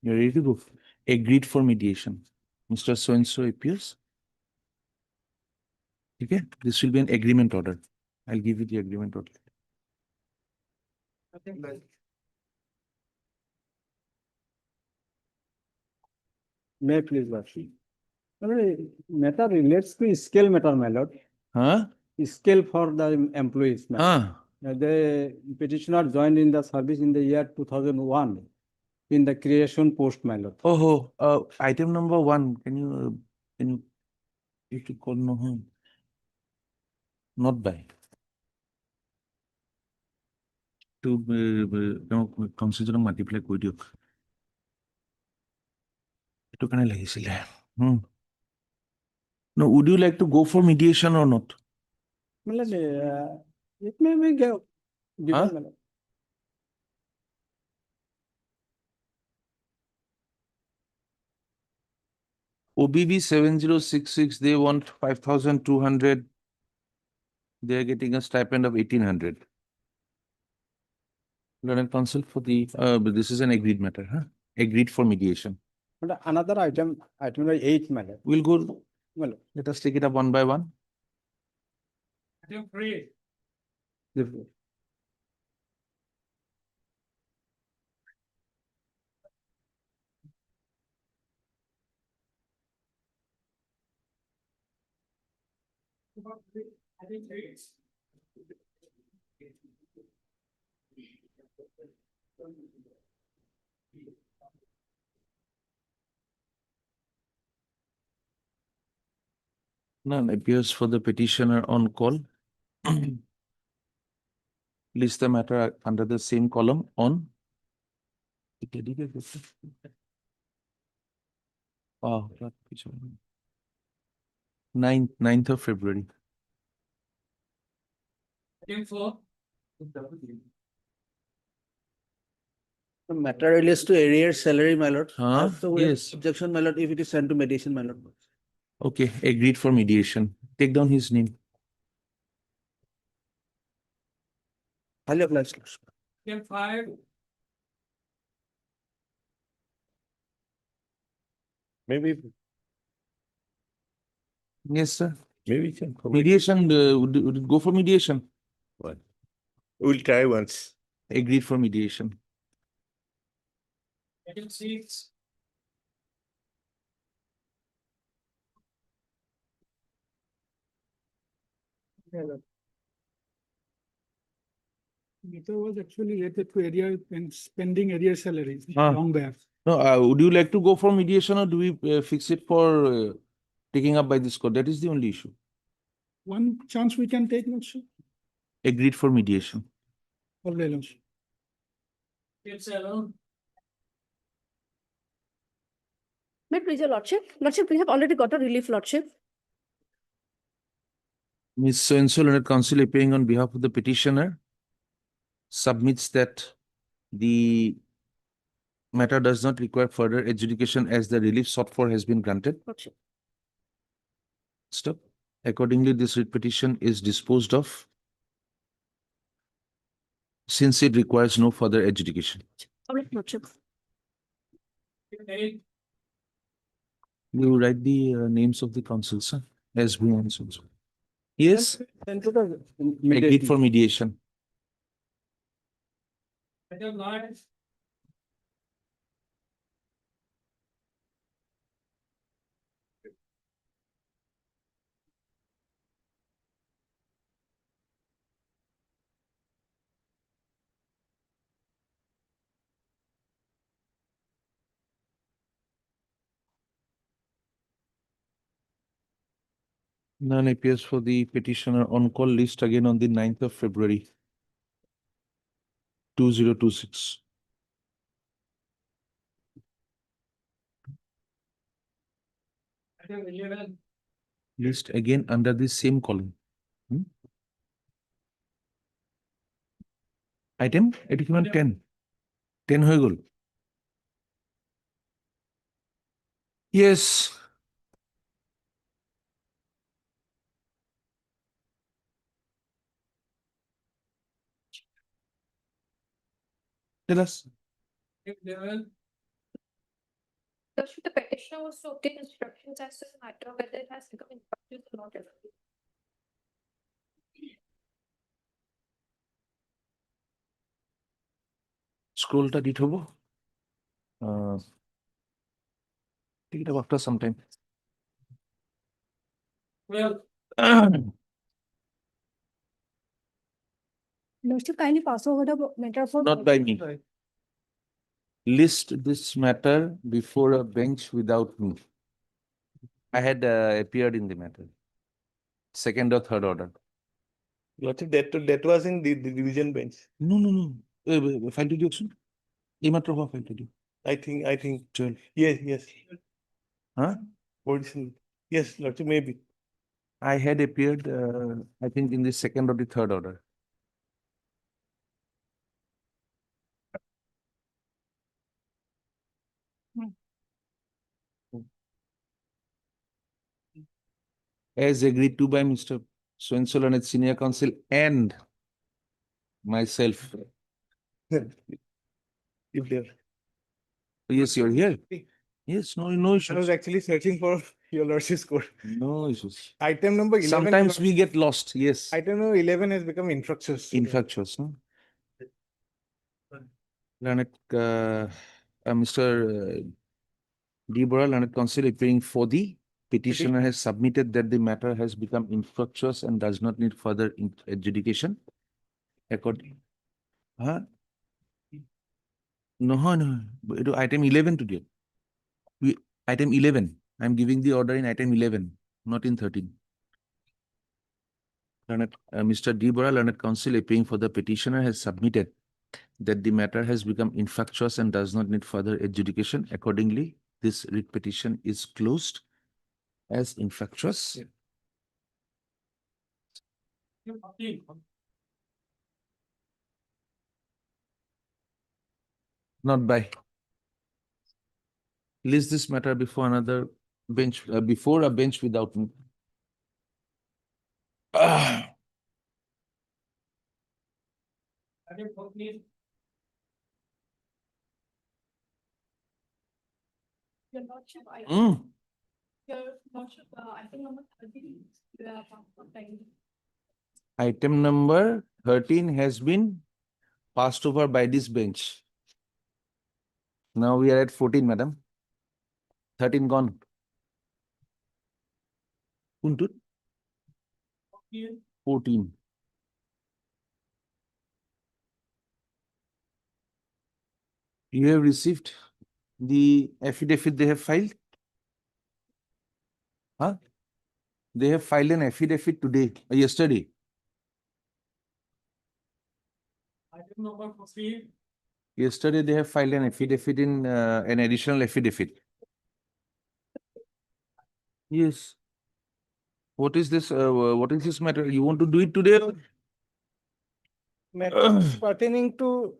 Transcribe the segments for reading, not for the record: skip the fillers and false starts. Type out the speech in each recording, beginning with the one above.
You're ready to go. Agreed for mediation. Mr. So-and-so appears. Okay, this will be an agreement order. I'll give you the agreement order. May I please Vashi. Matter relates to scale matter, my lord. Huh? Scale for the employees. my lord. Ah, The petitioner joined in the service in the year 2001 in the creation post, my lord. item number 1. Can you to call no home? Not by. To consider multiply with you. To kind of No, would you like to go for mediation or not? My lord, it may be given, Huh? my lord. OBB 7066, they want 5,200. They are getting a stipend of 1,800. Learned counsel for the, but this is an agreed matter, huh? Agreed for mediation. But another item number 8, my lord. We'll go, My lord. let us take it up one by one. Item 3. None appears for the petitioner on call. List the matter under the same column on. Oh, 9th of February. Item 4. The matter relates to arrears salary, my lord. Huh? So we have Yes. objection, my lord, if it is sent to mediation, my lord. Okay, agreed for mediation. Take down his name. Highly obliged. Item 5. Maybe Yes, sir. we can commit. Mediation, would it go for mediation? One. We'll try once. Agreed for mediation. Item 6. Meter was actually related to area and spending area salaries Ah. long back. No, would you like to go for mediation or do we fix it for taking up by this court? That is the only issue. One chance we can take, Lordship. Agreed for mediation. All right, Lordship. Item 7. May it please your lordship? Lordship, we have already got a relief, lordship. Ms. So-and-so, learned counsel appearing on behalf of the petitioner submits that the matter does not require further adjudication as the relief sought for has been granted. Lordship. Stop. Accordingly, this writ petition is disposed of since it requires no further adjudication. All right, lordship. Item 8. You write the names of the counsels, sir, as we answer. Yes, Sent to the agreed mediation. for mediation. Item 9. None appears for the petitioner on call list again on the 9th of February. 2026. Item 11. List again under the same column. Item, it is 10. 10 হয়ে গেল। Yes. Tell us. Item 11. question, the petitioner was to obtain instructions as to the matter whether it has become infructuous or not. Scrollটা দিতে হবো? Take it up after some time. Lordship, kindly pass over the matter for. Not by me. List this matter before a bench without me. I had appeared in the matter. Second or third order. Lordship, that was in the division bench. No, no, no. File to action. এইমাত্র হওয়া file to I think, 12. yes. Huh? Original. Yes, Lordship, maybe. I had appeared, I think in the second or the third order. As agreed to by Mr. Swenson at Senior Counsel and myself. If there. Yes, you're here. Yes, no I was issues. actually searching for your Lordship's code. No issues. Item number 11. Sometimes we get lost, yes. Item number 11 has become infructuous. Infectious, no? Learned, Mr. D. Bora, Learned Counsel appearing for the petitioner has submitted that the matter has become infructuous and does not need further adjudication. According. Huh? No, it item 11 today. Item 11. I'm giving the order in item 11, not in 13. Learned, Mr. D. Bora, Learned Counsel appearing for the petitioner has submitted that the matter has become infructuous and does not need further adjudication. Accordingly, this writ petition is closed as infructuous. Not by. List this matter before another bench, before a bench without me. Your Lordship, Mm. your Lordship, I think number 13. You have time. Item number 13 has been passed over by this bench. Now we are at 14, madam. 13 gone. Kuntut? 14. You have received the affidavit they have filed? Huh? They have filed an affidavit today, yesterday. Item number 14. Yesterday, they have filed an affidavit in an additional affidavit. Yes. What is this? What is this matter? You want to do it today? Matters pertaining to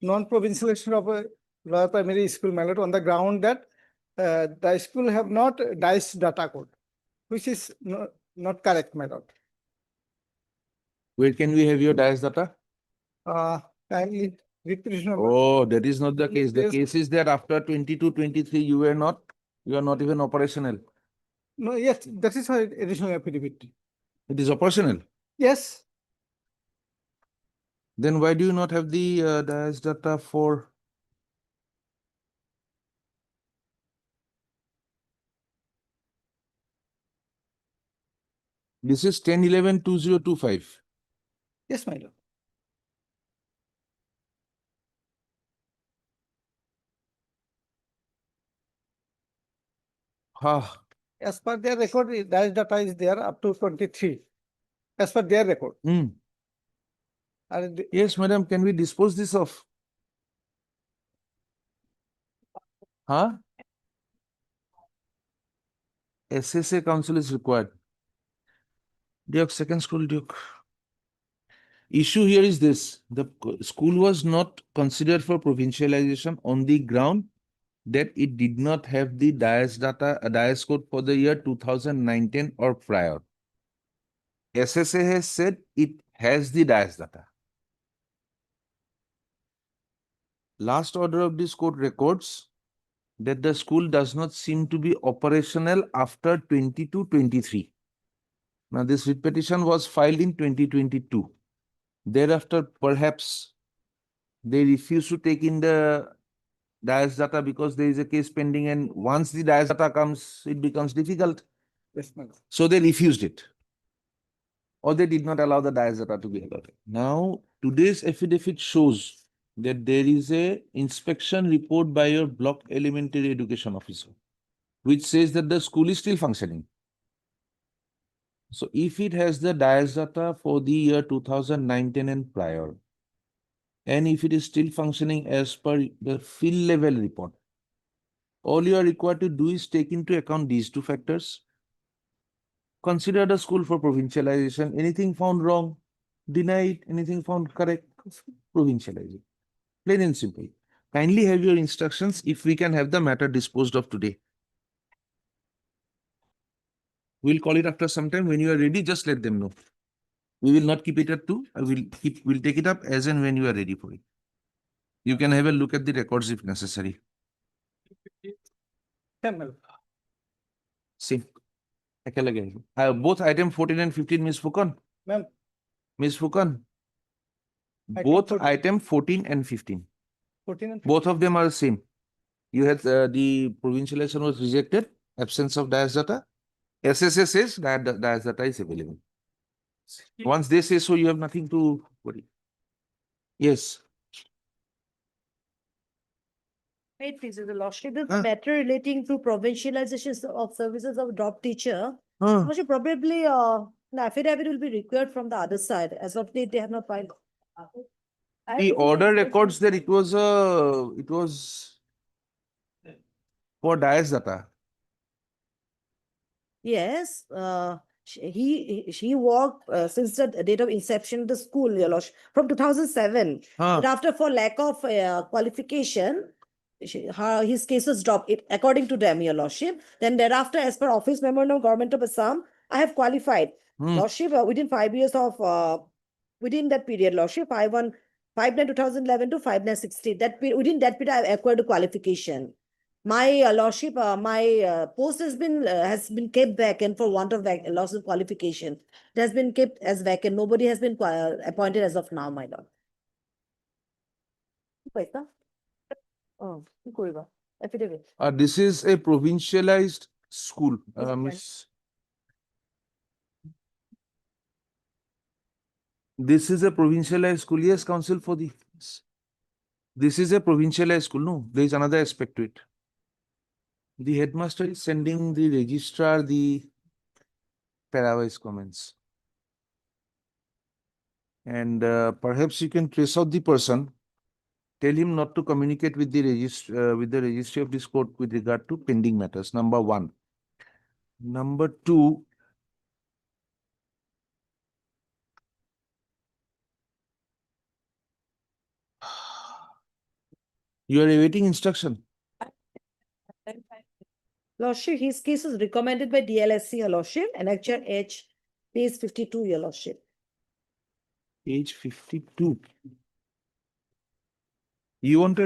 non-provincialization of a lower primary school, my lord, on the ground that the school have not DICE data code, which is not correct, my lord. Where can we have your DIS data? Kindly read petition number. Oh, that is not the case. The Yes. case is that after 22-23, you are not even operational. No, yes, that is why additional affidavit. It is operational. Yes, Then why do you not have the DIS data for? This is 10-11-2025. yes, my lord. Ha. As per their record, DICE data is there up to 23. As per their record. Hmm. And Yes, madam, can we dispose this off? Huh? SSA council is required. Duke, second school, Duke. Issue here is this, the school was not considered for provincialization on the ground that it did not have the DIS data, DIS code for the year 2019 or prior. SSA has said it has the DIS data. Last order of this court records that the school does not seem to be operational after 22-23. Now, this writ petition was filed in 2022. Thereafter, perhaps they refuse to take in the DIAS data because there is a case pending, and once the DIAS data comes, it becomes difficult. Yes, madam. So they refused it. Or they did not allow the DIAS data to be allotted. Now, today's affidavit shows that there is a inspection report by your block elementary education officer, which says that the school is still functioning. So if it has the DIAS data for the year 2019 and prior, and if it is still functioning as per the field level report, all you are required to do is take into account these two factors. Consider the school for provincialization. Anything found wrong, deny it. Anything found correct, provincialize it. Plain and simple. Kindly have your instructions if we can have the matter disposed of today. We'll call it after some time. When you are ready, just let them know. We will not keep it at 2. We'll take it up as and when you are ready for it. You can have a look at the records if necessary. Yeah, madam. Same. একেলগে আহিব। Both item 14 and 15, Ms. Fukan. Ma'am. Ms. Fukan. Item Both 14. item 14 and 15. 14 and Both of them are the same. You had the provincialization was rejected, absence of DIAS data. SSS says that the DIAS data is available. Once they say so, you have nothing to worry. Yes. Wait, please, the lordship, this Huh? matter relating to provincialization of services of drop teacher. Huh. Lordship, probably, an affidavit will be required from the other side. As of date, they have not filed. The order records that it was for DIAS data. Yes, he worked since the date of inception of the school, your lordship, from 2007. Huh. But after, for lack of qualification, his case was dropped, according to them, your lordship. Then thereafter, as per office memorandum of Government of Assam, I have qualified. Hmm. Lordship, within 5 years of, within that period, lordship, 5/9/2011 to 5/9/16, within that period, I have acquired a qualification. My lordship, my post has been kept vacant for want of loss of qualification. It has been kept as vacant. Nobody has been appointed as of now, my lord. কি কইতা? কি করিবা? Affidavit. This is a provincialized school, Yes, Miss. This is a provincialized school. Yes, counsel for the. This is a provincialized school. No, there is another aspect to it. The headmaster is sending the registrar the parawise comments. And perhaps you can trace out the person. Tell him not to communicate with the registry of this court with regard to pending matters. Number 1. Number 2. You are awaiting instruction. Lordship, his case is recommended by DLSC, your lordship, and actual H, page 52, your lordship. Page 52. You want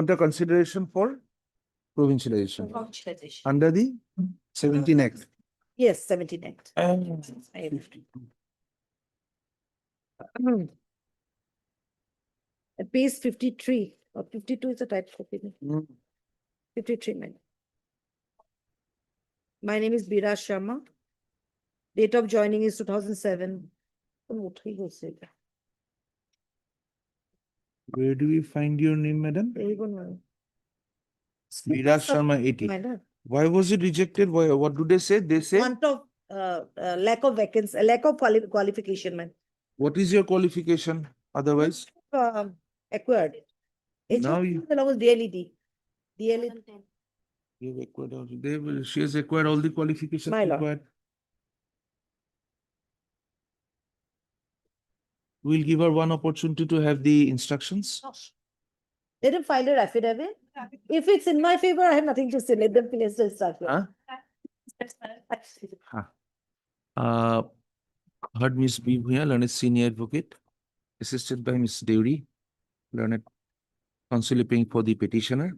a consideration for provincialization under the 17 Act. Yes, 17 Act. I- 52. Page 53, or 52 is the type copy. Mm. 53, man. My name is Biraj Sharma. Date of joining is 2007. Where do we find your name, madam? Viraj Sharma 80. Why was it rejected? Why, what do they say? They say, Want of lack of vacancy, lack of qualification, man. what is your qualification otherwise? Acquired. Now HOD you- belongs to DLED. DLED. You have acquired all, she has acquired all the qualifications My lord. required. We'll give her one opportunity to have the instructions. Let them file their affidavit. If it's in my favor, I have nothing to say. Let them finish the instruction. Huh? Heard Miss B. Bhuya, learned senior advocate, assisted by Miss Deuri, learned counsel appearing for the petitioner.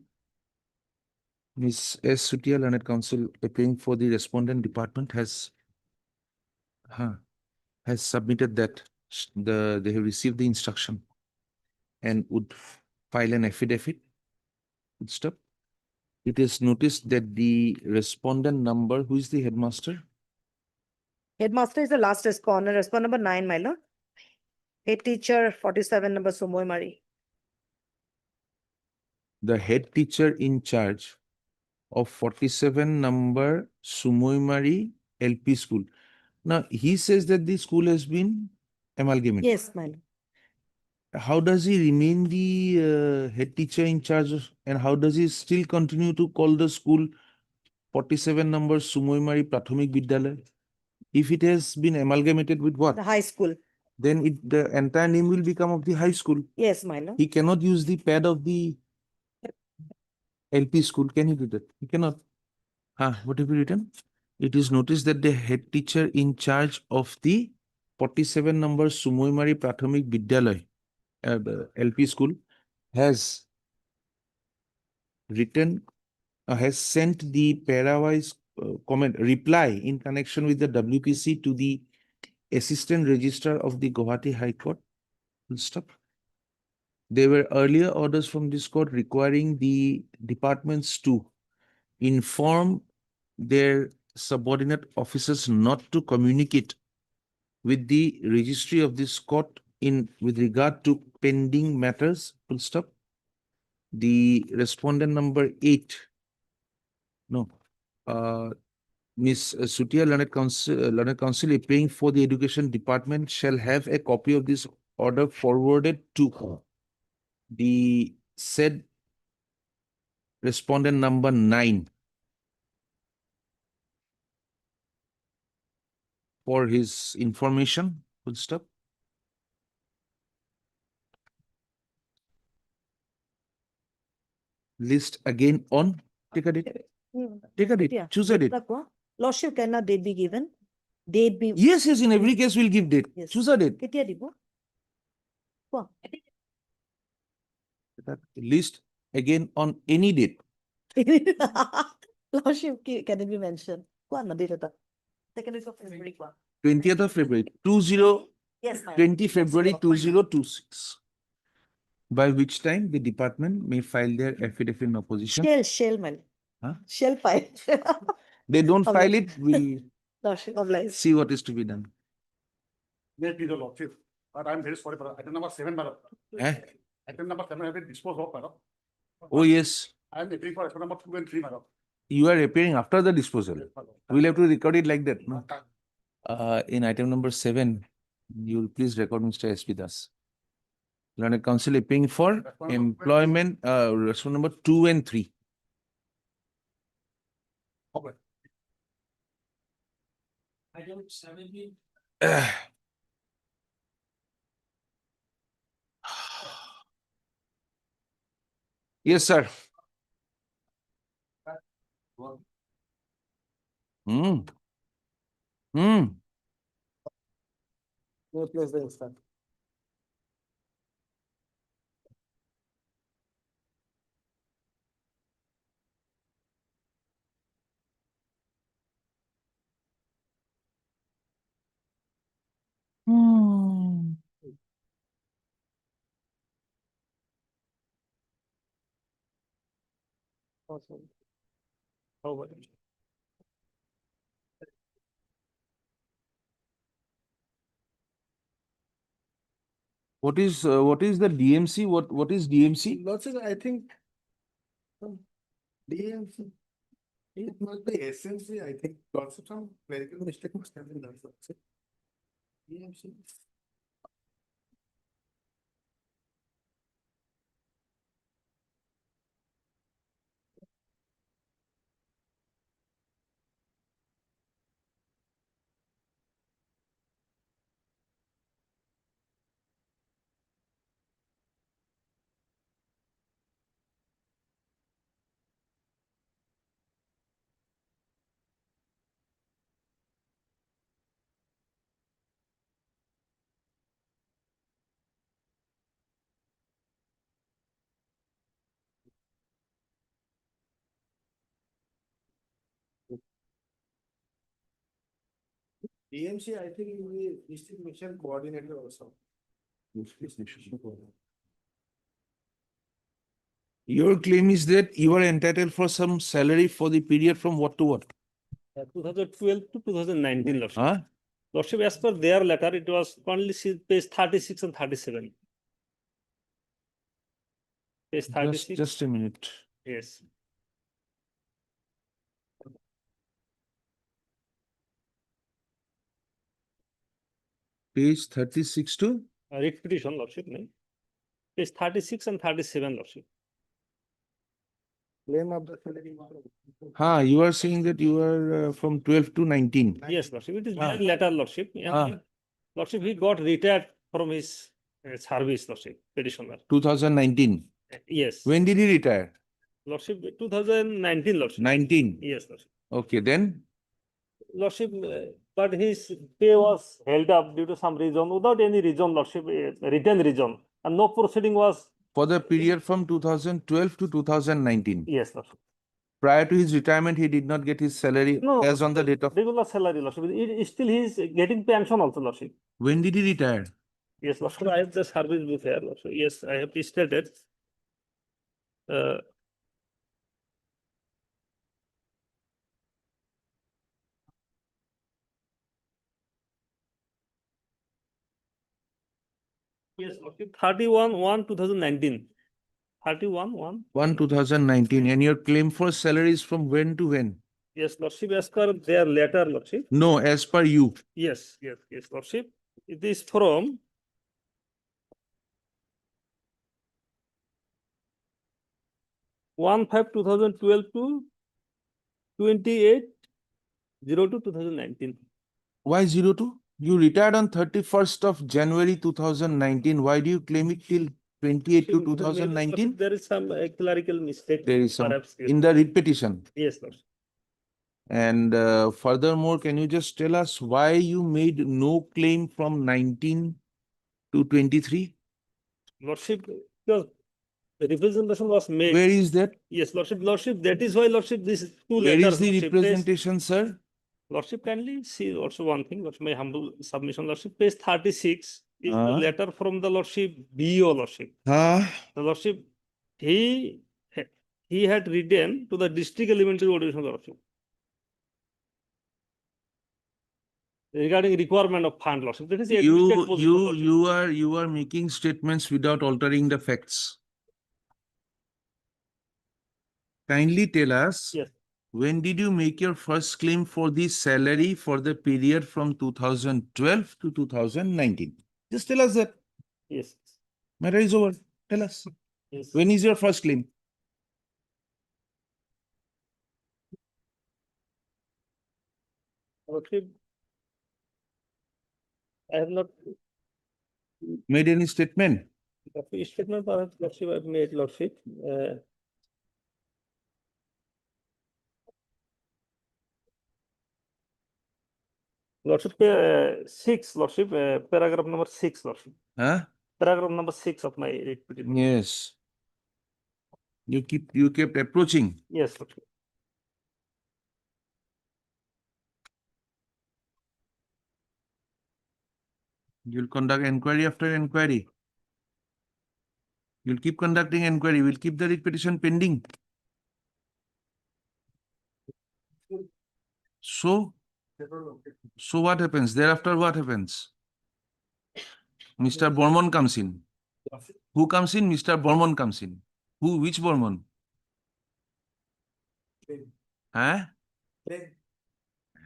Ms. S. Sutia, learned counsel appearing for the respondent department has submitted that they have received the instruction and would file an affidavit. Good stop. It is noticed that the respondent number, who is the headmaster? Headmaster is the last respondent, respond number 9, my lord. Head teacher 47 number Sumoy Mari. The head teacher in charge of 47 number Sumoimari LP school. Now, he says that the school has been amalgamated. Yes, my lord. How does he remain the head teacher in charge and how does he still continue to call the school 47 number Sumoimari Prathomik Vidyalaya? If it has been amalgamated with what? The high school. Then the entire name will become of the high school. Yes, my lord. He cannot use the pad of the LP school. Can he do that? He cannot. What have you written? It is noticed that the head teacher in charge of the 47 number Sumoimari Prathomik Vidyalaya, the LP school, has sent the parawise comment reply in connection with the WPC to the Assistant Registrar of the Guwahati High Court. Full stop. There were earlier orders from this court requiring the departments to inform their subordinate officers not to communicate with the registry of this court with regard to pending matters. Full stop. The respondent number 8. No. Ms. Sutia, learned counsel appearing for the education department shall have a copy of this order forwarded to the said respondent number 9 for his information. Full stop. List again on. Take a date. Take a date. Yeah. Choose a date. Lordship cannot date be given. Date be. Yes, in every case we'll give date. Yes. Choose a date. কেতিয়া দিব? কোৱা। That list again on any date. Lordship can it be mentioned? কোৱা না date এটা। Second week of February কোৱা। 20th of February, Yes, my lord. 20 February 2026. By which time the department may file their affidavit in opposition. Shell, my lord. Huh? Shell file. They don't Okay. file it, we'll Lordship obliged. see what is to be done. Yes, please, Lordship. But I'm very sorry, but item number 7, madam. Eh? Item number 7 has been disposed of, madam. Oh, yes. I am appealing for item number 2 and 3, madam. You are appearing after the disposal. Yes, madam. We'll have to record it like that. No? In item number 7, you will please record Mr. S.P. Das. Learned counsel appearing for employment, respondent number 2 and 3. Okay. Yes, sir. Hmm. Hmm. No place there, sir. Hmm. Awesome. Oh, what? What is the DMC? What is DMC? Lordship, I think DMC. It must be SMC, I think. Lordship, some clerical mistake must have been done, Lordship. EMC. DMC, I think is the district mission coordinator also. Your claim is that you are entitled for some salary for the period from what to what? 2012 to 2019, Lordship. Huh? Lordship, as per their letter, it was only page 36 and 37. Page 36, Just a minute. yes. Page 36 to? Writ petition, Lordship, no? Page 36 and 37, Lordship. Claim of the salary. You are saying that you are from 12 to 19. Yes, Lordship, it is Ah. their letter, Lordship. Ah. Lordship, he got retired from his service, Lordship, petitioner. 2019. Yes. When did he retire? Lordship, 2019, Lordship. 19. Yes, Lordship. Okay, then? Lordship, but his pay was held up due to some reason, without any reason, Lordship, written reason, and no proceeding was, For the period from 2012 to 2019. yes, Lordship. Prior to his retirement, he did not get his salary No, as on the date of. regular salary, Lordship. Still he is getting pension also, Lordship. When did he retire? Yes, Lordship, I have the service book here, Lordship. Yes, I have stated. Yes, Lordship, 31/1/2019. 31/1. 2019. And your claim for salary is from when to when? Yes, Lordship, as per their letter, Lordship. No, as per you. Yes, Lordship. It is from 1/5/2012 to 28/02/2019. Why 02? You retired on 31st of January 2019. Why do you claim it till 28 to 2019? There is some clerical mistake. There is some perhaps. in the writ petition. Yes, Lordship. And furthermore, can you just tell us why you made no claim from 19 to 23? Lordship, because the representation was made. Where is that? Yes, Lordship, that is why, Lordship, this two Where letters. is the Lordship, representation, sir? Lordship, kindly see also one thing, Lordship, my humble submission, Lordship, page 36 is the Ah. letter from the Lordship, BO, Lordship. Huh? The Lordship, he had written to the district elementary education, Lordship, regarding requirement of fund, Lordship. That is a administrative position, Lordship. You are making statements without altering the facts. Kindly tell us. Yes. When did you make your first claim for the salary for the period from 2012 to 2019? Just tell us that. Yes, Matter is over. Tell us. yes. When is your first claim? Lordship, I have not, Made any statement? the statement, perhaps, Lordship, I have made, Lordship. Lordship, 6, Lordship, paragraph number 6, Lordship. Huh? Paragraph number 6 of my writ petition. Yes. You kept approaching. Yes, Lordship. You'll conduct inquiry after inquiry. You'll keep conducting inquiry. We'll keep the writ petition pending. So what happens? Thereafter, what happens? Mr. Bormon comes in. Who comes in? Mr. Bormon comes in. Who? Which Bormon? Huh?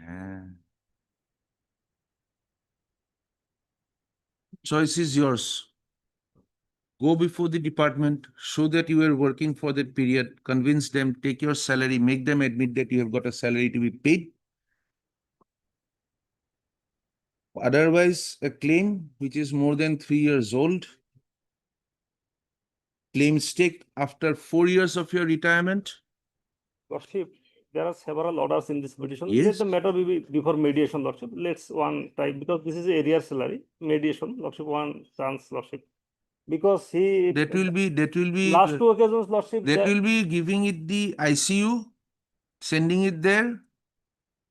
Ah. Choice is yours. Go before the department, show that you were working for that period, convince them, take your salary, make them admit that you have got a salary to be paid. Otherwise, a claim which is more than 3 years old, claim staked after 4 years of your retirement. Lordship, there are several orders in this petition. Yes. Let the matter be before mediation, Lordship. Let's one try, because this is area salary, mediation, Lordship, one chance, Lordship. Because he. That will be Last two occasions, Lordship. that will be giving it the ICU, sending it there,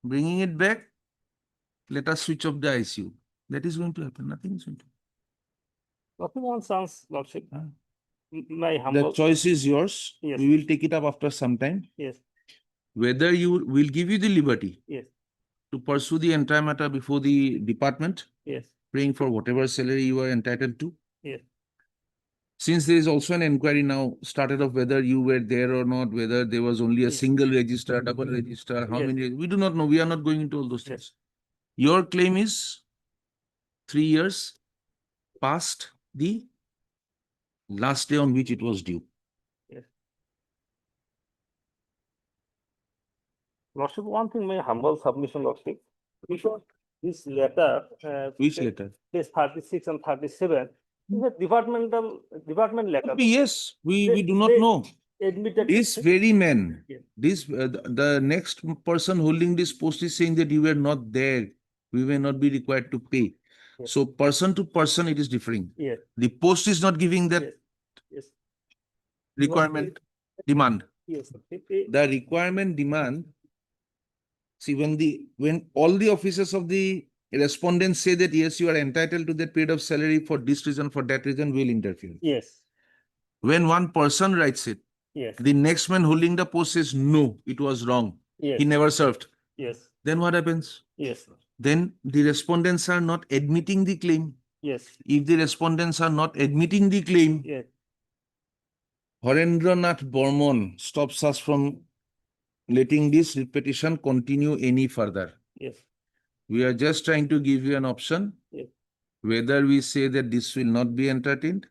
bringing it back. let us switch off the ICU. That is going to happen. Nothing is going to. Lordship, one chance, Lordship. Ah. My The humble, choice is yours. Yes. We will take it up after some time. yes, Whether you will give you the liberty yes, to pursue the entire matter before the department, yes, praying for whatever salary you are entitled to. yes, Since there is also an inquiry now started of whether you were there or not, whether there was only a Yes. single register, double register, how Yes. many, we do not know. We are not going into all those Yes. things. Your claim is 3 years past the last day on which it was due. Lordship, one thing, my humble submission, Lordship. Because this letter. Which page- letter? Page 36 and 37, is a department letter. Yes, we They- do not they- know. Admitted. This very man, Yes. this, the next person holding this post is saying that you were not there. We may not be required to pay. Yes. So person to person, it is differing. Yes, The post is not giving that yes, yes, requirement demand. yes. The requirement demand. See, when all the officers of the respondents say that yes, you are entitled to that period of salary for this reason, for that reason, will interfere. Yes, When one person writes it, yes, the next man holding the post says, no, it was wrong. yes, He never served. yes, Then what happens? yes, Then the respondents are not admitting the claim. yes, If the respondents are not admitting the claim, yes, Harendranath Burman stops us from letting this petition continue any further. yes, We are just trying to give you an option. Yes. Whether we say that this will not be entertained,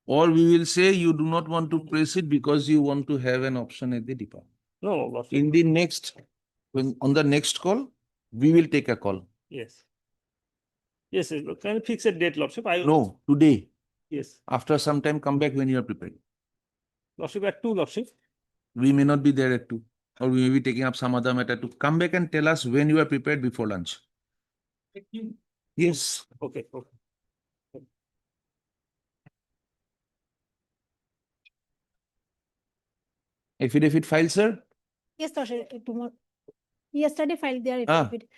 or we will say you do not want to press it because you want to have an option at the department. no, Lordship, In the next, on the next call, we will take a call. yes. Yes, can you fix a date, Lordship? No, today. Yes, After some time, come back when you are prepared. Lordship, at 2, Lordship. We may not be there at 2, or we may be taking up some other matter to come back and tell us when you are prepared before lunch. Yes. Okay, okay. Affidavit file, sir? Yes, Lordship, tomorrow. Yesterday filed their Ah. affidavit.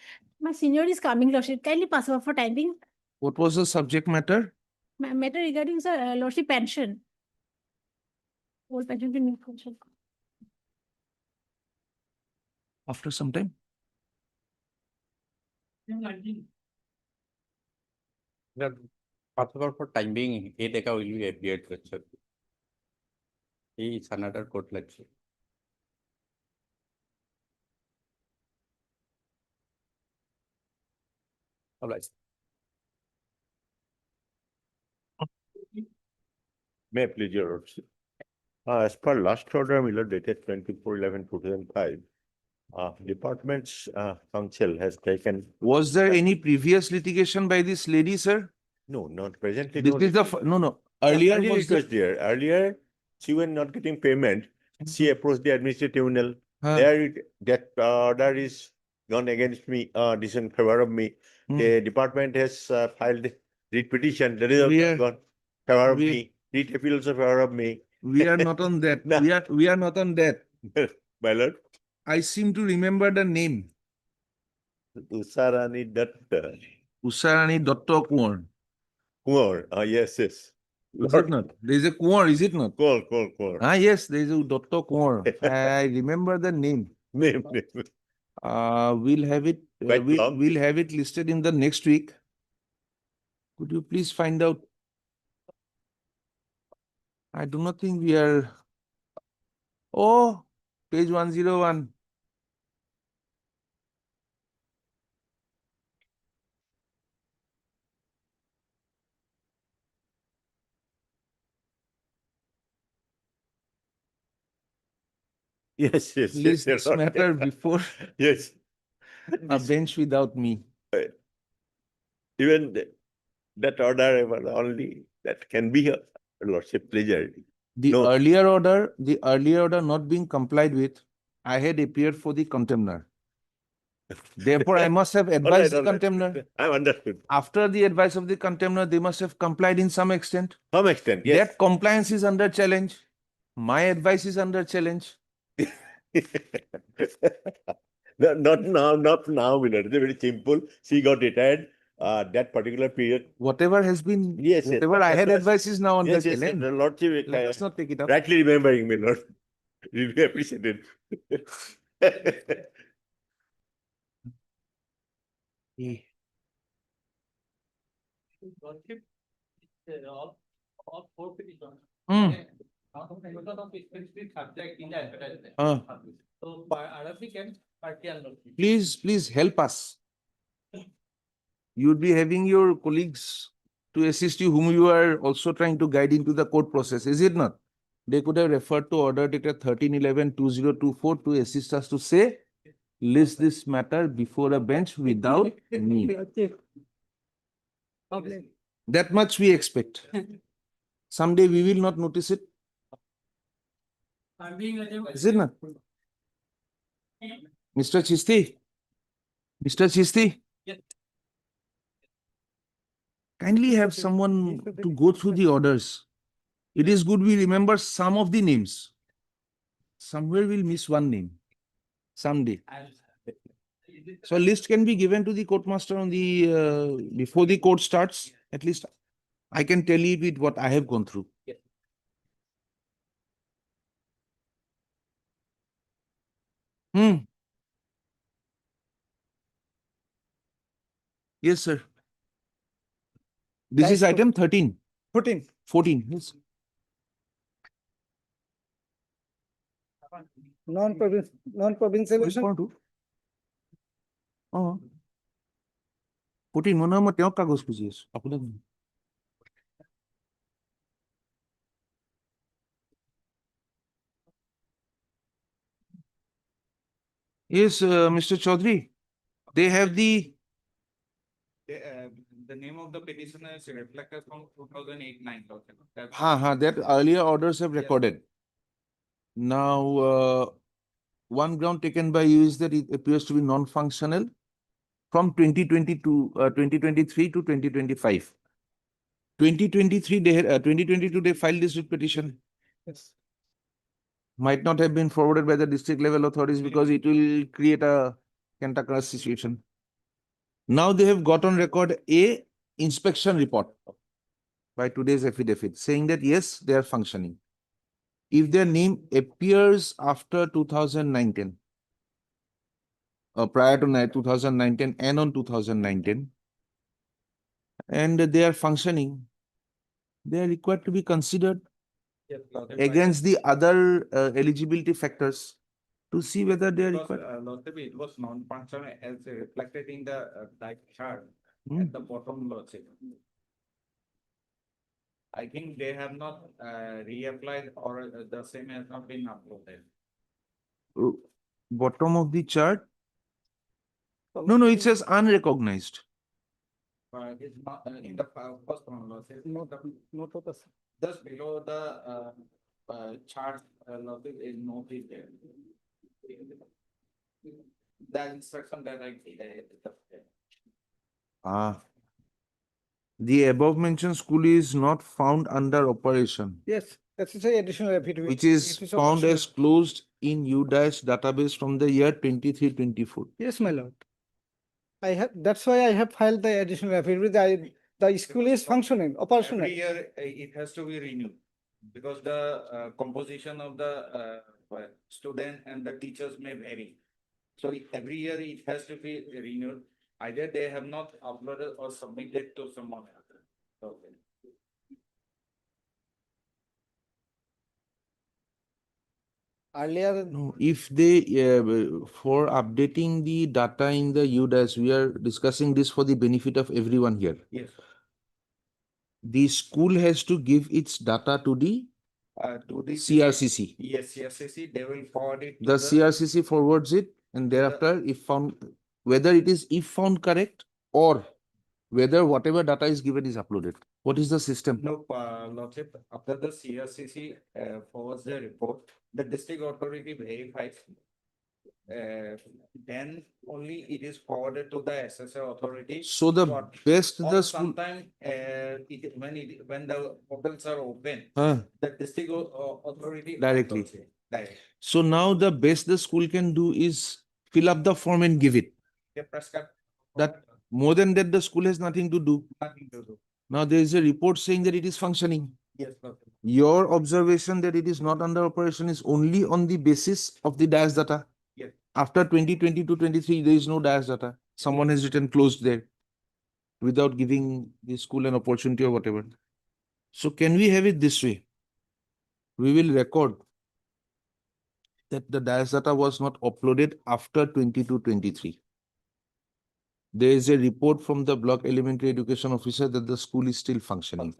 My senior is coming, Lordship. Kindly pass over for timing. What was the subject matter? Matter regarding, sir, Lordship pension. Old pension to new pension. After some time? Pathway for time being, 8 will be appeared, sir. He is another court lecture. All right. May I please your lordship. As per last order, Miller dated 24/11/2005, Department's council has taken, Was there any previous litigation by this lady, sir? no, not presently. This no is the, no. Earlier Earlier was it was there. Earlier, she was not getting payment. She approached the administrative tribunal. Huh. There, that order is gone against me, this in favor of me. Hmm. The department has filed writ petition. That is also We are- gone favor of we- me. Writ appeal also favor of me. We are not on that. No. We are not on that. My lord, I seem to remember the name. Usarani Datta. Usarani Datta Kumar. Kumar, yes, yes. Is it not? There is a Kumar, is it not? Call. Ah, yes, there is a Datta Kumar. I remember the name. Name. We'll have it, Quite long. we'll have it listed in the next week. Could you please find out? I do not think we are. Oh, page 101. Yes, List this Lord. matter before Yes. a bench without me. Even that order only, that can be a lordship pleasure. The No. earlier order not being complied with, I had appeared for the contemner. Therefore, I must have advised the All right. contemner. I'm understood. After the advice of the contemner, they must have complied in some extent. Some extent, yes. That compliance is under challenge. My advice is under challenge. Not now, not now, my lord. It's very simple. She got retired, that particular period. Whatever has been, Yes, yes. whatever I That's had why- advice is now on the Yes, yes, yes, calendar. the lordship, Let us not take it up. rightly remembering, my lord. Really appreciated. Eh, All four petitions. Hmm. Subject in the advertisement. Uh, So, RFP can partial notice. please help us. You'd be having your colleagues to assist you whom you are also trying to guide into the court process, is it not? They could have referred to order data 13/11/2024 to assist us to say, list this matter before a bench without me. That much we expect. Someday we will not notice it, I'm being is it not? Mr. Chisti? Mr. Chisti? Yes. Kindly have someone to go through the orders. It is good we remember some of the names. Somewhere we'll miss one name someday. So a list can be given to the court master on the, before the court starts, at least I can tell you with what I have gone through. Yes. Hmm. Yes, sir. This is Dice item 13, 14. 14, yes. Non-provincialization. Oh. 14 মনে হয় মই তেওঁক কাগজ খুজি আছো আপোনাক নহয়। Yes, Mr. Chaudhary, they have the, The name of the petitioner is reflected from 2008-9. that earlier orders have recorded. Now, one ground taken by you is that it appears to be non-functional from 2022, 2023 to 2025. 2023, they had, 2022, they filed this writ petition. Yes. Might not have been forwarded by the district level authorities because it will create a cantankerous situation. Now they have got on record a inspection report by today's affidavit saying that yes, they are functioning. If their name appears after 2019 or prior to 2019 and on 2019 and they are functioning, they are required to be considered against the other eligibility factors to see whether they are required. It was non-functional as reflected in the type chart Hmm. at the bottom, Lordship. I think they have not reapplied or the same has not been uploaded. Bottom of the chart. No, it says unrecognized. It's not in the first one, Lordship. Note of the Just below the chart, Lordship is noted there. The instruction that I gave. The above mentioned school is not found under operation, Yes, that is a additional affidavit. which is It found optional. as closed in UDAS database from the year 23-24. Yes, my lord. I have, that's why I have filed the additional affidavit. The school is functioning, operational. Every year, it has to be renewed because the composition of the student and the teachers may vary. So every year it has to be renewed. Either they have not uploaded or submitted to someone else. Okay. Earlier, No, if they, for updating the data in the UDAS, we are discussing this for the benefit of everyone here. Yes. The school has to give its data to the To the CRCC. Yes, CRCC, they will forward it to The CRCC forwards it and thereafter if found, whether it is if found correct or whether whatever data is given is uploaded. What is the system? No, Lordship, after the CRCC forwards the report, the district authority verifies. Then only it is forwarded to the SSA authority. So the What- best Or the school. sometime, when the portals are open, Huh. the district authority. Directly. Direct. So now the best the school can do is fill up the form and give it. They prescribe. That more than that, the school has nothing to do. Nothing to do. Now there is a report saying that it is functioning. Yes, Lordship. Your observation that it is not under operation is only on the basis of the DAS data. Yes. After 2022-23, there is no DAS data. Someone has written closed there without giving the school an opportunity or whatever. So can we have it this way? We will record that the DAS data was not uploaded after 22-23. There is a report from the block elementary education officer that the school is still functioning.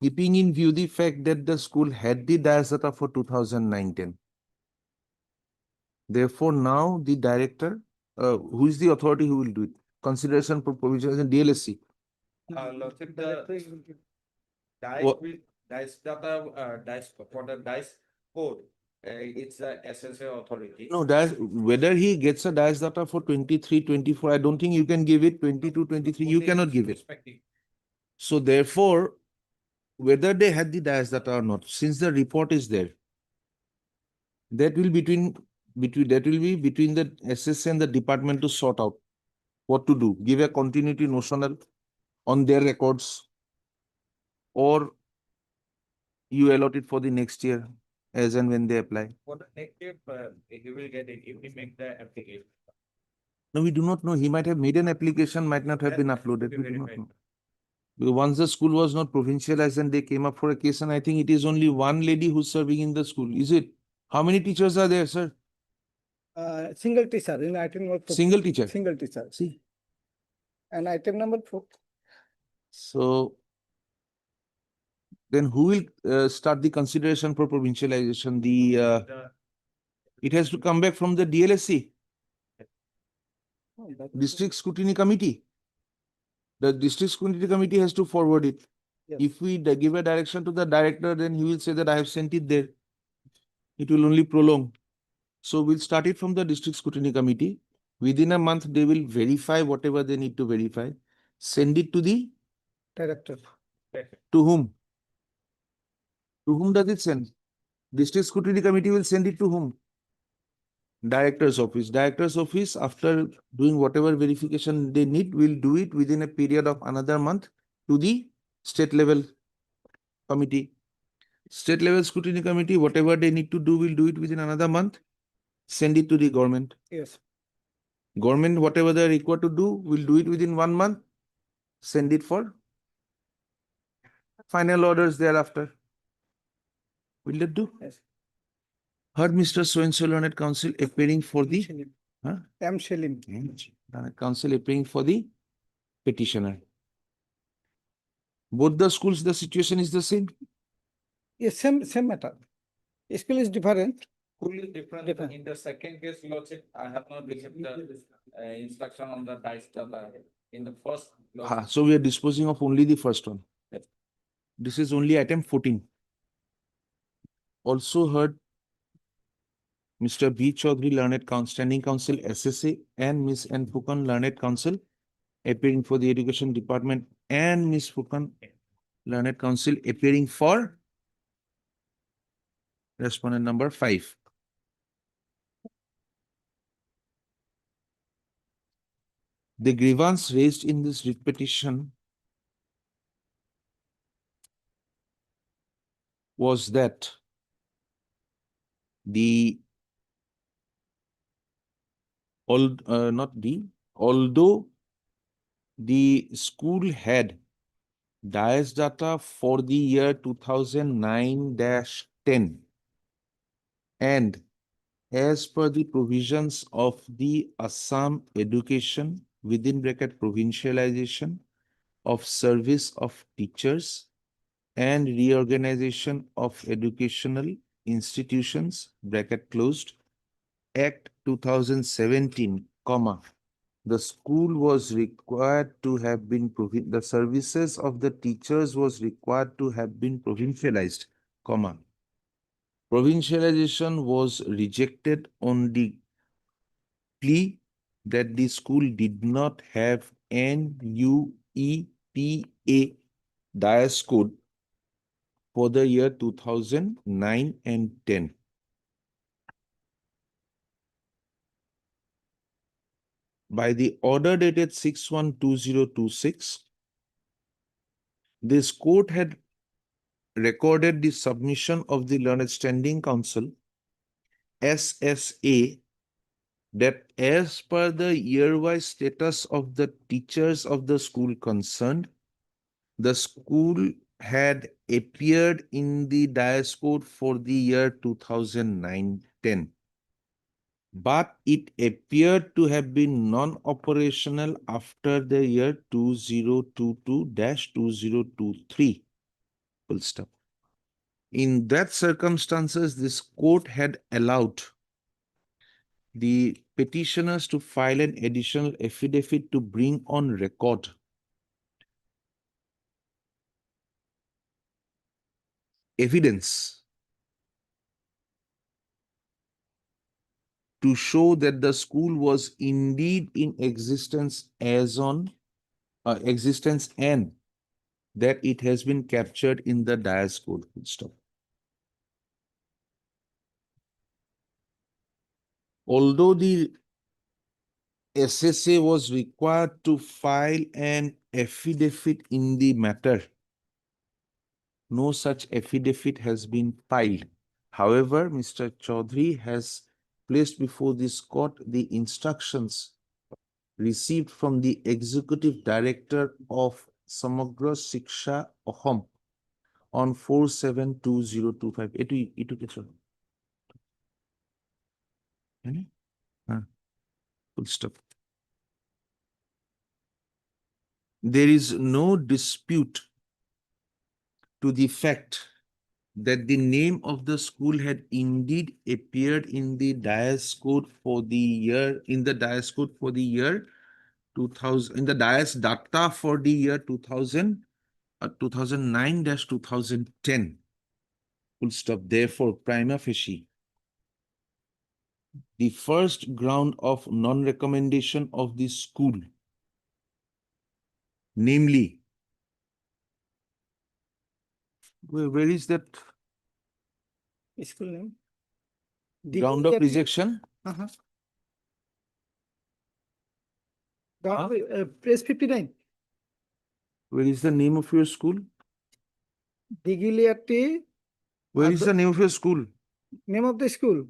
Keeping in view the fact that the school had the DAS data for 2019. Therefore, now the director, who is the authority who will do it? Consideration for provision in DLSC. Lordship, the dice What- with dice data, dice for the dice code, it's the SSA authority. No, DAS, whether he gets a DAS data for 23-24, I don't think you can give it. 22-23, you Only cannot give it. respecting. So therefore, whether they had the DAS data or not, since the report is there, that will be between the SSA and the department to sort out what to do. Give a continuity notional on their records, or you allot it for the next year as and when they apply. For the next year, he will get it if he make the application. No, we do not know. He might have made an application, might not have been That uploaded. will We be do not verified. know. Because once the school was not provincialized and they came up for a case, and I think it is only one lady who's serving in the school. Is it? How many teachers are there, sir? Single teacher in item number 4. Single teacher. Single teacher. See, And item number 4. so then who will start the consideration for provincialization? It has to come back from the DLSC, District Scrutiny Committee. The District Scrutiny Committee has to forward it. Yes. If we give a direction to the director, then he will say that I have sent it there. It will only prolong. So we'll start it from the District Scrutiny Committee. Within a month, they will verify whatever they need to verify. Send it to the, Director. to whom? To whom does it send? District Scrutiny Committee will send it to whom? Director's office. Director's office, after doing whatever verification they need, will do it within a period of another month to the state level committee. State level scrutiny committee, whatever they need to do, will do it within another month. Send it to the government. Yes. Government, whatever they are required to do, will do it within 1 month. Send it for final orders thereafter. Will that do? Yes. Heard Mr. So-and-so learned counsel appearing for the huh? M. Shelim. Learned counsel appearing for the petitioner. Both the schools, the situation is the same. Yes, same matter. School is different. School is different. Different. In the second case, Lordship, I have not received the instruction on the dice data. In the first. Lordship, So we are disposing of only the first one. Yes. This is only item 14. Also heard Mr. B. Chaudhary, learned standing counsel SSA, and Miss N. Fukan, learned counsel appearing for the education department, and Miss Fukan, learned counsel appearing for respondent number 5. The grievance raised in this writ petition was that although the school had DIAS data for the year 2009-10, and as per the provisions of the Assam Education within bracket provincialization of service of teachers and reorganization of educational institutions bracket closed Act 2017, the school was required to have been the services of the teachers was required to have been provincialized, provincialization was rejected on the plea that the school did not have NUEPA DIAS code for the year 2009 and 10. by the order dated 6/1/2026, this court had recorded the submission of the Learned Standing Council, SSA, that as per the year-wise status of the teachers of the school concerned, the school had appeared in the DIAS code for the year 2009-10. But it appeared to have been non-operational after the year 2022-2023. Full stop. In that circumstances, this court had allowed the petitioners to file an additional affidavit to bring on record evidence to show that the school was indeed in existence and that it has been captured in the DIAS code. Full stop. Although the SSA was required to file an affidavit in the matter, no such affidavit has been filed. However, Mr. Chaudhary has placed before this court the instructions received from the Executive Director of Samagra Shiksha Ahom on 4/7/2025. Itu কিছু full stop. There is no dispute to the fact that the name of the school had indeed appeared in the DIAS code for the year, 2000, in the DIAS data for the year 2009-2010. Full stop. Therefore, prima facie, the first ground of non-recommendation of the school, namely, where is that School name? ground of DEAT. rejection? Uh-huh. Page 59. Where is the name of your school? Digiliati, Where is the name of your school? name of the school.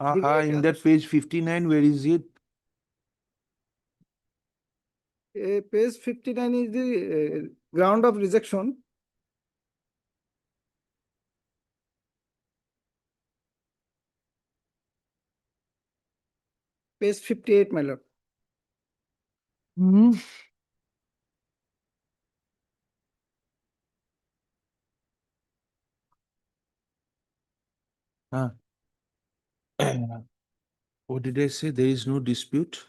In that page 59, where is it? Page 59 is the ground of rejection. Page 58, my lord. What did I say? There is no dispute.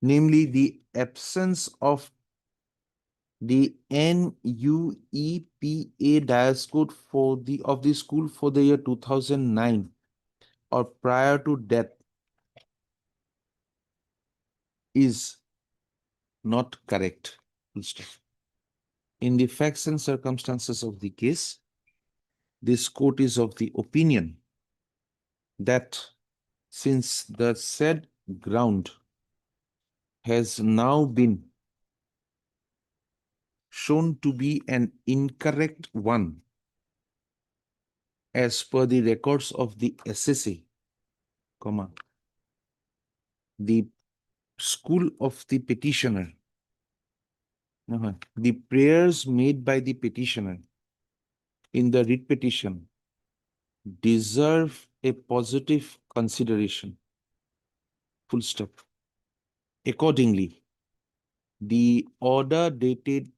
Namely, the absence of the NUEPA DIAS code of the school for the year 2009 or prior to that is not correct. Full stop. In the facts and circumstances of the case, this court is of the opinion that since the said ground has now been shown to be an incorrect one as per the records of the SSA, the school of the petitioner, the prayers made by the petitioner in the writ petition deserve a positive consideration. Full stop. Accordingly, the order dated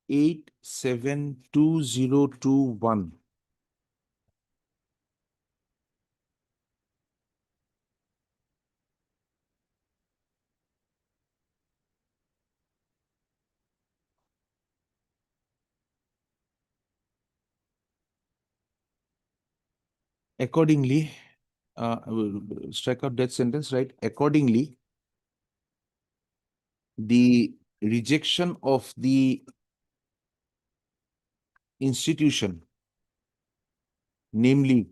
8/7/2021 accordingly, I will strike out that sentence, right? Accordingly, the rejection of the institution namely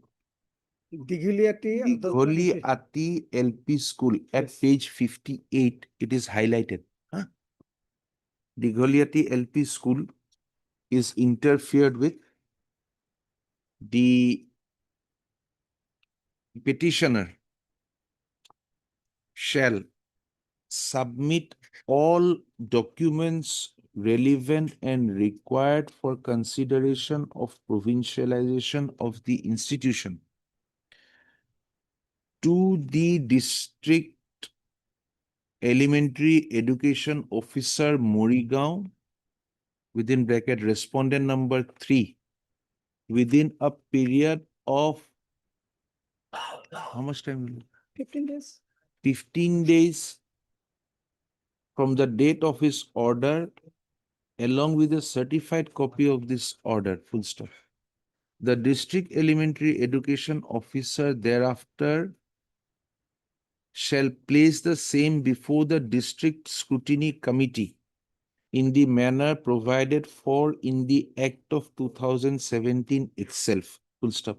Dighiliati and the- Digholi Ati LP School at Yes. page 58, it is highlighted. Huh? Digholiati LP School is interfered with. The petitioner shall submit all documents relevant and required for consideration of provincialization of the institution to the district elementary education officer Morigaon within bracket respondent number 3 within a period of how much time will it? 15 days. 15 days from the date of his order along with a certified copy of this order, full stop. The district elementary education officer thereafter shall place the same before the district scrutiny committee in the manner provided for in the Act of 2017 itself, full stop.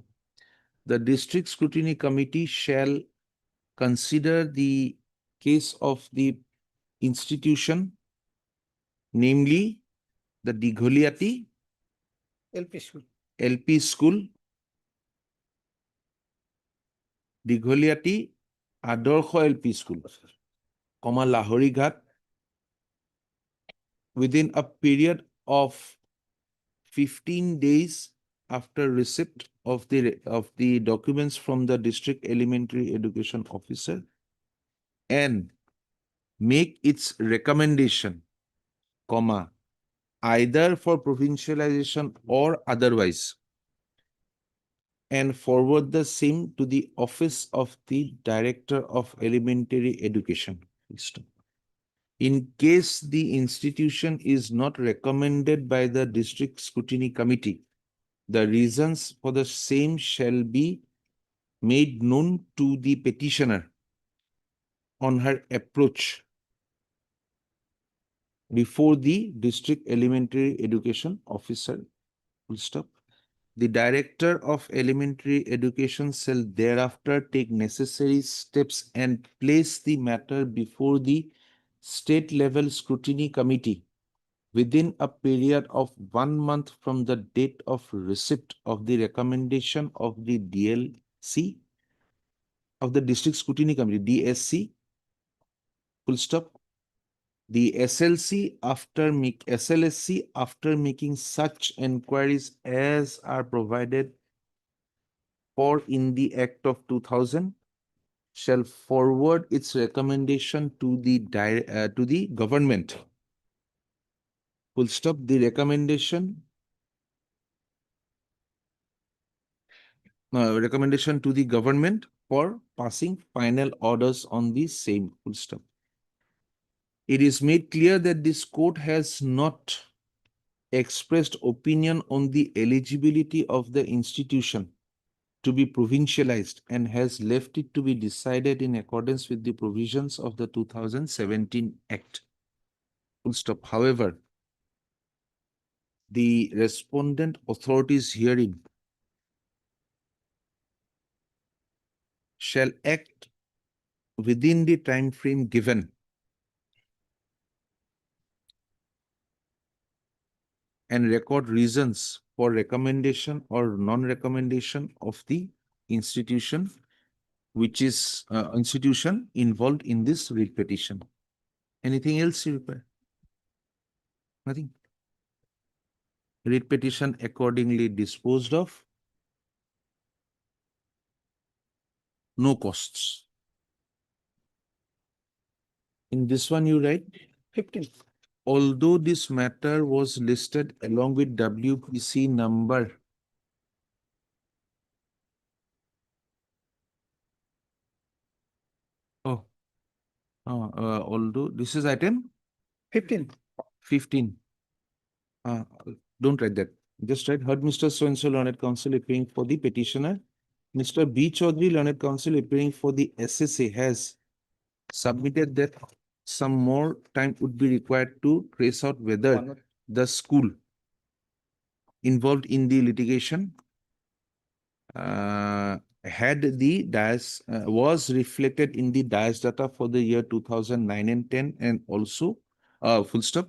The district scrutiny committee shall consider the case of the institution, namely the Digholiati LP school. LP School, Digholiati Adorsho LP School, comma Lahorighat, within a period of 15 days after receipt of the documents from the district elementary education officer and make its recommendation, comma, either for provincialization or otherwise, and forward the same to the office of the Director of Elementary Education. In case the institution is not recommended by the District Scrutiny Committee, the reasons for the same shall be made known to the petitioner on her approach before the District Elementary Education Officer. Full stop. The Director of Elementary Education shall thereafter take necessary steps and place the matter before the State Level Scrutiny Committee within a period of 1 month from the date of receipt of the recommendation of the DLC of the District Scrutiny Committee, DSC, full stop. The SLC SLSC after making such enquiries as are provided for in the Act of 2000 shall forward its recommendation to the government. Full stop. The recommendation to the government for passing final orders on the same. Full stop. It is made clear that this court has not expressed opinion on the eligibility of the institution to be provincialized and has left it to be decided in accordance with the provisions of the 2017 Act. Full stop. However, the respondent authorities herein shall act within the time frame given and record reasons for recommendation or non-recommendation of the institution, which is institution involved in this writ petition. Anything else you require? Nothing. Writ petition accordingly disposed of. No costs. In this one you write, 15. although this matter was listed along with WPC number although this is item 15. 15. Don't write that. Just write, heard Mr. So-and-so learned counsel appearing for the petitioner. Mr. B. Chaudhary, learned counsel appearing for the SSA, has submitted that some more time would be required to trace out whether the school involved in the litigation had the DIAS was reflected in the DIAS data for the year 2009 and 10 and also full stop,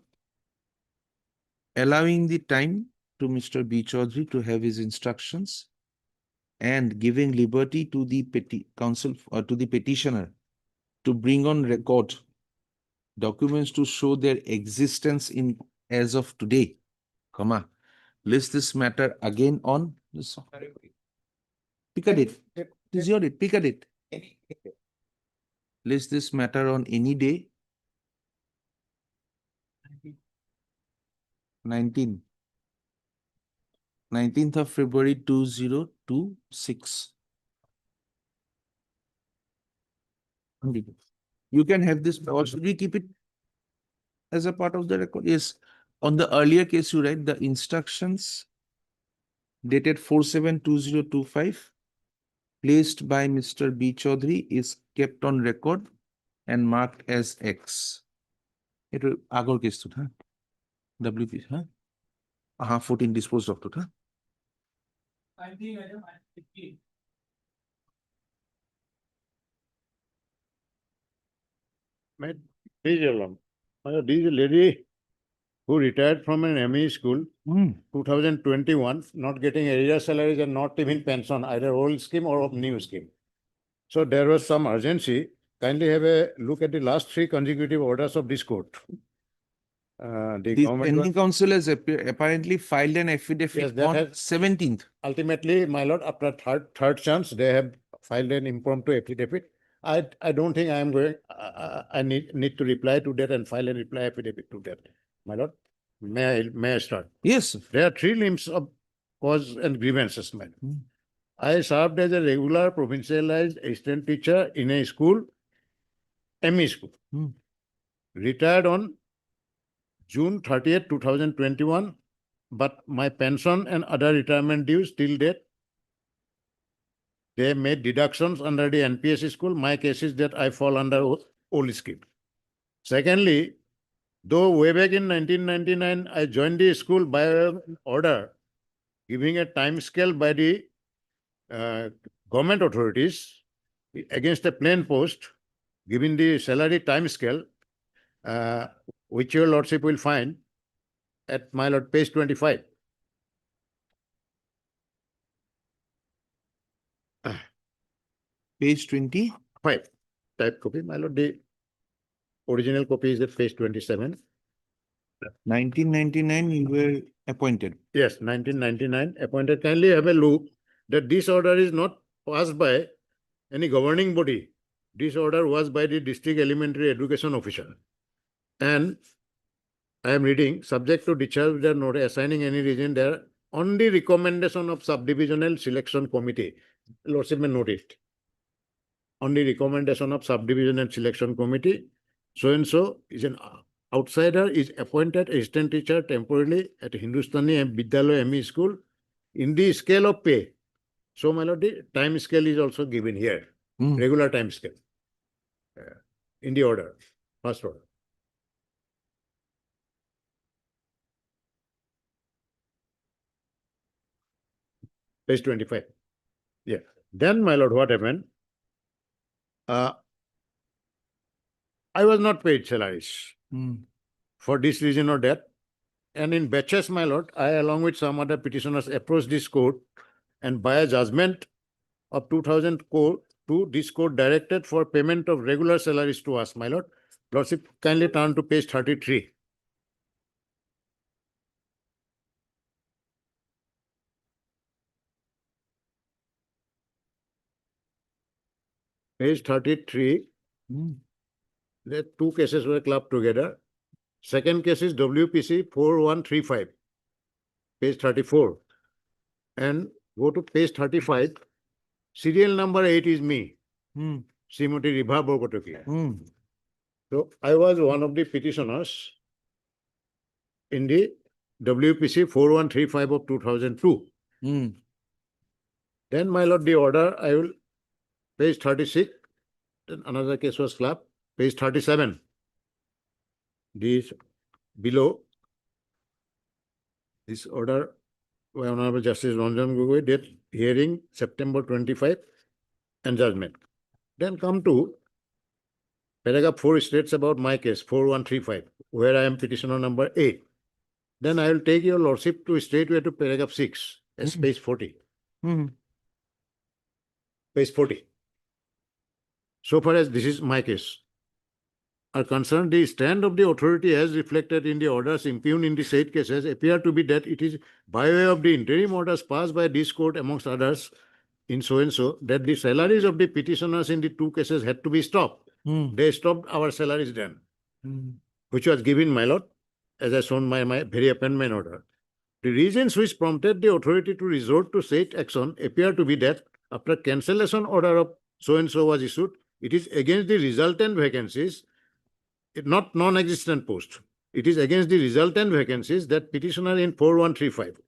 allowing the time to Mr. B. Chaudhary to have his instructions and giving liberty to the counsel to the petitioner to bring on record documents to show their existence in as of today, comma, list this matter again on this. Pick a date. It is your date. Pick a date. List this matter on any day. 19th of February 2026. You can have this, or should we keep it as a part of the record? Yes. On the earlier case, you write the instructions dated 472025 placed by Mr. B. Chaudhary is kept on record and marked as X. It will agor case to huh? WP, huh? 14 disposed of to, huh? Please along. This is a lady who retired from an ME school, 2021, not getting area salaries and not even pension, either old scheme or of new scheme. So there was some urgency. Kindly have a look at the last 3 consecutive orders of this court. The The government pending council has apparently filed an affidavit Yes, that on has- 17th. ultimately, my lord, after third chance, they have filed an impromptu affidavit. I don't think I am going, I need to reply to that and file a reply affidavit to that. My lord, may I start? Yes. There are 3 limbs of cause and grievances, my lord. Hmm. I served as a regular provincialized assistant teacher in a school, ME school. Hmm. Retired on June 30th, 2021, but my pension and other retirement dues till date, they made deductions under the NPS school. My case is that I fall under old scheme. Secondly, though way back in 1999, I joined the school by an order giving a time scale by the government authorities against a plain post, giving the salary time scale, which your lordship will find at my lord page 25. Page 20. 5 type copy, my lord. The original copy is at page 27. 1999, you were appointed. Yes, 1999 appointed. Kindly have a look that this order is not passed by any governing body. This order was by the district elementary education officer. And I am reading, subject to discharge, they are not assigning any reason there on the recommendation of subdivisional selection committee. Lordship may note it. On the recommendation of subdivisional selection committee, so and so is an outsider is appointed assistant teacher temporarily at Hindustani and Vidyalaya ME school in the scale of pay. So, my lord, the time scale is also given here, Hmm. regular time scale in the order, first order. Page 25. Yeah. Then, my lord, what happened? I was not paid salaries Hmm. for this reason or that. And in batches, my lord, I, along with some other petitioners, approached this court and by a judgment of 2002, this court directed for payment of regular salaries to us, my lord. Lordship, kindly turn to page 33. Page 33, Hmm. the 2 cases were clubbed together. Second case is WPC 4135, page 34. And go to page 35. Serial number 8 is me, Hmm. Srimati Ribha Borgotoki. Hmm. So I was one of the petitioners in the WPC 4135 of 2002. Hmm. Then, my lord, the order, I will, page 36, then another case was clubbed, page 37. This below, this order by Honorable Justice Ranjan Gogoi, date hearing September 25 and judgment. Then come to paragraph 4 states about my case 4135, where I am petitioner number 8. Then I will take your lordship to straightway to paragraph 6 as page 40. Page 40. So far as this is my case are concerned, the stand of the authority as reflected in the orders impugned in the said cases appear to be that it is by way of the interim orders passed by this court amongst others in so and so that the salaries of the petitioners in the two cases had to be stopped. They stopped our salaries then, which was given, my lord, as I shown my very appointment order. The reasons which prompted the authority to resort to said action appear to be that after cancellation order of so and so was issued, it is against the resultant vacancies, not non-existent post. It is against the resultant vacancies that petitioner in 4135,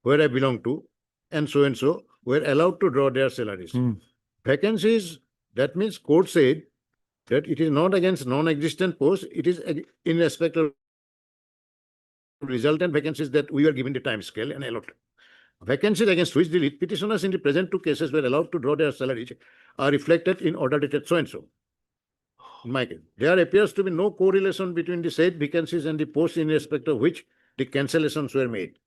where I belong to, and so were allowed to draw their salaries. Vacancies, that means court said that it is not against non-existent posts, it is in respect of resultant vacancies that we were given the time scale and allotted. Vacancies against which the petitioners in the present two cases were allowed to draw their salaries are reflected in order dated so and so. In my case, there appears to be no correlation between the said vacancies and the posts in respect of which the cancellations were made.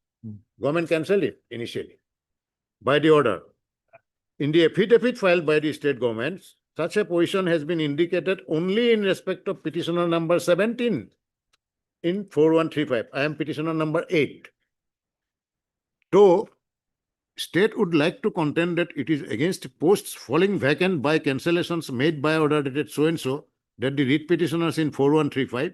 Government cancelled it initially by the order. In the affidavit filed by the state governments, such a position has been indicated only in respect of petitioner number 17 in 4135. I am petitioner number 8. Though state would like to contend that it is against posts falling vacant by cancellations made by order dated so and so that the writ petitioners in 4135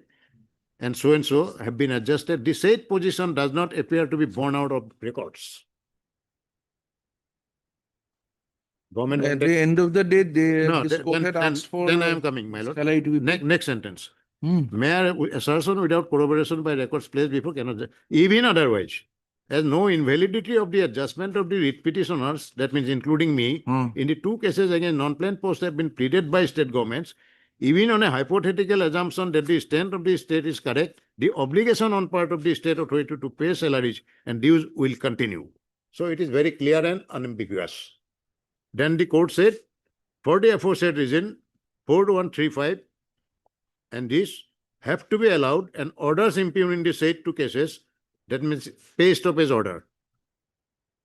and so have been adjusted, the said position does not appear to be borne out of records. Government At the end of the day, No, this court had asked for. then I am coming, my lord. salary to be paid. Next sentence. Mere assertion without corroboration by records placed before cannot, even otherwise, as no invalidity of the adjustment of the writ petitioners, that means including me, in the two cases against non-planned posts have been pleaded by state governments, even on a hypothetical assumption that the extent of the state is correct, the obligation on part of the state authority to pay salaries and dues will continue. So it is very clear and unambiguous. Then the court said, for the aforesaid reason, 4135 and this have to be allowed and orders impugned in the said two cases, that means pay stoppage order.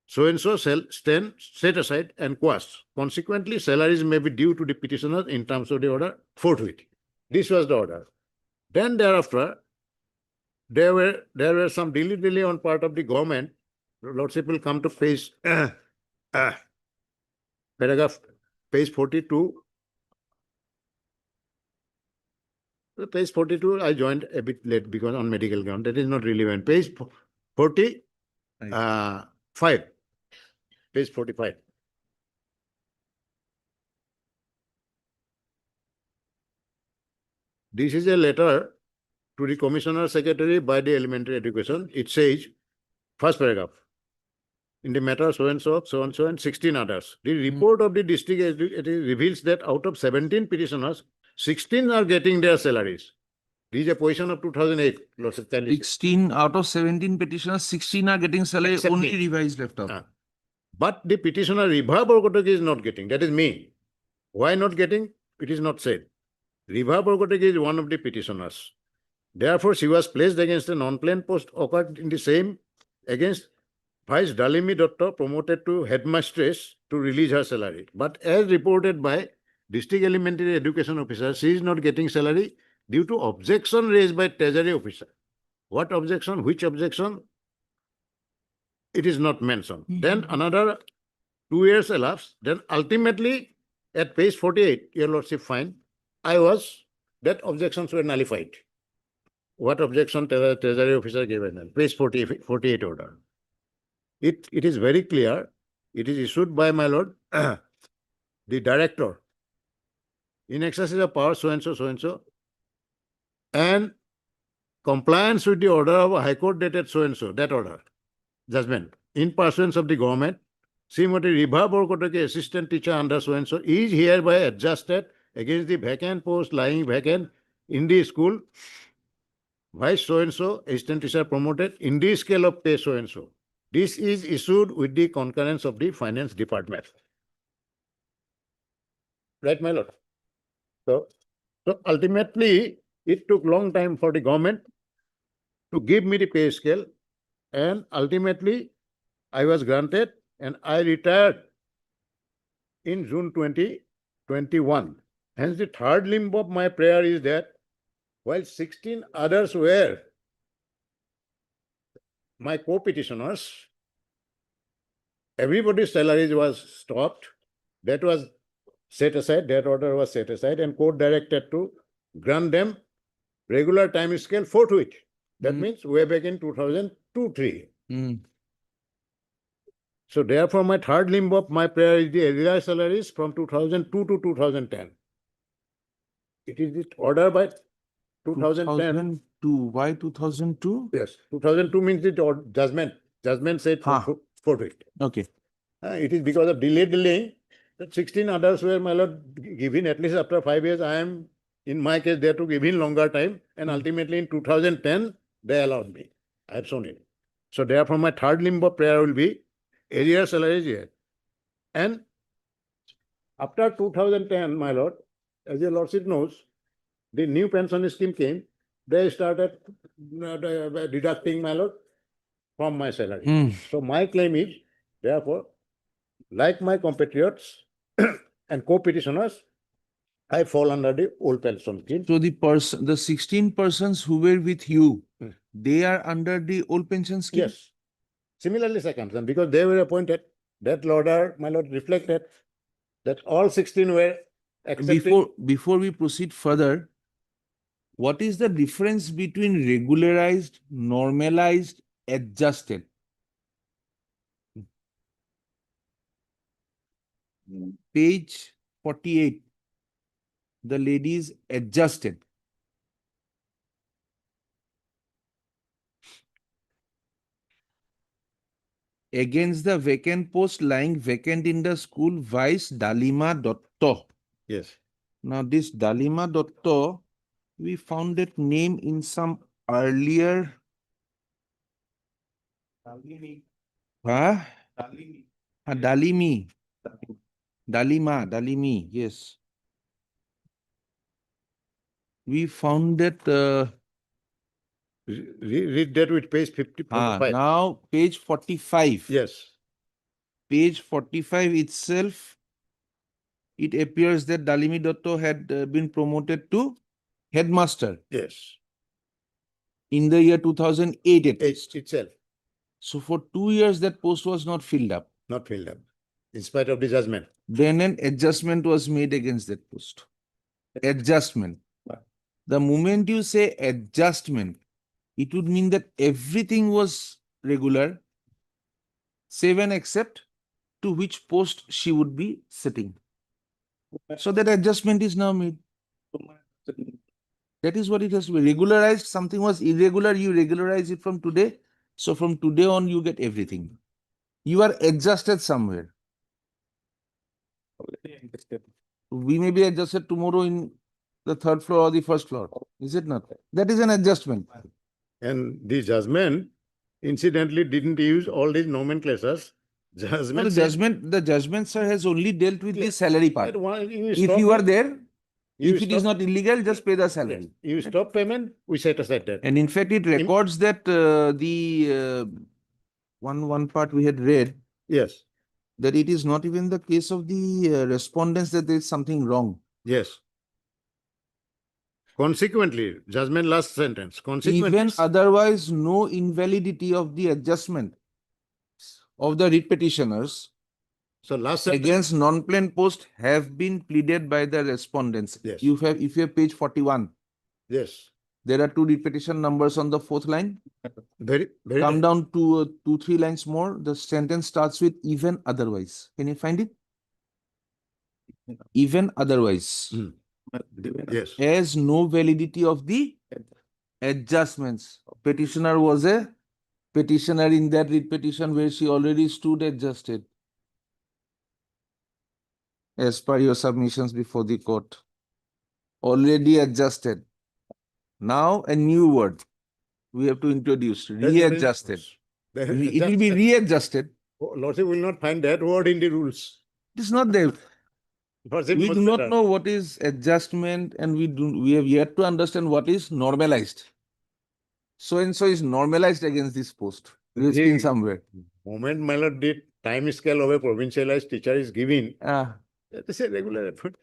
So and so shall stand set aside and quashed. Consequently, salaries may be due to the petitioners in terms of the order forthwith. This was the order. Then thereafter, there were some dilly-dally on part of the government. Lordship will come to page paragraph page 42. Page 42, I joined a bit late because on medical ground. That is not relevant. Page 45. Page 45. This is a letter to the Commissioner Secretary by the Elementary Education. It says, first paragraph, in the matter so and so, and 16 others. The report of the district reveals that out of 17 petitioners, 16 are getting their salaries. This is a position of 2008. 16 out of 17 petitioners, 16 are getting salary, Except only me. revised left out. But the petitioner Ribha Borkotaki is not getting. That is me. Why not getting? It is not said. Ribha Borkotaki is one of the petitioners. Therefore, she was placed against a non-planned post occurred in the same against Vice Dalimi Dutta, promoted to headmistress to release her salary. But as reported by District Elementary Education Officer, she is not getting salary due to objection raised by Treasury Officer. What objection? Which objection? It is not mentioned. Then another 2 years elapsed. Then ultimately, at page 48, Your Lordship find, that objections were nullified. What objection Treasury Officer gave in page 48 order. It is very clear. It is issued by my lord, the director, in exercise of power so and so, and compliance with the order of a High Court dated so and so, that order, judgment, in pursuance of the government, Srimati Ribha Borkotaki, assistant teacher under so and so, is hereby adjusted against the vacant post lying vacant in the school, vice so and so, assistant teacher promoted in the scale of pay so and so. This is issued with the concurrence of the finance department. Right, my lord? So ultimately, it took long time for the government to give me the pay scale, and ultimately I was granted and I retired in June 2021. Hence, the third limb of my prayer is that while 16 others were my co-petitioners, everybody's salaries was stopped. That was set aside, that order was set aside, and court directed to grant them regular time scale forthwith. That Mm. means way back in 2002-3. Mm. So therefore, my third limb of my prayer is the arrear salaries from 2002 to 2010. It is the order by 2010. 2002. Why 2002? Yes, 2002 means the judgment. Judgment said Ha. forthwith. Okay. It is because of delaying that 16 others were, my lord, given at least after 5 years. I am, in my case, they took even longer time, and ultimately in 2010, they allowed me. I have shown it. So therefore, my third limb of prayer will be arrear salaries here. And after 2010, my lord, as your lordship knows, the new pension scheme came. They started deducting, my lord, from my salary. Mm. So my claim is, therefore, like my compatriots and co-petitioners, I fall under the old pension scheme. So the 16 persons who were with you, Mm. they are under the old pension scheme? Yes. Similarly circumstanced, because they were appointed, that order, my lord, reflected that all 16 were accepting. Before we proceed further, what is the difference between regularized, normalized, adjusted? Page 48. The lady is adjusted. Against the vacant post lying vacant in the school, Vice Dalima Dotto. Yes. Now, this Dalima Dotto, we found that name in some earlier. Huh? Dalimi. Dalimi, yes. We found that. Read that with page 55. Now, page 45. Yes. Page 45 itself, it appears that Dalimi Dotto had been promoted to headmaster Yes. in the year 2008 at least. Itself, So for 2 years, that post was not filled up. not filled up, in spite of the judgment. Then an adjustment was made against that post. Adjustment. The moment you say adjustment, it would mean that everything was regular, save and except to which post she would be sitting. So that adjustment is now made. That is what it has to be. Regularized. Something was irregular, you regularize it from today. So from today on, you get everything. You are adjusted somewhere. We may be adjusted tomorrow in the 3rd floor or the 1st floor. Is it not? That is an adjustment. And the judgment, incidentally, didn't use all these nomenclatures. No, Judgment the judgment, sir, has only dealt with the salary part. If If you are there, if it is not illegal, just pay the salary. You stop payment, we set aside that. And in fact, it records that one part we had read, Yes, that it is not even the case of the respondents that there is something wrong. yes. Consequently, judgment last sentence, Even consequently, otherwise, no invalidity of the adjustment of the writ petitioners so last sentence, against non-plain post have been pleaded by the respondents. Yes. If you have page 41, yes, there are 2 writ petition numbers on the 4th line. very, very. Come down to 2-3 lines more. The sentence starts with even otherwise. Can you find it? Even otherwise. Hmm. Yes, As no validity of the adjustments. Petitioner was a petitioner in that writ petition where she already stood adjusted. As per your submissions before the court. Already adjusted. Now a new word we have to introduce, That's the readjusted. principles. It will be readjusted. Lordship will not find that word in the rules. It is not there. Lordship We knows do not better. know what is adjustment and we have yet to understand what is normalized. So and so is normalized against this post. We have seen The somewhere. moment my lord the time scale of a provincialized teacher is given, Ah, that is a regular effort.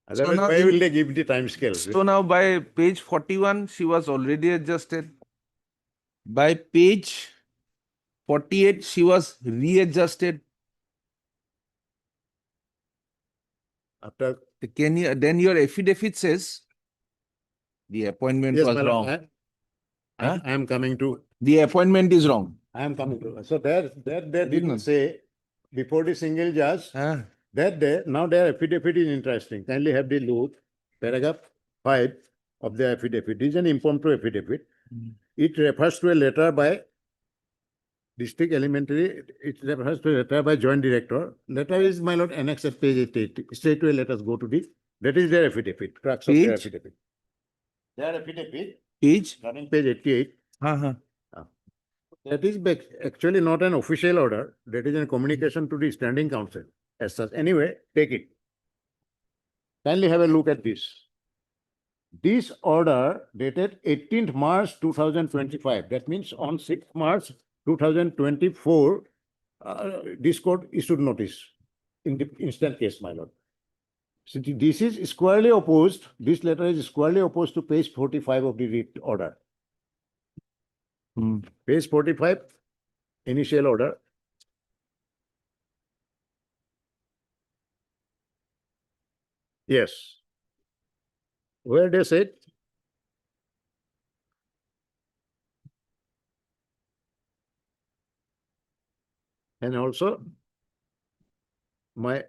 Otherwise, now why in- will they give the time scale? so now by page 41, she was already adjusted. By page 48, she was readjusted. After Can you, then your affidavit says the appointment yes, was my wrong. lord, Huh? I am coming to. The appointment is wrong. I am coming to. So there they Did didn't not. say before the single judge Ah, that day. Now their affidavit is interesting. Kindly have the look. Paragraph 5 of the affidavit. This is an impromptu affidavit. Mm. It refers to a letter by district elementary. It refers to a letter by joint director. Letter is, my lord, annexed at page 88. Straight away, let us go to the, that is their affidavit, crux of their Page? affidavit. Their affidavit, page? running page 88. Uh-huh. That is actually not an official order. That is a communication to the standing council as such. Anyway, take it. Kindly have a look at this. This order dated 18th March 2025. That means on 6th March 2024, this court issued notice in the instant case, my lord. So this is squarely opposed. This letter is squarely opposed to page 45 of the writ order. Hmm. Page 45, initial order. Yes. Where they said, and also my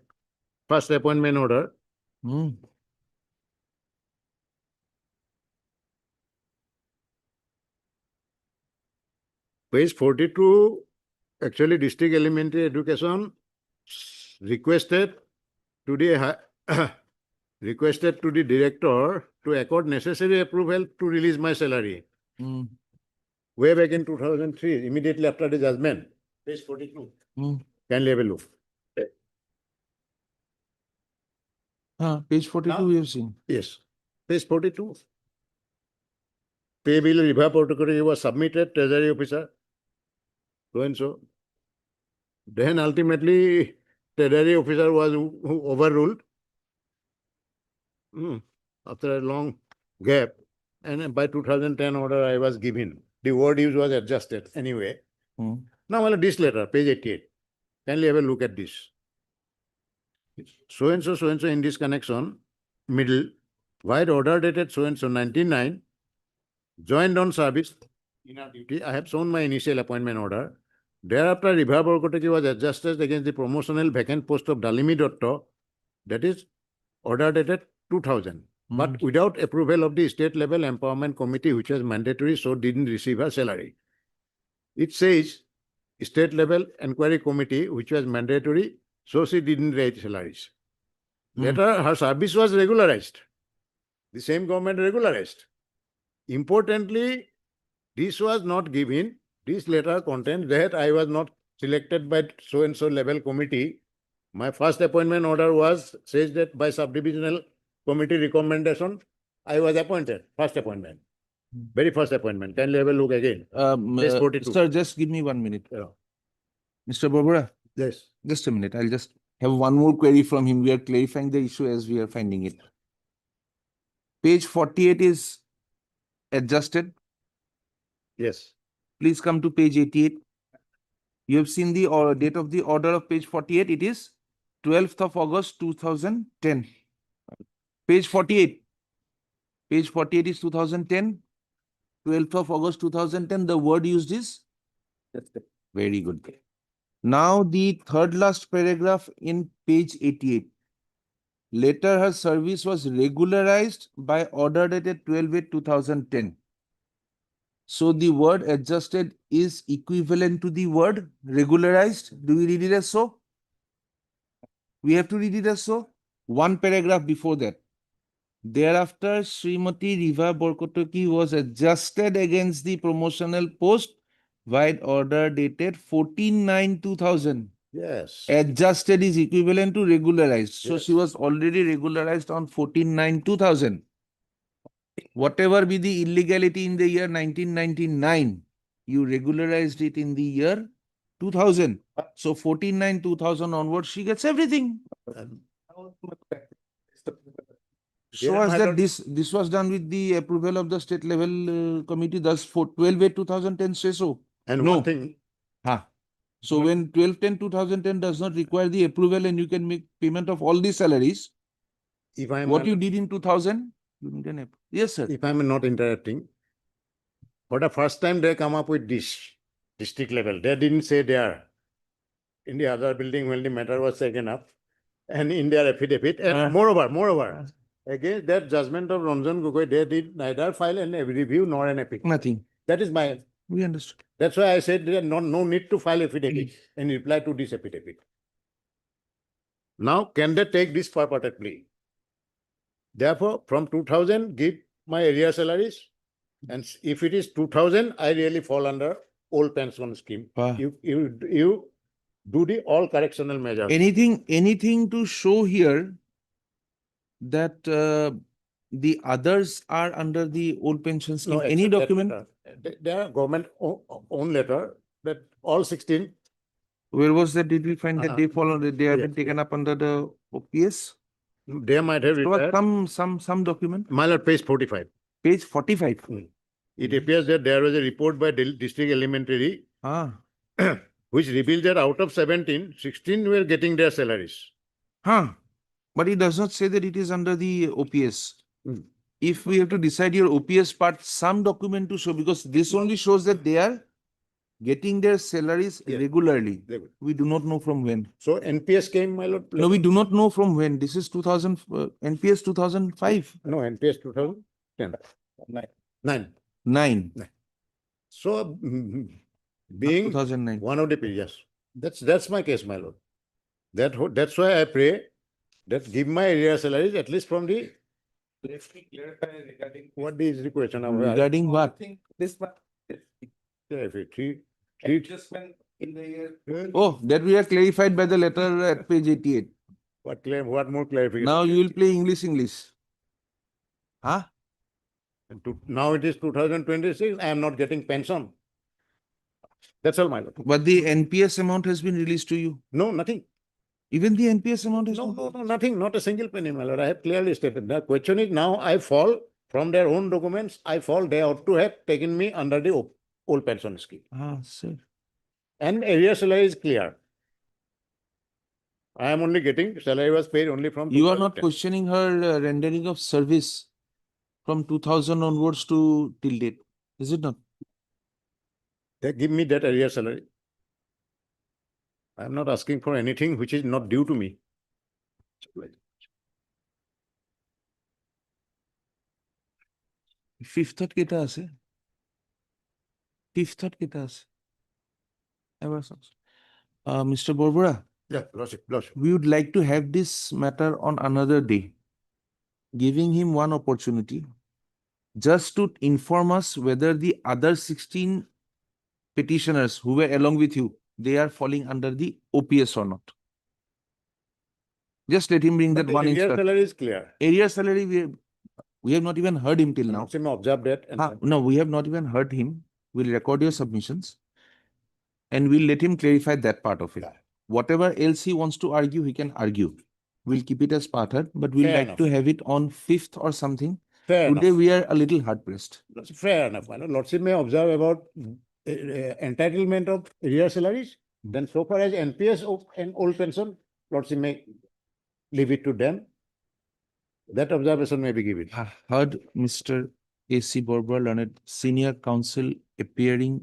first appointment order, Hmm. page 42, actually district elementary education requested to the requested to the director to accord necessary approval to release my salary. Hmm. Way back in 2003, immediately after the judgment. Page 42. Hmm. Kindly have a look. Page 42 Now- we have seen. Yes. Page 42. Pay bill review protocol was submitted, treasury officer. So and so. Then ultimately, treasury officer was who overruled. After a long gap, and by 2010 order I was given. The word use was adjusted anyway. Hmm. Now this letter, page 88. Kindly have a look at this. So and so in this connection, middle, white order dated so and so 99, joined on service in our duty. I have shown my initial appointment order. Thereafter, Ribha Borkoteki was adjusted against the promotional vacant post of Dalimi Dotto, that is order dated 2000, but without approval of the state level empowerment committee, which was mandatory, so didn't receive her salary. It says state level inquiry committee, which was mandatory, so she didn't raise salaries. Later, her service was regularized. The same government regularized. Importantly, this was not given. This letter contains that I was not selected by so and so level committee. My first appointment order was says that by subdivisional committee recommendation, I was appointed. First appointment. Very first appointment. Kindly have a look again. Page 42. Sir, just give me 1 minute. Yeah. Mr. Barbara, Yes. just a minute. I'll just have one more query from him. We are clarifying the issue as we are finding it. Page 48 is adjusted. Yes. Please come to page 88. You have seen the date of the order of page 48. It is 12th of August 2010. Page 48. Page 48 is 2010. 12th of August 2010. The word used is? Very good. Now the third last paragraph in page 88. Later her service was regularized by order dated 12/8/2010. So the word adjusted is equivalent to the word regularized. Do we read it as so? We have to read it as so. One paragraph before that. Thereafter, Srimati Riva Borkoteki was adjusted against the promotional post Void order dated 14/9/2000. Yes. Adjusted is equivalent to regularized. So she Yes. was already regularized on 14/9/2000. Whatever be the illegality in the year 1999, you regularized it in the year 2000. So 14/9/2000 onwards, she gets everything. So Yeah, as my that lord. this was done with the approval of the state level committee, thus for 12/8/2010 say so. And No. one thing, Ha. So when 12/10/2010 does not require the approval and you can make payment of all the salaries, if I'm, what you did in 2000, you need an app. Yes, sir. if I'm not interrupting, for the first time they come up with this district level. They didn't say there. In the other building, when the matter was taken up, and in their affidavit, and moreover, against that judgment of Ranjan Gogoi, they did neither file an review nor an appeal. Nothing. That is my, We understood. that's why I said there no need to file affidavit in reply to this affidavit. Now, can they take this purported plea? Therefore, from 2000, give my area salaries. And if it is 2000, I really fall under old pension scheme. Ah. You do the all correctional measures. Anything to show here that the others are under the old pension scheme? No, Any except that document? letter. There are government own letter that all 16, Where was that? Did we find that they fall under, they have Yes, been taken up under the OPS? they might have There was retired. some document, My lord, page 45. page 45. It appears that there was a report by District Elementary Ah, which revealed that out of 17, 16 were getting their salaries. huh. But it does not say that it is under the OPS. Mm. If we have to decide your OPS part, some document to show, because this only shows that they are getting their salaries Yes. regularly. They will. We do not know from when. So NPS came, my lord. No, we do not know from when. This is 2000, NPS 2005, No, NPS 2010. 9. 9, So being 2009. one of the periods, that's my case, my lord. That's why I pray that give my area salaries at least from the, Let me clarify regarding. what is the question? Regarding I what? think this one, Three. adjustment in the year. Oh, that we are clarified by the letter at page 88. What more clarification? Now you will play English. Huh? Now it is 2026, I am not getting pension. That's all, my lord. But the NPS amount has been released to you. No, nothing. Even the NPS amount has No, been. nothing, not a single penny, my lord. I have clearly stated. The question is now I fall from their own documents, they ought to have taken me under the old pension scheme. Ah, sir. And area salary is clear. I am only getting, salary was paid only from. You are not 2010. questioning her rendering of service from 2000 onwards to till date, is it not? They give me that area salary. I am not asking for anything which is not due to me. Fifth thought কেটা আছে? Fifth thought কেটা আছে? Mr. Borbora, Yeah, lordship. we would like to have this matter on another day, giving him one opportunity just to inform us whether the other 16 petitioners who were along with you, they are falling under the OPS or not. Just let him bring But that the one area instance. salary is clear. Area salary, we have not even heard him till now. Lordship may observe that. And No, we have not even heard him. We'll record your submissions and we'll let him clarify that part of it. Yeah. Whatever else he wants to argue, he can argue. We'll keep it as part-heard, but we'll Fair like enough. to have it on 5th or something. Fair Today, enough. we are a little hard-pressed. Fair enough, my lord. Lordship may observe about entitlement of area salaries. Then so far as NPS and old pension, Lordship may leave it to them. That observation may be given. Heard Mr. A.C. Borbora, learned senior counsel appearing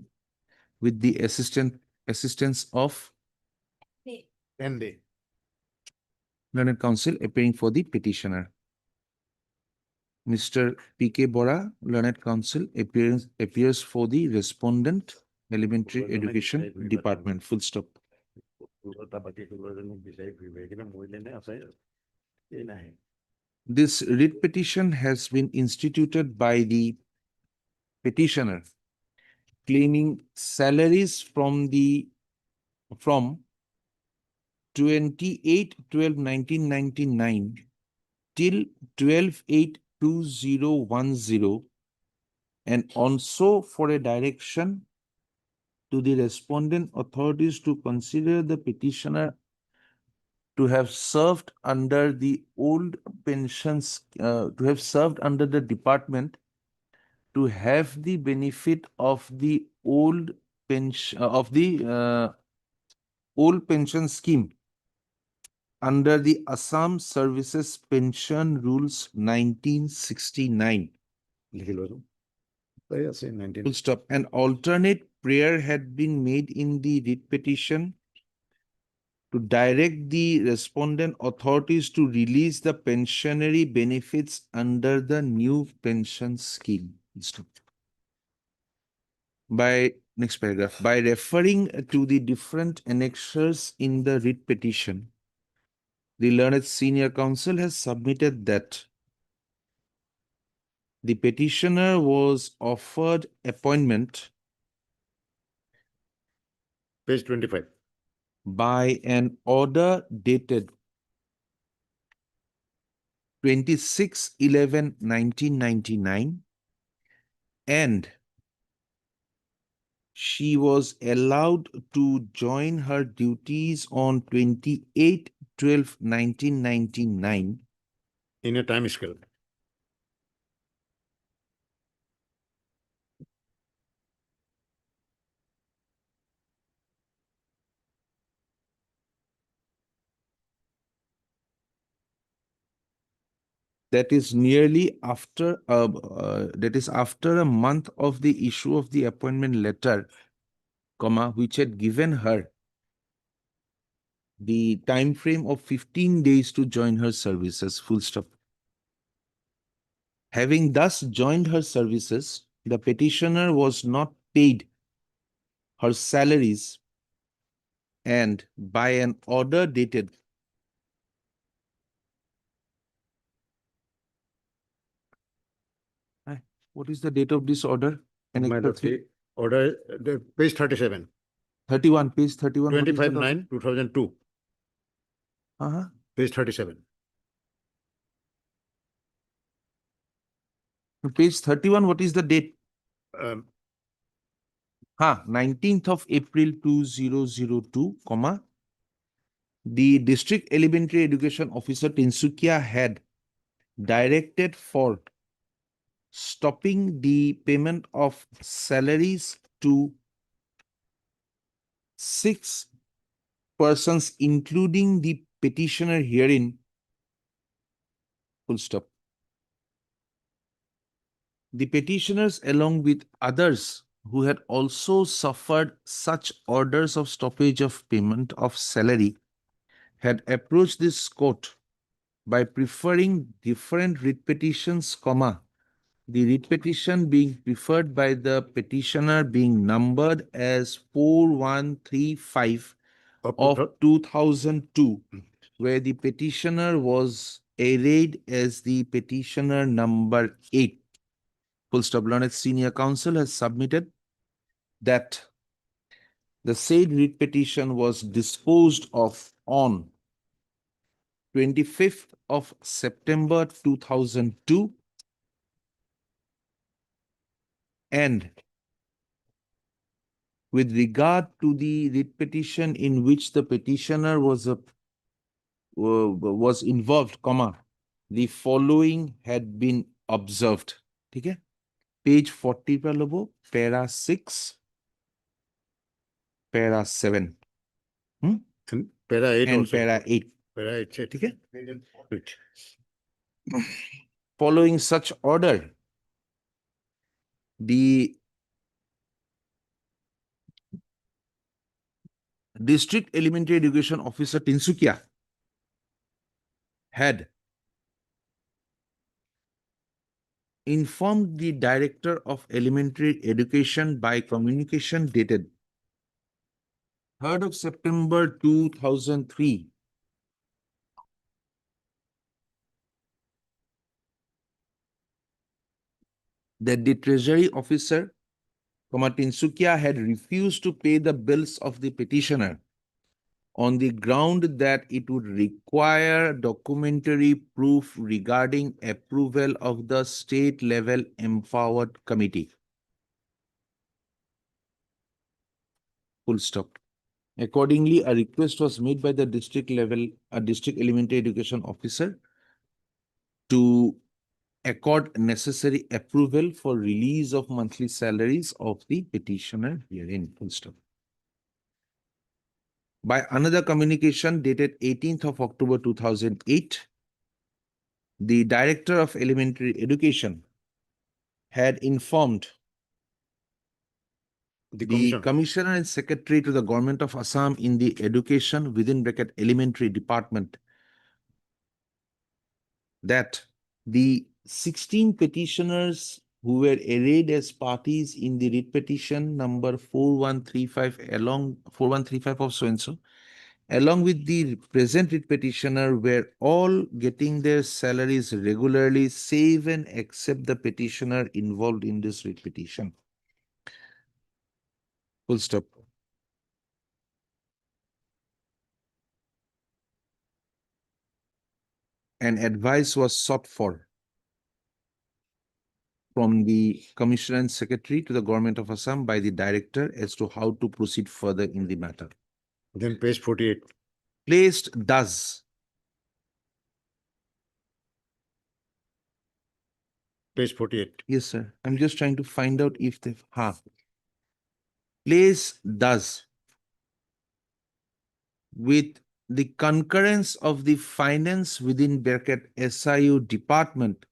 with the assistance of And they. learned counsel appearing for the petitioner. Mr. P.K. Bora, learned counsel appears for the respondent, Elementary Education Department, full stop. This writ petition has been instituted by the petitioner claiming salaries from 28/12/1999 till 12/8/2010, and also for a direction to the respondent authorities to consider the petitioner to have served under the old pensions, to have served under the department, to have the benefit of the old pension, old pension scheme under the Assam Services Pension Rules 1969. লিখি লৈছো। তাই আছে 19 Full stop. An alternate prayer had been made in the writ petition to direct the respondent authorities to release the pensionary benefits under the new pension scheme. Full stop. By next paragraph, by referring to the different annexures in the writ petition, the learned senior counsel has submitted that the petitioner was offered appointment page 25 by an order dated 26/11/1999, and she was allowed to join her duties on 28/12/1999 in a time scale. that is nearly after that is after a month of the issue of the appointment letter, comma, which had given her the time frame of 15 days to join her services, full stop. Having thus joined her services, the petitioner was not paid her salaries, and by an order dated what is the date of this order? Madam, order the page 37 31, page 31. what is the 25/9/2002 Uh-huh. page 37 Page 31, what is the date? um, 19th of April 2002, comma. The District Elementary Education Officer Tinsukia had directed for stopping the payment of salaries to 6 persons, including the petitioner herein, full stop. The petitioners, along with others who had also suffered such orders of stoppage of payment of salary, had approached this court by preferring different writ petitions, comma, the writ petition being preferred by the petitioner being numbered as 4135 of 2002, where the petitioner was arrayed as the petitioner number 8. Full stop. Learned Senior Counsel has submitted that the said writ petition was disposed of on 25th of September 2002, and with regard to the writ petition in which the petitioner was involved, comma, the following had been observed. Okay? Page 40 पर लोगो, para 6, para 7. para 8 and also. para 8. Para 8 से, ठीक है? Right. Following such order, the District Elementary Education Officer Tinsukia had informed the Director of Elementary Education by communication dated 3rd of September 2003 that the Treasury Officer Tinsukia had refused to pay the bills of the petitioner on the ground that it would require documentary proof regarding approval of the state level empowered committee. Full stop. Accordingly, a request was made by the district elementary education officer to accord necessary approval for release of monthly salaries of the petitioner herein. Full stop. By another communication dated 18th of October 2008, the Director of Elementary Education had informed the Commissioner and Secretary to the Government of Assam in the Education within bracket Elementary Department that the 16 petitioners who were arrayed as parties in the writ petition number 4135 of so-and-so, along with the present writ petitioner, were all getting their salaries regularly, save and except the petitioner involved in this writ petition. Full stop. And advice was sought for from the Commissioner and Secretary to the Government of Assam by the Director as to how to proceed further in the matter. Then page 48. Placed thus. Page 48. Yes, sir. I'm just trying to find out if they've place thus with the concurrence of the finance within bracket SIU department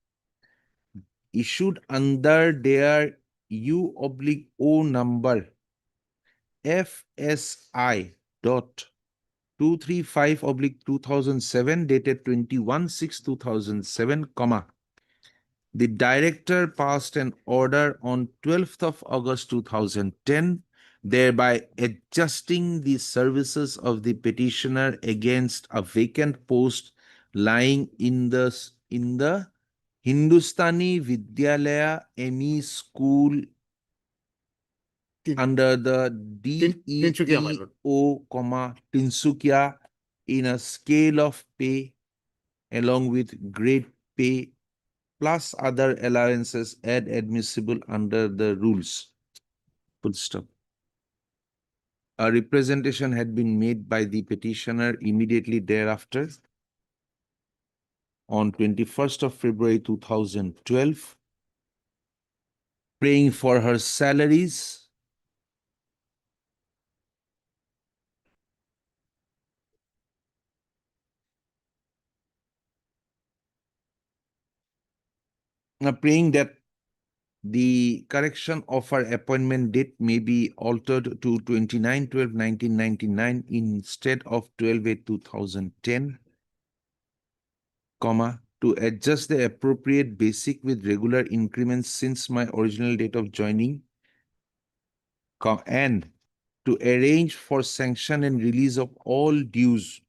issued under their U/O number FSI dot 235/2007 dated 21/6/2007, the Director passed an order on 12th of August 2010, thereby adjusting the services of the petitioner against a vacant post lying in the Hindustani Vidyalaya ME School under the Tinsukia, my lord. DEEO, Tinsukia in a scale of pay along with grade pay plus other allowances as admissible under the rules. Full stop. A representation had been made by the petitioner immediately thereafter on 21st of February 2012, praying for her salaries praying that the correction of her appointment date may be altered to 29/12/1999 instead of 12/8/2010, to adjust the appropriate basic with regular increments since my original date of joining, and to arrange for sanction and release of all dues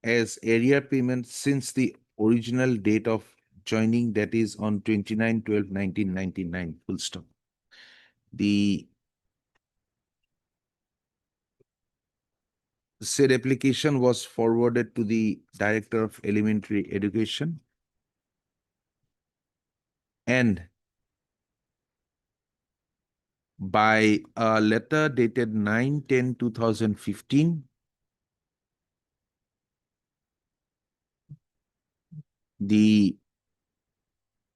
as area payment since the original date of joining, that is on 29/12/1999, full stop. The said application was forwarded to the Director of Elementary Education, and by a letter dated 9/10/2015, the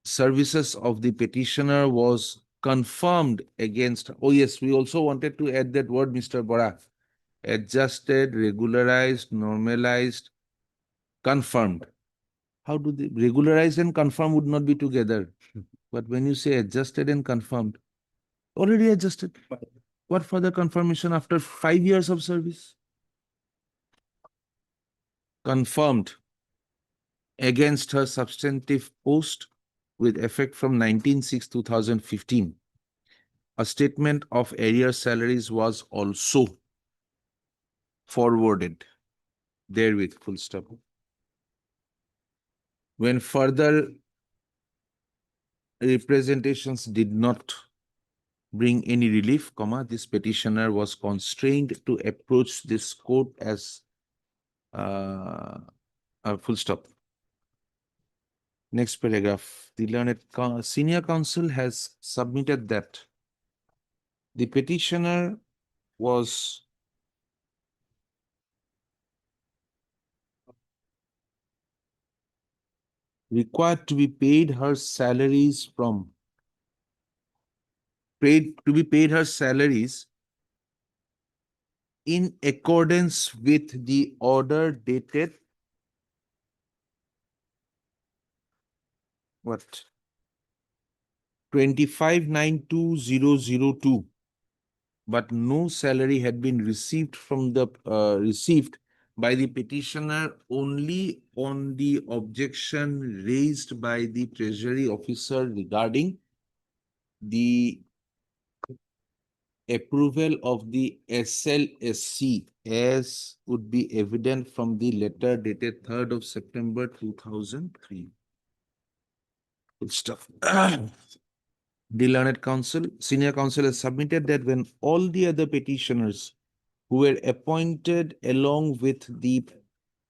services of the petitioner was confirmed against. Oh yes, we also wanted to add that word, Mr. Bora. Adjusted, regularized, normalized, confirmed. How do they regularize and confirm would not be together? But when you say adjusted and confirmed, already adjusted. What further confirmation after 5 years of service? Confirmed against her substantive post with effect from 19/6/2015. A statement of arrear salaries was also forwarded therewith, full stop. When further representations did not bring any relief, comma, this petitioner was constrained to approach this court as a full stop. Next paragraph, the learned senior counsel has submitted that the petitioner was required to be paid her salaries in accordance with the order dated what 25/9/2002, but no salary had been received from the received by the petitioner only on the objection raised by the treasury officer regarding the approval of the SLSC, as would be evident from the letter dated 3rd of September 2003. Good stuff. The learned counsel, senior counsel has submitted that when all the other petitioners who were appointed along with the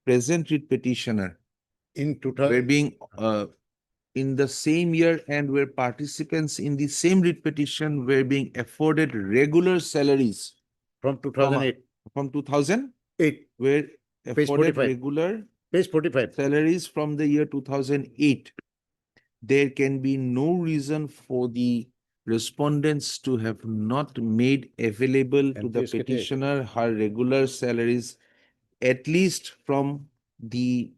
present writ petitioner In were 2000, being in the same year and were participants in the same writ petition were being afforded regular salaries from 2008, from 2008 were Page afforded 45. regular page 45. salaries from the year 2008. There can be no reason for the respondents to have not made available to the NPS के थे। petitioner her regular salaries, at least from the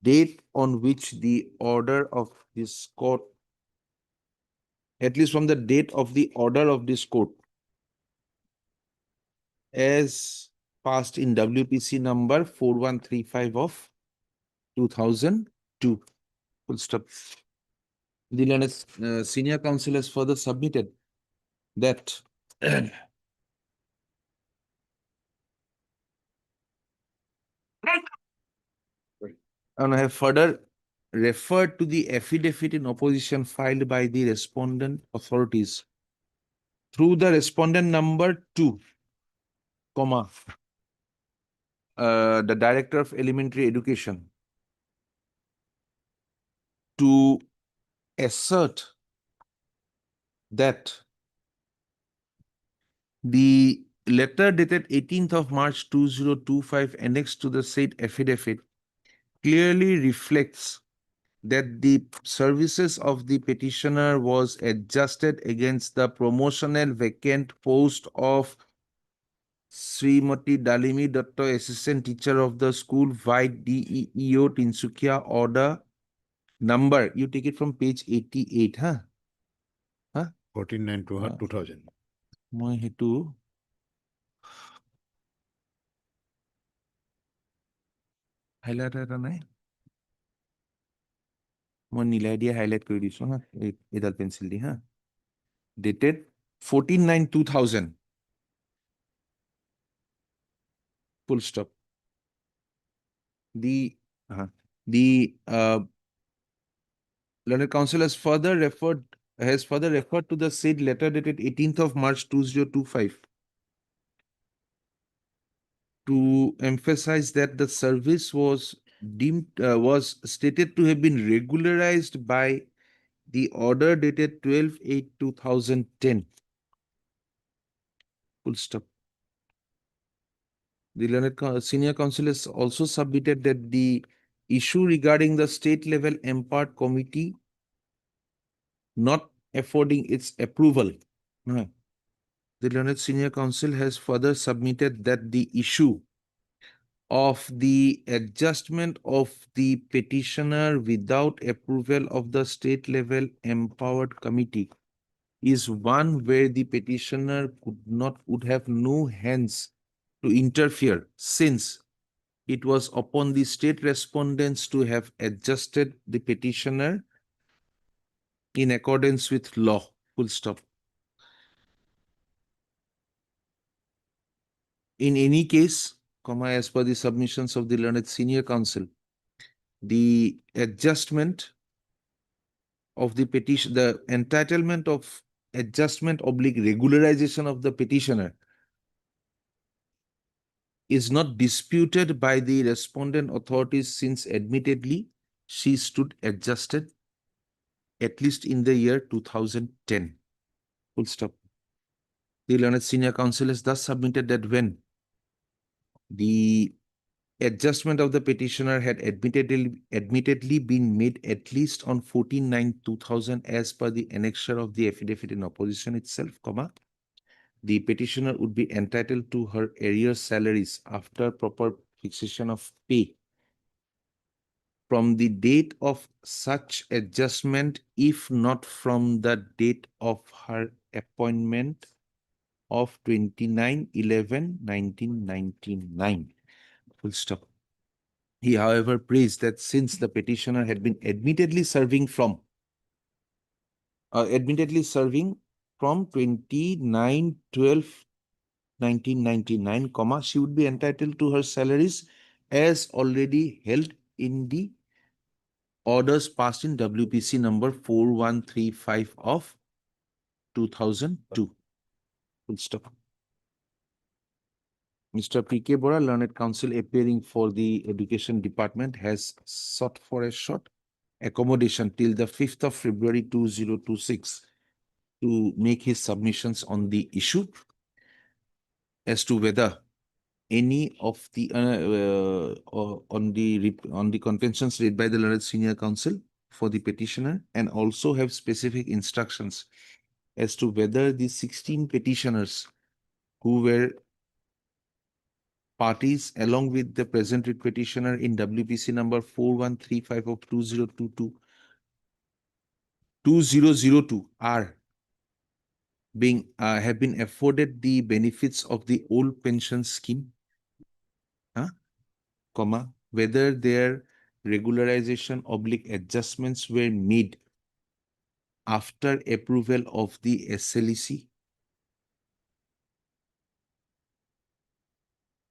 date on which the order of this court, at least from the date of the order of this court, as passed in WPC number 4135 of 2002. Full stop. The learned senior counsel has further submitted that and I have further referred to the affidavit in opposition filed by the respondent authorities through the respondent number 2, comma, the Director of Elementary Education, to assert that the letter dated 18th of March 2025 annexed to the said affidavit clearly reflects that the services of the petitioner was adjusted against the promotional vacant post of Srimati Dalimi Datta, assistant teacher of the school, White DEEO Tinsukia, order number. You take it from page 88, huh? 14/9 2000. মই হেতু highlight এটা নাই মই নীলাই দিয়ে highlight কৰি দিছো হা এডাল pencil the Ha dated 14/9/2000 full stop. The learned counsel has further referred to the said letter dated 18th of March 2025 to emphasize that the service was was stated to have been regularized by the order dated 12/8/2010. Full stop. The learned senior counsel has also submitted that the issue regarding the state level empowered committee not affording its approval. No. The learned senior counsel has further submitted that the issue of the adjustment of the petitioner without approval of the state level empowered committee is one where the petitioner would have no hands to interfere, since it was upon the state respondents to have adjusted the petitioner in accordance with law. Full stop. In any case, comma, as per the submissions of the learned senior counsel, the adjustment of the petition, the entitlement of adjustment oblique regularization of the petitioner is not disputed by the respondent authorities since admittedly she stood adjusted at least in the year 2010. Full stop. The learned senior counsel has thus submitted that when the adjustment of the petitioner had admittedly been made at least on 14/9/2000 as per the annexure of the affidavit in opposition itself, comma, the petitioner would be entitled to her arrears salaries after proper fixation of pay from the date of such adjustment, if not from the date of her appointment of 29/11/1999. Full stop. He, however, praised that since the petitioner had been admittedly serving from 29/12/1999, comma, she would be entitled to her salaries as already held in the orders passed in WPC number 4135 of 2002. Full stop. Mr. P.K. Bora, learned counsel appearing for the Education Department, has sought for a short accommodation till the 5th of February 2026 to make his submissions on the issue as to whether any of the on the contentions raised by the learned senior counsel for the petitioner, and also have specific instructions as to whether the 16 petitioners who were parties along with the present petitioner in WPC number 4135 of 2002 are being have been afforded the benefits of the old pension scheme, comma, whether their regularization oblique adjustments were made after approval of the SLEC.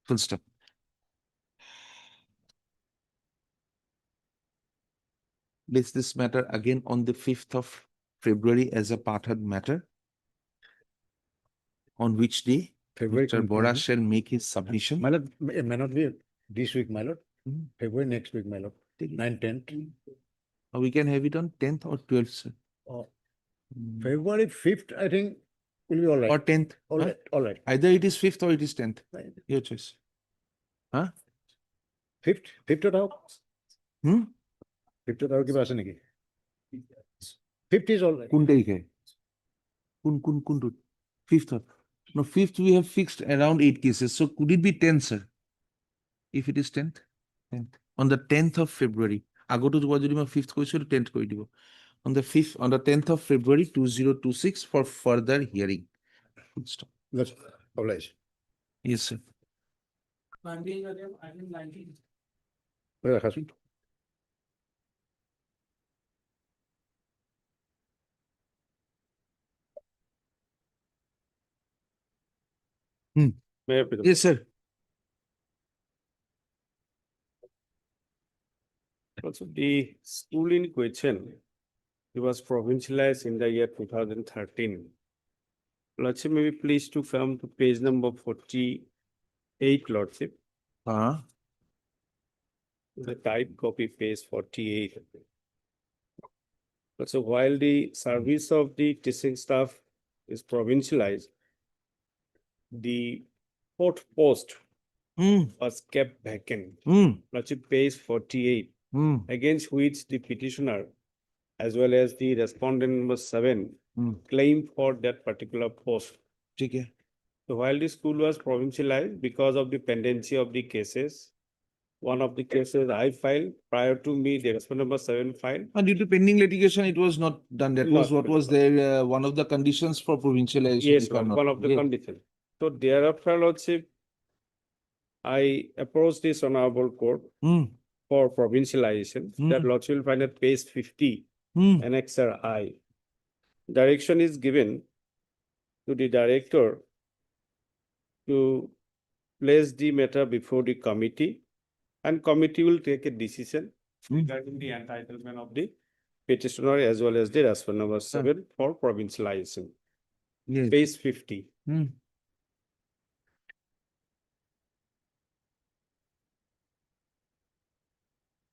Full stop. Place this matter again on the 5th of February as a parted matter, on which day February. Mr. Bora shall make his submission. My lord, it may not be this week, my lord. Mhm. February next week, my lord. 9, 10th. Or we can have it on 10th or 12th, sir. February 5th, I think, will be all right. Or 10th. All huh? right, all right. Either it is 5th or it is 10th. Your choice. 5th, 5th of Hmm? 5th of কিবা আছে নেকি? 5th is all right. কোন তারিখে? কোনটোত? 5th of. No, 5th we have fixed around 8 cases. So could it be 10th, sir? If it is 10th? 10th. On the 10th of February. আগতো তোমাৰ যদি মই 5th কৈছিলো 10th কৰি দিব. On the 10th of February 2026 for further hearing. Full stop. That's all right. Yes, sir. রাখাছোন। Yes, sir. Also, the school in question, it was provincialized in the year 2013. Lordship, may be pleased to come to page number 48, Lordship. The type copy page 48. So while the service of the teaching staff is provincialized, the fourth post was kept vacant. Lordship, page 48, against which the petitioner as well as the respondent number 7 claim for that particular post. Okay. So while the school was provincialized, because of the pendency of the cases, one of the cases I filed prior to me, the respondent number 7 filed. And due to pending litigation, it was not done. That was what was there, one of the conditions for provincialization. Yes, if I'm not one of the wrong. conditions. So thereafter, Lordship, I approached this honorable court for provincialization. That Lordship will find at page 50, annexure I. Direction is given to the director to place the matter before the committee, and committee will take a decision regarding the entitlement of the petitioner as well as the respondent number 7 for provincialization. Yes. Page 50. Hmm.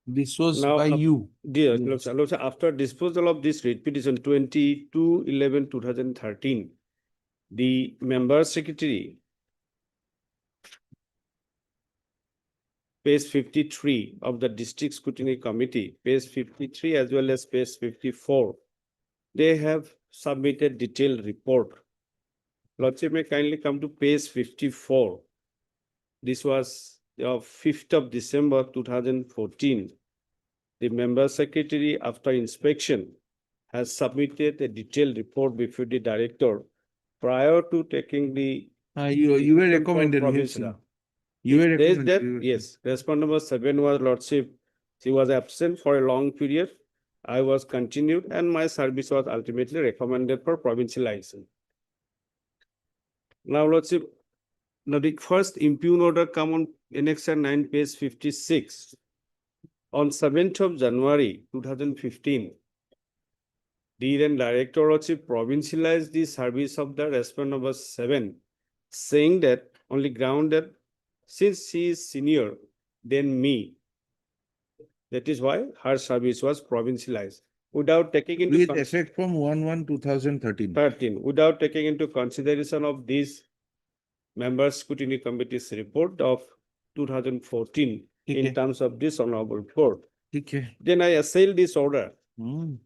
This was Now, by you. Dear Yes. Lord, after disposal of this writ petition 22/11/2013, the member secretary, page 53 of the district scrutiny committee, page 53 as well as page 54, they have submitted detailed report. Lordship may kindly come to page 54. This was of 5th of December 2014. The member secretary, after inspection, has submitted a detailed report before the director prior to taking the. You were decision for recommended, we have provincial. seen. You were It says recommended. that, we were- yes, respondent number 7 was Lordship. She was absent for a long period. I was continued and my service was ultimately recommended for provincialization. Now, Lordship, now the first impugn order come on Annexure 9, page 56. On 7th of January 2015, the then Director Lordship provincialized the service of the respondent number 7, saying that only ground that since she is senior than me, that is why her service was provincialized without taking into With effect from 1/1/2013. without taking into consideration of this member scrutiny committee's report of 2014 Okay. in terms of this honorable court. Okay. Then I assailed this order. Hmm.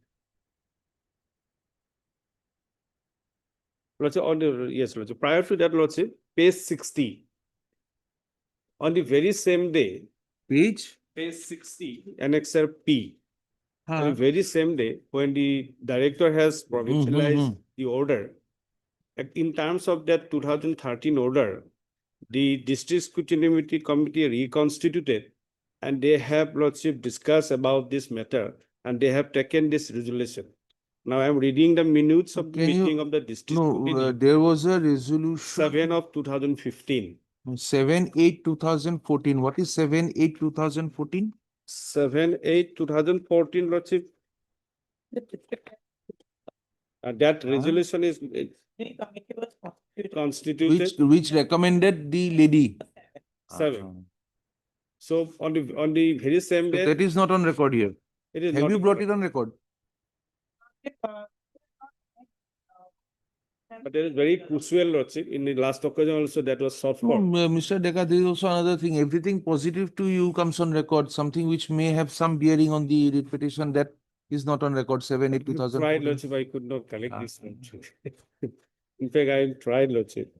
Lordship, on the, yes, Lordship, prior to that, Lordship, page 60. On the very same day, Page? page 60, Annexure P. On the Huh. very same day, when the director has provincialized mhm. the order, in terms of that 2013 order, the district scrutiny committee reconstituted and they have Lordship discussed about this matter and they have taken this resolution. Now I am reading the minutes of the Can you- meeting of the district No, scrutiny, there was a resolution. 7 of 2015. 7/8/2014. What is 7/8/2014? 7/8/2014, Lordship. That resolution is constituted Which recommended the lady. 7. So on the very same So day, that is not on record here. it is Have not you in brought the- it on record? But there is very crucial, Lordship, in the last occasion also that was sought for. Mr. Deka, there is also another thing. Everything positive to you comes on record. Something which may have some bearing on the writ petition that is not on record. 7/8/2014. Tried, Lordship, I could not collect Ah. this, Lordship. In fact, I tried, Lordship.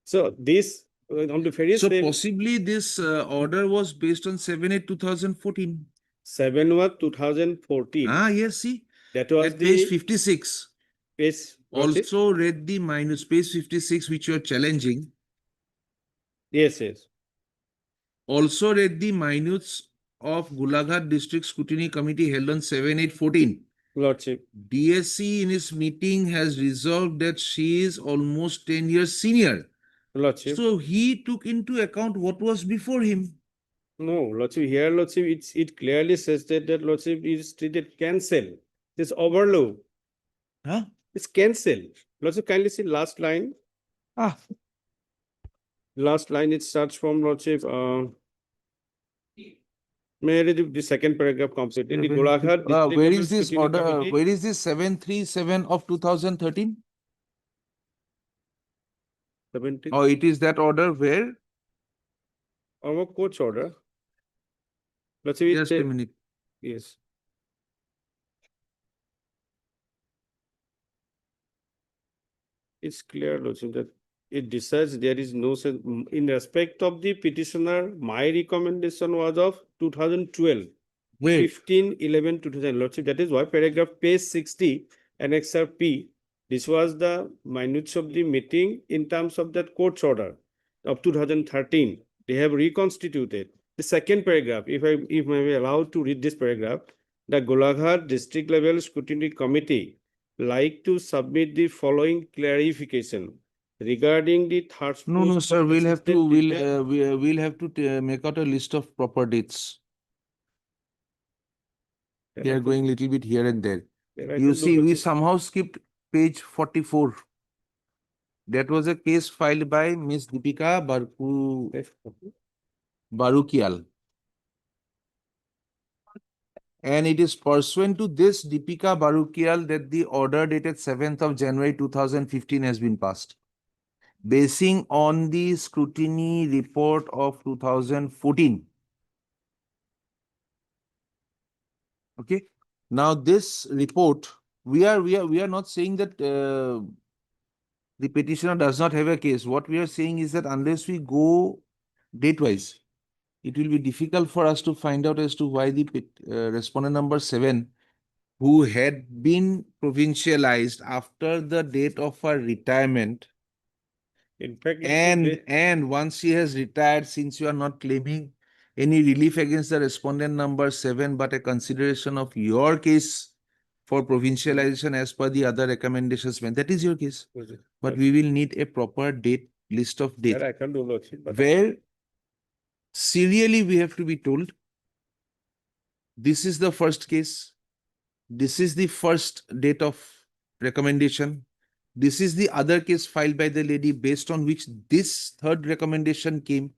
So this, on the very So same, possibly this order was based on 7/8/2014. 7 was 2014. Ah, yes, see, That was at page the 56. page, Lordship. Also read the minus page 56, which you are challenging. Yes, yes. Also read the minutes of Golaghat District Scrutiny Committee held on 7/8/14. Lordship. DSC in his meeting has resolved that she is almost 10 years senior. Lordship. So he took into account what was before him. No, Lordship, here, Lordship, it clearly says that Lordship is treated cancel. This overload. Huh? It's cancel. Lordship, kindly see last line. Ah, Last line, it starts from Lordship, may I read the second paragraph completely? The Golaghat District where Level is this Scrutiny order? Committee- Where is this 7/3/7 of 2013? 17, Oh, it is that order where? our coach order. Lordship, it Just a say- minute. yes. It's clear, Lordship, that it decides there is no sense, in respect of the petitioner, my recommendation was of 2012. Where? 15/11/2000, Lordship, that is why paragraph page 60, Annexure P. This was the minutes of the meeting in terms of that court's order of 2013. They have reconstituted. The second paragraph, if I may be allowed to read this paragraph, the Golaghat District Level Scrutiny Committee like to submit the following clarification regarding the third. No, no, post sir, of we'll have to, assistant teacher. we'll have to make out a list of proper dates. They are going little bit here and there. Then I You told see, we Lordship, somehow skipped page 44. That was a case filed by Miss Deepika Barukial. And it is pursuant to this Deepika Barukial that the order dated 7th of January 2015 has been passed. Basing on the scrutiny report of 2014. Okay. Now this report, we are not saying that the petitioner does not have a case. What we are saying is that unless we go date-wise, it will be difficult for us to find out as to why the respondent number 7, who had been provincialized after the date of her retirement, in fact, it and once she has retired, since you are not claiming any relief against the respondent number 7, but a consideration of your case for provincialization as per the other recommendations, when that is your case. But we will need a proper date, list of dates, that I can do, Lordship, but where serially we have to be told, this is the first case, this is the first date of recommendation, this is the other case filed by the lady based on which this third recommendation came.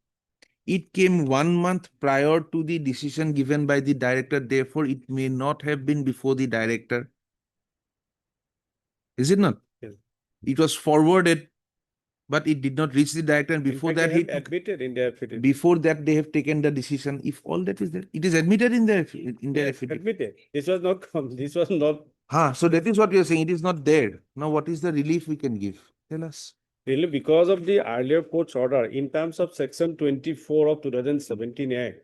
It came 1 month prior to the decision given by the director, therefore it may not have been before the director. Is it not? Yes. It was forwarded, but it did not reach the director, and in before fact, they that have admitted in their affidavit. before that they have taken the decision. If all that is there, it is admitted in their Yes, affidavit. admitted. This was not this was not So that is what you are saying. It is not there. Now, what is the relief we can give? Tell us. really because of the earlier court's order in terms of section 24 of 2017 Act.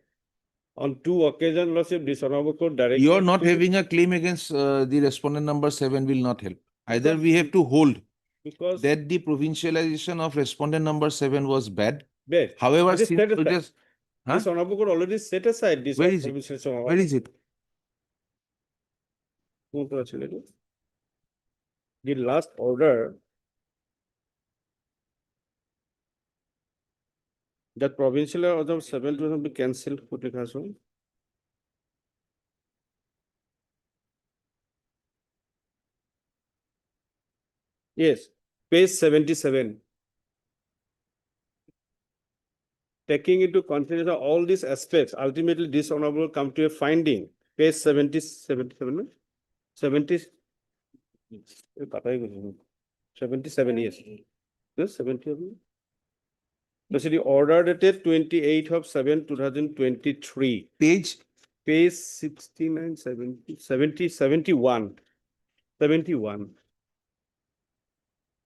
On 2 occasions, Lordship, this honorable court directed. You are not to- having a claim against the respondent number 7 will not help. Either Because- we have to hold because that the provincialization of respondent number 7 was bad. bad. However, It is since set it aside. is, huh? This honorable court already set aside this. Where is it? provincial order. Where is it? The last order that provincial order 7 will be cancelled. Put it as well. Yes, page 77. Taking into consideration all these aspects, ultimately this honorable will come to a finding. Page 77, 70. 77, yes. Yes, 70 of you. The order dated 28th of 7, 2023. Page? Page 69, 70, 71. 71.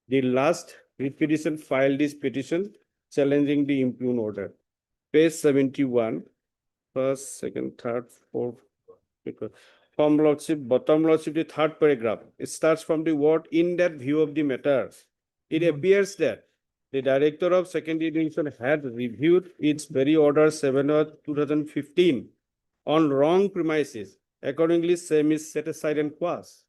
The last petition filed this petition challenging the impugned order. Page 71, first, second, third, fourth. From Lordship, bottom Lordship, the third paragraph. It starts from the word in that view of the matter. It appears that the director of secondary division had reviewed its very order 7 of 2015 on wrong premises. Accordingly, same is set aside and quashed.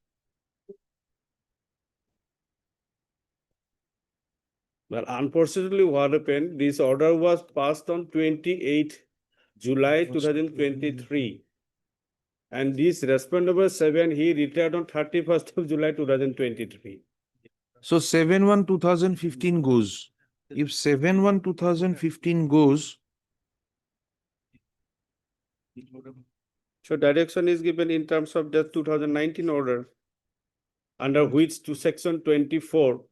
Well, unfortunately, what happened, this order was passed on 28th July 2023. And this respondent number 7, he retired on 31st of July 2023. So 7/1/2015 goes. If 7/1/2015 goes, So direction is given in terms of the 2019 order, under which to section 24.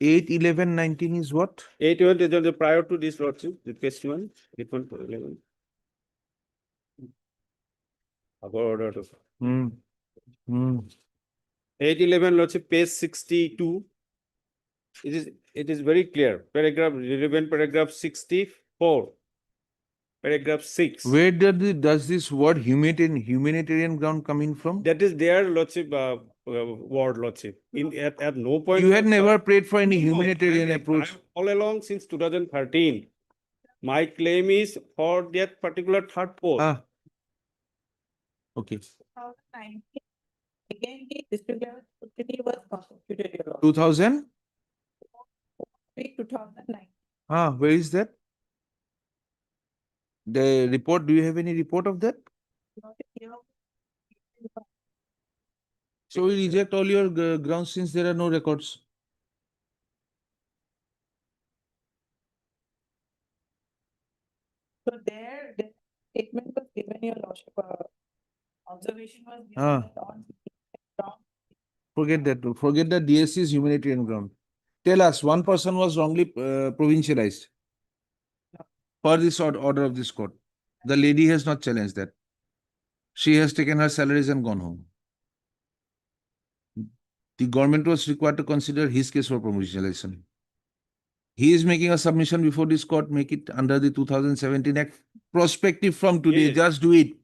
8/11/19 is what? 8 is the prior to this lordship, the case 1, 11. Our order to Hmm. Hmm. 811 lordship, page 62. It is very clear. Paragraph, relevant paragraph 64. Paragraph 6. Where does this word humanitarian ground come in from? That is their lordship, word lordship. At no point. You had never prayed for any No, humanitarian I- approach. All along since 2013. My claim is for that particular third post. Ah. Okay. 2019. Again, the district level scrutiny was constituted, Your Lordship. 2000? 2009. Where is that? The report, do you have any report of that? Not here. So we reject all your grounds since there are no records. So there, the statement was given, your lordship, observation was given Ah. that on Forget that. Forget that DSC is humanitarian ground. Tell us, one person was wrongly provincialized per this order of this court. The lady has not challenged that. She has taken her salaries and gone home. The government was required to consider his case for provincialization. He is making a submission before this court, make it under the 2017 Act. Prospective from today, Yes. just do it.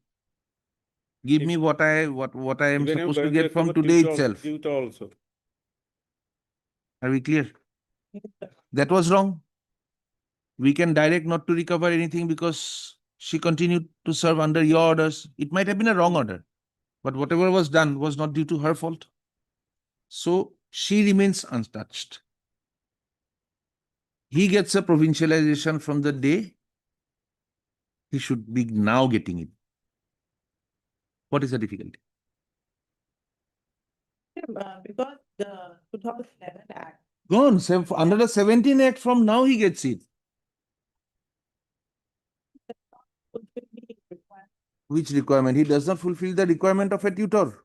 Give If- me what I am Even I'm supposed to going get from recover today tutor- itself. Tutor also. Are we clear? That was wrong. We can direct not to recover anything because she continued to serve under your orders. It might have been a wrong order, but whatever was done was not due to her fault. So she remains untouched. He gets a provincialization from the day he should be now getting it. What is the difficulty? because the 2011 Act, Gone. Under the 17 Act, from now he gets it. fulfill the requirement Which requirement? He does not fulfill the requirement of a tutor.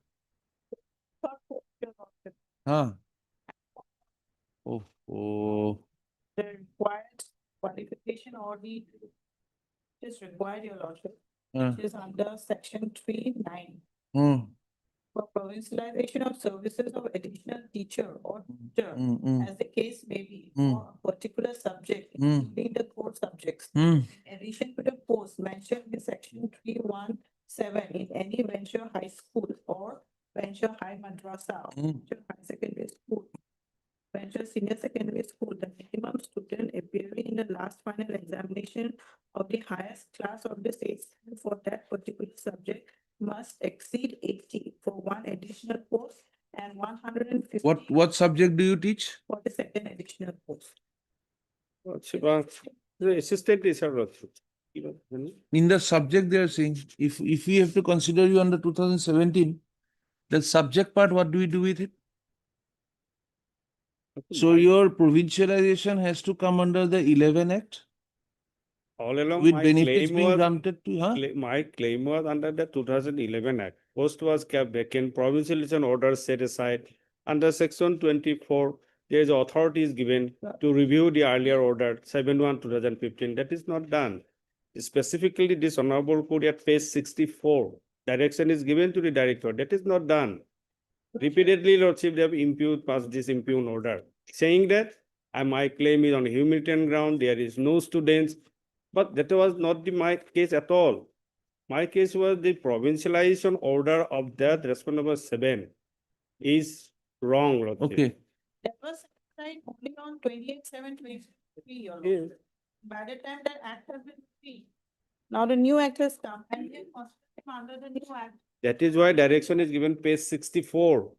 for post, your lordship. Huh. Oh. The required qualification or the is required, your lordship, Uh, which is under section 3(9). mm, For provincialization of services of additional teacher or tutor, mm. as the case may be, Mm. for a particular subject, Mm. including the core subjects. Mm. In addition to the post mentioned in section 317 in any venture high school or venture high madrasa, or Mm. venture high secondary school, venture senior secondary school, the minimum student appearing in the last final examination of the highest class of the state for that particular subject must exceed 80 for one additional post and 150 What subject do you teach? for the second additional post. Lordship, the assistant is our lordship. In the subject they are saying, if we have to consider you under 2017, the subject part, what do we do with it? So your provincialization has to come under the 11 Act All along, with my benefits claim being was, granted to, huh? my claim was under the 2011 Act. Post was kept vacant, provincialization order set aside. Under section 24, there is authority is given to review the earlier order 71/2015. That is not done. Specifically, this honorable court at page 64, direction is given to the director. That is not done. Repeatedly, lordship, they have passed this impugned order, saying that my claim is on humanitarian ground, there is no students. But that was not my case at all. My case was the provincialization order of that respondent number 7 is wrong, lordship. Okay. That was signed only on 28/7/2023, your Yes. lordship. By the time that act has been free. Now the new act has come and we are constituting under the new act. That is why direction is given page 64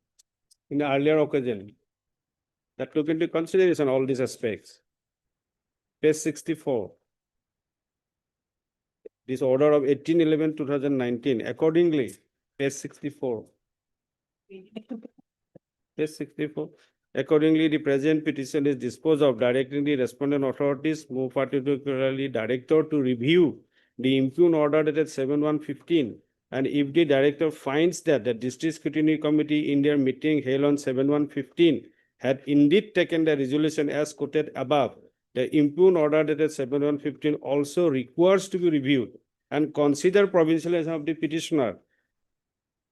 in the earlier occasion. That took into consideration all these aspects. Page 64. This order of 18/11/2019, accordingly, page 64. Page 64. Accordingly, the present petition is disposed of, directing the respondent authorities, more particularly director, to review the impugned order dated 7/1/15. And if the director finds that the district scrutiny committee in their meeting held on 7/1/15 had indeed taken the resolution as quoted above, the impugned order dated 7/1/15 also requires to be reviewed and consider provincialization of the petitioner.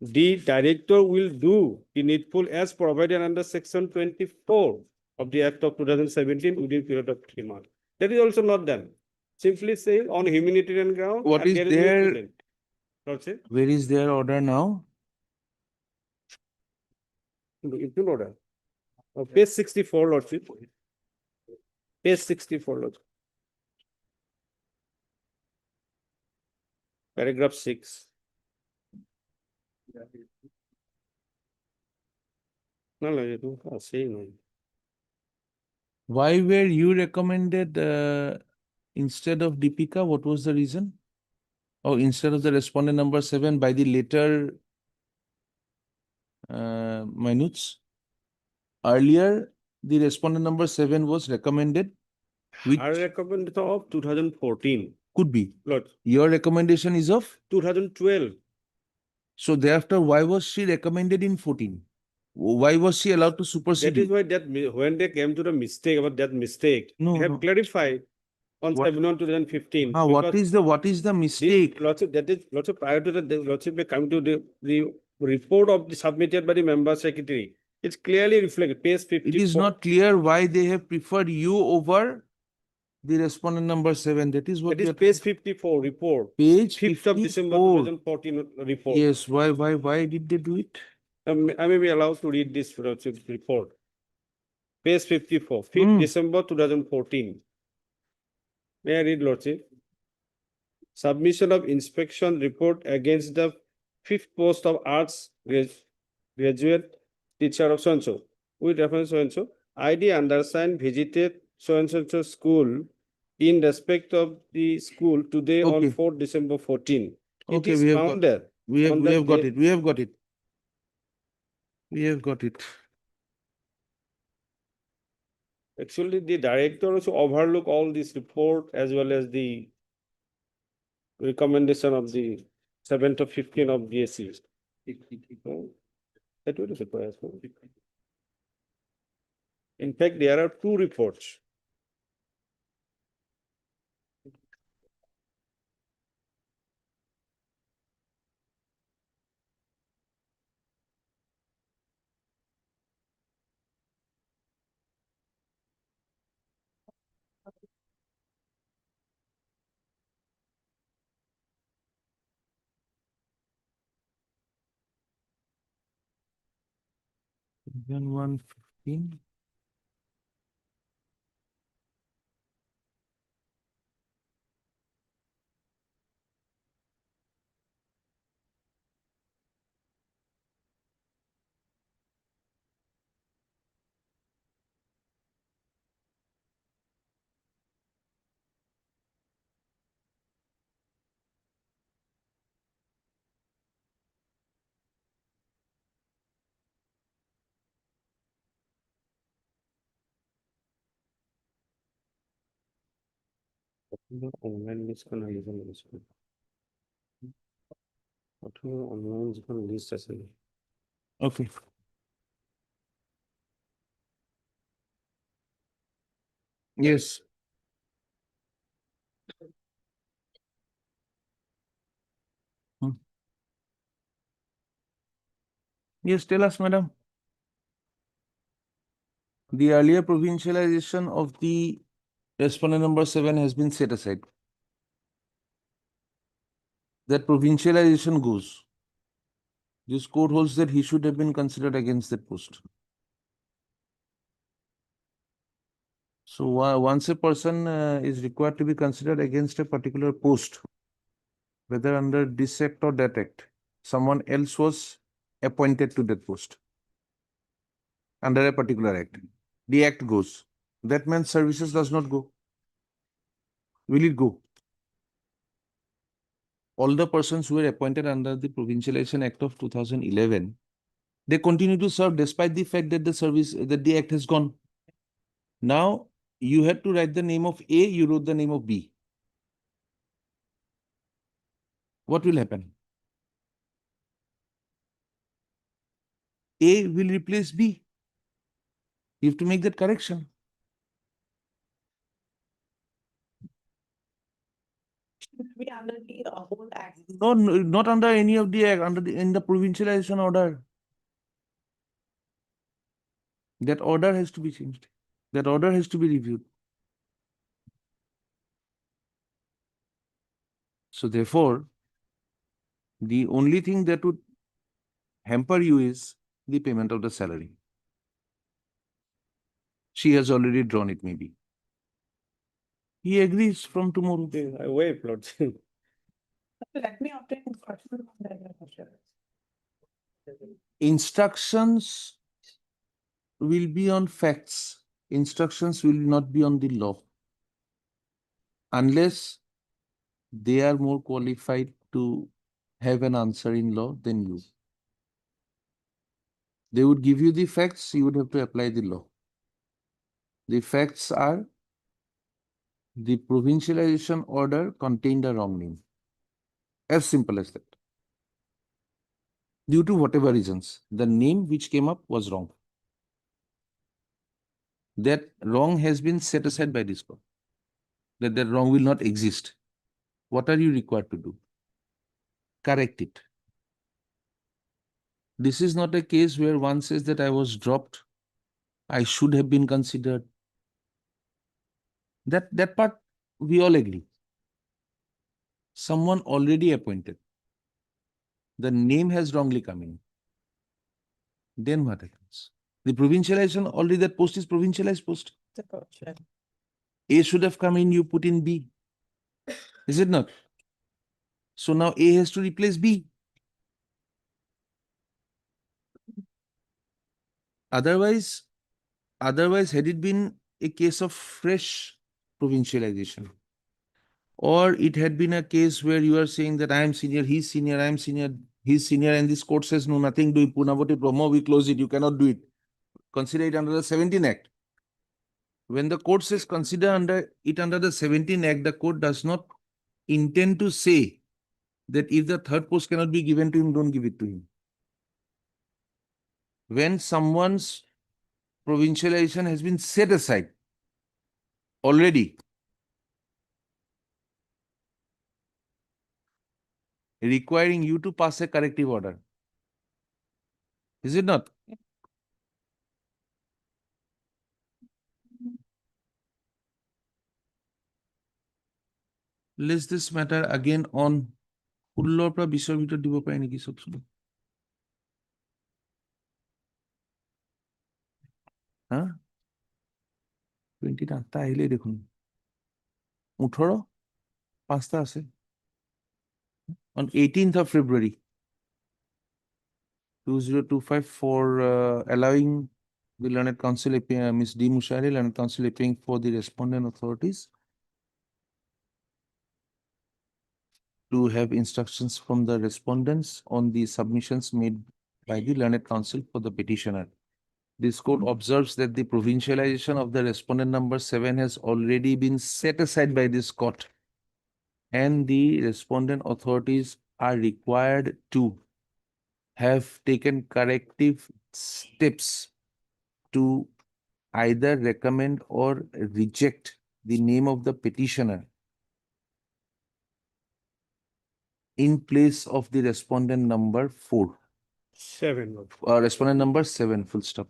The director will do the needful as provided under section 24 of the Act of 2017 within period of 3 months. That is also not done. Simply say on humanitarian ground. What and is there no there- student. Lordship, Where is their order now? impugned order. Page 64, Lordship. Page 64, Lordship. Paragraph 6. No, you don't say no. Why were you recommended instead of Deepika? What was the reason? Oh, instead of the respondent number 7 by the later minutes. Earlier, the respondent number 7 was recommended, which Our recommendation of 2014, could be. Lord, Your recommendation is of, 2012. so thereafter, why was she recommended in 14? Why was she allowed to supersede? That is you? why when they came to the mistake about that mistake, No, they have no. clarified on What- 7/1/2015. What because is the this mistake? Lordship, that is Lordship, prior to the Lordship, they come to the report of the submitted by the member secretary. It's clearly reflected, page 54. It is not clear why they have preferred you over the respondent number 7. That is what That is we are page 54 report. Page 5th of December 54. 2014 report. Yes, why did they do it? I may be allowed to read this Lordship report. Page 54, 5th Hmm. December 2014. May I read, Lordship? Submission of inspection report against the 5th post of arts graduate teacher of so-and-so. With reference so-and-so, ID undersigned visited so-and-so school in respect of the school today on Okay. 4th December 14. It Okay, is we have got- founded. We have On that got day- it. We have got it. We have got it. Actually, the director also overlook all this report as well as the recommendation of the 7th of 15 of BSc. That would require. In fact, there are two reports. Then 115. Online list kan online list. Online list আছে। Okay. Yes. Hmm. Yes, tell us, madam. The earlier provincialization of the respondent number 7 has been set aside. That provincialization goes. This court holds that he should have been considered against that post. So once a person is required to be considered against a particular post, whether under this act or that act, someone else was appointed to that post under a particular act. The act goes. That means services does not go. Will it go? All the persons who were appointed under the Provincialization Act of 2011, they continue to serve despite the fact that the act has gone. Now, you had to write the name of A, you wrote the name of B. What will happen? A will replace B. You have to make that correction. We under the whole act. No, not under any of the act, in the provincialization order. That order has to be changed. That order has to be reviewed. So therefore, the only thing that would hamper you is the payment of the salary. She has already drawn it, maybe. He agrees from tomorrow. I waive, Lordship. Let me obtain instruction from the administrator. Instructions will be on facts. Instructions will not be on the law. Unless they are more qualified to have an answer in law than you. They would give you the facts, you would have to apply the law. The facts are the provincialization order contained a wrong name. As simple as that. Due to whatever reasons, the name which came up was wrong. That wrong has been set aside by this court. That wrong will not exist. What are you required to do? Correct it. This is not a case where one says that I was dropped, I should have been considered. That part we all agree. Someone already appointed. The name has wrongly come in. Then what happens? The provincialization, already that post is provincialized post. A should have come in, you put in B. Is it not? So now A has to replace B. Otherwise, had it been a case of fresh provincialization, or it had been a case where you are saying that I am senior, he's senior, I am senior, he's senior, and this court says no, nothing, do it, Punavati promo, we close it, you cannot do it. Consider it under the 17 Act. When the court says consider under the 17 Act, the court does not intend to say that if the third post cannot be given to him, don't give it to him. When someone's provincialization has been set aside already, requiring you to pass a corrective order. Is it not? Let's this matter again on 16 পৰা 20 ভিতৰত দিব পাৰে নেকি সবচোন? হা 20 টা আহিলে দেখুন 18 5টা আছে on 18th of February 2025 for allowing the Learned Council, Ms. D. Mushari, Learned Council appearing for the respondent authorities to have instructions from the respondents on the submissions made by the Learned Council for the petitioner. This court observes that the provincialization of the respondent number 7 has already been set aside by this court, and the respondent authorities are required to have taken corrective steps to either recommend or reject the name of the petitioner in place of the respondent number 4. 7. Respondent number 7, full stop.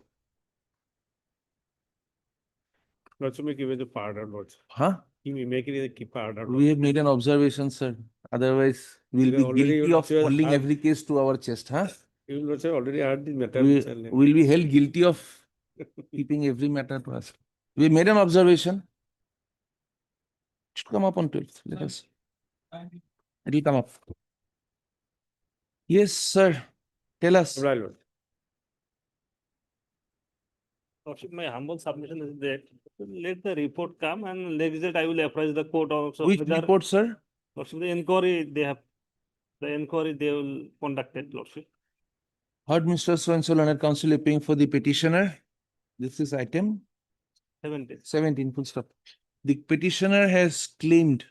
Lordship may give it the pardon, Lordship. Huh? He may make it a keep pardon. We have made an observation, sir. Otherwise, we'll be Already guilty of you holding have- every case to our chest, huh? You Lordship already heard the matter. We'll be held guilty of keeping every matter to us. We made an observation. It should come up on 12th. Let us. It will come up. Yes, sir. Tell us. Right, Lord. Lordship, my humble submission is that let the report come and next that I will apprise the court also. Which whether- report, sir? Lordship, the inquiry they will conduct it, Lordship. Heard Mr. So-and-so Learned Council appearing for the petitioner. This is item 17. 17, full stop. The petitioner has claimed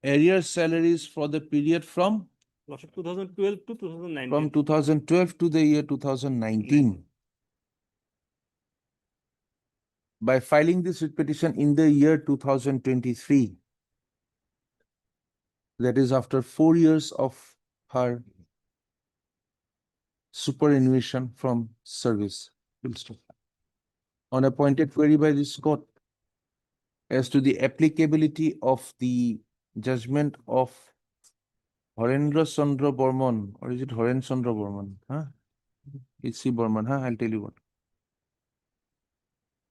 arrears salaries for the period from Lordship, 2012 to 2019. 2012 to the year 2019. By filing this writ petition in the year 2023, that is after 4 years of her superannuation from service. Full stop. On a pointed query by this court as to the applicability of the judgment of Horendra Chandra Burman, or is it Horen Chandra Burman? Huh? It's C. Burman, huh? I'll tell you what.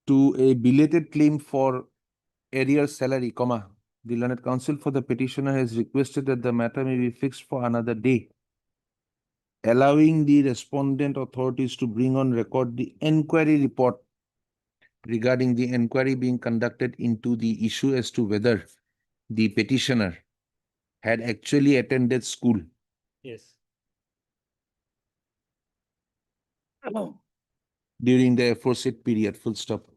To a belated claim for arrears salary, comma, the Learned Council for the petitioner has requested that the matter may be fixed for another day, allowing the respondent authorities to bring on record the enquiry report regarding the enquiry being conducted into the issue as to whether the petitioner had actually attended school. Yes. during the aforesaid period, full stop.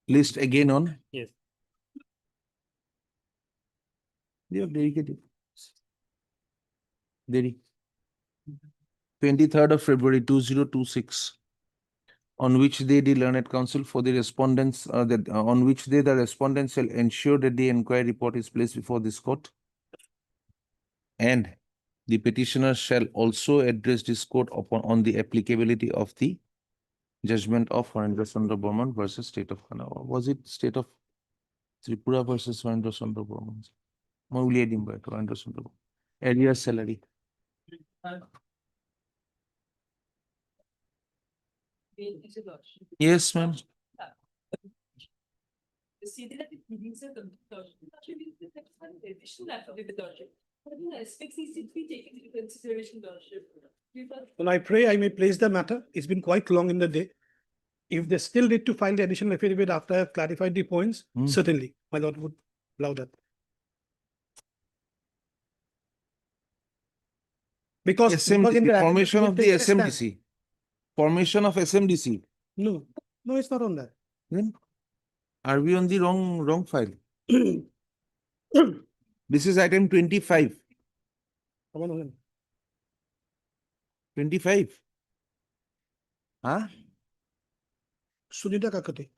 List again on. Yes. They have dedicated. Very. 23rd of February 2026. On which day the learned counsel for the respondents, on which day the respondents shall ensure that the inquiry report is placed before this court. And the petitioner shall also address this court on the applicability of the judgment of Harendra Chandra Burman versus State of Kannada. Was it State of Tripura versus Harendra Chandra Burman? Harendra Chandra Burman. Arrears salary. Yes, ma'am. Well, I pray I may place the matter. It's been quite long in the day. If they still need to file the additional affidavit after I have clarified the points, certainly, my lord would allow that. Because in SMDC, the formation of the affidavit, they stand. SMDC. Formation of SMDC. No, no, it's not on that. Then are we on the wrong file? This is item 25. Come on. 25. Huh? Sunita Kakate.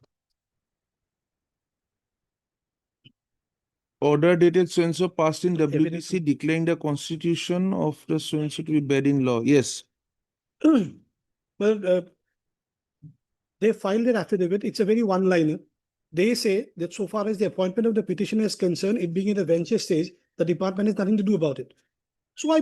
Order dated so-and-so passed in WBC declaring the constitution of the so-and-so to be bad in law. Yes. Well, they filed an affidavit. It's a very one-liner. They say that so far as the appointment of the petitioner is concerned, it being in the venture stage, the department has nothing to do about it. So I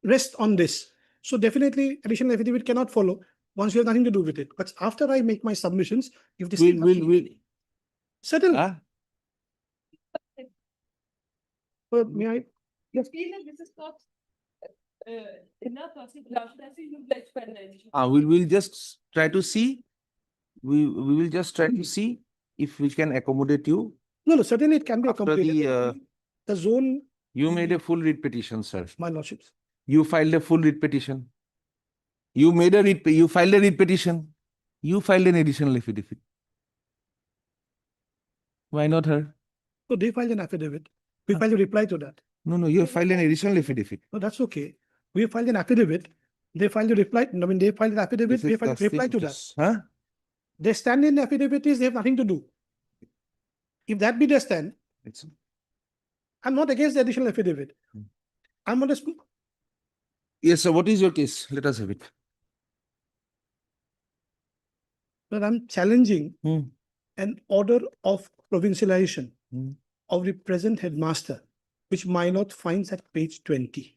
rest on this. So definitely additional affidavit cannot follow once you have nothing to do with it. But after I make my submissions, if this Will settle. Huh? May I? Yes. This is not enough. We will just try to see. We will just try to see if we can accommodate you. No, certainly it can be After accommodated. The zone. You made a full writ petition, sir. My lordships. You filed a full writ petition. You made a writ, you filed a writ petition. You filed an additional affidavit. Why not her? So they filed an affidavit. We filed a reply to that. No, you have filed an additional affidavit. No, that's okay. We filed an affidavit. They filed a reply. I mean, they filed an affidavit. We filed a reply to that. Huh? Their stand in the affidavit is they have nothing to do. If that be their stand, I'm not against the additional affidavit. I'm not a. Yes, sir. What is your case? Let us have it. But I'm challenging an order of provincialization of the present headmaster, which my lord finds at page 20.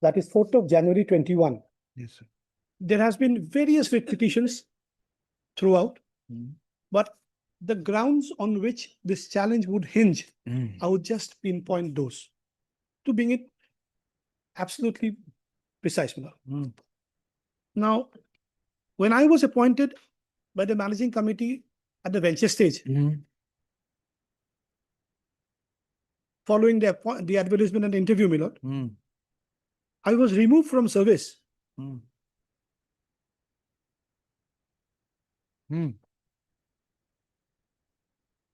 That is 4th of January 21. Yes, sir. There has been various writ petitions throughout, but the grounds on which this challenge would hinge, I would just pinpoint those to bring it absolutely precise. Now, when I was appointed by the managing committee at the venture stage, following the advertisement and interview, my lord, I was removed from service. I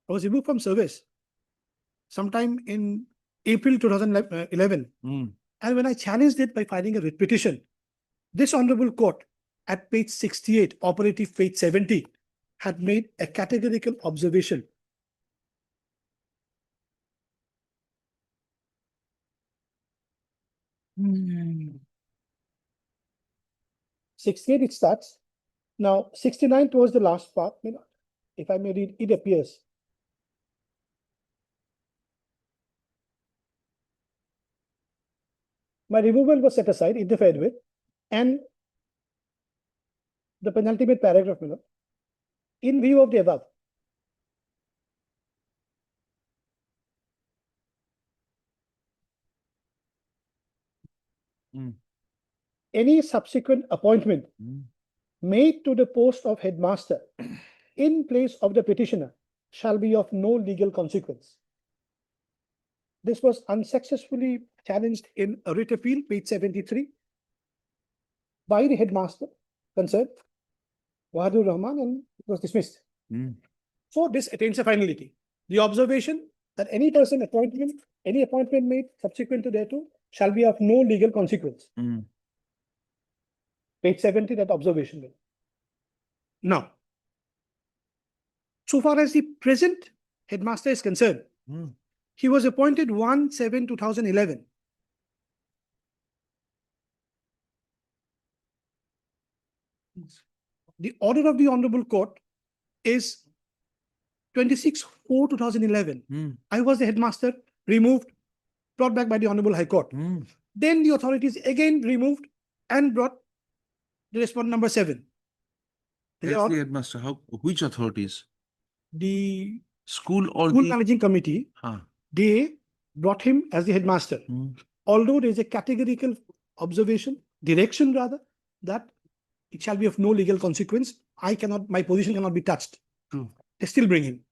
was removed from service sometime in April 2011. And when I challenged it by filing a writ petition, this honorable court at page 68, operative page 70, had made a categorical observation. Hmm. 68 it starts. Now 69 towards the last part, if I may read, it appears. My removal was set aside, interfered with, and the penultimate paragraph, in view of the above, any subsequent appointment made to the post of headmaster in place of the petitioner shall be of no legal consequence. This was unsuccessfully challenged in a writ appeal, page 73, by the headmaster concerned, Wahadur Rahman, and it was dismissed. So this attains a finality. The observation that any appointment made subsequent to thereto shall be of no legal consequence. Page 70, that observation. Now, so far as the present headmaster is concerned, he was appointed 1/7/2011. The order of the Honorable Court is 26/4/2011. I was the headmaster, removed, brought back by the Honorable High Court. Then the authorities again removed and brought the respondent number 7. That's the headmaster. Which authorities? The School or school the? managing committee, they brought him as the headmaster. Although there is a categorical observation, direction rather, that it shall be of no legal consequence. My position cannot be touched. They still bring him.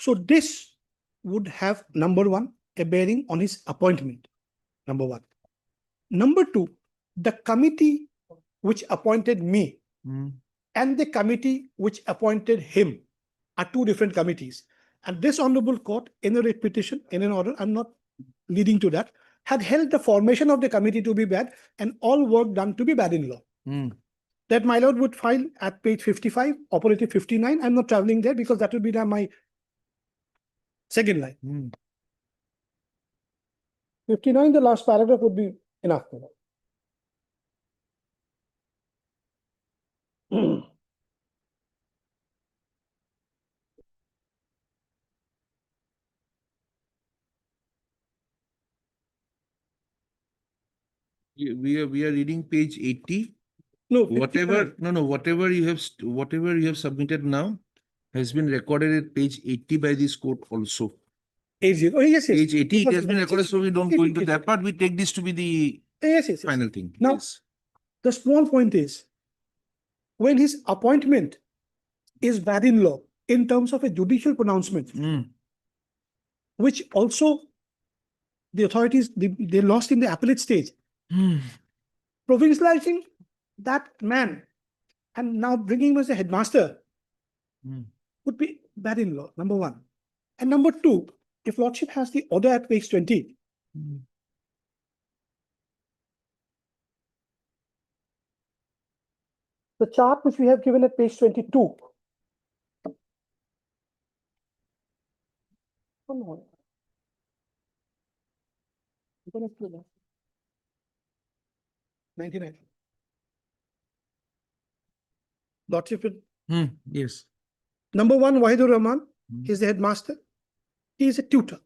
So this would have, number one, a bearing on his appointment. Number one. Number two, the committee which appointed me and the committee which appointed him are two different committees. And this Honorable Court, in a writ petition, in an order, I'm not leading to that, had held the formation of the committee to be bad and all work done to be bad in law. That my lord would file at page 55, operative 59. I'm not traveling there because that would be my second line. 59, the last paragraph would be enough. We are reading page 80. No, Whatever 59. whatever you have submitted now has been recorded at page 80 by this court also. 80. Oh, yes, yes. Page 80 it Because has been recorded, so we don't go into that part. We take this to be the Yes. final thing. Now, Yes. the small point is, when his appointment is bad in law in terms of a judicial pronouncement, which also the authorities, they lost in the appellate stage, provincializing that man and now bringing him as a headmaster would be bad in law, number one. And number two, if Lordship has the order at page 20, the chart which we have given at page 22. Oh, no. 99. Lordship, Yes. number one, Wahidur Rahman is the headmaster. He is a tutor.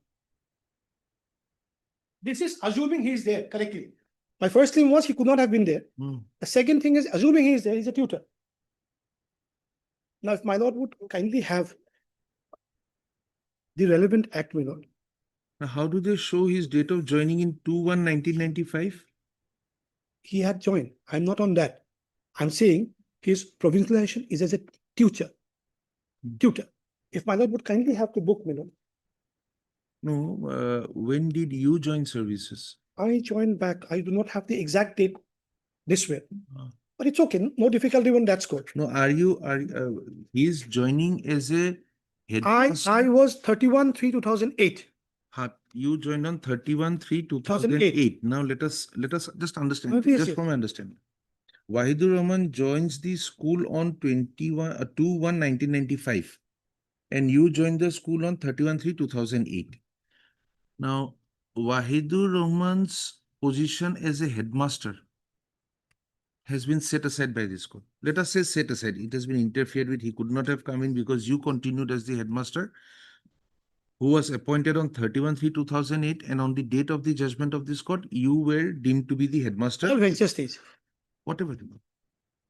This is assuming he is there correctly. My first thing was he could not have been there. The second thing is assuming he is there, he's a tutor. Now, if my lord would kindly have the relevant act, my lord. Now, how do they show his date of joining in 2/1/1995? He had joined. I'm not on that. I'm saying his provincialization is as a tutor. If my lord would kindly have the book, my lord. No, when did you join services? I joined back. I do not have the exact date this way. But it's okay. No difficulty when that's good. No, he is joining as a headmaster. I was 31/3/2008. You joined on 31/3/2008. Now let us just understand, Yes, just yes. from my understanding. Wahidur Rahman joins the school on 2/1/1995, and you joined the school on 31/3/2008. Now, Wahidur Rahman's position as a headmaster has been set aside by this court. Let us say set aside. It has been interfered with. He could not have come in because you continued as the headmaster, who was appointed on 31/3/2008, and on the date of the judgment of this court, you were deemed to be the headmaster. Venture stage. Whatever.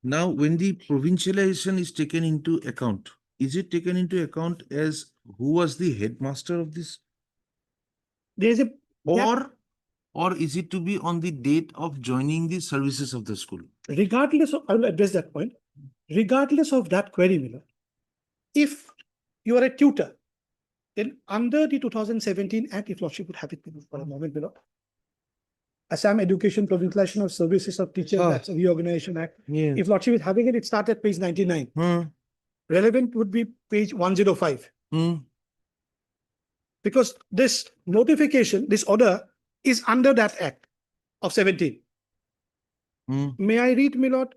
Now, when the provincialization is taken into account, is it taken into account as who was the headmaster of this? There is a Or is it to be on the date of joining the services of the school? regardless of, I will address that point. Regardless of that query, Miller, if you are a tutor, then under the 2017 Act, if Lordship would have it for a moment below. Assam Education Provincialization of Services of Teachers, Ah. that's a reorganization act. Yeah. If Lordship is having it, it starts at page 99. Hmm. Relevant would be page 105. Hmm. Because this notification, this order is under that act of 17. Hmm. May I read, my lord?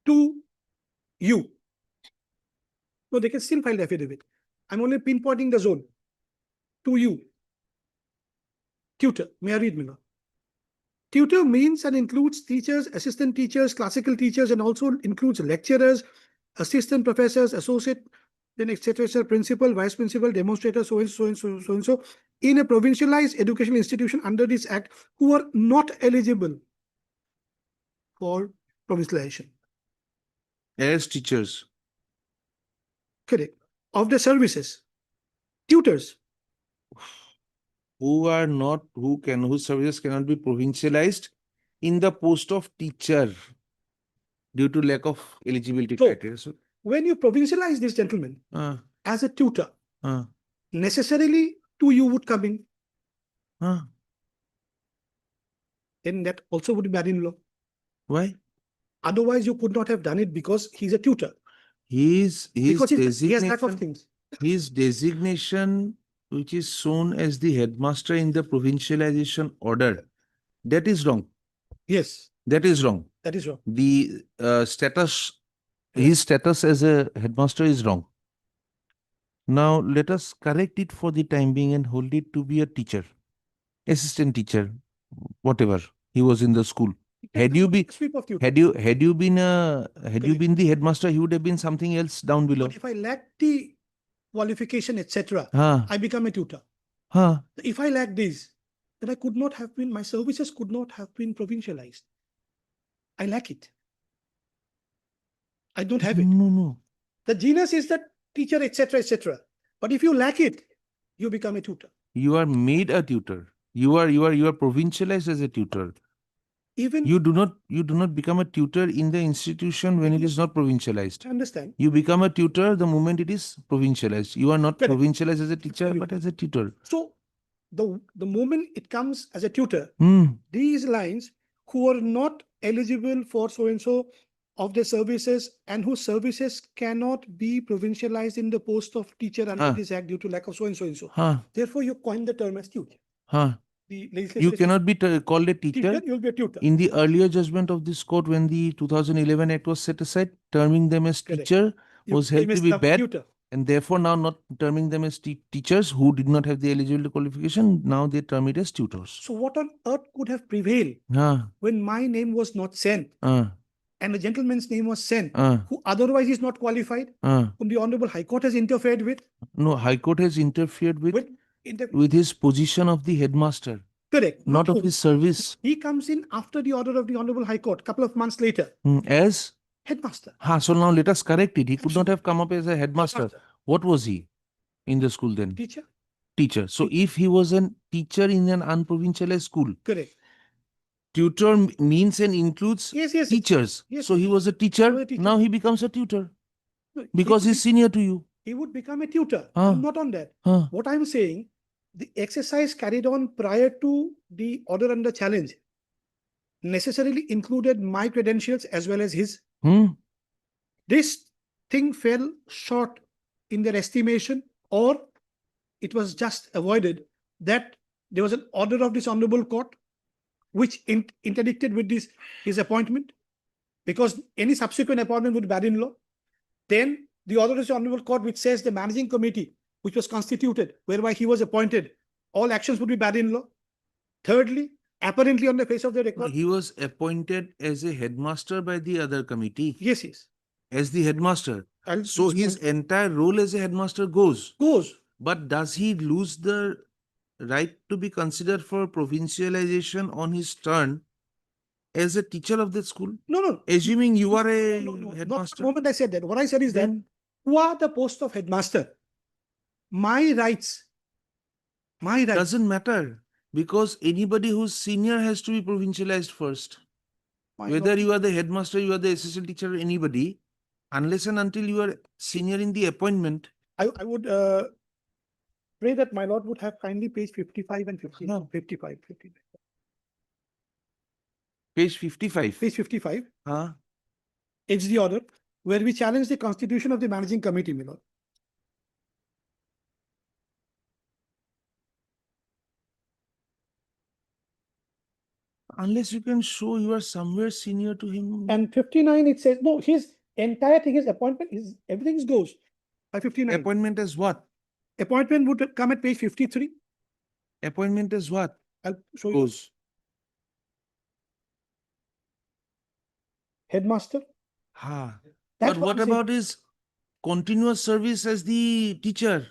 To you. No, they can still file the affidavit. I'm only pinpointing the zone. To you. Tutor. May I read, my lord? Tutor means and includes teachers, assistant teachers, classical teachers, and also includes lecturers, assistant professors, associate, then etc. Principal, vice principal, demonstrator, so and so and so, so and so, in a provincialized educational institution under this act who are not eligible for provincialization. As teachers. Correct. Of the services. Tutors. Who are not, whose services cannot be provincialized in the post of teacher due to lack of eligibility So- criteria. So, When you provincialize this gentleman uh, as a tutor, uh, necessarily to you would come in. uh, Then that also would be bad in law. why? Otherwise, you could not have done it because he's a tutor. His Because he has lack of designation, things. his designation, which is shown as the headmaster in the provincialization order, that is wrong. Yes, That is wrong. that is wrong. The his status as a headmaster is wrong. Now let us correct it for the time being and hold it to be a teacher, assistant teacher, whatever he was in the school. Had you been, Sweep of tutor. had you been the headmaster, he would have been something else down below. But if I lack the qualification, etc., Huh, I become a tutor. huh. If I lack this, then I could not have been, my services could not have been provincialized. I lack it. I don't have it. No. The genus is the teacher, etc., etc. But if you lack it, you become a tutor. You are made a tutor. You are provincialized as a tutor. Even You do not become a tutor in the institution when it is not provincialized. I understand. You become a tutor the moment it is provincialized. You are not Correct. provincialized as a teacher, Absolutely. but as a tutor. So the moment it comes as a tutor, Hmm. these lines who are not eligible for so and so of the services and whose services cannot be provincialized in the post of teacher under Huh. this act due to lack of so and so and so. Huh. Therefore, you coin the term as tutor. Huh. The legislature You says cannot be called a teacher, teacher. you'll be a tutor. In the earlier judgment of this court, when the 2011 Act was set aside, terming them as Correct. teacher You was held claim to as be the bad, tutor. and therefore now not terming them as teachers who did not have the eligibility qualification, now they term it as tutors. So what on earth could have prevailed Huh. when my name was not sent and the gentleman's name was sent, who otherwise is not qualified, whom the Honorable High Court has interfered with? No, High Court has interfered with With with his position of the headmaster, correct. not of whom. his service. He comes in after the order of the Honorable High Court, couple of months later, As headmaster. so now let us correct it. He could not have come up as a headmaster. Headmaster. What was he in the school then? Teacher, Teacher. So if he was a teacher in an unprovincialized school, correct. tutor means and includes Yes, yes. teachers. Yes, So he was a He teacher. was a teacher. Now he becomes a tutor No, because he, he's senior to you. he would become a tutor. Huh. I'm not on that. Huh. What I'm saying, the exercise carried on prior to the order under challenge necessarily included my credentials as well as his. This thing fell short in their estimation, or it was just avoided that there was an order of this honorable court which interdicted with his appointment, because any subsequent appointment would be bad in law. Then the order of this honorable court which says the managing committee which was constituted whereby he was appointed, all actions would be bad in law. Thirdly, apparently on the face of the record, He was appointed as a headmaster by the other committee, yes, as the headmaster. I'll So his respond. entire role as a headmaster goes. Goes. But does he lose the right to be considered for provincialization on his turn as a teacher of the school? No. Assuming you are a No, not headmaster. the moment I said that. What I said is that Then who are the post of headmaster? My rights. doesn't matter, because anybody who's senior has to be provincialized first. My Whether lord, you are the headmaster, you are the assistant teacher, or anybody, Unless and until you are senior in the appointment. I would pray that my lord would have kindly page 55 and 50. No. 55. Page 55. Page 55. Huh? It's the order where we challenge the constitution of the managing committee, my lord. Unless you can show you are somewhere senior to him. And 59, it says, no, his entire thing, his appointment, is everything goes by 59. Appointment as what? Appointment would come at page 53. Appointment as what? I'll show you. Goes. Headmaster. Ha. That's But what I'm saying. about his continuous service as the teacher?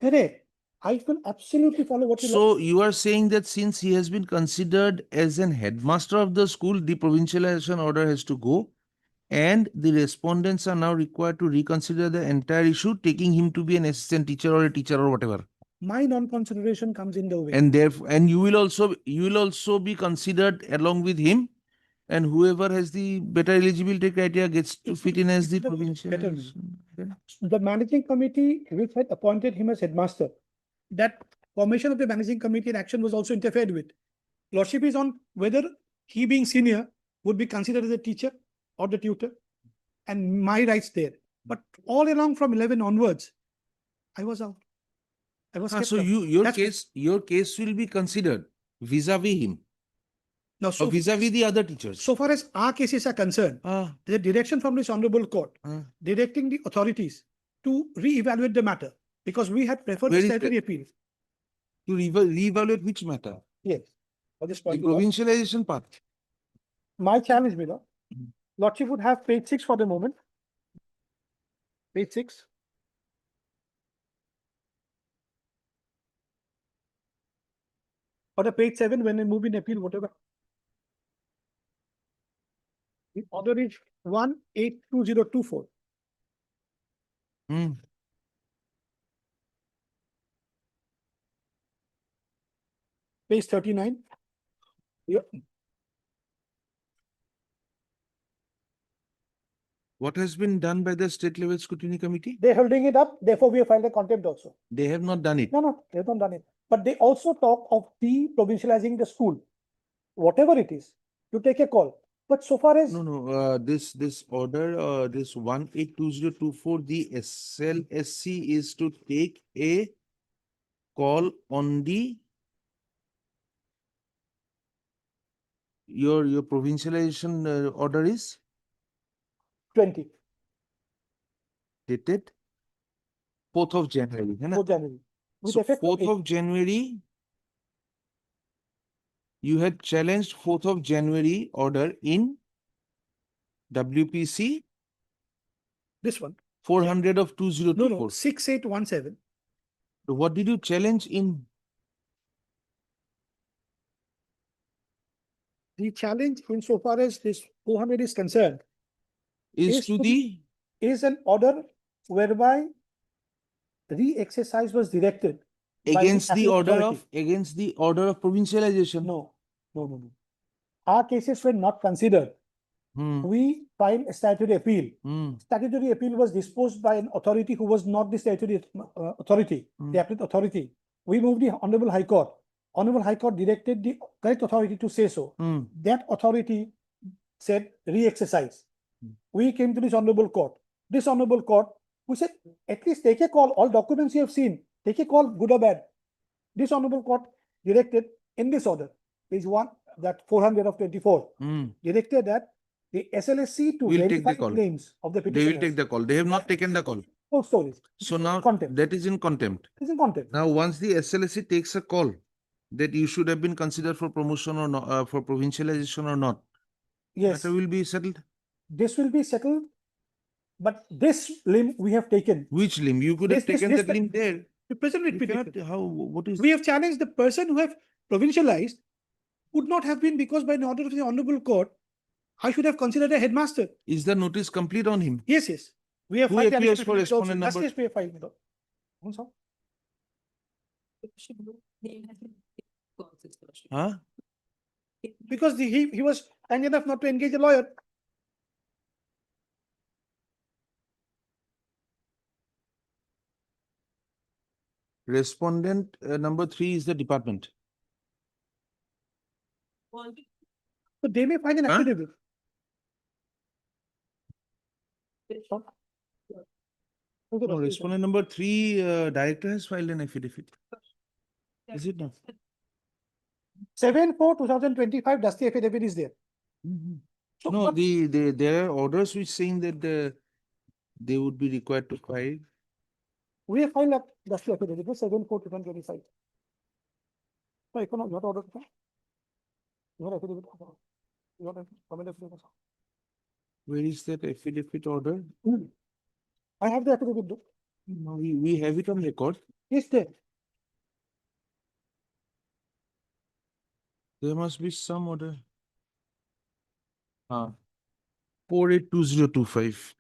Correct. I will absolutely follow what you So you are saying that since he has been considered as an headmaster of the school, the provincialization order has to go, and the respondents are now required to reconsider the entire issue, taking him to be an assistant teacher or a teacher or whatever. my non-consideration comes in the way. And therefore, and you will also be considered along with him, and whoever has the better eligibility criteria gets to fit in as the The provincial. better the managing committee which had appointed him as headmaster, that formation of the managing committee and action was also interfered with. Lordship is on whether he being senior would be considered as a teacher or the tutor, and my rights there. But all along from 11 onwards, I was out. I was kept So out. your That's- case will be considered vis-a-vis him Now, or vis-a-vis the other teachers. so far as our cases are concerned, Ah, the direction from this honorable court ah. directing the authorities to re-evaluate the matter, because we had preferred Where the is statutory appeal. To reevaluate which matter? Yes. For this The point, Lord. provincialization part. My challenge, my lord. Mhm. Lordship would have page 6 for the moment. Page 6. Or the page 7 when I move in appeal, whatever. The order is 182024. Hmm. Page 39. Yep. What has been done by the state level scrutiny committee? They're holding it up, therefore we have filed a contempt also. They have not done it. No, they have not done it. But they also talk of de-provincializing the school, whatever it is, to take a call. But so far as No, this order, this 182024, the SLSC is to take a call on the your provincialization order is 20, dated 4th of January. है ना? 4th January. With So effect of 4th of January, you had challenged 4th of January order in WPC this one. 400 of No, 2024. 6817. So what did you challenge in? The challenge insofar as this 400 is concerned Is to the is an order whereby re-exercise was directed by against the appellate order authority. against the order of provincialization. No. Our cases were not considered. Hmm, We filed a statutory appeal. hmm, Statutory appeal was disposed by an authority who was not the statutory authority, Hmm. the appellate authority. We moved the Honorable High Court. Honorable High Court directed the correct authority to say so. hmm. That authority said re-exercise. Hmm. We came to this honorable court. This honorable court, who said, at least take a call. All documents you have seen, take a call, good or bad. This honorable court directed in this order, page 1, that 400 of 24, Hmm. directed that the SLSC to Will take the verify call. claims of the They petitioners. will take the call. They have not taken the call. Full stories. So now Contempt. that is in contempt. It's in contempt. Now, once the SLSC takes a call that you should have been considered for promotion or not, for provincialization or not, Yes, matter will be settled. this will be settled. But this limb we have taken. Which limb? You could have This- taken this- that limb there. The present writ You cannot, petition. how, what is? We have challenged the person who have provincialized would not have been because by an order of the honorable court, I should have considered a headmaster. Is the notice complete on him? Yes. We have Who filed the appears annexation for petition also. respondent That's number? yes, we have filed. Madam. Once how? Huh? Because he was kind enough not to engage a lawyer. Respondent number 3 is the department. So they may find an Huh? affidavit. No, respondent number 3, director has filed an affidavit. Is it not? 7/4/2025, dusty affidavit is there. So, No, but there are orders which saying that they would be required to file. we have filed a dusty affidavit, 7/4/2025. No, you have order. You have affidavit. You have comment affidavit. Where is that affidavit order? I have the affidavit. Though. No, we have it on record. Yes, there. There must be some order. 482025.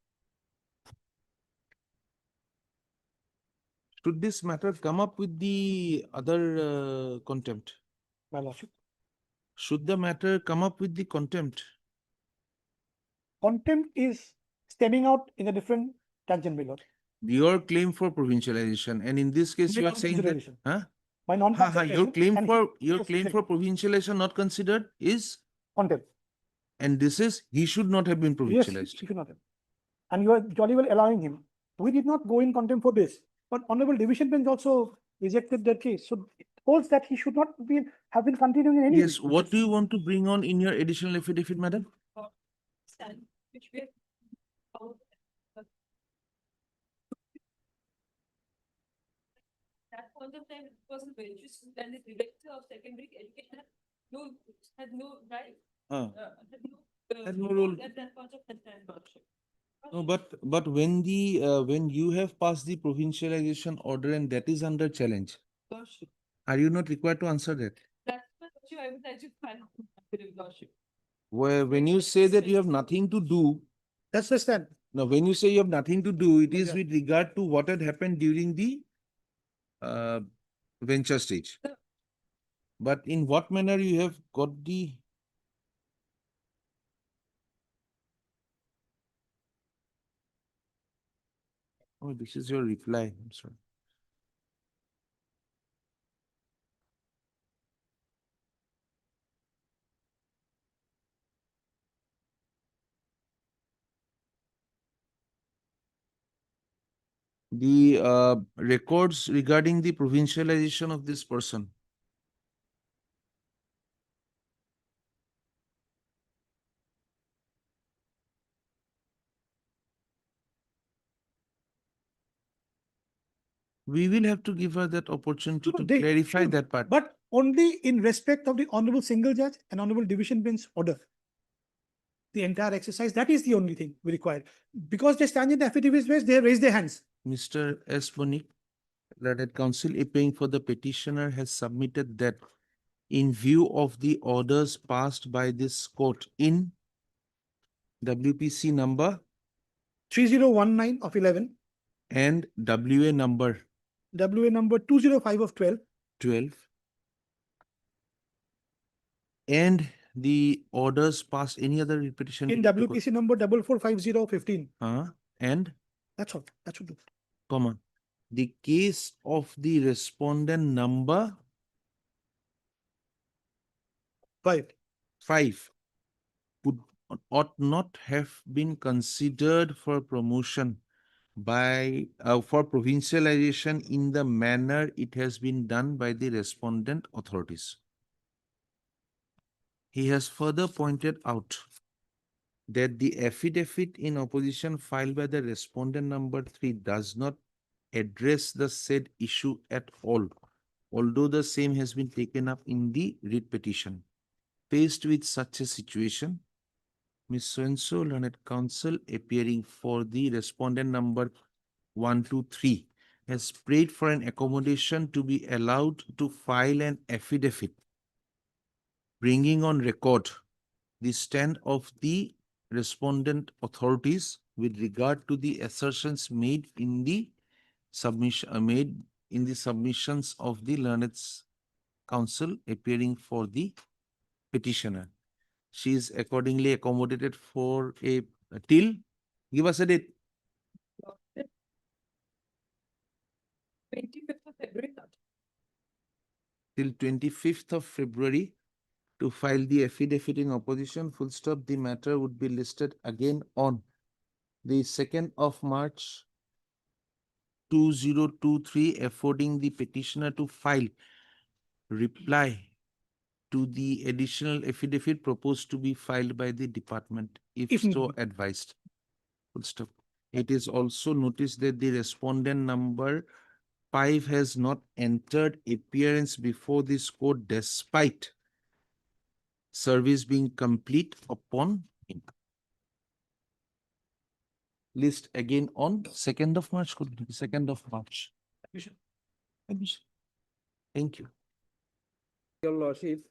Should this matter come up with the other contempt? My lordship. Should the matter come up with the contempt? Contempt is stemming out in a different tangent, my lord. Your claim for provincialization, and in this case, you are saying that, Non-consideration. huh? My Your non-consideration claim and for he- your yes, claim yes. for provincialization not considered is, Contempt. and this is he should not have been Yes, provincialized. he should not have. And you are jolly well allowing him. We did not go in contempt for this, but Honorable Division Bench also rejected that case. So it holds that he should not have been continuing in any. Yes, what do you want to bring on in your additional affidavit, madam? Stand, which we have found. That point of time, it was a benches and the director of secondary education had no right. Had no role. At that point of time, lordship. No, but when when you have passed the provincialization order and that is under challenge, Lordship. are you not required to answer that? That's what I would like to find out, lordship. Where when you say that you have nothing to do, That's the stand. now when you say you have nothing to do, it is Yeah. with regard to what had happened during the venture stage. But in what manner you have got the oh, this is your reply. I'm sorry. The records regarding the provincialization of this person. We will have to give her that opportunity No, to they clarify should, that part. But only in respect of the Honorable Single Judge and Honorable Division Bench order. The entire exercise, that is the only thing we require. Because they stand in the affidavits based, they have raised their hands. Mr. S. Bonik, learned counsel appearing for the petitioner has submitted that in view of the orders passed by this court in WPC number 3019 of 11, and WA number WA number 205 of 12, 12 and the orders passed any other petition in to the court? WPC number 4450 of 15. And That's all. That should do. comma the case of the respondent number 5 would ought not have been considered for promotion by for provincialization in the manner it has been done by the respondent authorities. He has further pointed out that the affidavit in opposition filed by the respondent number 3 does not address the said issue at all, although the same has been taken up in the writ petition. Faced with such a situation, Ms. So-and-so learned counsel appearing for the respondent number 123 has prayed for an accommodation to be allowed to file an affidavit bringing on record the stand of the respondent authorities with regard to the assertions made in the submissions of the learned counsel appearing for the petitioner. She is accordingly accommodated for a till. Give us a date. 25th of February, till 25th of February to file the affidavit in opposition, full stop. The matter would be listed again on the 2nd of March 2023, affording the petitioner to file reply to the additional affidavit proposed to be filed by the department, if If so needed. advised. Full stop. It is also noticed that the respondent number 5 has not entered appearance before this court despite service being complete upon him. List again on 2nd of March, 2nd of March. Admission. Thank you. Your Lordship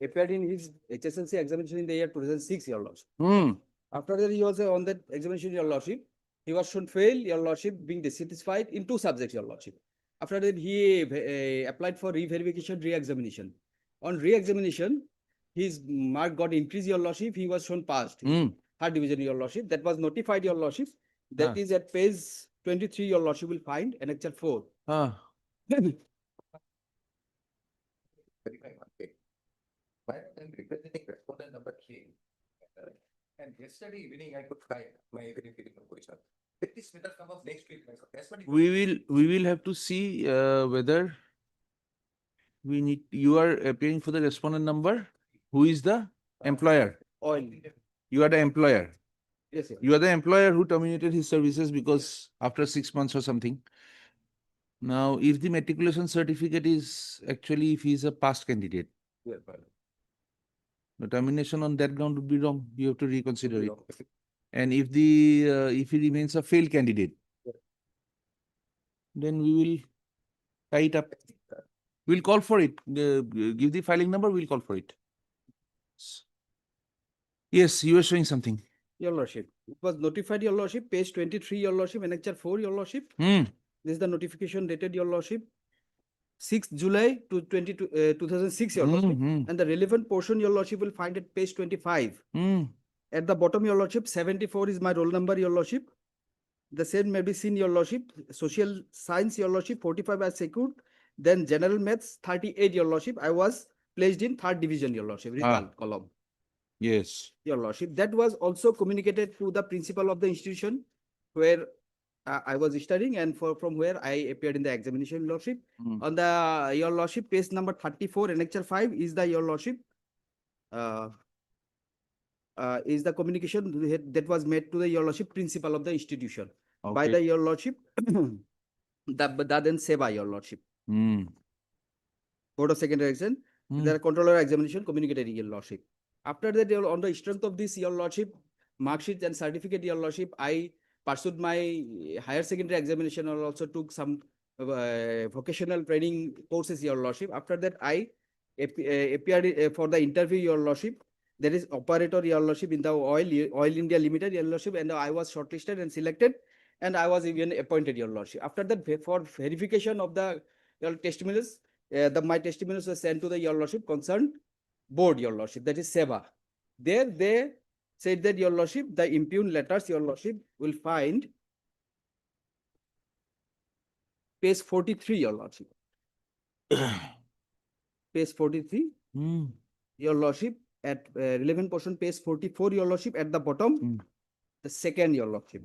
appeared in his HSLC examination in the year 2006, Your Lordship. Hmm. After that, he was on that examination, Your Lordship. He was shown fail, Your Lordship, being dissatisfied in 2 subjects, Your Lordship. After that, he applied for re-verification, re-examination. On re-examination, his mark got increased, Your Lordship. He was shown passed. Hmm. 3rd division, Your Lordship. That was notified, Your Lordship. That Ah. is at page 23, Your Lordship will find annexure 4. Ah. Verify one thing. While I'm representing respondent number 3, and yesterday evening I could find my verification position. Let this matter come up next week. That's what it We will have to see whether we need, you are appearing for the respondent number. Who is the employer? Oil. You are the employer. Yes, sir. You are the employer who terminated his services because after 6 months or something. Now, if the matriculation certificate is actually, if he is a past candidate, Yeah. the termination on that ground would be wrong. You have to reconsider it. wrong. And if the, if he remains a failed candidate, Yeah. then we will tie it up. We'll call for it. Give the filing number, we'll call for it. Yes, you were showing something. Your Lordship, it was notified, Your Lordship, page 23, Your Lordship, annexure 4, Your Lordship. Hmm. This is the notification dated, Your Lordship, 6th July to 2006, Your Lordship. Hmm. And the relevant portion, Your Lordship, will find at page 25. Hmm. At the bottom, Your Lordship, 74 is my roll number, Your Lordship. The same may be seen, Your Lordship. Social science, Your Lordship, 45 as secured. Then general maths, 38, Your Lordship. I was placed in 3rd division, Your Lordship, result column. Yes. Your Lordship, that was also communicated to the principal of the institution where I was studying and from where I appeared in the examination, Your Lordship. Hmm. On the, Your Lordship, page number 34, annexure 5 is the, Your Lordship, is the communication that was made to the, Your Lordship, principal of the institution by Okay. the, Your Lordship, the then Seva, Your Lordship. Hmm. Board of Secondary Exam, Hmm. the controller examination communicated, Your Lordship. After that, on the strength of this, Your Lordship, mark sheet and certificate, Your Lordship, I pursued my higher secondary examination and also took some vocational training courses, Your Lordship. After that, I appeared for the interview, Your Lordship. There is operator, Your Lordship, in the Oil India Limited, Your Lordship, and I was shortlisted and selected, and I was even appointed, Your Lordship. After that, for verification of the your testimonials, my testimonials were sent to the, Your Lordship, concerned board, Your Lordship, that is Seva. There they said that, Your Lordship, the impugned letters, Your Lordship, will find page 43, Your Lordship. Page 43, Hmm. Your Lordship, at relevant portion, page 44, Your Lordship, at the bottom, Hmm. the second, Your Lordship.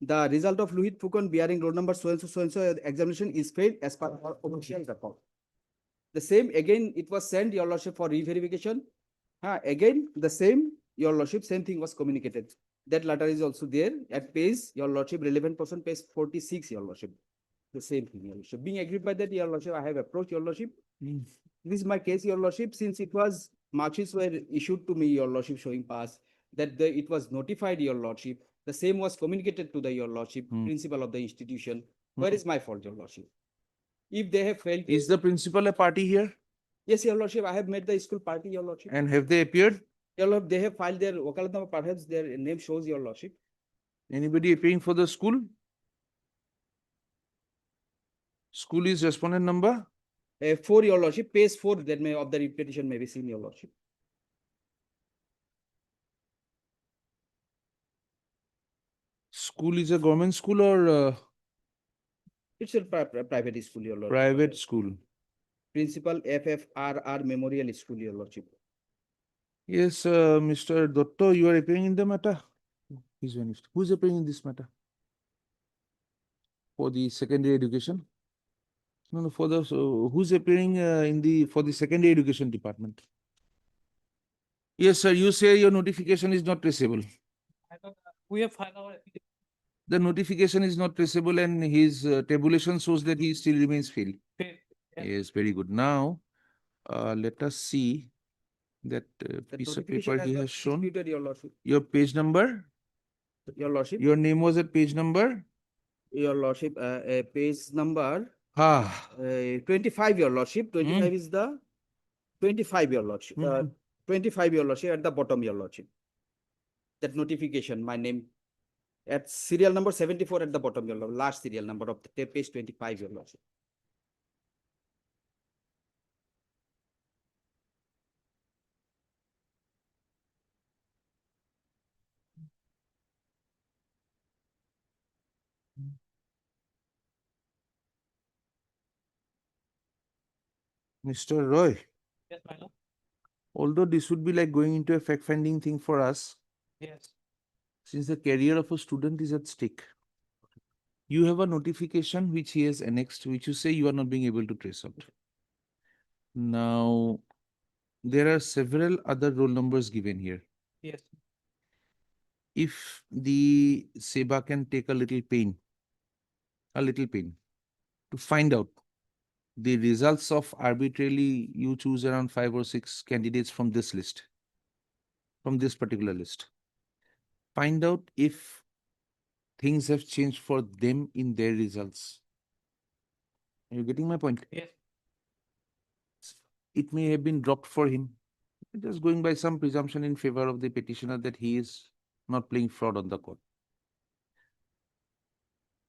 The result of Lohit Phukon bearing roll number so and so examination is failed as per our official record. The same again, it was sent, Your Lordship, for re-verification. Again, the same, Your Lordship, same thing was communicated. That letter is also there at page, Your Lordship, relevant person, page 46, Your Lordship. The same thing, Your Lordship. Being agreed by that, Your Lordship, I have approached, Your Lordship. Hmm. This is my case, Your Lordship, since it was, mark sheets were issued to me, Your Lordship, showing pass, that it was notified, Your Lordship. The same was communicated to the, Your Lordship, Hmm. principal of the institution. Hmm. Where is my fault, Your Lordship? If they have failed. Is the principal a party here? Yes, Your Lordship, I have made the school party, Your Lordship. And have they appeared? Your Lord, they have filed their wakalatnama, perhaps their name shows, Your Lordship. Anybody appearing for the school? School is respondent number? 4, Your Lordship, page 4 that may of the petition may be seen, Your Lordship. School is a government school or It's a private school, Your Lordship. private school? Principal FFRR Memorial School, Your Lordship. Yes, Mr. Dotto, you are appearing in the matter. He's vanished. Who is appearing in this matter? For the secondary education? No, for the, so who's appearing for the secondary education department? Yes, sir, you say your notification is not traceable. We have filed our The notification is not traceable and his tabulation shows that he still remains failed. Yes, very good. Now, let us see that That piece of notification paper he got has shown. disputed, Your Lordship. Your page number, Your Lordship. your name was at page number? Your Lordship, page number Ah, 25, Your Lordship. 25 is the 25, Your Lordship. Mhm. 25, Your Lordship, at the bottom, Your Lordship. That notification, my name, at serial number 74 at the bottom, Your Lordship, last serial number of the page 25, Your Lordship. Mr. Roy, Yes, my lord. although this would be like going into a fact-finding thing for us, Yes. since the career of a student is at stake, you have a notification which he has annexed, which you say you are not being able to trace out. Now, there are several other roll numbers given here. Yes. If the SEBA can take a little pain to find out the results of arbitrarily you choose around 5 or 6 candidates from this list, from this particular list. Find out if things have changed for them in their results. Are you getting my point? Yes. It may have been dropped for him. Just going by some presumption in favor of the petitioner that he is not playing fraud on the court.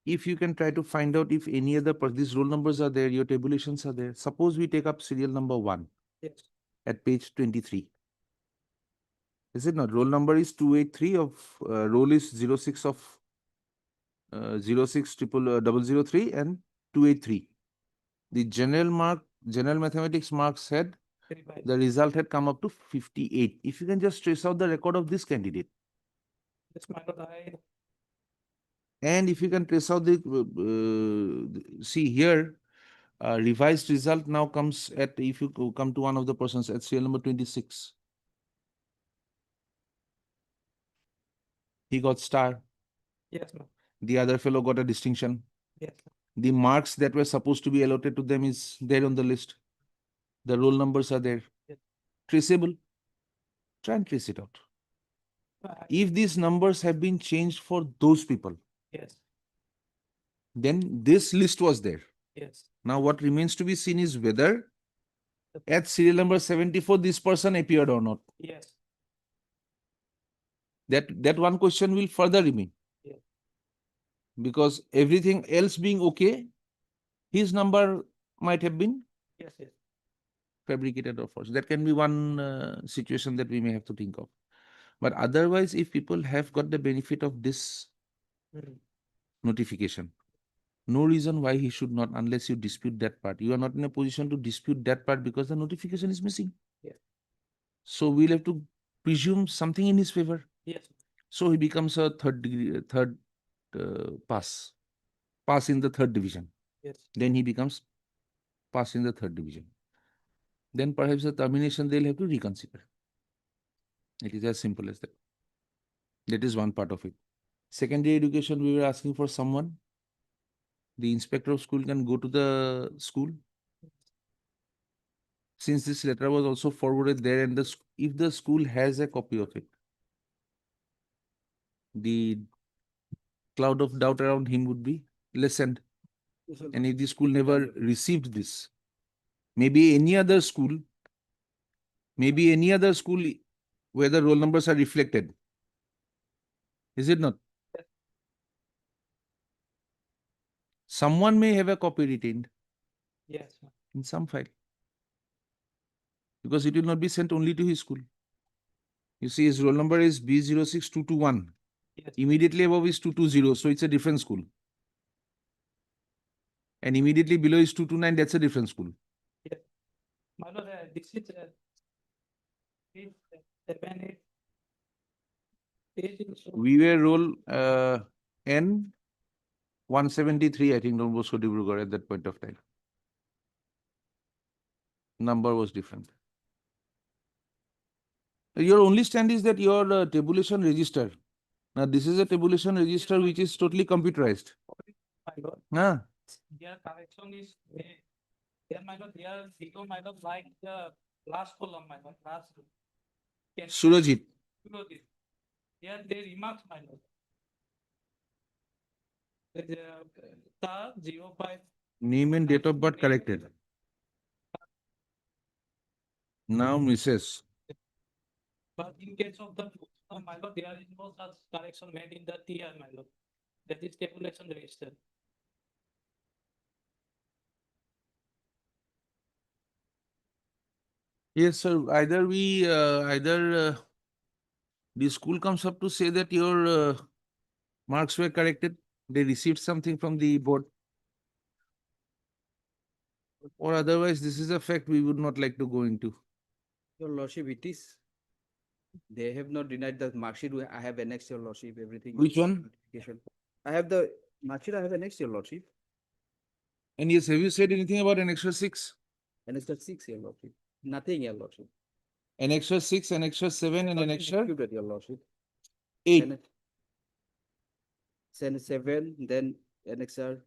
If you can try to find out if any other, these roll numbers are there, your tabulations are there. Suppose we take up serial number 1 Yes. at page 23. Is it not? Roll number is 283 of, roll is 06 of 06003 and 283. The general mathematics marks had, the result had come up to 58. If you can just trace out the record of this candidate. Yes, my lord, And if you can trace out see here, revised result now comes at, if you come to one of the persons at serial number 26. He got star. Yes, ma'am. The other fellow got a distinction. Yes. The marks that were supposed to be allotted to them is there on the list. The roll numbers are there. Yes. Traceable. Try and trace it out. If these numbers have been changed for those people, Yes. then this list was there. Yes. Now what remains to be seen is whether at serial number 74 this person appeared or not. Yes. That one question will further remain. Yeah. Because everything else being okay, his number might have been Yes. Yes. fabricated or forged. That can be one situation that we may have to think of. But otherwise, if people have got the benefit of this notification, no reason why he should not, unless you dispute that part. You are not in a position to dispute that part because the notification is missing. Yeah. So we'll have to presume something in his favor. Yes. So he becomes a third pass in the third division. Yes. Then he becomes pass in the third division. Then perhaps the termination they'll have to reconsider. It is as simple as that. That is one part of it. Secondary education, we were asking for someone. The inspector of school can go to the school. Since this letter was also forwarded there, and if the school has a copy of it, the cloud of doubt around him would be lessened. And if the school never received this, maybe any other school where the roll numbers are reflected. Is it not? Someone may have a copy retained Yes. in some file. Because it will not be sent only to his school. You see, his roll number is B06221. Yes. Immediately above is 220, so it's a different school. And immediately below is 229, that's a different school. Yes. this is page 7, 8. Page is shown. We were roll N 173, I think, Don Bosco Dibrugarh at that point of time. Number was different. Your only stand is that your tabulation register. Now, this is a tabulation register which is totally computerized. My lord, Huh? their correction is made. There, my lord, their figure, my lord, like the last column, my lord, last. Can- Surajit. Surajit. Here they remarks, my lord. The 05. Name and date of birth corrected. Now, Mrs. But in case of the, my lord, there is no such correction made in the TR, my lord. That is tabulation register. Yes, sir. Either the school comes up to say that your marks were corrected. They received something from the board. Or otherwise, this is a fact we would not like to go into. Your lordship, it is. They have not denied the mark sheet. I have annexed, your lordship, everything. Which one? Notification. I have the mark sheet, I have annexed, your lordship. And yes, have you said anything about an extra 6? Annexed 6, your lordship. Nothing, your lordship. An extra 6, an extra 7, and an Nothing extra disputed, your lordship. 8. Sen 7, then annexer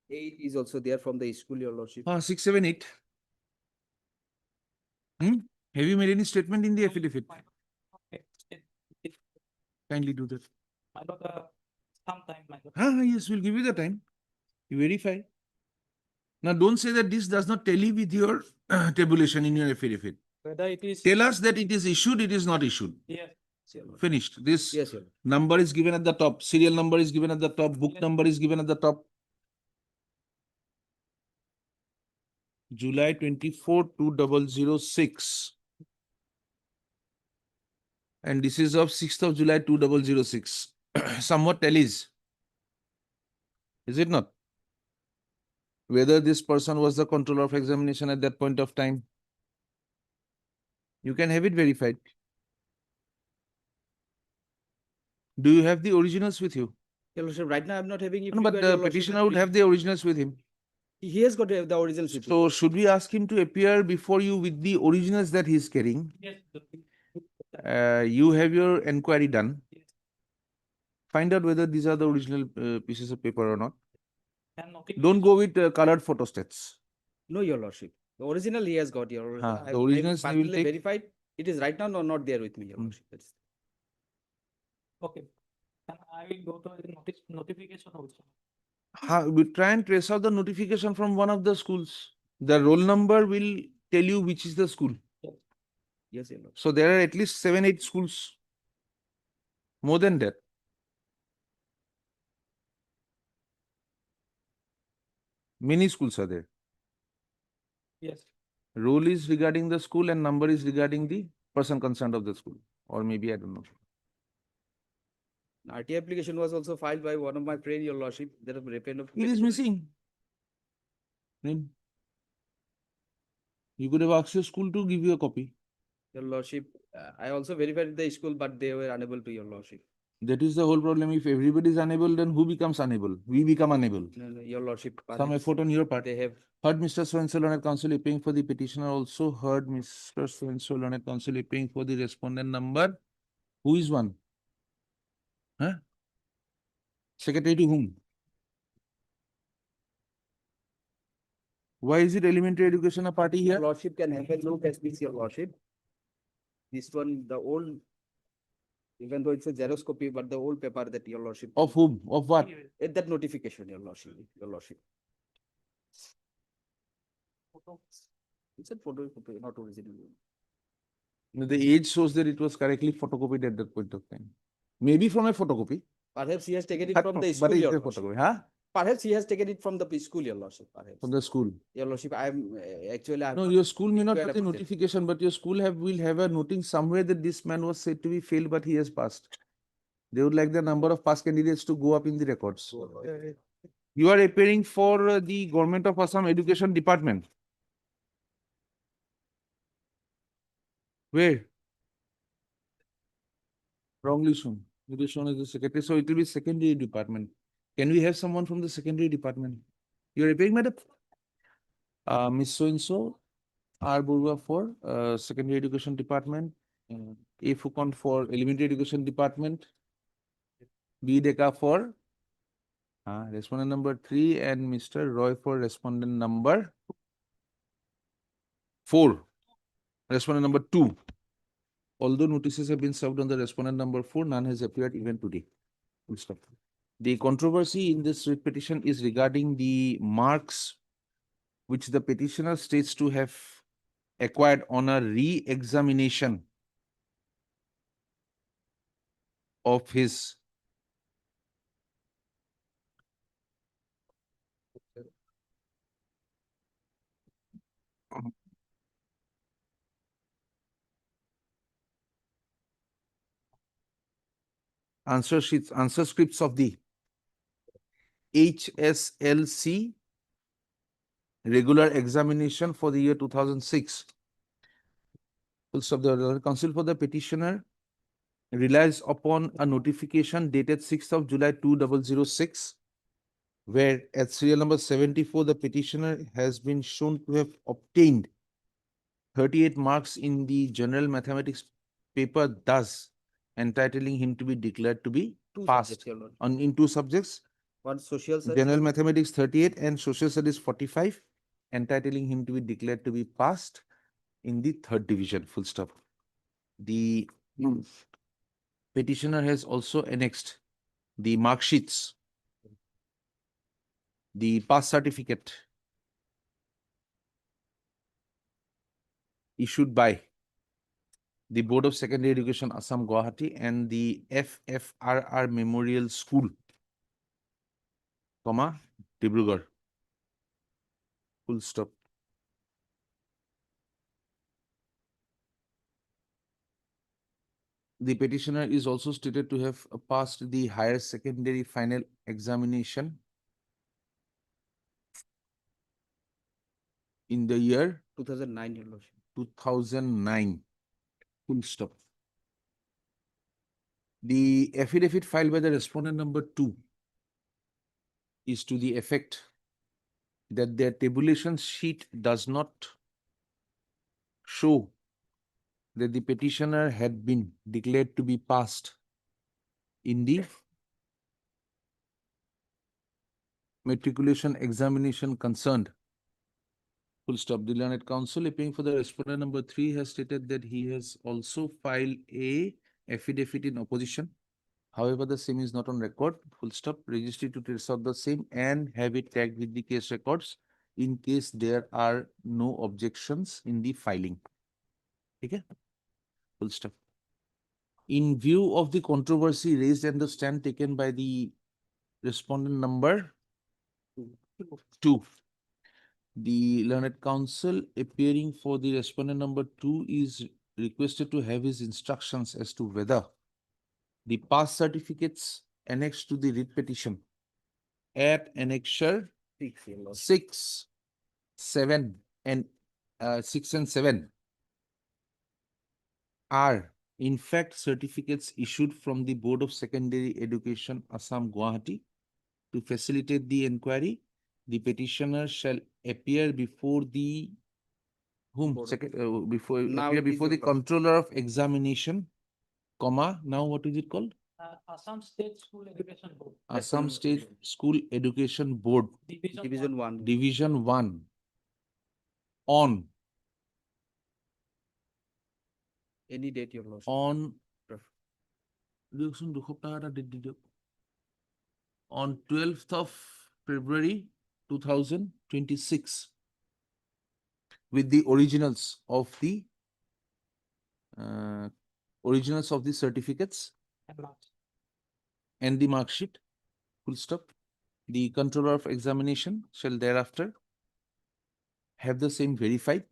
8 is also there from the school, your lordship. 6, 7, 8. Have you made any statement in the affidavit? Kindly do that. My lord, sometime, my lord. Yes, we'll give you the time. You verify. Now, don't say that this does not tally with your tabulation in your affidavit. Whether it is. Tell us that it is issued, it is not issued. Yes. Finished. This Yes, your lordship. number is given at the top, serial number is given at the top, book Yes. number is given at the top. July 24, 2006. And this is of 6th of July, 2006. Somewhat tallies. Is it not? Whether this person was the controller of examination at that point of time. You can have it verified. Do you have the originals with you? Your lordship, right now I'm not having. If No, but required, the your lordship, petitioner would have the originals with him. He has got the originals with him. So should we ask him to appear before you with the originals that he is carrying? Yes. You have your enquiry done. Yes. Find out whether these are the original pieces of paper or not. And notification. Don't go with colored photostats. No, your lordship. The original he has got, your. The originals they will personally take. verified. It is right now not there with me, your Hmm. lordship. That's- Okay. And I will go to the notification also. We try and trace out the notification from one of the schools. The roll number will tell you which is the school. Yes, your lordship. So there are at least 7, 8 schools. More than that. Many schools are there. Yes. Roll is regarding the school and number is regarding the person concerned of the school. Or maybe I don't know. RT application was also filed by one of my friend, your lordship. There is repent of. It is missing. Then you could have asked your school to give you a copy. Your lordship, I also verified the school, but they were unable to, your lordship. That is the whole problem. If everybody is unable, then who becomes unable? We become unable. No, your lordship. Some perhaps effort on your part. They have. Heard Mr. So-and-so learned counsel appearing for the petitioner, also heard Mr. So-and-so learned counsel appearing for the respondent number. Who is one? Huh? Secretary to whom? Why is it elementary education a party Your here? lordship can have a look at this, your lordship. This one, the old, even though it's a Xerox copy, but the old paper that your lordship. Of whom? Of what? That notification, your lordship, your lordship. It's a photocopy, not original. The age shows that it was correctly photocopied at that point of time. Maybe from a photocopy. Perhaps he has taken it But from the but school, it's your a lordship. photocopy, huh? Perhaps he has taken it from the school, your lordship, perhaps. From the school. Your lordship, I'm actually. I'm No, not your school may not sure have the about it. notification, but your school will have a noting somewhere that this man was said to be failed, but he has passed. They would like the number of past candidates to go up in the records. You are appearing for the Government of Assam Education Department. Where? Wrongly shown. It is shown as the secretary, so it will be secondary department. Can we have someone from the secondary department? You are appearing, madam? Miss So-and-so, R. Burwa for, secondary education department, A. Fukon for elementary education department, B. Deka for, respondent number 3, and Mr. Roy for respondent number 4. Respondent number 2. Although notices have been served on the respondent number 4, none has appeared even today. Full stop. The controversy in this writ petition is regarding the marks which the petitioner states to have acquired on a re-examination of his answer sheets, answer scripts of the HSLC regular examination for the year 2006. Full stop. The counsel for the petitioner relies upon a notification dated 6th of July 2006, where at serial number 74, the petitioner has been shown to have obtained 38 marks in the general mathematics paper, thus entitling him to be declared to be Two passed subjects, Your Lord. in 2 subjects, One social science. general one- mathematics 38 and social studies 45, entitling him to be declared to be passed in the 3rd division. Full stop. The petitioner has also annexed the mark sheets, the pass certificate issued by the Board of Secondary Education Assam Guwahati and the FFRR Memorial School, Dibrugarh. Full stop. The petitioner is also stated to have passed the higher secondary final examination in the year 2009, Your Lordship. 2009. Full stop. The affidavit filed by the respondent number 2 is to the effect that their tabulation sheet does not show that the petitioner had been declared to be passed in the matriculation examination concerned. Full stop. The learned counsel appearing for the respondent number 3 has stated that he has also filed a affidavit in opposition. However, the same is not on record. Full stop. Registry to trace out the same and have it tagged with the case records in case there are no objections in the filing. Okay? Full stop. In view of the controversy raised and the stand taken by the respondent number 2, the learned counsel appearing for the respondent number 2 is requested to have his instructions as to whether the pass certificates annexed to the writ petition at annexure 6, 7 and 6 and 7 are in fact certificates issued from the Board of Secondary Education Assam Guwahati. To facilitate the inquiry, the petitioner shall appear before the whom? Board of- Second, before Now appear it is before the your call. controller of examination, comma, now what is it called? Assam State School Education Board. Assam State School Education Board, Division 1. Division 1, on Any date, Your Lordship. on on 12th of February 2026 with the originals of the certificates and the mark sheet. Full stop. The controller of examination shall thereafter have the same verified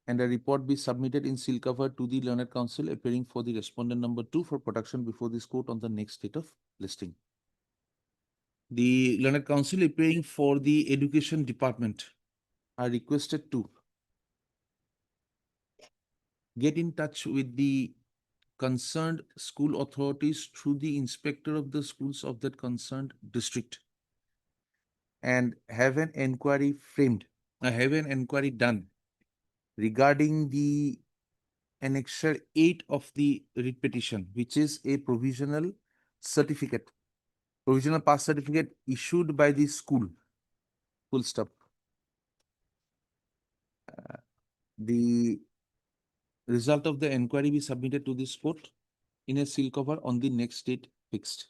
and a report be submitted in seal cover to the learned counsel appearing for the respondent number 2 for production before this court on the next date of listing. The learned counsel appearing for the education department are requested to get in touch with the concerned school authorities through the inspector of the schools of that concerned district and have an inquiry framed, have an inquiry done regarding the annexure 8 of the writ petition, which is a provisional certificate, provisional pass certificate issued by the school. Full stop. The result of the inquiry be submitted to this court in a seal cover on the next date fixed.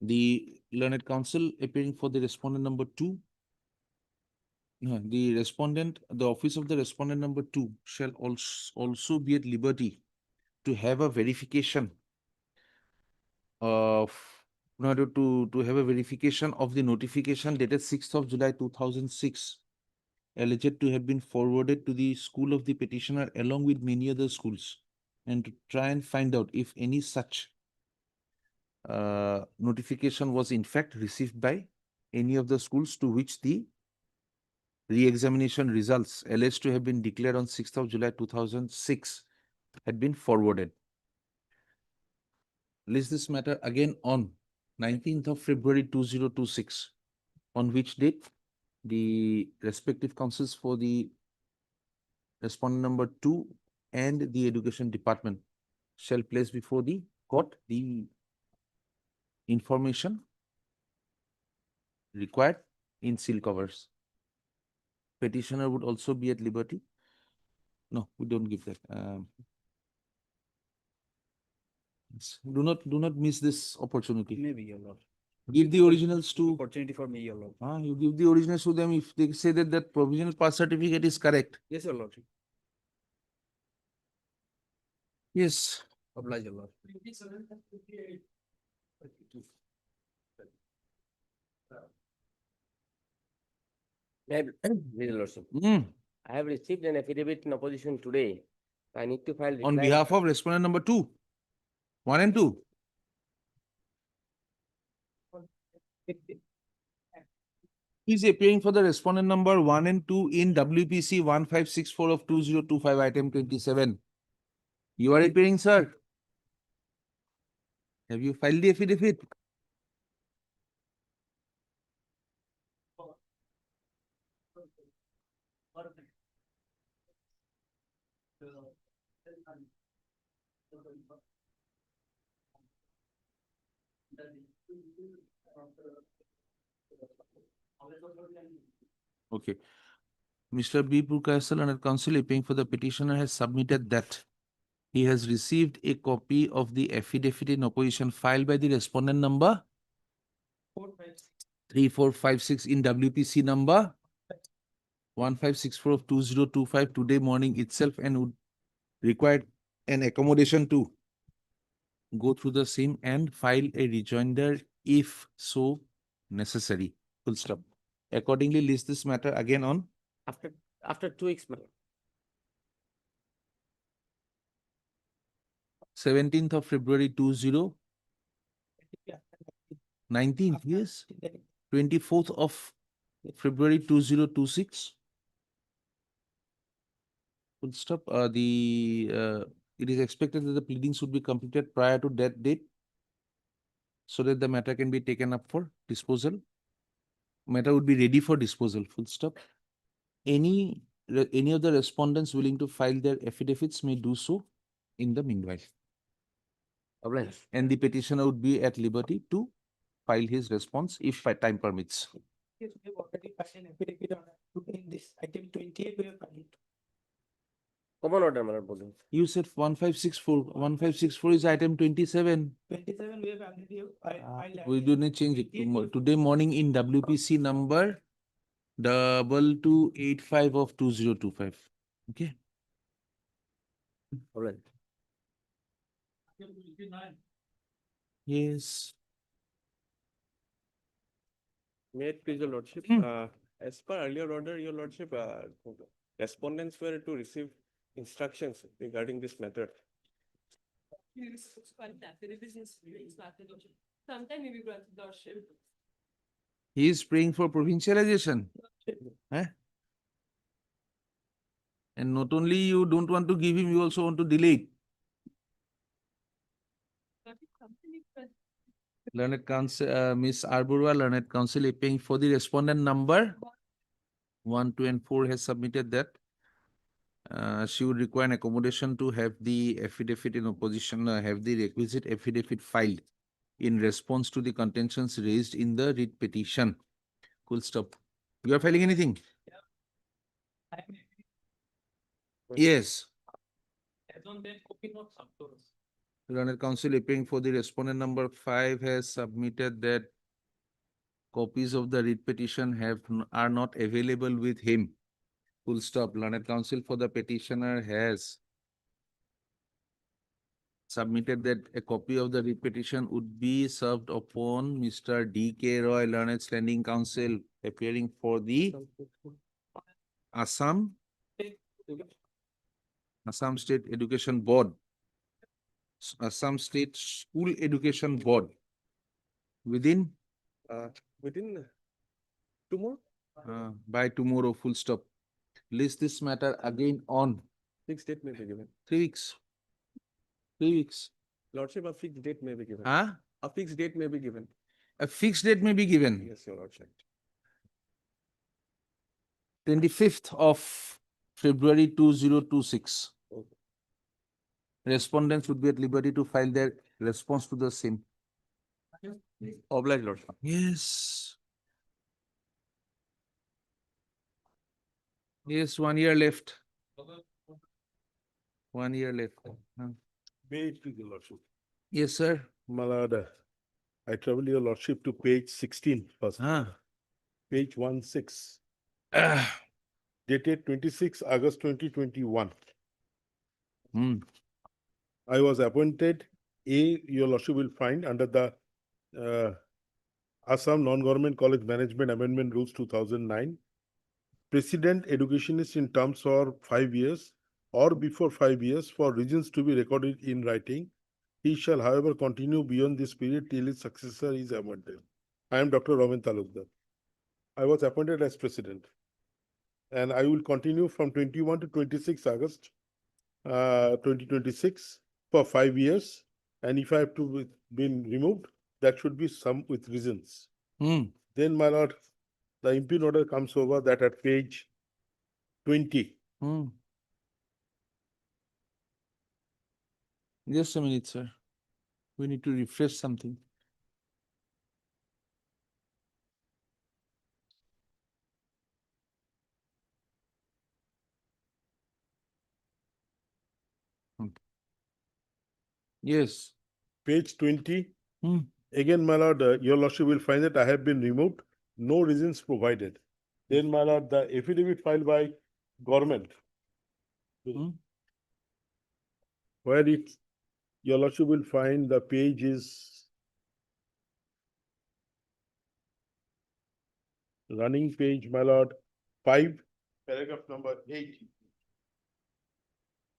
The learned counsel appearing for the respondent number 2. No, the respondent, the office of the respondent number 2 shall also be at liberty to have a verification of, in order to have a verification of the notification dated 6th of July 2006, alleged to have been forwarded to the school of the petitioner along with many other schools, and to try and find out if any such notification was in fact received by any of the schools to which the re-examination results alleged to have been declared on 6th of July 2006 had been forwarded. List this matter again on 19th of February 2026, on which date the respective counsels for the respondent number 2 and the education department shall place before the court the information required in seal covers. Petitioner would also be at liberty. No, we don't give that. Do not miss this opportunity. Maybe, Your Lord. Give the originals to. Opportunity for me, Your Lord. You give the originals to them if they say that that provisional pass certificate is correct. Yes, Your Lord. Yes. Oblige, Your Lord. Your Lordship, I have received an affidavit in opposition today. I need to file. On reply. behalf of respondent number 2, 1 and 2. He is appearing for the respondent number 1 and 2 in WPC 1564 of 2025, item 27. You are appearing, sir. Have you filed the affidavit? Okay. Mr. B. Purkayasal under counsel appearing for the petitioner has submitted that he has received a copy of the affidavit in opposition filed by the respondent number 3456 in WPC number 1564 of 2025 today morning itself, and would require an accommodation to go through the same and file a rejoinder if so necessary. Full stop. Accordingly, list this matter again on After 2 weeks, ma'am. 17th of February 19th, yes. 24th of February 2026. Full stop. It is expected that the pleadings would be completed prior to that date so that the matter can be taken up for disposal. Matter would be ready for disposal. Full stop. Any of the respondents willing to file their affidavits may do so in the meanwhile. Oblige. And the petitioner would be at liberty to file his response if time permits. Yes, we have already filed an affidavit in this item 28, we have filed. Common order, my lord. You said 1564. 1564 is item 27. 27, we have already filed. We do not change it. Today morning in WPC number 2285 of 2025. Okay. Oblige. Yes. May it please your lordship, as per earlier order, your lordship, respondents were to receive instructions regarding this matter. Sometime maybe granted lordship. He is praying for provincialization. Eh? And not only you don't want to give him, you also want to delay it. Learned Counsel, Ms. Arburwa, Learned Counsel appearing for the respondent number 1, 2, and 4 has submitted that. She would require an accommodation to have the affidavit in opposition, have the requisite affidavit filed in response to the contentions raised in the writ petition. Full stop. You are filing anything? Yes. Learned Counsel appearing for the respondent number 5 has submitted that copies of the writ petition are not available with him. Full stop. Learned Counsel for the petitioner has submitted that a copy of the writ petition would be served upon Mr. D.K. Roy, Learned Standing Counsel, appearing for the Assam State Education Board, Assam State School Education Board, within Within tomorrow, by tomorrow. Full stop. List this matter again on fixed date may be given. 3 weeks. 3 weeks. Lordship, a fixed date may be given. Huh? A fixed date may be given. A fixed date may be given. Yes, your lordship. 25th of February 2026. Okay. Respondents would be at liberty to file their response to the same. Obliged, lordship. Yes. Yes, 1 year left. 1 year left. May it please your lordship. Yes, sir. Malad, I travel your lordship to page 16 first. Ah. Page 16. Dated 26 August 2021. I was appointed, your lordship will find under the Assam Non-Government College Management Amendment Rules 2009. President educationist in terms for 5 years or before 5 years for reasons to be recorded in writing. He shall, however, continue beyond this period till his successor is appointed. I am Dr. Ramin Talukdar. I was appointed as president, and I will continue from 21 to 26 August 2026 for 5 years. And if I have to be removed, that should be some with reasons. Then, my lord, the impugn order comes over that at page 20. Just a minute, sir. We need to refresh something. Yes. Page 20. Again, my lord, your lordship will find that I have been removed. No reasons provided. Then, my lord, the affidavit filed by government, where your lordship will find the page is running page, my lord, 5, paragraph number 8,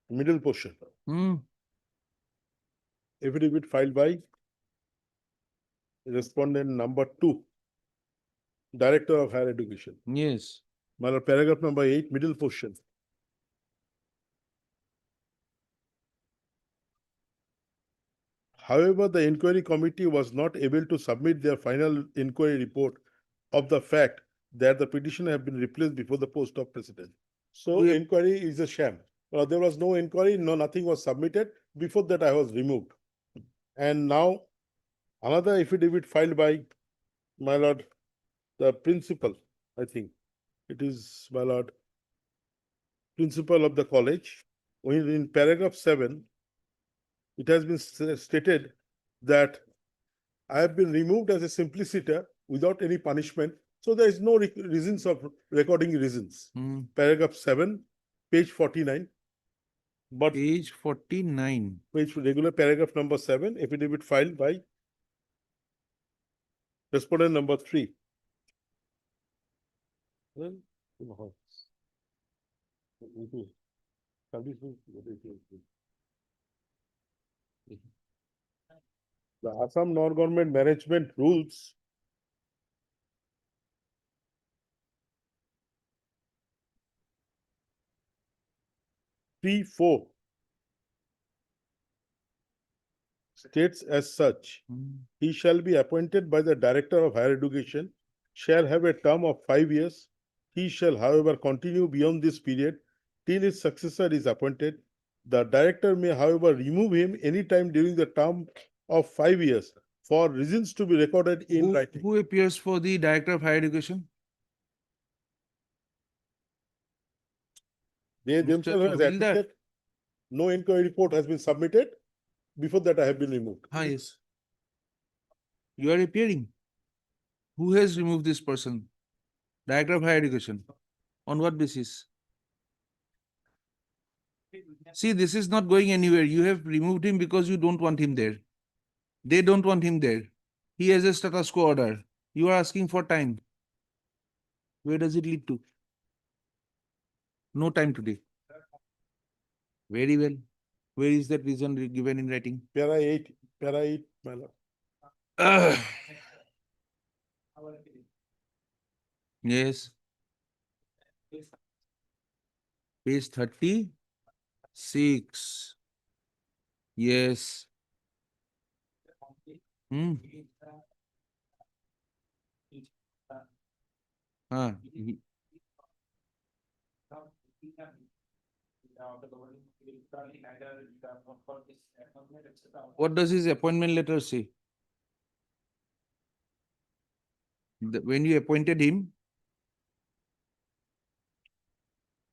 middle portion. Affidavit filed by respondent number 2, Director of Higher Education. Yes. My lord, paragraph number 8, middle portion. However, the inquiry committee was not able to submit their final inquiry report of the fact that the petitioner had been replaced before the post of president. So inquiry is a sham. There was no inquiry, nothing was submitted. Before that, I was removed. And now another affidavit filed by, my lord, the principal, I think it is, my lord, principal of the college. In paragraph 7, it has been stated that I have been removed as a simpliciter without any punishment. So there is no reasons of recording reasons. Paragraph 7, page 49. But page 49. Page regular paragraph number 7, affidavit filed by respondent number 3. The Assam Non-Government Management Rules 3(4) states as such, he shall be appointed by the Director of Higher Education, shall have a term of 5 years. He shall, however, continue beyond this period till his successor is appointed. The Director may, however, remove him any time during the term of 5 years for reasons to be recorded in writing. Who appears for the Director of Higher Education? They Mr. themselves have Havildar. admitted no inquiry report has been submitted. Before that, I have been removed. Ah, yes. You are appearing. Who has removed this person? Director of Higher Education. On what basis? See, this is not going anywhere. You have removed him because you don't want him there. They don't want him there. He has a status quo order. You are asking for time. Where does it lead to? No time today. Very well. Where is that reason given in writing? Para 8, my lord. Yes. Page 36. Yes. Hmm. He- What does his appointment letter say? When you appointed him,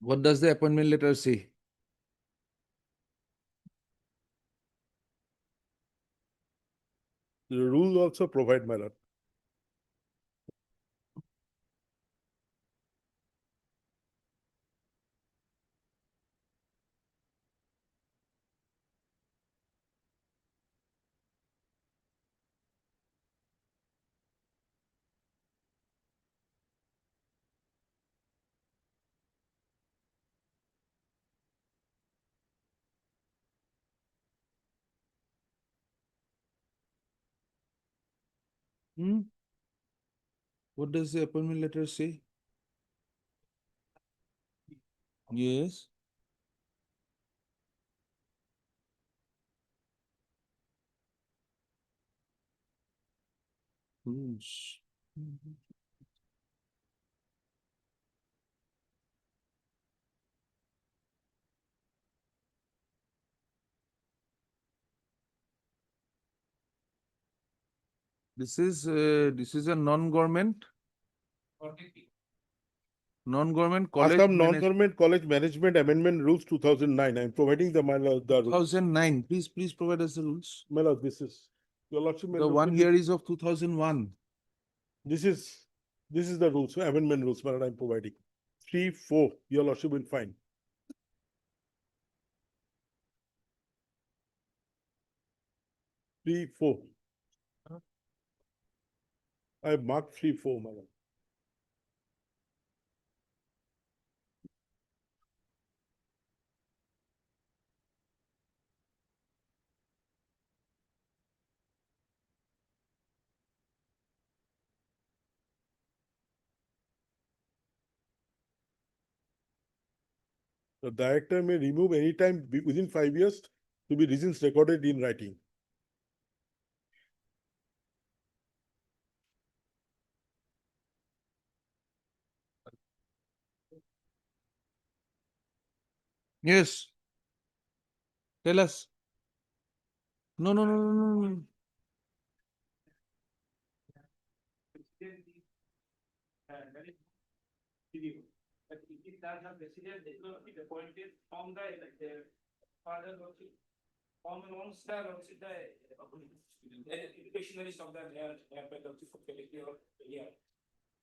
what does the appointment letter say? The rules also provide, my lord. Hmm? What does the appointment letter say? Yes. Rules. This is a non-government college. Assam Non-Government College Management Amendment Rules 2009. I am providing the, my lord, the rules. 2009. Please provide us the rules. My lord, this is, your lordship may The look one at here it. is of 2001. This is the rules, amendment rules, my lord, I am providing. 3(4), your lordship will find. Three, 4. I have marked 3(4), my lord. The director may remove any time within 5 years to be reasons recorded in writing. Yes. Tell us. No.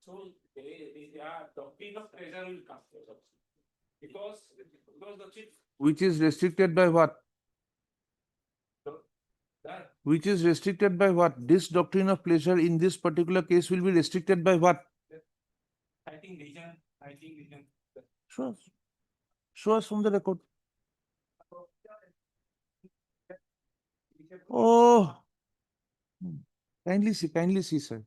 So the doctrine of treasure will come because the chief Which is restricted by what? that Which is restricted by what? This doctrine of pleasure in this particular case will be restricted by what? citing region. Show us. Show us from the record. Oh. Kindly see, sir.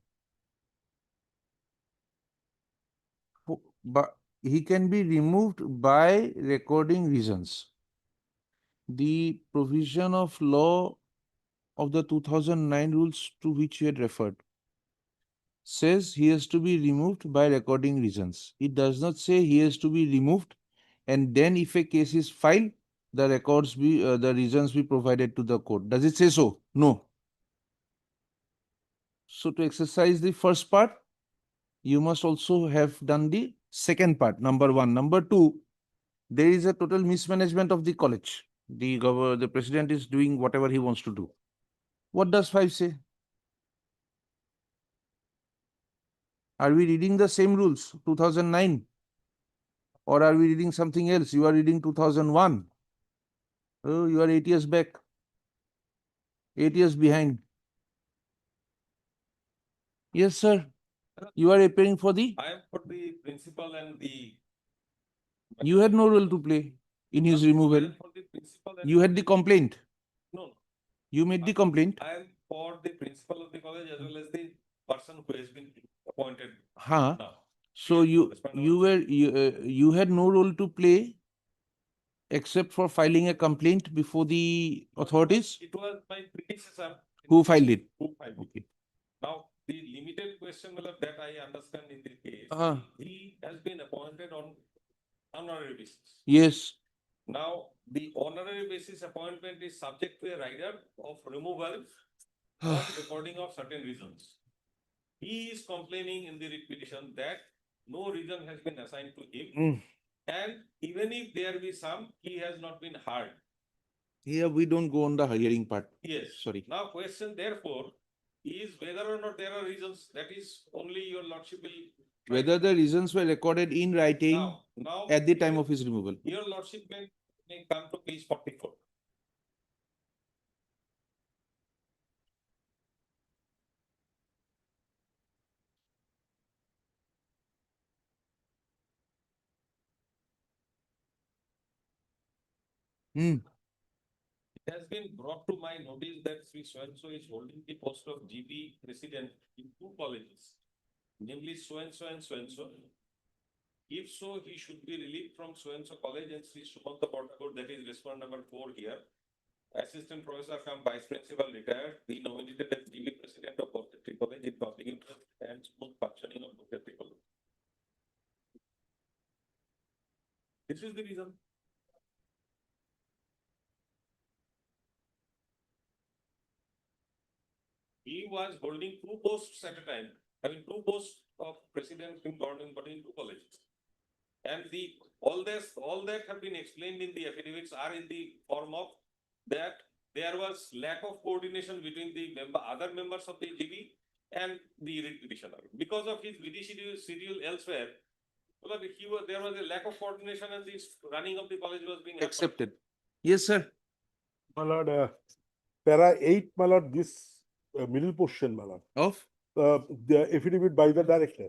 But he can be removed by recording reasons. the provision of law of the 2009 rules to which you had referred says he has to be removed by recording reasons. It does not say he has to be removed and then if a case is filed, the records be, the reasons be provided to the court. Does it say so? No. So to exercise the first part, you must also have done the second part, number one. Number two, there is a total mismanagement of the college. The president is doing whatever he wants to do. What does 5 say? Are we reading the same rules, 2009? Or are we reading something else? You are reading 2001. Oh, you are 8 years back. 8 years behind. Yes, sir. You are appearing for the? I am for the principal and the. You had no role to play in his removal. For the principal and You had the complaint. No, no. You made the complaint. I am for the principal of the college as well as the person who has been appointed Huh? now. So you had no role to play except for filing a complaint before the authorities. It was my predecessor. Who filed it? Who filed it. Okay. Now, the limited question that I understand in this case, Uh-huh. he has been appointed on honorary basis. Yes. Now, the honorary basis appointment is subject to a rider of removal on recording of certain reasons. He is complaining in the writ petition that no reason has been assigned to him. And even if there be some, he has not been heard. Here we don't go on the hearing part. Yes. Sorry. Now, question therefore is whether or not there are reasons, that is only your lordship will. Whether the reasons were recorded in writing Now, at the time of his removal. your lordship may come to page 44. It has been brought to my notice that Sri So-and-so is holding the post of GP president in 2 colleges, namely so-and-so and so-and-so. If so, he should be relieved from so-and-so college and Sri Sumanta Bhattacharya, that is respondent number 4 here. Assistant professor come vice principal retired, be nominated as GP president of Bhattacharya College in public interest and smooth functioning of Bhattacharya College. This is the reason. He was holding 2 posts at a time, having 2 posts of president in governing body in 2 colleges. And all that have been explained in the affidavits are in the form of that there was lack of coordination between the other members of the GB and the writ petitioner. Because of his busy schedule elsewhere, there was a lack of coordination and the running of the college was being Accepted. Yes, sir. My lord, para 8, my lord, this middle portion, my lord, Of? the affidavit by the director.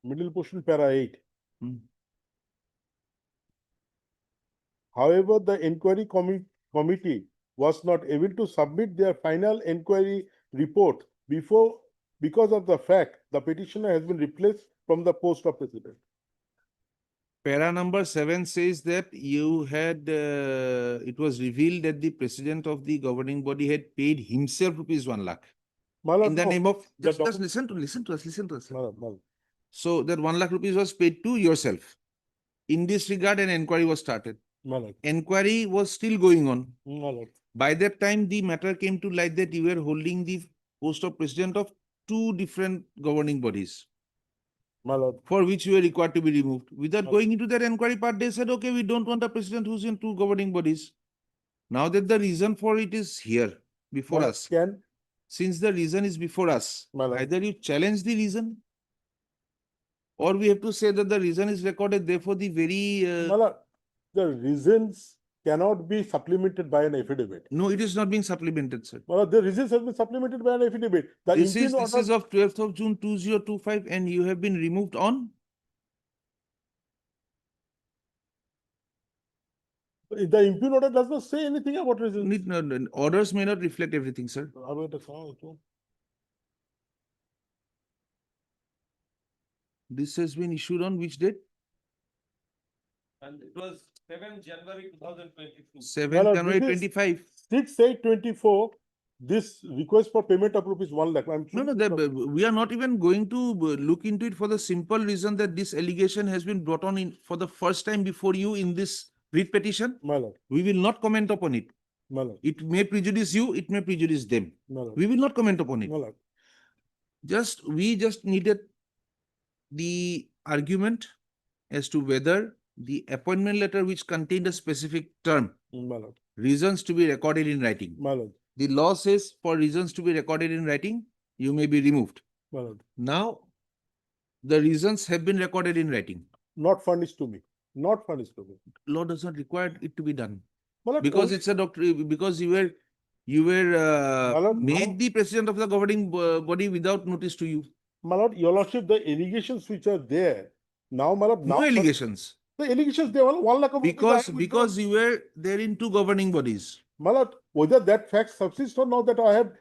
Middle portion, para 8. However, the inquiry committee was not able to submit their final inquiry report because of the fact the petitioner has been replaced from the post of president. Para number 7 says that you had, it was revealed that the president of the governing body had paid himself rupees 1 lakh. In the name of, just listen to us. So that 1 lakh rupees was paid to yourself. In this regard, an inquiry was started. Inquiry was still going on. By that time, the matter came to light that you were holding the post of president of 2 different governing bodies. For which you were required to be removed. Without going into that inquiry part, they said, okay, we don't want a president who's in 2 governing bodies. Now that the reason for it is here before us. Since the reason is before us, either you challenge the reason or we have to say that the reason is recorded, therefore the very... the reasons cannot be supplemented by an affidavit. No, it is not being supplemented, sir. The reasons have been supplemented by an affidavit. This is of 12th of June 2025 and you have been removed on? The impugn order does not say anything about reasons. No, orders may not reflect everything, sir. This has been issued on which date? And it was 7 January 2022. 7 Lord, January this is 25. 6/8/24, this request for payment of rupees 1 lakh. I'm No, sure no, we are not even going to look into it for the simple reason that this allegation has been brought on in for the first time before you in this writ petition. My lord, We will not comment upon it. my lord, It may prejudice you, it may prejudice them. my lord, We will not comment upon it. my lord. We just needed the argument as to whether the appointment letter which contained a specific term, My lord, reasons to be recorded in writing. my lord, The law says for reasons to be recorded in writing, you may be removed. my lord. Now, the reasons have been recorded in writing. Not furnished to me, not furnished to me. Law does not require it to be done. My lord, Because only- it's a doctor, because you were My lord, made now- the president of the governing body without notice to you. My lord, your lordship, the allegations which are there, now, my lord, No now. allegations. The allegations, they were 1 lakh of rupees I have Because withdrawn. you were there in two governing bodies. My lord, whether that fact subsists or not, that I have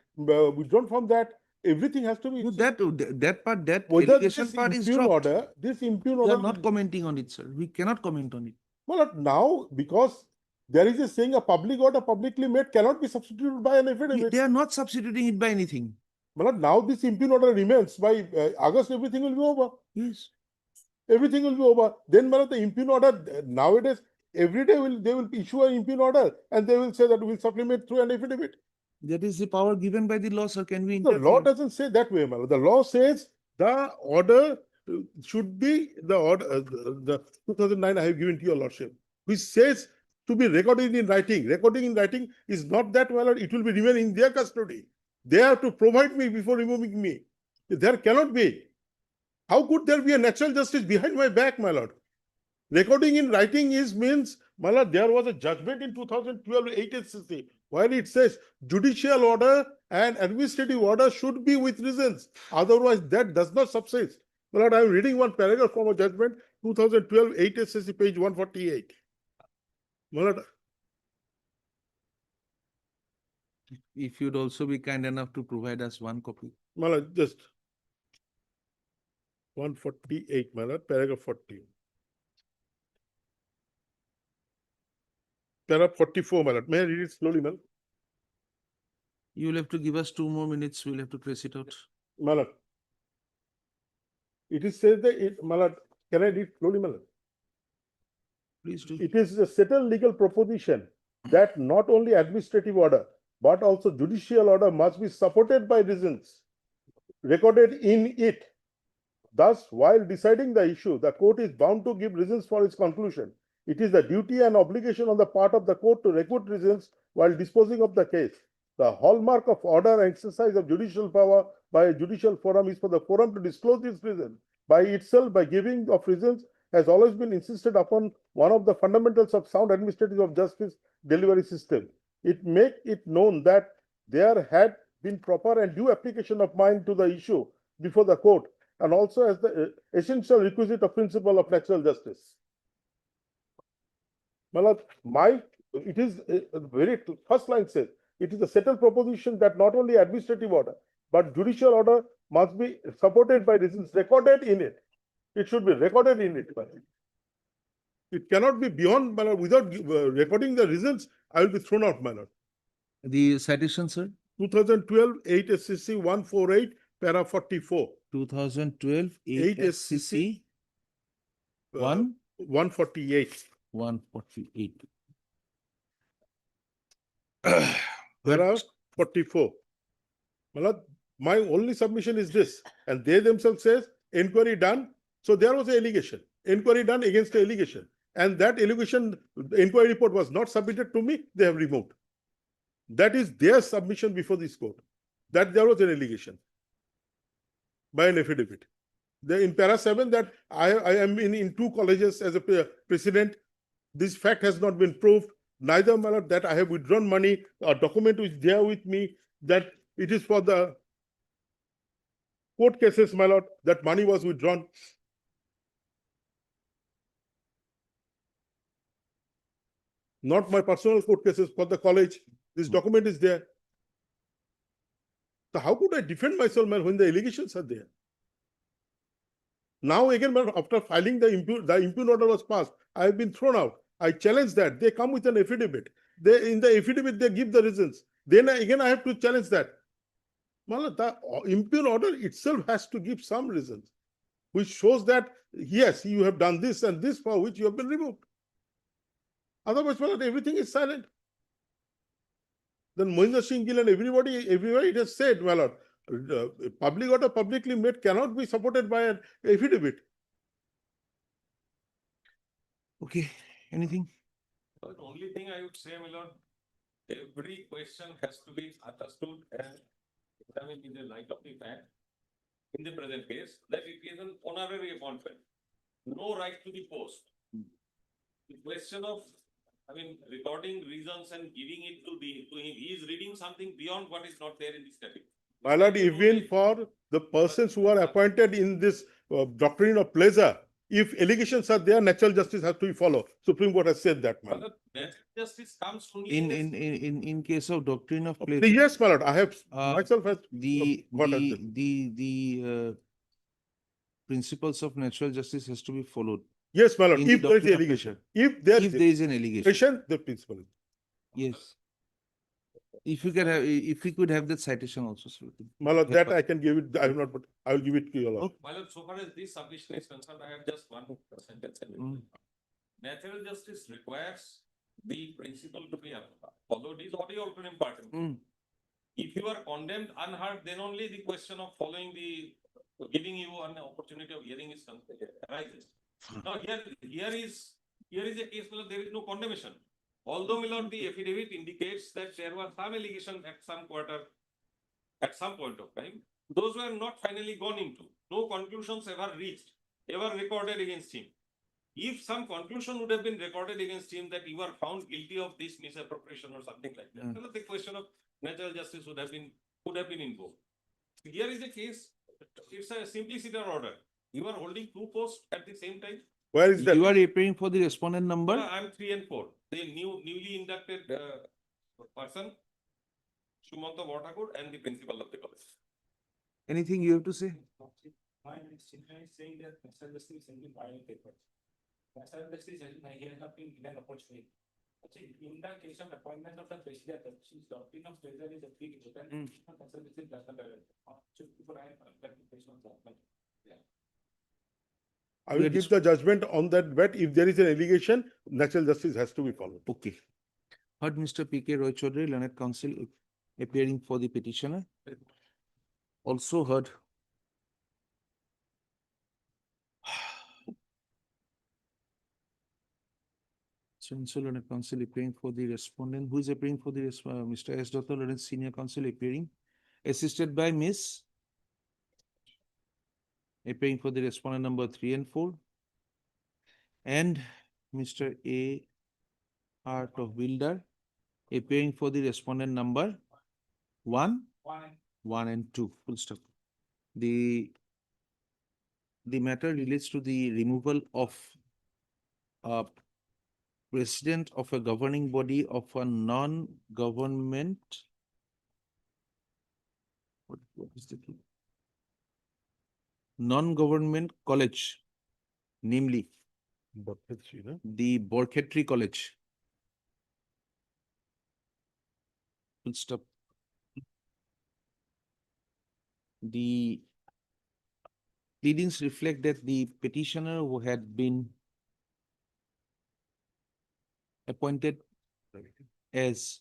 withdrawn from that, everything has to be. No, that part, that Whether allegation this part is impugn dropped. order, this impugn We are order. not commenting on it, sir. We cannot comment on it. My lord, now, because there is a saying, a public order publicly made cannot be substituted by an affidavit. They are not substituting it by anything. My lord, now this impugn order remains. By August, everything will be over. Yes. Everything will be over. Then, my lord, the impugn order nowadays, every day they will issue an impugn order and they will say that we'll supplement through an affidavit. That is the power given by the law, sir. Can we The law interfere? doesn't say that way, my lord. The law says the order should be the order, the 2009 I have given to your lordship, which says to be recorded in writing. Recording in writing is not that, my lord. It will be remain in their custody. They have to provide me before removing me. There cannot be. How could there be a natural justice behind my back, my lord? Recording in writing means, my lord, there was a judgment in 2012 8 SCC where it says judicial order and administrative order should be with reasons. Otherwise, that does not subsist. My lord, I am reading one paragraph from a judgment, 2012 8 SCC, page 148. My lord, If you'd also be kind enough to provide us one copy. my lord, just 148, my lord, paragraph 40. Paragraph 44, my lord. May I read it slowly, my lord? You'll have to give us 2 more minutes. We'll have to trace it out. My lord. It is said that, my lord, can I read slowly, my lord? Please do. It is a settled legal proposition that not only administrative order, but also judicial order must be supported by reasons recorded in it. Thus, while deciding the issue, the court is bound to give reasons for its conclusion. It is the duty and obligation on the part of the court to record reasons while disposing of the case. The hallmark of order and exercise of judicial power by a judicial forum is for the forum to disclose its reason. By itself, by giving of reasons, has always been insisted upon one of the fundamentals of sound administrative of justice delivery system. It make it known that there had been proper and due application of mind to the issue before the court, and also as the essential requisite of principle of natural justice. My lord, it is very first line says, it is a settled proposition that not only administrative order, but judicial order must be supported by reasons recorded in it. It should be recorded in it. My lord. It cannot be beyond, my lord, without recording the reasons, I will be thrown out, my lord. The citation, sir? 2012 8 SCC 148, para 44. 2012 8 SCC 148. 148. Para 44. My lord, my only submission is this, and they themselves says inquiry done. So there was an allegation, inquiry done against the allegation, and that allegation, the inquiry report was not submitted to me. They have removed. That is their submission before this court, that there was an allegation by an affidavit. In para 7 that I am in 2 colleges as a president. This fact has not been proved. Neither, my lord, that I have withdrawn money. A document is there with me that it is for the court cases, my lord, that money was withdrawn. Not my personal court cases, for the college. This document is there. So how could I defend myself, man, when the allegations are there? Now again, man, after filing the impugn order was passed, I've been thrown out. I challenge that. They come with an affidavit. They, in the affidavit, they give the reasons. Then again, I have to challenge that. Mala, the impure order itself has to give some reasons, which shows that, yes, you have done this and this for which you have been removed. Otherwise, Mala, everything is silent. Then Mohinder Singh Gill and everybody, everywhere it has said, my lord, public order publicly made cannot be supported by an affidavit. Okay, anything? The only thing I would say, my lord, every question has to be understood and examined in the light of the fact, in the present case, that it is an honorary appointment, no right to the post. The question of, recording reasons and giving it to him, he is reading something beyond what is not there in the statute. My lord, even for the persons who are appointed in this doctrine of pleasure, if allegations are there, natural justice has to be followed. Supreme Court has said that, my lord. Natural justice comes only In case of doctrine of pleasure. Yes, my lord, I have myself has The got at this. principles of natural justice has to be followed. Yes, my lord, in the if there is doctrine of allegation, pleasure. if there If there is an allegation, allegation, the principle. yes. If you can have, if we could have that citation also, sir. My lord, Help that us. I can give it, I will not, but I will give it to you, lord. My lord, so far as this submission is concerned, I have just one sentence. Natural justice requires the principle to be followed is audio also important. If you are condemned unheard, then only the question of following giving you an opportunity of hearing is arises. Now here is a case where there is no condemnation. Although, my lord, the affidavit indicates that there was some allegation at some point of time, those were not finally gone into. No conclusions ever reached, ever recorded against him. If some conclusion would have been recorded against him that you are found guilty of this misappropriation or something like that, then the question of natural justice would have been invoked. Here is a case, it's a simplicity order. You are holding two posts at the same time. Where is that? You are appearing for the respondent number? I'm 3 and 4. The newly inducted person, Sumanta Vatakur, and the principal of the college. Anything you have to say? My statement is saying that National Justice is sending violent paper. National Justice has not been given opportunity. In the case of appointment of the president, since doctrine of pleasure is a big important, National Justice does not allow. I will give the judgment on that, but if there is an allegation, natural justice has to be followed. Okay. Heard Mr. P.K. Roy Chaudhary, learned counsel appearing for the petitioner. Also heard Chancellor learned counsel appearing for the respondent. Who is appearing for the Mr. S. Dr. Learned senior counsel appearing, assisted by Miss. Appearing for the respondent number 3 and 4, and Mr. A. Art of Builder appearing for the respondent number 1 and 2. Full stop. The matter relates to the removal of a president of a governing body of a non-government. What is the key? Non-government college, namely the Borkhetri College. Full stop. The pleadings reflect that the petitioner who had been appointed as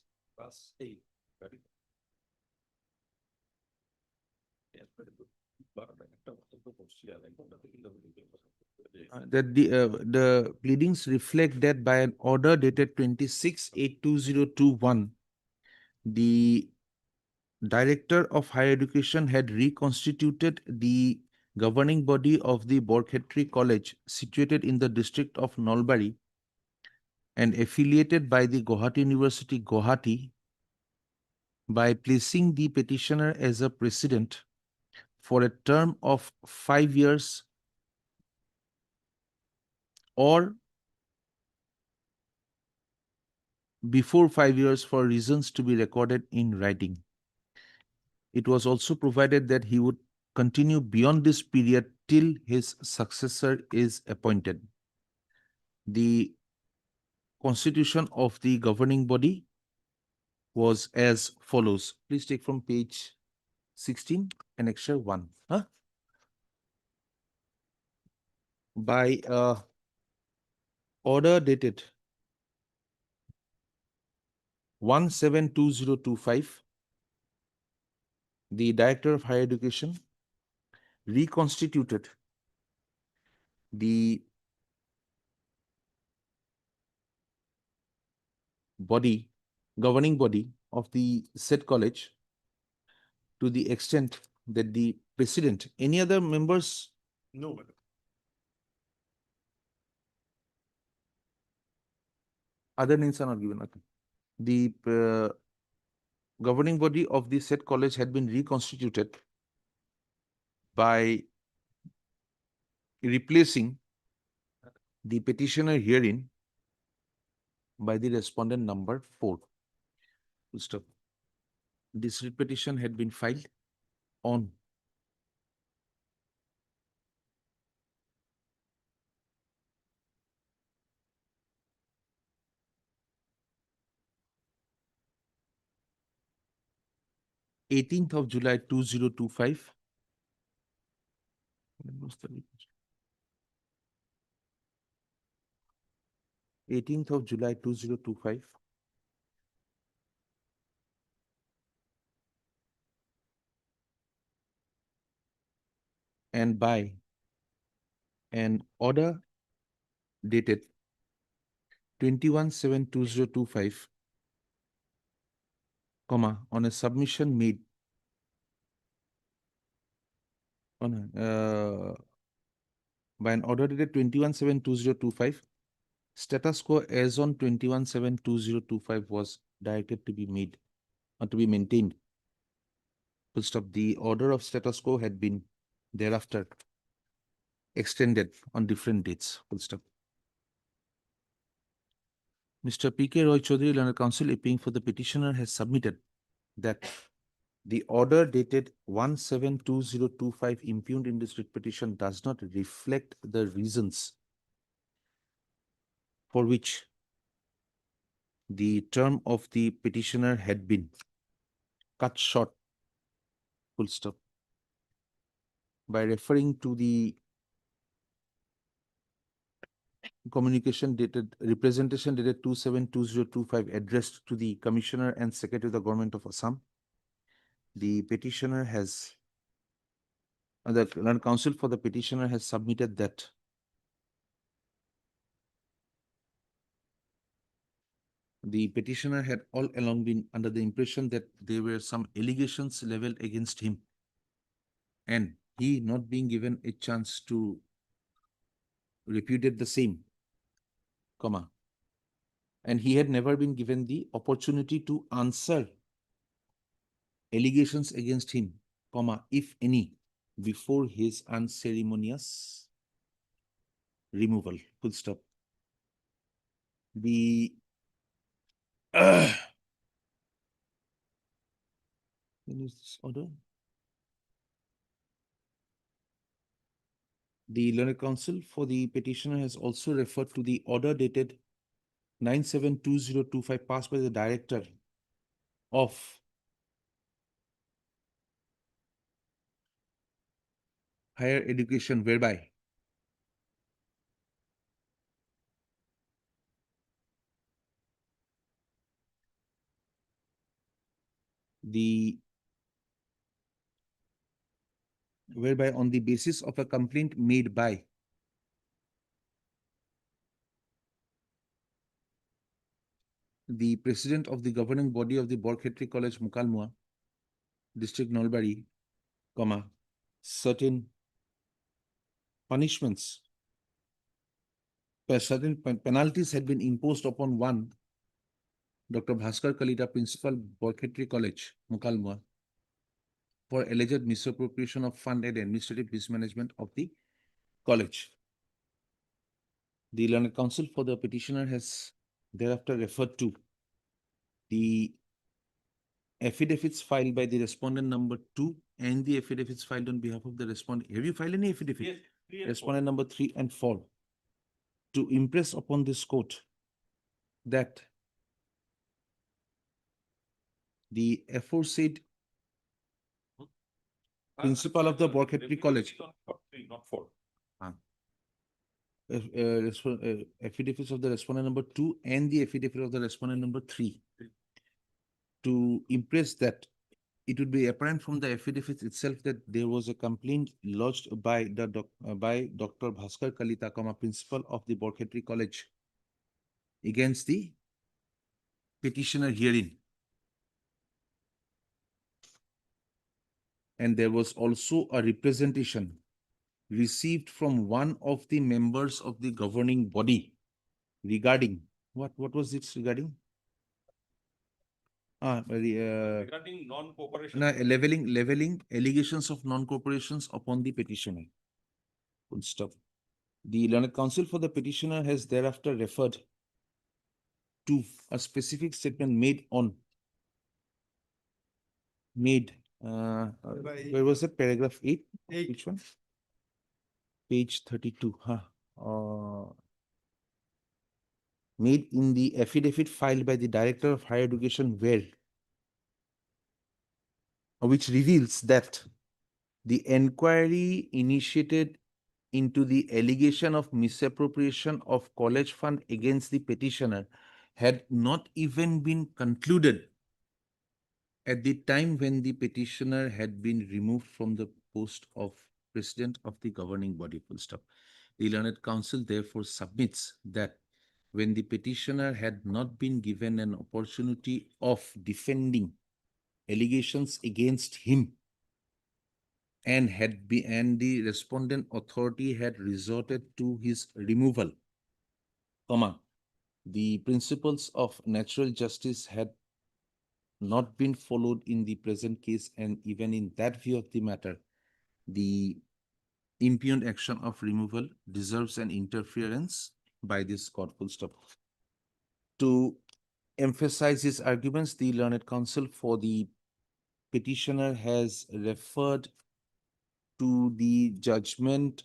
that the pleadings reflect that by an order dated 26/8/2021, the Director of Higher Education had reconstituted the governing body of the Borkhetri College situated in the district of Nalbari and affiliated by the Guwahati University, Guwahati, by placing the petitioner as a president for a term of 5 years or before 5 years for reasons to be recorded in writing. It was also provided that he would continue beyond this period till his successor is appointed. The constitution of the governing body was as follows. Please take from page 16, annexure 1. Huh? By order dated 172025, the Director of Higher Education reconstituted the body, governing body of the said college to the extent that the president, any other members? No, madam. Other names are not given. Okay. The governing body of the said college had been reconstituted by replacing the petitioner herein by the respondent number 4. Full stop. This writ petition had been filed on 18th of July 2025. When was the writ petition? 18th of July 2025. And by an order dated 21/7/2025, comma, on a submission made on by an order dated 21/7/2025, status quo as on 21/7/2025 was directed to be made or to be maintained. Full stop. The order of status quo had been thereafter extended on different dates. Full stop. Mr. P.K. Roy Chaudhary, Learned Counsel, appearing for the petitioner, has submitted that the order dated 17/2025 impugned in this writ petition does not reflect the reasons for which the term of the petitioner had been cut short, full stop, by referring to the communication dated, representation dated 27/2025 addressed to the Commissioner and Secretary of the Government of Assam. The petitioner has, the Learned Counsel for the petitioner has submitted that the petitioner had all along been under the impression that there were some allegations leveled against him, and he not being given a chance to repudiate the same, comma, and he had never been given the opportunity to answer allegations against him, comma, if any, before his unceremonious removal, full stop. The when is this order? The Learned Counsel for the petitioner has also referred to the order dated 9/7/2025 passed by the Director of Higher Education, whereby on the basis of a complaint made by the president of the governing body of the Borkhetri College, Mukalmua, District Nalbari, comma, certain punishments, certain penalties had been imposed upon one, Dr. Bhaskar Kalita, Principal, Borkhetri College, Mukalmua, for alleged misappropriation of fund and administrative mismanagement of the college. The Learned Counsel for the petitioner has thereafter referred to the affidavits filed by the respondent number 2 and the affidavits filed on behalf of the respondent. Have you filed any affidavit? Yes, 3 and 4. Respondent number 3 and 4 to impress upon this court that the aforesaid principal of the Borkhetri College. Not 4. Affidavits of the respondent number 2 and the affidavit of the respondent number 3 to impress that it would be apparent from the affidavit itself that there was a complaint lodged by by Dr. Bhaskar Kalita, principal of the Borkhetri College against the petitioner herein. And there was also a representation received from one of the members of the governing body regarding what was it regarding? Regarding non-cooperation. Leveling allegations of non-cooperations upon the petitioner. Full stop. The learned counsel for the petitioner has thereafter referred to a specific statement made where was it? Paragraph 8? Which one? Page 32. Made in the affidavit filed by the Director of Higher Education, which reveals that the inquiry initiated into the allegation of misappropriation of college fund against the petitioner had not even been concluded at the time when the petitioner had been removed from the post of president of the governing body. Full stop. The learned counsel therefore submits that when the petitioner had not been given an opportunity of defending allegations against him and the respondent authority had resorted to his removal, the principles of natural justice had not been followed in the present case, and even in that view of the matter, the impugned action of removal deserves an interference by this court. Full stop. To emphasize his arguments, the learned counsel for the petitioner has referred to the judgment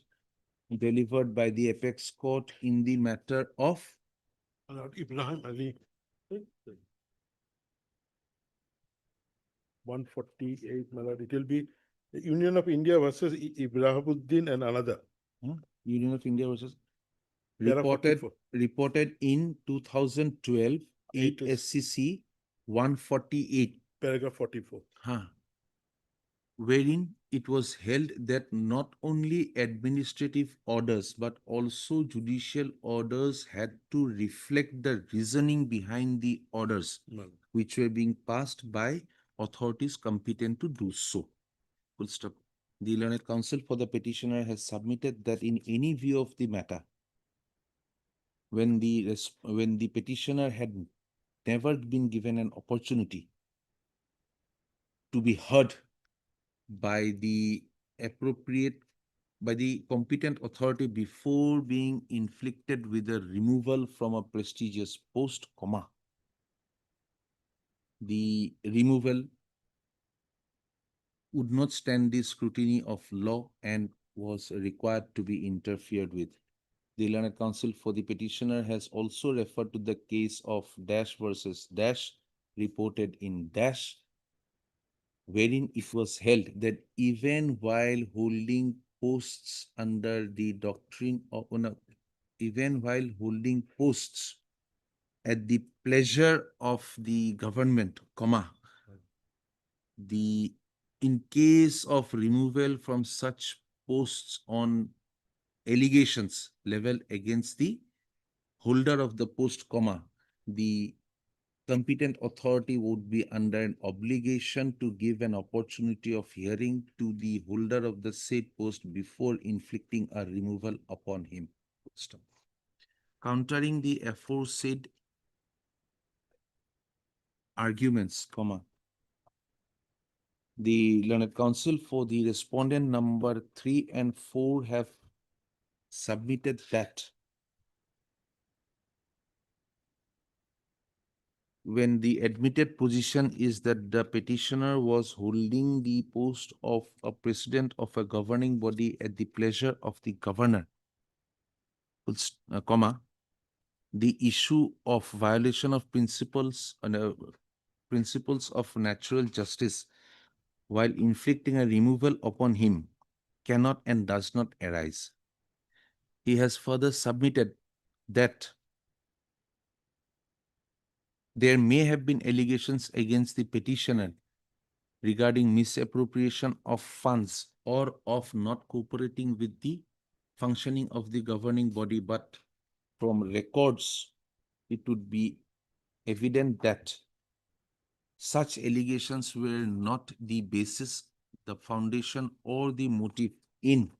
delivered by the apex court in the matter of Ibrahim Ali. 148, my lord. It will be the Union of India versus Ibrahimuddin and another. Union of India versus Para reported in 2012 8 SCC 148. Paragraph 44. Wherein it was held that not only administrative orders but also judicial orders had to reflect the reasoning behind the orders which were being passed by authorities competent to do so. Full stop. The learned counsel for the petitioner has submitted that in any view of the matter, when the petitioner had never been given an opportunity to be heard by the competent authority before being inflicted with a removal from a prestigious post, the removal would not stand the scrutiny of law and was required to be interfered with. The learned counsel for the petitioner has also referred to the case of Dash versus Dash, reported in Dash, wherein it was held that even while holding posts under the doctrine of even while holding posts at the pleasure of the government, in case of removal from such posts on allegations leveled against the holder of the post, the competent authority would be under an obligation to give an opportunity of hearing to the holder of the said post before inflicting a removal upon him. Countering the aforesaid arguments, the learned counsel for the respondent number 3 and 4 have submitted that when the admitted position is that the petitioner was holding the post of a president of a governing body at the pleasure of the governor, comma, the issue of violation of principles of natural justice while inflicting a removal upon him cannot and does not arise. He has further submitted that there may have been allegations against the petitioner regarding misappropriation of funds or of not cooperating with the functioning of the governing body, but from records, it would be evident that such allegations were not the basis, the foundation, or the motive in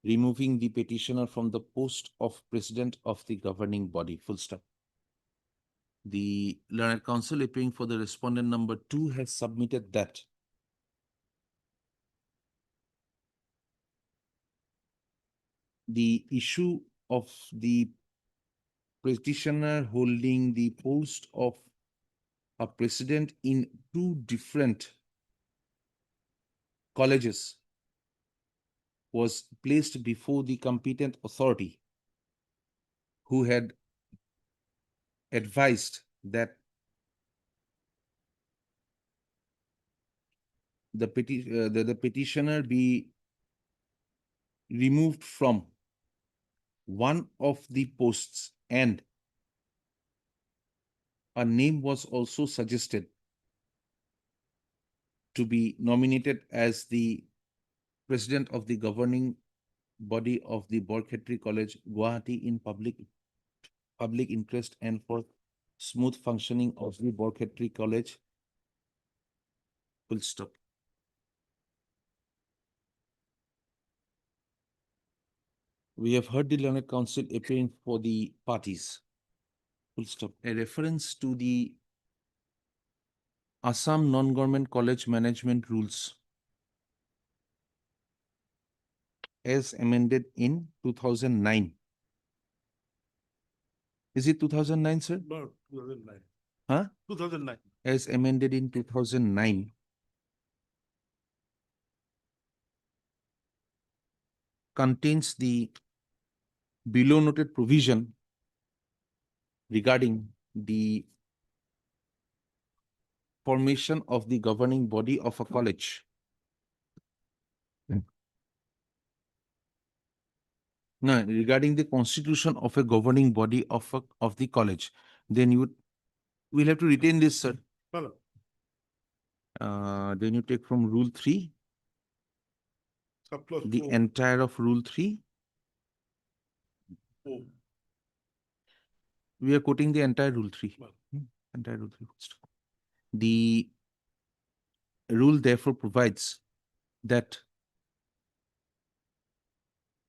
removing the petitioner from the post of president of the governing body. Full stop. The learned counsel appearing for the respondent number 2 has submitted that the issue of the petitioner holding the post of a president in 2 different colleges was placed before the competent authority, who had advised that the petitioner be removed from one of the posts, and a name was also suggested to be nominated as the president of the governing body of the Borkhetri College, Guwahati, in public interest and for smooth functioning of the Borkhetri College. Full stop. We have heard the learned counsel appearing for the parties. Full stop. A reference to the Assam Non-Government College Management Rules as amended in 2009. Is it 2009, sir? No, 2009. Huh? 2009. As amended in 2009. Contains the below noted provision regarding the formation of the governing body of a college. No, regarding the constitution of a governing body of the college, then we'll have to retain this, sir. No. Then you take from Rule 3, Subclause the 4. entire of Rule 3. We are quoting the entire Rule 3. Entire Rule 3. The rule therefore provides that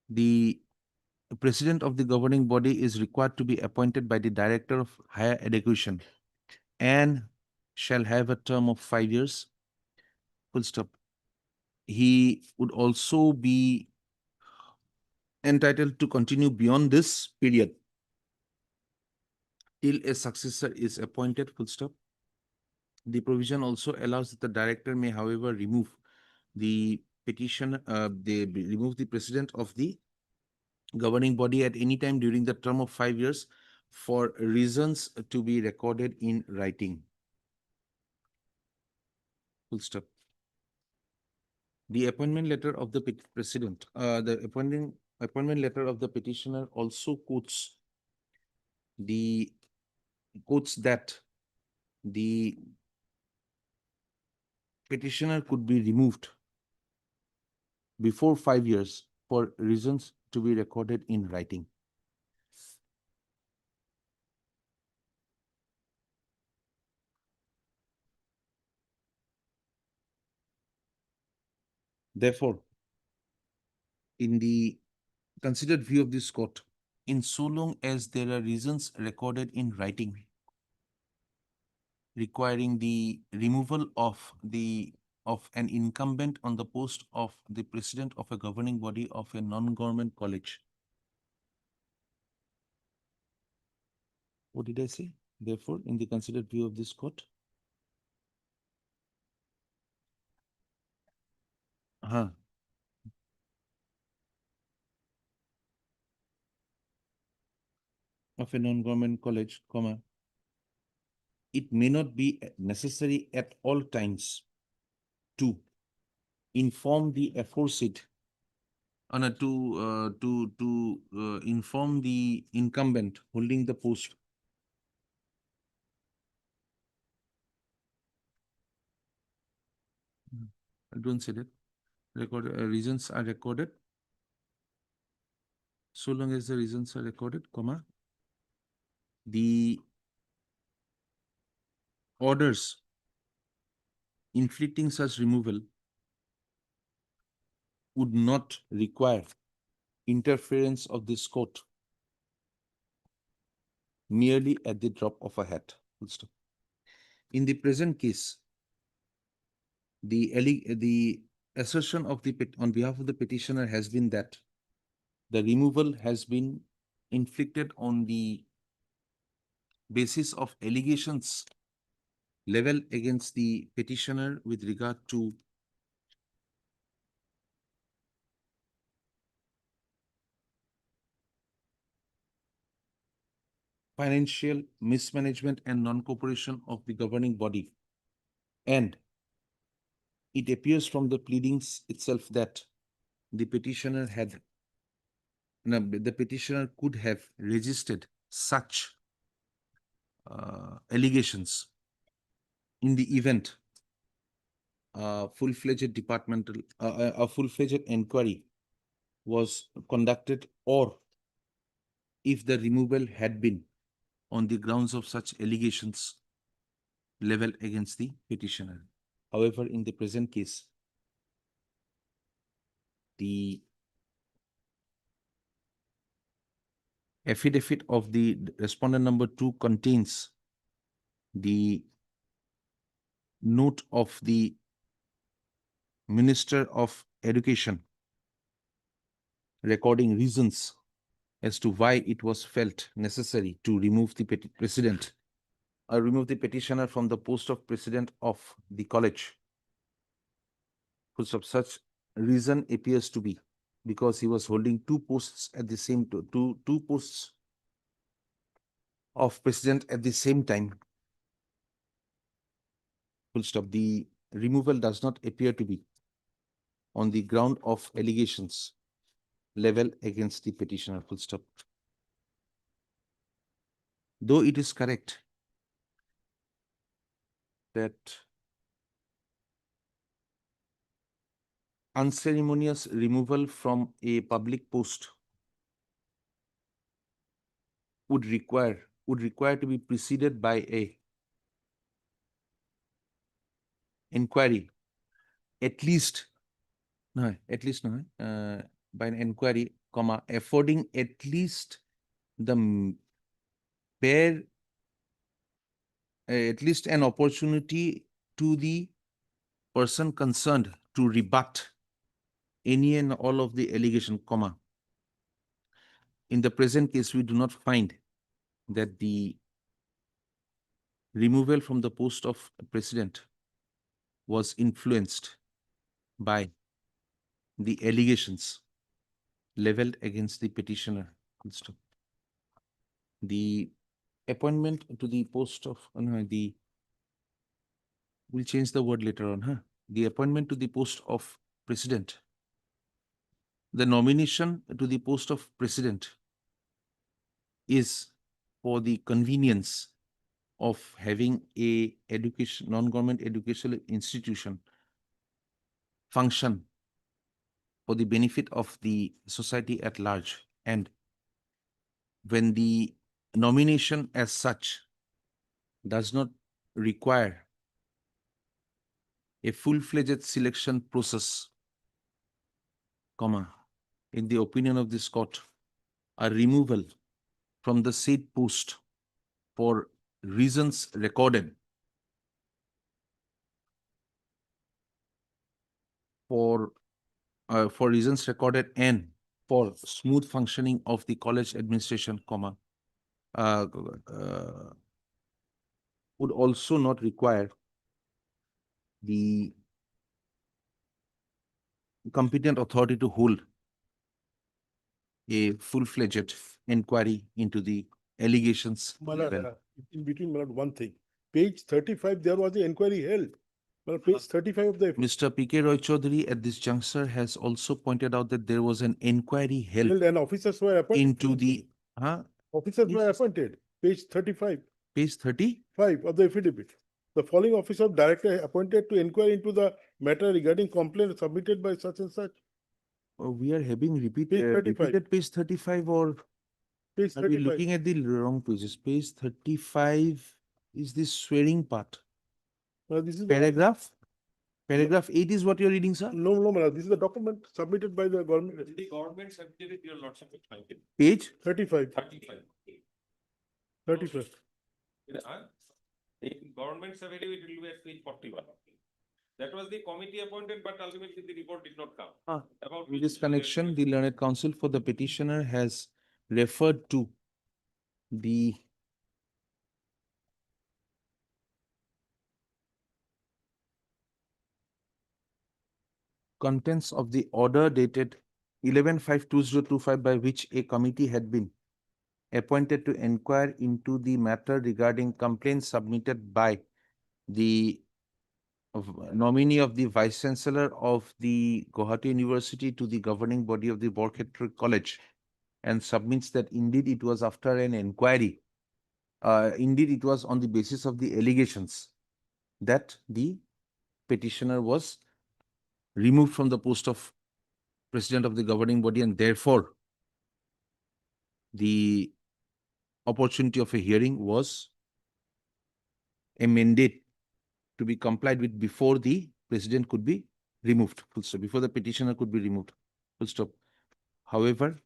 the president of the governing body is required to be appointed by the Director of Higher Education and shall have a term of 5 years. Full stop. He would also be entitled to continue beyond this period till a successor is appointed. Full stop. The provision also allows that the director may, however, remove the remove the president of the governing body at any time during the term of 5 years for reasons to be recorded in writing. Full stop. The appointment letter of the president, the appointment letter of the petitioner also quotes that the petitioner could be removed before 5 years for reasons to be recorded in writing. Therefore, in the considered view of this court, in so long as there are reasons recorded in writing requiring the removal of an incumbent on the post of the president of a governing body of a non-government college. What did I say? Therefore, in the considered view of this court, of a non-government college, comma, it may not be necessary at all times to inform the aforesaid, inform the incumbent holding the post don't say that. Reasons are recorded. So long as the reasons are recorded, comma, the orders inflicting such removal would not require interference of this court merely at the drop of a hat. Full stop. In the present case, the assertion of on behalf of the petitioner has been that the removal has been inflicted on the basis of allegations leveled against the petitioner with regard to financial mismanagement and non-cooperation of the governing body. And it appears from the pleadings itself that the petitioner could have resisted such allegations in the event a full-fledged inquiry was conducted, or if the removal had been on the grounds of such allegations leveled against the petitioner. However, in the present case, the affidavit of the respondent number 2 contains the note of the Minister of Education recording reasons as to why it was felt necessary to remove the remove the petitioner from the post of president of the college. Full stop. Such reason appears to be because he was holding two posts at the same two posts of president at the same time. Full stop. The removal does not appear to be on the ground of allegations leveled against the petitioner. Full stop. Though it is correct that unceremonious removal from a public post would require to be preceded by a inquiry, by an inquiry, comma, affording at least the bare at least an opportunity to the person concerned to rebut any and all of the allegation, comma. In the present case, we do not find that the removal from the post of president was influenced by the allegations leveled against the petitioner. The appointment to the post of we'll change the word later on, huh? The appointment to the post of president, the nomination to the post of president is for the convenience of having a non-government educational institution function for the benefit of the society at large. And when the nomination as such does not require a full-fledged selection process, comma, in the opinion of this court, a removal from the said post for reasons recorded for reasons recorded and for smooth functioning of the college administration, comma, would also not require the competent authority to hold a full-fledged inquiry into the allegations. My lord, given. in between, my lord, one thing. Page 35, there was an inquiry held. Well, page 35 of the Mr. P.K. Roy Chaudhary at this juncture has also pointed out that there was an inquiry held and officers were appointed. into the, Officers were appointed. Page 35. page 30? 5 of the affidavit. The following officer of director appointed to inquire into the matter regarding complaint submitted by such and such. We are having Page 35. repeated page 35, or Page are we 35. looking at the wrong pages? Page 35 is the swearing part. This is the, Paragraph 8 is what you're reading, sir? no, my lord, this is the document submitted by the government. The government's affidavit, your lordship will find it. Page? 35. 35. 35. In government's affidavit, it will be at page 41. That was the committee appointed, but ultimately the report did not come. About With which this connection, the learned counsel for the petitioner has referred to the contents of the order dated 11/5/2025 by which a committee had been appointed to inquire into the matter regarding complaints submitted by the nominee of the Vice Chancellor of the Guwahati University to the governing body of the Borkhet College, and submits that indeed it was after an inquiry, indeed it was on the basis of the allegations that the petitioner was removed from the post of president of the governing body, and therefore the opportunity of a hearing was a mandate to be complied with before the president could be removed, full stop, before the petitioner could be removed, full stop. However,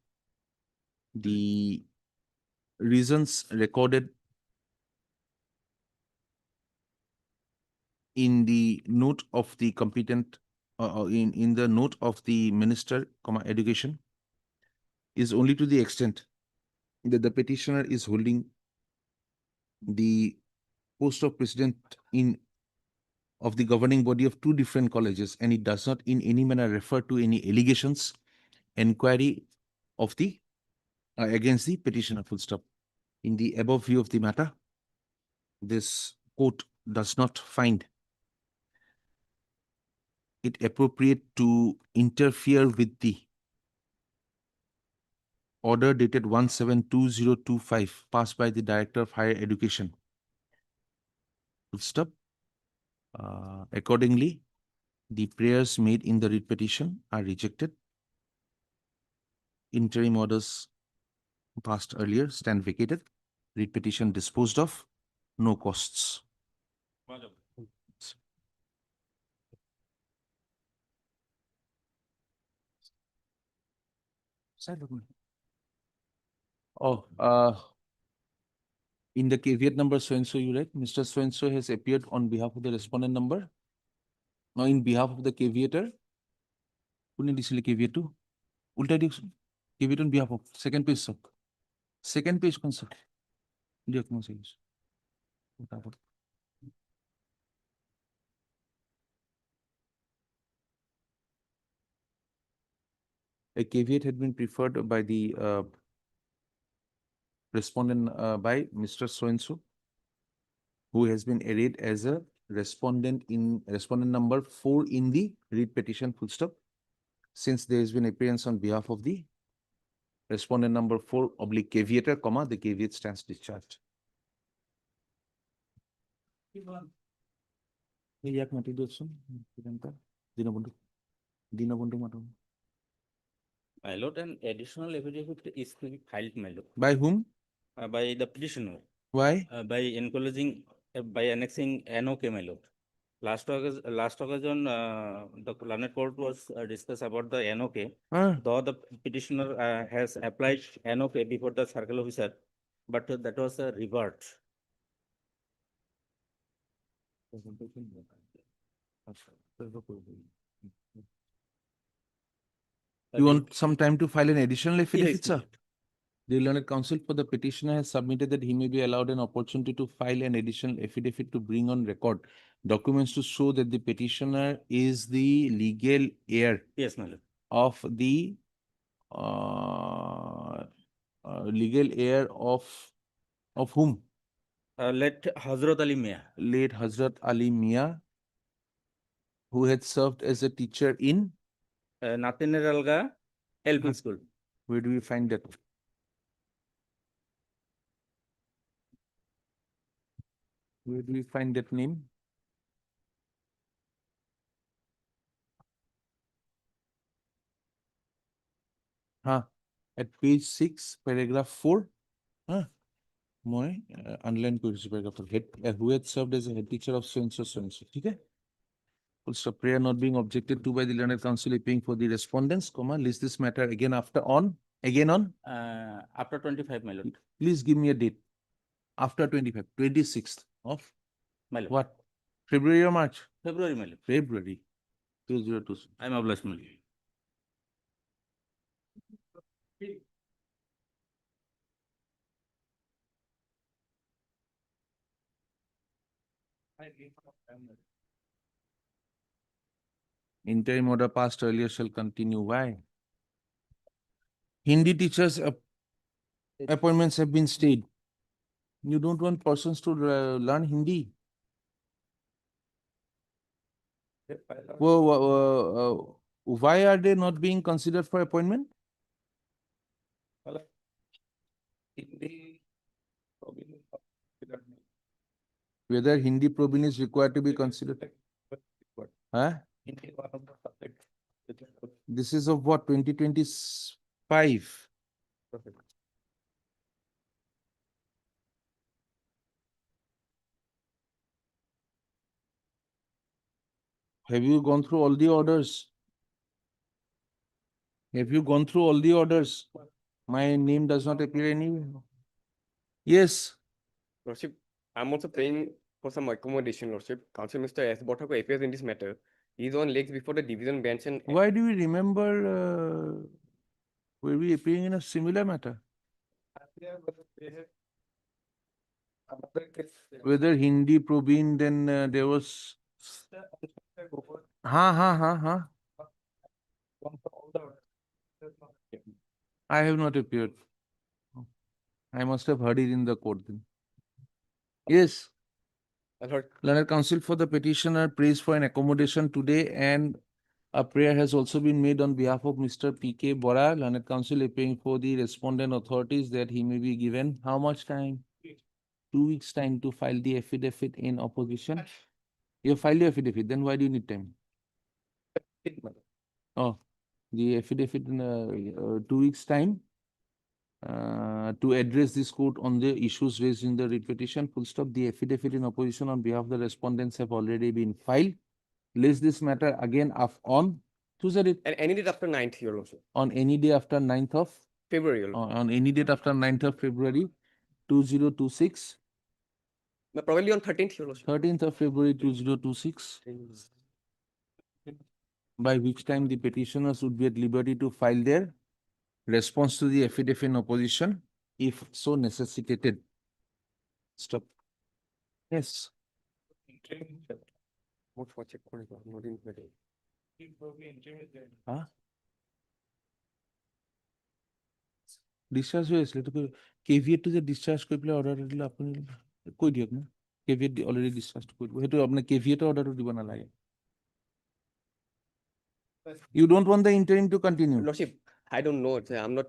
the reasons recorded in the note of the competent, in the note of the minister, education, is only to the extent that the petitioner is holding the post of president of the governing body of two different colleges, and it does not in any manner refer to any allegations, inquiry of the against the petitioner, full stop. In the above view of the matter, this court does not find it appropriate to interfere with the order dated 17/2025 passed by the Director of Higher Education. Full stop. Accordingly, the prayers made in the writ petition are rejected. Interim orders passed earlier stand vacated. Writ petition disposed of. No costs. Oh, in the caveat number so-and-so, you read, Mr. So-and-so has appeared on behalf of the respondent number. Now, in behalf of the caveator, কোনে দিছিলে caveat to? উল্টাই দিয়কচোন, caveat on behalf of, second page চাওক, second page খন চাওক, দিয়ক মই চাই আছো। A caveat had been preferred by the respondent by Mr. So-and-so, who has been arrayed as a respondent in respondent number 4 in the writ petition, full stop. Since there has been appearance on behalf of the respondent number 4 oblique caveator, comma, the caveat stands discharged. My lord, an additional affidavit is to be filed, my lord. By whom? By the petitioner. Why? By encouraging, by annexing NOK, my lord. Last occasion, the Planet Court was discussed about the NOK. Though the petitioner has applied NOK before the circle officer, but that was a revert. You want some time to file an additional affidavit, Yes, sir? The learned counsel for the petitioner has submitted that he may be allowed an opportunity to file an additional affidavit to bring on record documents to show that the petitioner is the legal heir. Yes, my lord. Of the legal heir of Of whom? Let Hazrat Ali Mia, Late Hazrat Ali Mia, who had served as a teacher in, Nathaniel Alga, LP School. where do we find that? Where do we find that name? At page 6, paragraph 4. মই underline কৰিছো paragraph 4. Who had served as a head teacher of so and so, so and so. Okay? Full stop. Prayer not being objected to by the learned council appearing for the respondents, comma, list this matter again after on, again on. After 25, my lord. Please give me a date. After 25, 26th of My lord. what? February or March? February, my lord. February 2026. I am obliged, my lord. Interim order passed earlier shall continue. Why? Hindi teachers appointments have been stayed. You don't want persons to learn Hindi. Why are they not being considered for appointment? Whether Hindi Probin is required to be considered? Huh? This is of what, 2025? Have you gone through all the orders? Have you gone through all the orders? My name does not appear anywhere. Yes. Lordship, I'm also praying for some accommodation, Lordship. Council Mr. S. Botako appears in this matter. He is on legs before the division bench and Why do we remember were we appearing in a similar matter? Whether Hindi Probin, then there was. I have not appeared. I must have heard it in the court then. Yes. Learned Counsel for the petitioner prays for an accommodation today, and a prayer has also been made on behalf of Mr. P.K. Bora. Learned Counsel appearing for the respondent authorities that he may be given how much time? 2 weeks time to file the affidavit in opposition. You filed the affidavit, then why do you need time? Oh, the affidavit in 2 weeks time to address this court on the issues raised in the writ petition. Full stop. The affidavit in opposition on behalf of the respondents have already been filed. List this matter again on Tuesday. and any date after 9th, Your Lordship. On any day after 9th of February, Your Lordship. on any date after 9th of February 2026. Probably on 13th, Your Lordship. 13th of February 2026. By which time the petitioners would be at liberty to file their response to the affidavit in opposition, if so necessitated. Stop. Yes. Huh? Discharge হয়েছিল তো কেভিএট two যে discharge কৰি পেলাই order দিলে আপুনি কৈ দিয়ক না কেভিএট অলৰেডি ডিসচাৰ্জ কৰি দিব সেইটো আপুনি কেভিএটৰ অৰ্ডাৰটো দিব নালাগে You don't want the interim to continue? Lordship, I don't know. I'm not.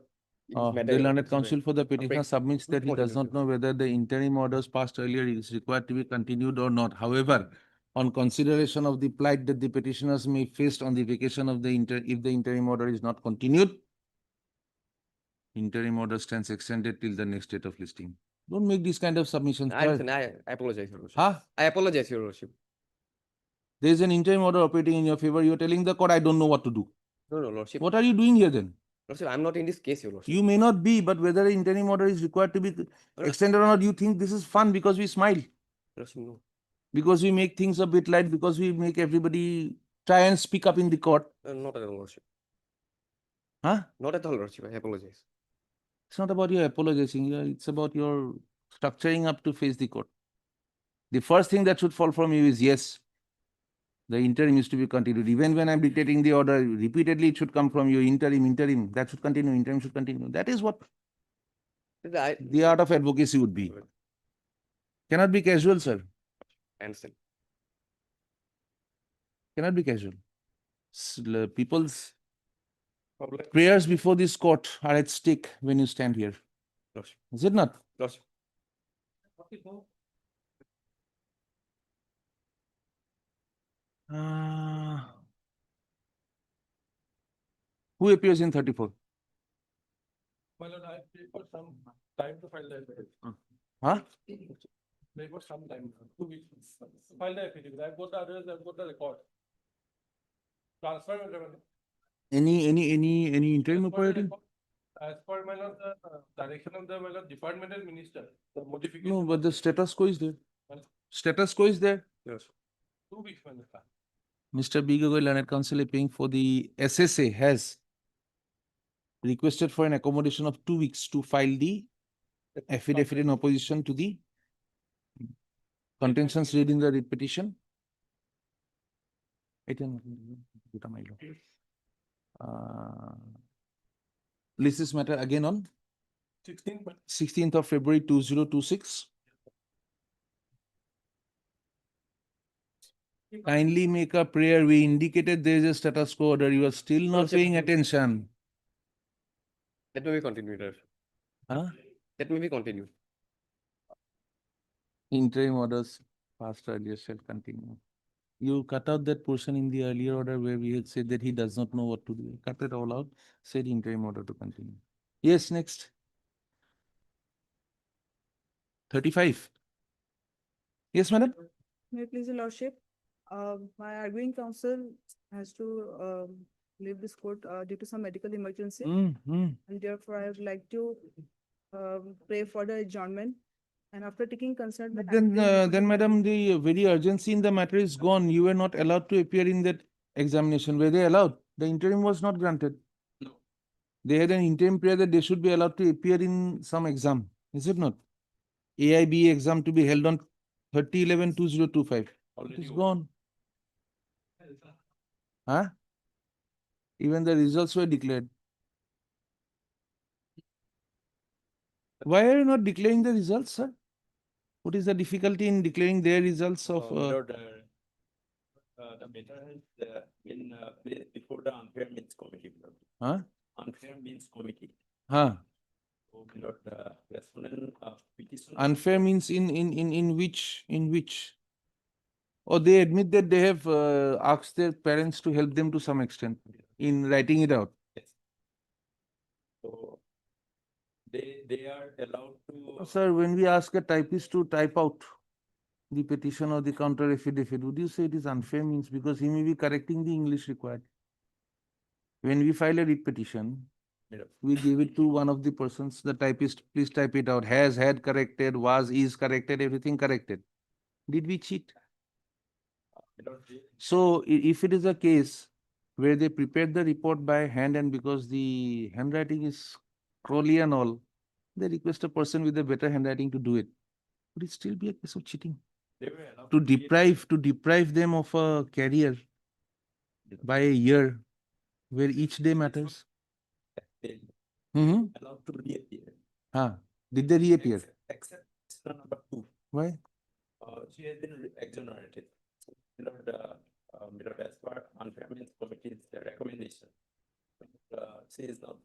The Learned Counsel for the petitioner submits that he does not know whether the interim orders passed earlier is required to be continued or not. However, on consideration of the plight that the petitioners may face on the vacation of the if the interim order is not continued, interim order stands extended till the next date of listing. Don't make these kind of submissions. I apologize, Your Lordship. Huh? I apologize, Your Lordship. There is an interim order operating in your favor. You're telling the court, I don't know what to do. No, Lordship. What are you doing here then? Lordship, I'm not in this case, Your Lordship. You may not be, but whether the interim order is required to be extended or not, you think this is fun because we smile. Lordship, no. Because we make things a bit light, because we make everybody try and speak up in the court. Not at all, Lordship. Huh? Not at all, Lordship. I apologize. It's not about your apologizing. It's about your structuring up to face the court. The first thing that should fall from you is, yes, the interim is to be continued. Even when I'm dictating the order, repeatedly it should come from you, interim, that should continue, interim should continue. That is what the art of advocacy would be. Cannot be casual, sir. Understand? Cannot be casual. People's prayers before this court are at stake when you stand here. Lordship. Is it not? Lordship. Who appears in 34? My lord, I paid for some time to file the affidavit. Huh? There was some time, 2 weeks, to file the affidavit. I've got the address, I've got the record. Transfer and revenue. Any interim As per the operating? record, as per my lord, the direction of the my lord departmental minister, the modification. No, but the status quo is there. Well, Status quo is there. Yes. 2 weeks, my lord. Mr. B. Gogoi Learned Counsel appearing for the SSA has requested for an accommodation of 2 weeks to file the affidavit in opposition to the contentions read in the writ petition. List this matter again on 16th of February 2026. Kindly make a prayer. We indicated there is a status quo order. You are still not Lordship. paying attention. Let me be continued. Lordship. Huh? Let me be continued. Interim orders passed earlier shall continue. You cut out that portion in the earlier order where we had said that he does not know what to do. Cut it all out, said interim order to continue. Yes, next. 35. Yes, madam? May it please your lordship, my arguing counsel has to leave this court due to some medical emergency. And therefore I would like to pray for the adjournment. And after taking consent. But then, madam, the very urgency in the matter is gone. You were not allowed to appear in that examination. Were they allowed? The interim was not granted. No. They had an interim prayer that they should be allowed to appear in some exam. Is it not? AIB exam to be held on 30/11/2025. It Already is over. gone. Huh? Even the results were declared. Why are you not declaring the results, sir? What is the difficulty in declaring their results of? The matter has been placed before the unfair means committee. Huh? Unfair means committee. Huh? So, my lord, respondent petition. Unfair means in which? Or they admit that they have asked their parents to help them to some extent in writing it out. Yes. So they are allowed to. Sir, when we ask a typist to type out the petition or the counter affidavit, would you say it is unfair means because he may be correcting the English required? When we file a writ petition, we give it to one of the persons, the typist, please type it out, has, had corrected, was, is corrected, everything corrected. Did we cheat? So if it is a case where they prepared the report by hand and because the handwriting is scrolly and all, they request a person with a better handwriting to do it. Would it still be a case of cheating? They were allowed To create- deprive them of a career by a year where each day matters? they Mm-hmm. allowed to reappear. Did they reappear? Except number 2. Why? She has been exonerated. Lord, as per unfair means committee's recommendation, she is not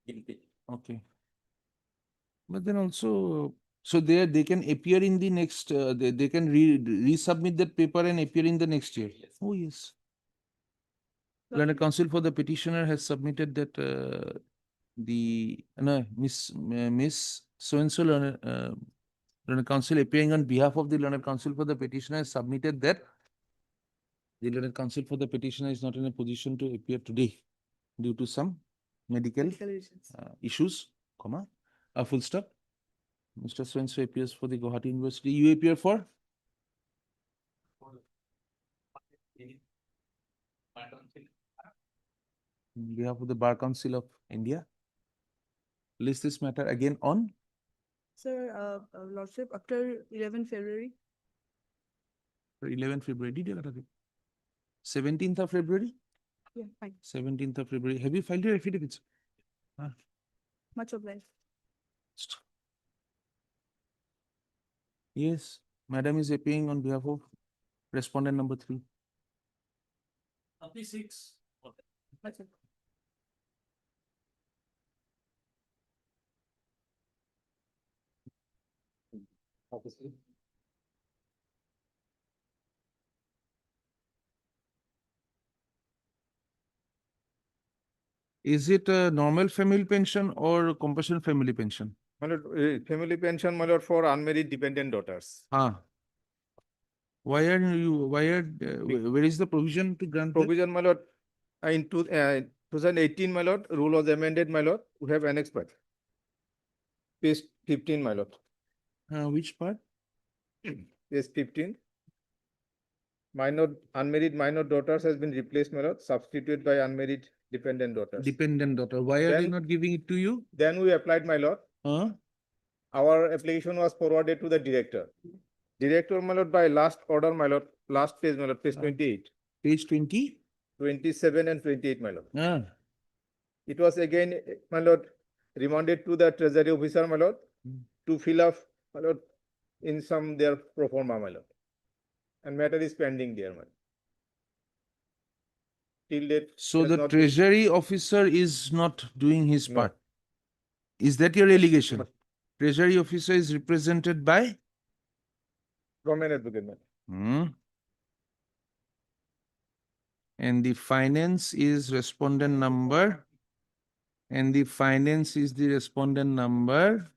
guilty. Okay. But then also, so they can appear in the next, they can resubmit that paper and appear in the next year. Yes. Oh, yes. Learned Counsel for the petitioner has submitted that Miss so-and-so Learned Counsel appearing on behalf of the Learned Counsel for the petitioner has submitted that the Learned Counsel for the petitioner is not in a position to appear today due to some medical issues, comma, a full stop. Mr. So-and-so appears for the Guwahati University. You appear for? On behalf of the Bar Council of India. List this matter again on? Sir, lordship, after 11 February. 11 February. Did you get it? 17th of February? Yeah, fine. 17th of February. Have you filed your affidavits? Much obliged. Yes, madam is appearing on behalf of respondent number 3. 36. Is it a normal family pension or compulsory family pension? My lord, family pension, my lord, for unmarried dependent daughters. Ah. Why are where is the provision to grant that? Provision, my lord, in 2018, my lord, rule was amended, my lord, we have annexed part. Page 15, my lord. Which part? Page 15. Unmarried minor daughters has been replaced, my lord, substituted by unmarried dependent daughters. Dependent daughter. Why are they Then- not giving it to you? Then we applied, my lord. Huh? Our application was forwarded to the director. Director, my lord, by last order, my lord, last page, my lord, page 28, Page 20? 27 and 28, my lord. Ah. It was again, my lord, remanded to the treasury officer, my lord, to fill up, my lord, in some their pro forma, my lord. And matter is pending there, my lord. Till date. So has the not been- treasury officer is not doing his No. part. Is that your allegation? Treasury officer is represented by? Government advocate, my lord. Hmm. And the finance is respondent number. And the finance is the respondent number.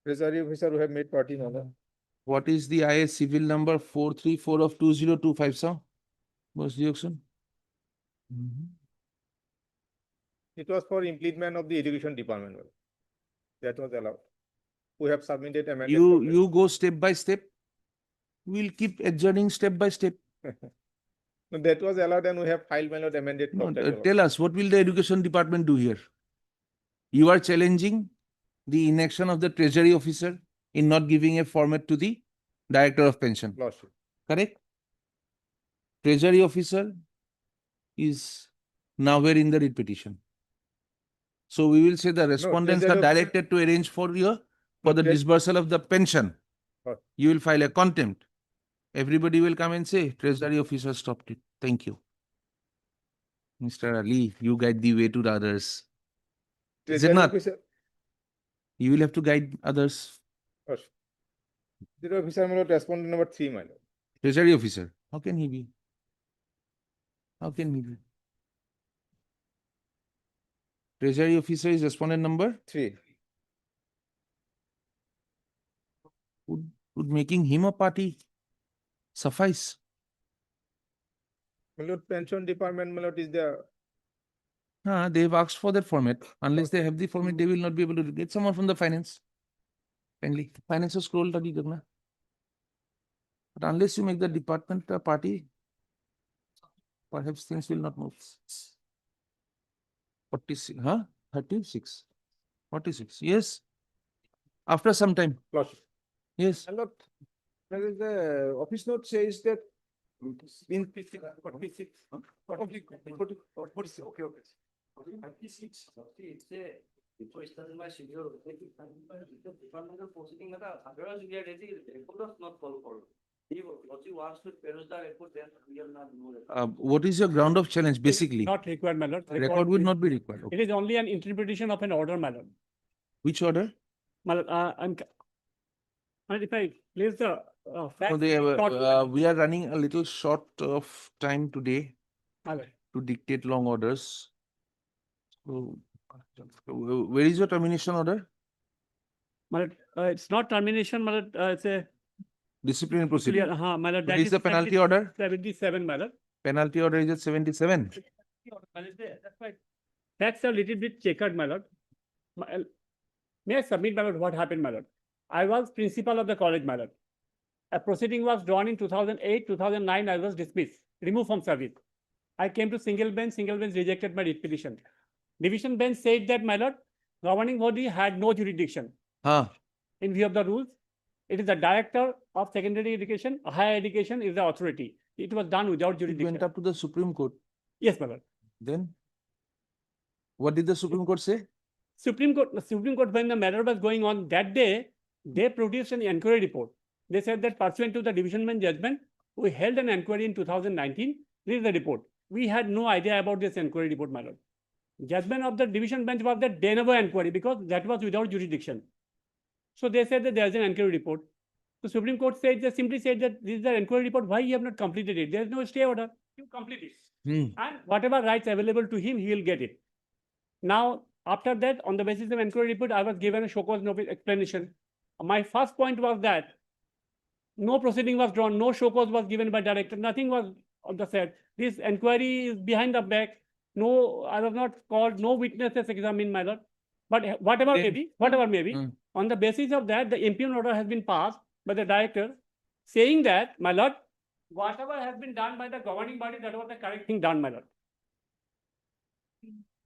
Treasury officer who have made party, my lord. What is the IS civil number 434 of 2025, sir? Was the auction? It was for implement of the education department, my lord. That was allowed. We have submitted amended. You go step by step. We'll keep adjourning step by step. No, that was allowed and we have filed, my lord, amended. No, copy, my lord. tell us, what will the education department do here? You are challenging the inaction of the treasury officer in not giving a format to the director of pension, Lordship. correct? Treasury officer is nowhere in the writ petition. So we will say the respondents are treasury officer- directed to arrange for you for No, the tre- disbursal of the pension. Oh. You will file a contempt. Everybody will come and say, treasury officer stopped it. Thank you. Mr. Ali, you guide the way to the others. Is it Treasury not? officer- You will have to guide others. Lordship. Treasury officer, my lord, respondent number 3, my lord. Treasury officer, how can he be? How can he be? Treasury officer is respondent number? 3. Would making him a party suffice? My lord, pension department, my lord, is the They've asked for that format. Unless they have the format, they will not be able to get someone from the finance. Kindly, finance will scroll study karna. But unless you make the department a party, perhaps things will not move. 46, 36. 46, yes. After some time, Lordship. yes. My lord, the office note says that in 46, okay. 56, it's a, it was done by severe, departmental proceeding, otherwise we are ready, record not call for. If Lochi wants to peruse the record, then we are not doing it. What is your ground of challenge, basically? Not required, my lord. Record will not be required. It is only an interpretation of an order, my lord. Which order? My lord, and if I place the fact. We are running a little short of time today My lord. to dictate long orders. So, where is your termination order? My lord, it's not termination, my lord, it's a Disciplinary proceeding. clear, my lord. Where that is the penalty order? 77, my lord. Penalty order is at 77. That's right. That's a little bit checkered, my lord. May I submit, my lord, what happened, my lord? I was principal of the college, my lord. A proceeding was drawn in 2008, 2009, I was dismissed, removed from service. I came to single bench rejected my writ petition. Division bench said that, my lord, governing body had no jurisdiction. In view of the rules, it is the director of secondary education, higher education is the authority. It was done without It jurisdiction. went up to the Supreme Court. Yes, my lord. Then, what did the Supreme Court say? Supreme Court, when the matter was going on that day, they produced an inquiry report. They said that pursuant to the division bench judgment, we held an inquiry in 2019. This is the report. We had no idea about this inquiry report, my lord. Judgment of the division bench was that de novo inquiry because that was without jurisdiction. So they said that there is an inquiry report. The Supreme Court said, they simply said that this is the inquiry report. Why you have not completed it? There is no stay order. You complete it. And whatever rights available to him, he will get it. Now, after that, on the basis of inquiry report, I was given a show cause notice explanation. My first point was that no proceeding was drawn, no show cause was given by director, nothing was on the said. This inquiry is behind the back. No, I was not called, no witnesses examined, my lord. But whatever may be, on the basis of that, the impugnment order has been passed by the director, saying that, my lord, whatever has been done by the governing body, that was the correct thing done, my lord.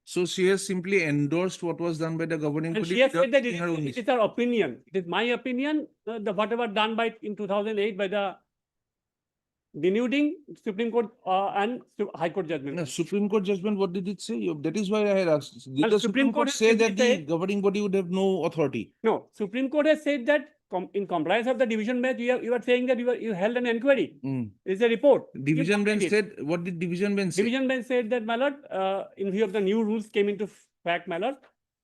So she has simply endorsed what was done by the governing And body she has said without that giving her own it is her opinion. It is my opinion, the whatever done by in 2008 by the denuding Supreme Court and High Court judgment. No, Supreme Court judgment, what did it say? That is why I had asked. Did And the Supreme Supreme Court Court has say that simply the said- governing body would have no authority? No, Supreme Court has said that in compliance of the division bench, you are saying that you held an inquiry. It's a report. You Division bench complete it. said, what did division bench say? Division bench said that, my lord, in view of the new rules came into fact, my lord,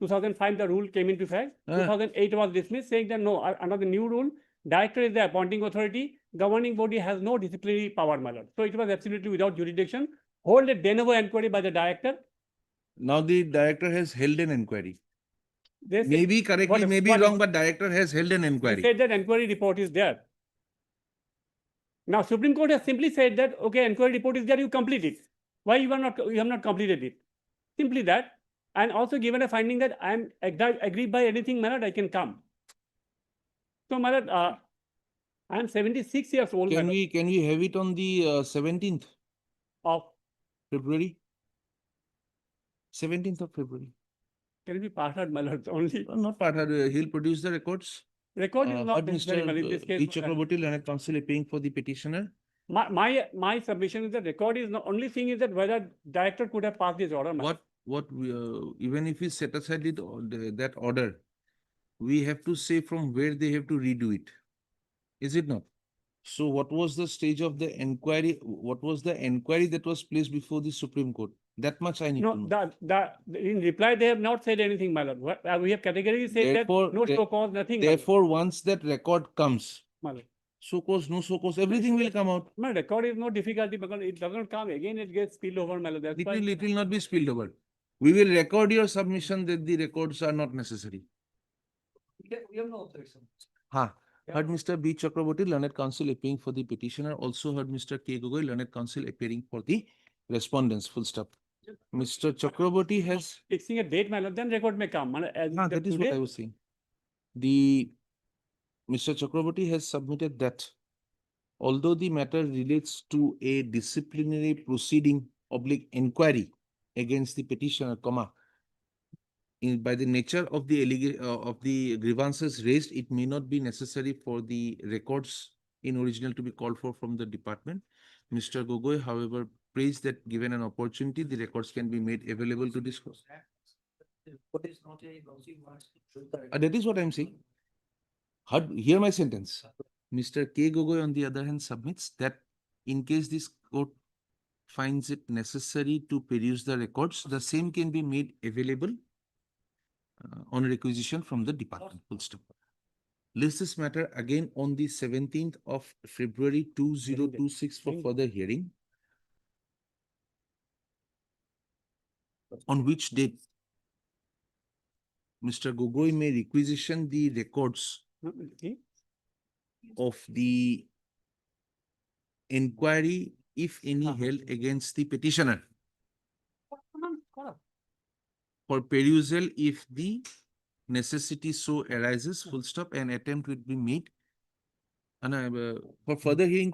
2005, the rule came into fact. 2008 was dismissed, saying that no, under the new rule, director is the appointing authority. Governing body has no disciplinary power, my lord. So it was absolutely without jurisdiction. Hold a de novo inquiry by the director. Now the director has held an inquiry. They said- Maybe correctly, what- maybe what- wrong, but director has held an He inquiry. said that inquiry report is there. Now, Supreme Court has simply said that, okay, inquiry report is there, you complete it. Why you have not completed it? Simply that. And also given a finding that I am agreed by anything, my lord, I can come. So, my lord, I am 76 years old. my lord, Can we have it on the 17th Of, February? 17th of February. can it be parted, my lord, only? Not part, he'll produce the records. Record is not Heard necessary, Mr. my lord, in this B. case. Chakraborty, Learned Counsel appearing for the petitioner. My submission is that record is the only thing is that whether director could have passed this order. my lord. Even if we set aside that order, we have to say from where they have to redo it. Is it not? So what was the stage of the inquiry? What was the inquiry that was placed before the Supreme Court? That much I need to No, know. in reply, they have not said anything, my lord. We have categorically said that Therefore, no show cause, nothing. my lord. Therefore, once that record comes, My lord. so cause, no so cause, everything will come out. My record is no difficulty because it does not come again, it gets spilled over, my lord. That's It why. will not be spilled over. We will record your submission that the records are not necessary. We have no objection. Heard Mr. B. Chakraborty, Learned Counsel appearing for the petitioner. Also heard Mr. K. Gogoi, Learned Counsel appearing for the respondents. Full stop. Mr. Chakraborty has. Fixing a date, my lord, then record may come. That is what I was saying. Mr. Chakraborty has submitted that although the matter relates to a disciplinary proceeding / inquiry against the petitioner, by the nature of the grievances raised, it may not be necessary for the records in original to be called for from the department. Mr. Gogoi, however, praised that given an opportunity, the records can be made available to discuss. What is not a lousy word. That is what I'm saying. Hear my sentence. Mr. K. Gogoi, on the other hand, submits that in case this court finds it necessary to peruse the records, the same can be made available on requisition from the department. Full stop. List this matter again on the 17th of February 2026 for further hearing. On which date Mr. Gogoi may requisition the records of the inquiry, if any, held against the petitioner for perusal if the necessity so arises, full stop, an attempt will be made. And for further hearing,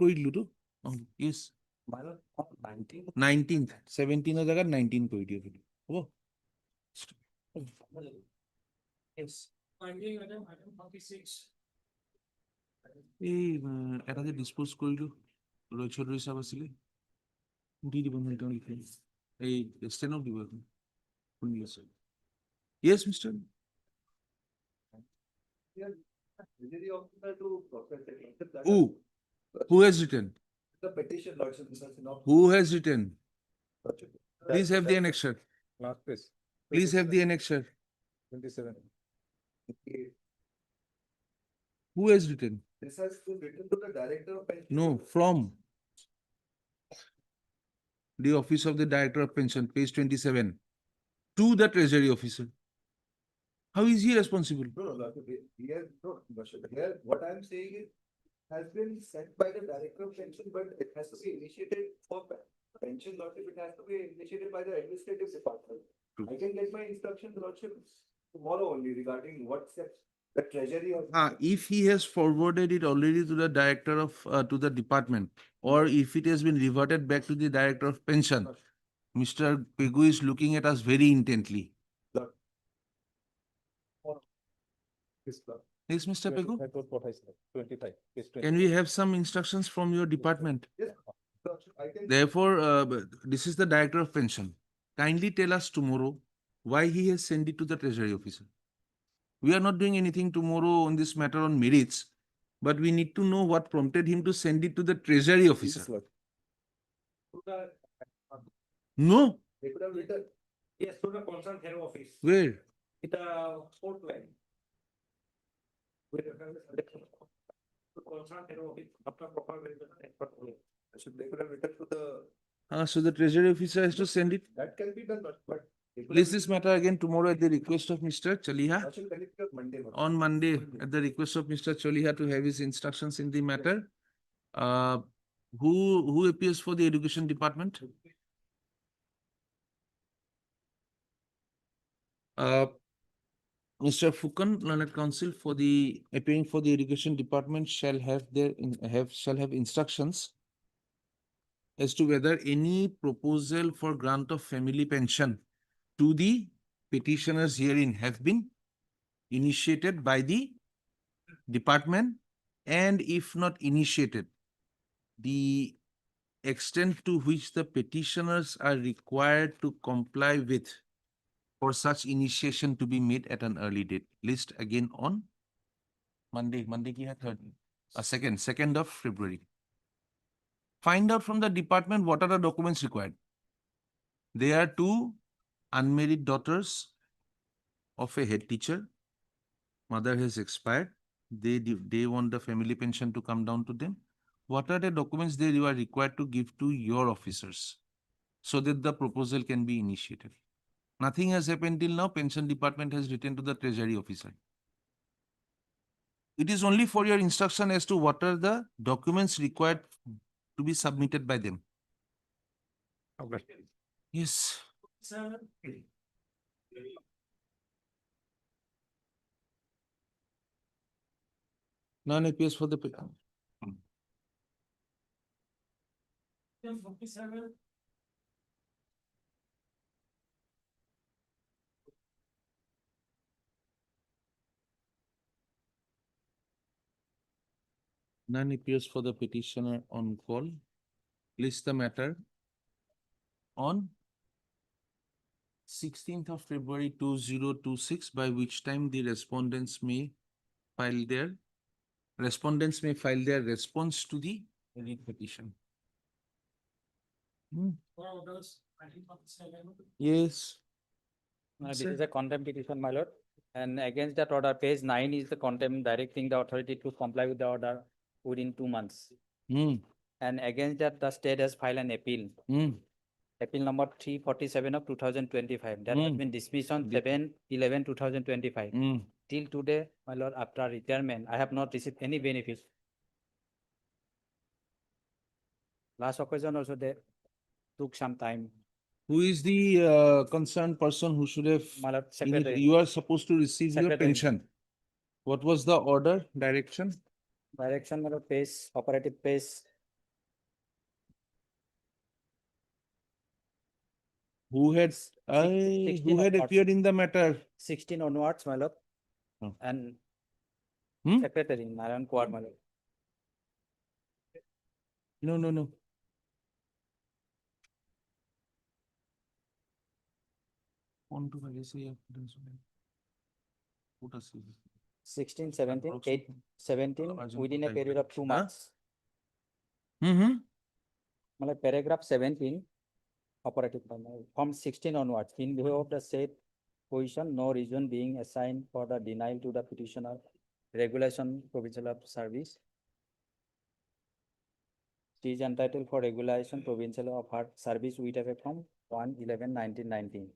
yes. 19th, 17th জায়গা 19 করে দিও video. হবো? Yes. এই এটা যে dispose কৰিলো ৰৈচৌধুৰী সাহেব আছিলে দি দিব এই ষ্টেনক দিব এখন শুনি আছে Yes, Mr. Who? Who has written? The petition, Lordship, this is not. Who has written? Lordship. Please have the annexure. Last page. Please have the annexure. 27. Who has written? This has been written to the director of pension. No, from the office of the director of pension, page 27, to the treasury officer. How is he responsible? No, no, Lordship, here, no, Lordship, here, what I'm saying is, has been sent by the director of pension, but it has to be initiated for pension, Lordship, it has to be initiated by the administrative department. I can get my instructions, Lordship, tomorrow only regarding what steps the treasury or. If he has forwarded it already to the director of, to the department, or if it has been reverted back to the director of pension, Mr. Pegu is looking at us very intently. This club. Yes, Mr. Pegu? That was what I said, 25. It's Can we have some instructions from your department? Yes, Lordship, I can. Therefore, this is the director of pension. Kindly tell us tomorrow why he has sent it to the treasury officer. We are not doing anything tomorrow on this matter on merits, but we need to know what prompted him to send it to the treasury officer. Yes, Lordship. No, They could have written. Yes, to the concerned head office. where? With a fourth line. With a to concerned head office, after proper verification, Lordship, they could have written to the. So the treasury officer has to send it. That can be done, but. they could Place have this matter again tomorrow at the request of Mr. Chaliha. Lordship, can it be on Monday? Lordship? On Monday, at the request of Mr. Chaliha to have his instructions in the matter. Who appears for the education department? Mr. Fukan, learned counsel for the appearing for the education department shall have instructions as to whether any proposal for grant of family pension to the petitioners herein have been initiated by the department, and if not initiated, the extent to which the petitioners are required to comply with for such initiation to be made at an early date. List again on Monday. Monday ki hai? 3rd. 2nd of February. Find out from the department what are the documents required. There are 2 unmarried daughters of a head teacher. Mother has expired. They want the family pension to come down to them. What are the documents they are required to give to your officers so that the proposal can be initiated? Nothing has happened till now. Pension department has written to the treasury officer. It is only for your instruction as to what are the documents required to be submitted by them. Okay. Yes. None appears for the. None appears for the petitioner on call. List the matter on 16th of February 2026, by which time the respondents may file their response to the read petition. Yes. This Sir. is a contempt petition, my lord. And against that order, page 9 is the contempt directing the authority to comply with the order within 2 months. And against that, the state has filed an appeal. Appeal number 347 of 2025. That has been dismissed on 7/11/2025. Till today, my lord, after retirement, I have not received any benefit. Last occasion also they took some time. Who is the concerned person who should have? My lord, secretary. You are supposed to receive your Secretary. pension. What was the order, direction? Direction, my lord, page, operative page. Who had 16 who had onwards. appeared in the matter? 16 onwards, my lord. Oh. And Hmm? secretary, Narayan Kuar, my lord. No. On to 16, 17, 8, 17 Arjun within a type period it. of 2 Huh? months. Like paragraph 17, operative from 16 onwards, in view of the said position, no reason being assigned for the denial to the petitioner, regulation provincial of service. She is entitled for regulation provincial of her service with effect from 1/11/1919.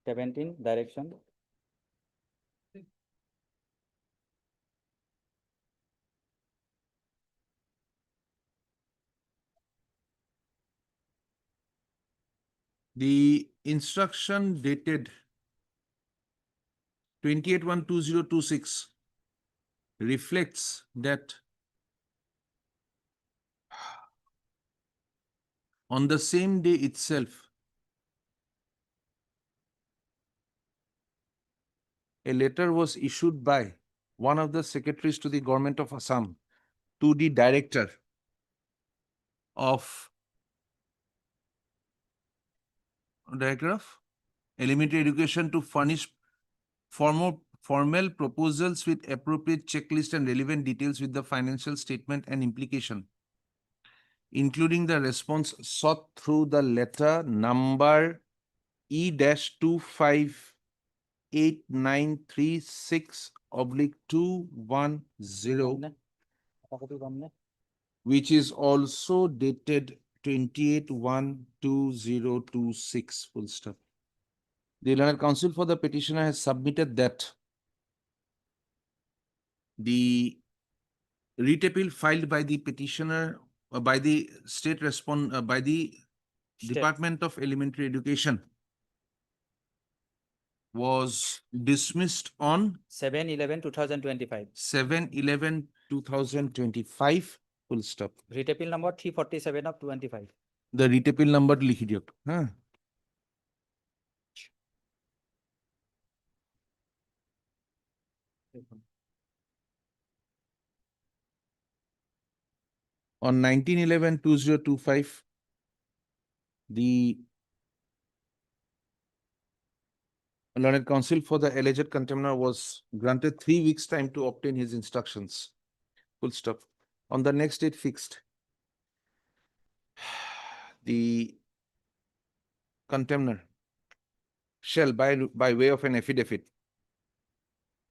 17, direction. The instruction dated 28/1/2026 reflects that on the same day itself, a letter was issued by one of the secretaries to the government of Assam to the director of elementary education to furnish formal proposals with appropriate checklist and relevant details with the financial statement and implication, including the response sought through the letter number E-258-8936/210, which is also dated 28/1/2026, full stop. The learned counsel for the petitioner has submitted that the writ appeal filed by the petitioner, by the by the Department of Elementary Education was dismissed on 7/11/2025. 7/11/2025, full stop. Writ appeal number 347 of 25. The writ appeal number likhi diyo. Huh? On 19/11/2025, the learned counsel for the alleged contemner was granted 3 weeks time to obtain his instructions. Full stop. On the next date fixed, the contemner shall, by way of an affidavit,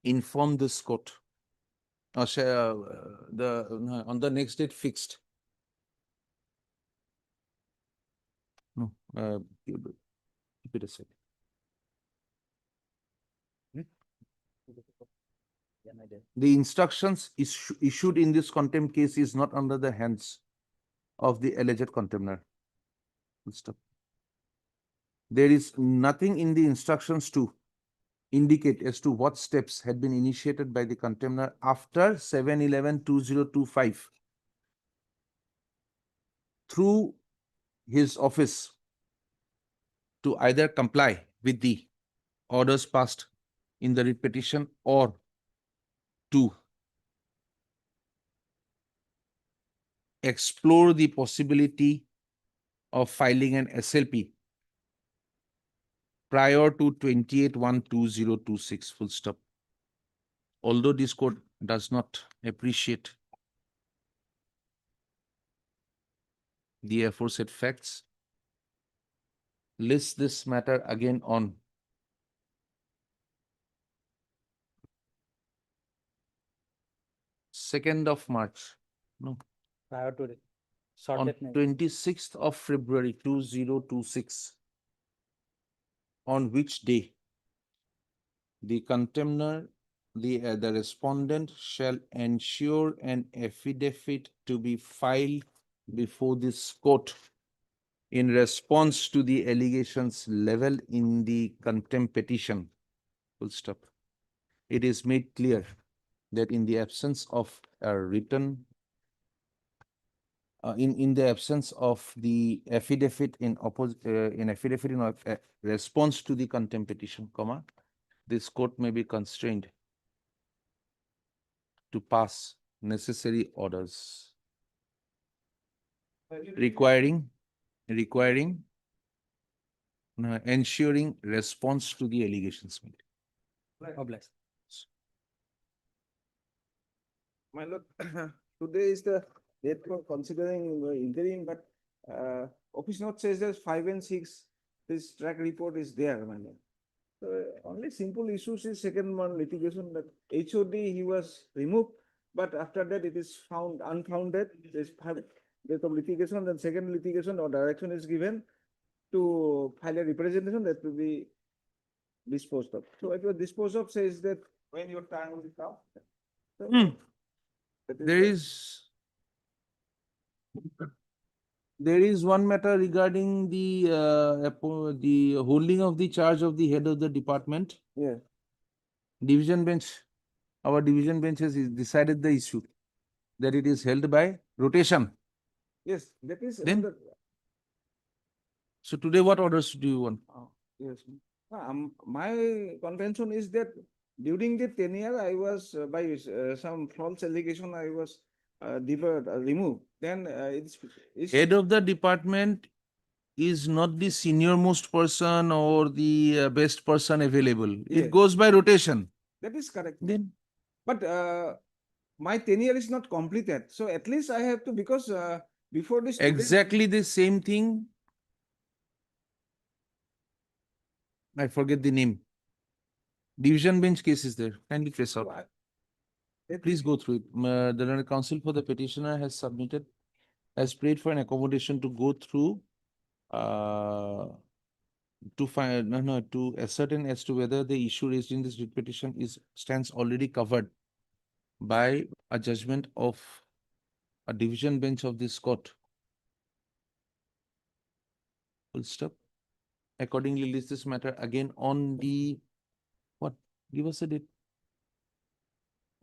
inform this court, or shall, on the next date fixed. No, keep it aside. The instructions issued in this contempt case is not under the hands of the alleged contemner. Full stop. There is nothing in the instructions to indicate as to what steps had been initiated by the contemner after 7/11/2025 through his office to either comply with the orders passed in the writ petition or to explore the possibility of filing an SLP prior to 28/1/2026, full stop. Although this court does not appreciate the aforesaid facts, lists this matter again on 2nd of March, no, Prior to the short on date name. 26th of February 2026, on which day the contemner, the respondent shall ensure an affidavit to be filed before this court in response to the allegations leveled in the contempt petition. Full stop. It is made clear that in the absence of a written, in the absence of the affidavit in response to the contempt petition, comma, this court may be constrained to pass necessary orders requiring ensuring response to the allegations made. Obliged. My lord, today is the date for considering the interim, but office note says that 5 and 6, this track report is there, my lord. So only simple issues is second one litigation that HOD he was removed, but after that it is found unfounded. There's date of litigation, then second litigation or direction is given to file a representation that will be disposed of. So it was disposed of says that when your time will come. So that There is one matter regarding the the holding of the charge of the head of the department. Yeah. Division bench, our division bench has decided the issue that it is held by rotation. Yes, that is. Then, so today what orders do you want? Yes. My contention is that during the tenure, I was by some false allegation, I was removed. Then it's Head of the department is not the senior most person or the best person available. Yes. It goes by rotation. that is correct. Then, But my tenure is not completed, so at least I have to because before this. exactly the same thing. I forget the name. Division bench case is there. Kindly trace out. Please go through it. The Learned Counsel for the petitioner has submitted, has prayed for an accommodation to go through to find to ascertain as to whether the issue raised in this writ petition stands already covered by a judgment of a division bench of this court. Full stop. Accordingly, list this matter again on the what? Give us a date.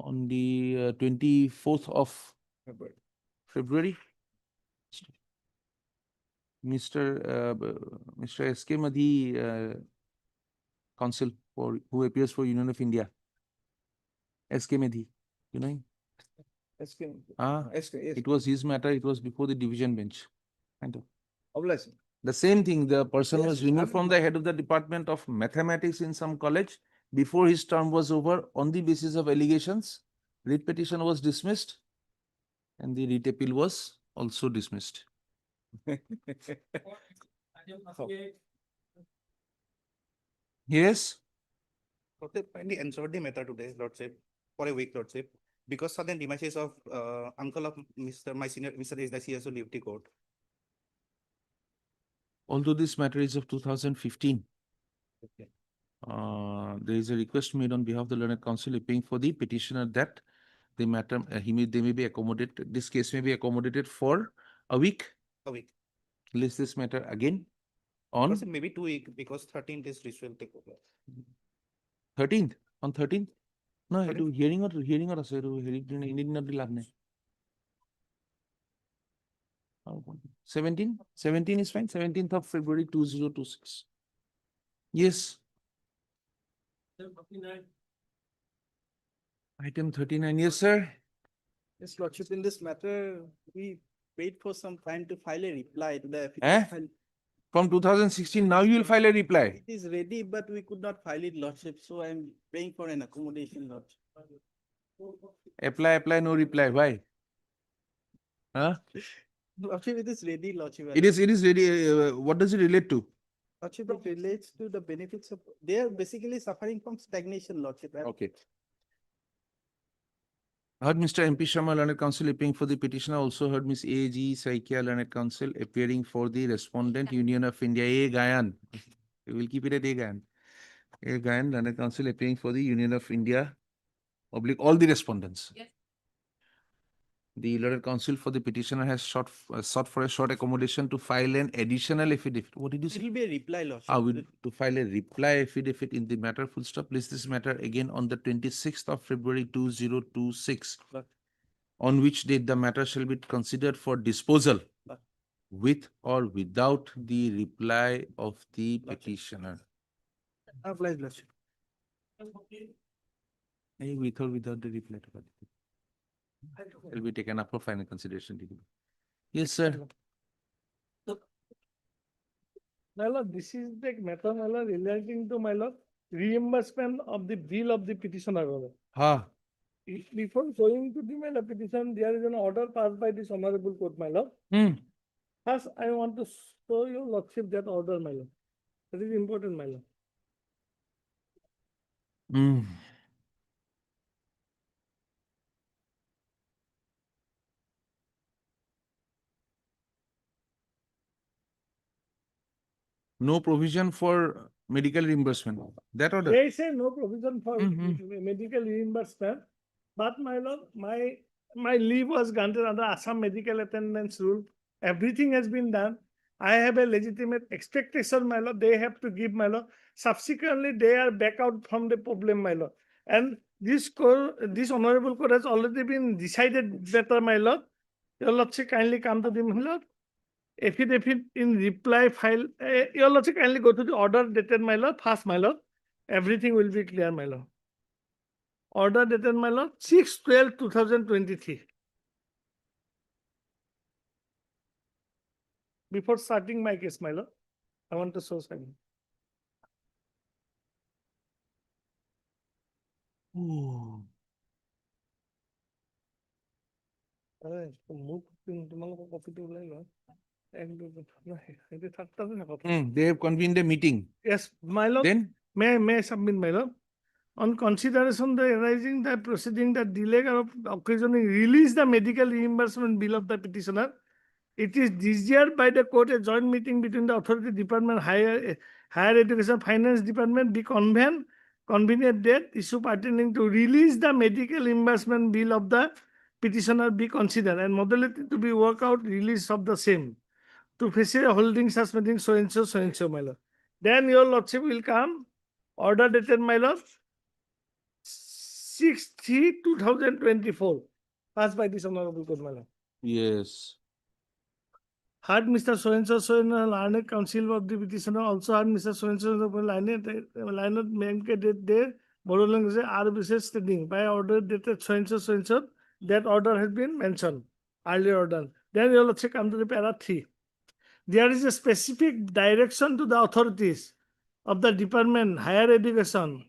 On the 24th of February. Mr. S.K. Madhi, counsel for who appears for Union of India. S.K. Madhi, you know him? SK, Yes. yes. It was his matter. It was before the division bench. Kind of. Obliged. The same thing. The person Yes, was removed from the head of the Department of Mathematics in some college before his term was over on the basis of allegations. Writ petition was dismissed, and the writ appeal was also dismissed. Yes. Lordship, kindly answer the matter today, Lordship, for a week, Lordship, because sudden demises of uncle of my senior Mr. is the CS of Liberty Court. Although this matter is of 2015, Okay. there is a request made on behalf of the Learned Counsel appealing for the petitioner that the matter they may be accommodated. This case may be accommodated for a week. A week. List this matter again on Lordship, maybe 2 weeks because 13th is ritual takeover. 13th. On 13th? No, Sorry? it hearing or আছে এদিন লাভ নাই 17 is fine. 17th of February 2026. Yes. Item 39. Yes, sir. Yes, Lordship, in this matter, we wait for some time to file a reply to the. From 2016, now you will file a reply. It is ready, but we could not file it, Lordship, so I'm paying for an accommodation, Lordship. Apply, no reply. Why? Huh? Lordship, it is ready, Lordship. It is ready. What does it relate to? Lordship, it relates to the benefits of, they are basically suffering from stagnation, Lordship. Okay. Heard Mr. MP Sharma, Learned Counsel appearing for the petitioner. Also heard Ms. A.G. Saikia, Learned Counsel appearing for the respondent, Union of India. A. Gayan. We will keep it at A. Gayan. A. Gayan, Learned Counsel appearing for the Union of India. All the respondents. Yes. The Learned Counsel for the petitioner has sought for a short accommodation to file an additional affidavit. What did you say? It will be a reply, Lordship. To file a reply affidavit in the matter, full stop. List this matter again on the 26th of February 2026, on which date the matter shall be considered for disposal with or without the reply of the petitioner. Obliged, Lordship. With or without the reply to the will be taken up for final consideration. Yes, sir. My lord, this is the matter, my lord, relating to, my lord, reimbursement of the bill of the petitioner. my lord. Ha. Before going to the, my lord, petition, there is an order passed by this honorable court, my lord. Hmm. First, I want to show your lordship that order, my lord. That is important, my lord. Hmm. No provision for medical reimbursement. That order. They say no provision for Mhm. medical reimbursement, but my lord, my leave was granted under Assam medical attendance rule. Everything has been done. I have a legitimate expectation, my lord. They have to give, my lord. Subsequently, they are back out from the problem, my lord. And this court, this honorable court has already been decided better, my lord. Your lordship kindly come to the, my lord. Affidavit in reply file. Your lordship kindly go to the order dated, my lord. Fast, my lord. Everything will be clear, my lord. Order dated, my lord, 6/12/2023. Before starting my case, my lord, I want to show something. Ooh. তোমালোকৰ কপিটো ওলাই লোৱা। They have convened a meeting. Yes, my lord. Then? May I submit, my lord? On consideration the arising the proceeding that delay of occasioning release the medical reimbursement bill of the petitioner, it is desired by the court a joint meeting between the authority department, higher education, finance department be convenient date issue pertaining to release the medical reimbursement bill of the petitioner be considered and modality to be work out release of the same to facilitate holding such meeting so and so, my lord. Then your lordship will come, order dated, my lord, 6/3/2024, passed by this honorable court, my lord. Yes. Heard Mr. So and learned counsel of the petitioner also heard Mr. So learned memke date there, Borolang is RBC stating by order dated so and so, that order has been mentioned, earlier order. Then you will come to the para 3. There is a specific direction to the authorities of the department, higher education,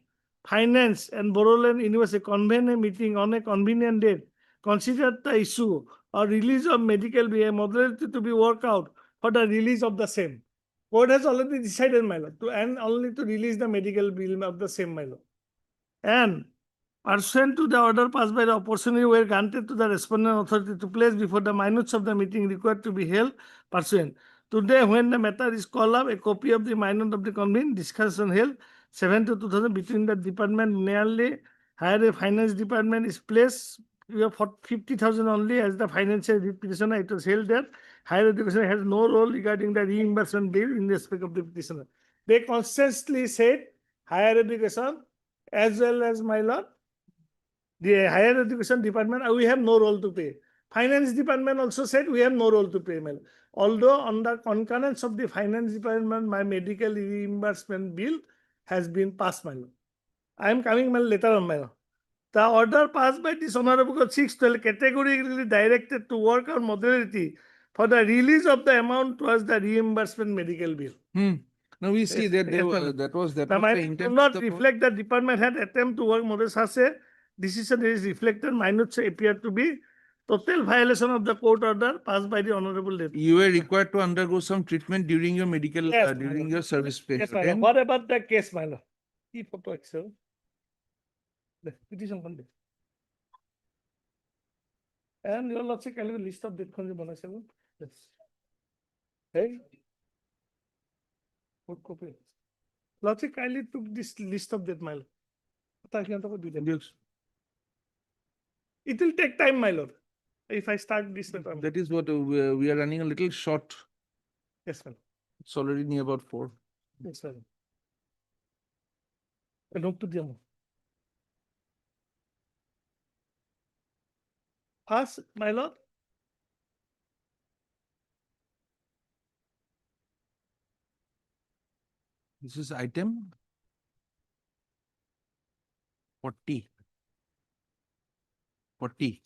finance, and Boroland University convene a meeting on a convenient date. Consider the issue or release of medical bill modality to be worked out for the release of the same. Court has already decided, my lord, and only to release the medical bill of the same, my lord. And pursuant to the order passed by the opportunity were granted to the respondent authority to place before the minutes of the meeting required to be held pursuant. Today, when the matter is called up, a copy of the minute of the convened discussion held 7/2/2000 between the department nearly higher finance department is placed. We have 50,000 only as the financial petitioner. It was held that higher education has no role regarding the reimbursement bill in respect of the petitioner. They constantly said higher education as well as, my lord, the higher education department, we have no role to play. Finance department also said we have no role to play, my lord. Although on the concurrence of the finance department, my medical reimbursement bill has been passed, my lord. I am coming, my later on, my lord. The order passed by this honorable court 6/12 categorically directed to work on modality for the release of the amount towards the reimbursement medical bill. Now we see that they were, that was the intent Do of not the court. reflect the department had attempt to work model such a decision is reflected, minutes appear to be total violation of the court order passed by the honorable date. You were required to undergo some treatment during your medical, Yes, my during lord. your service period. Yes, my lord. What about the case, my lord? Key photo Excel. The petition content. And your lordship, can you list of date khonje banaise bo? Yes. Hey. What copy? Lordship kindly took this list of date, my lord. It will take time, my lord. If I start this, That is what we are running a little short. yes, ma'am. It's already near about 4. Yes, ma'am. Note to them. First, my lord, This is item 40. 40.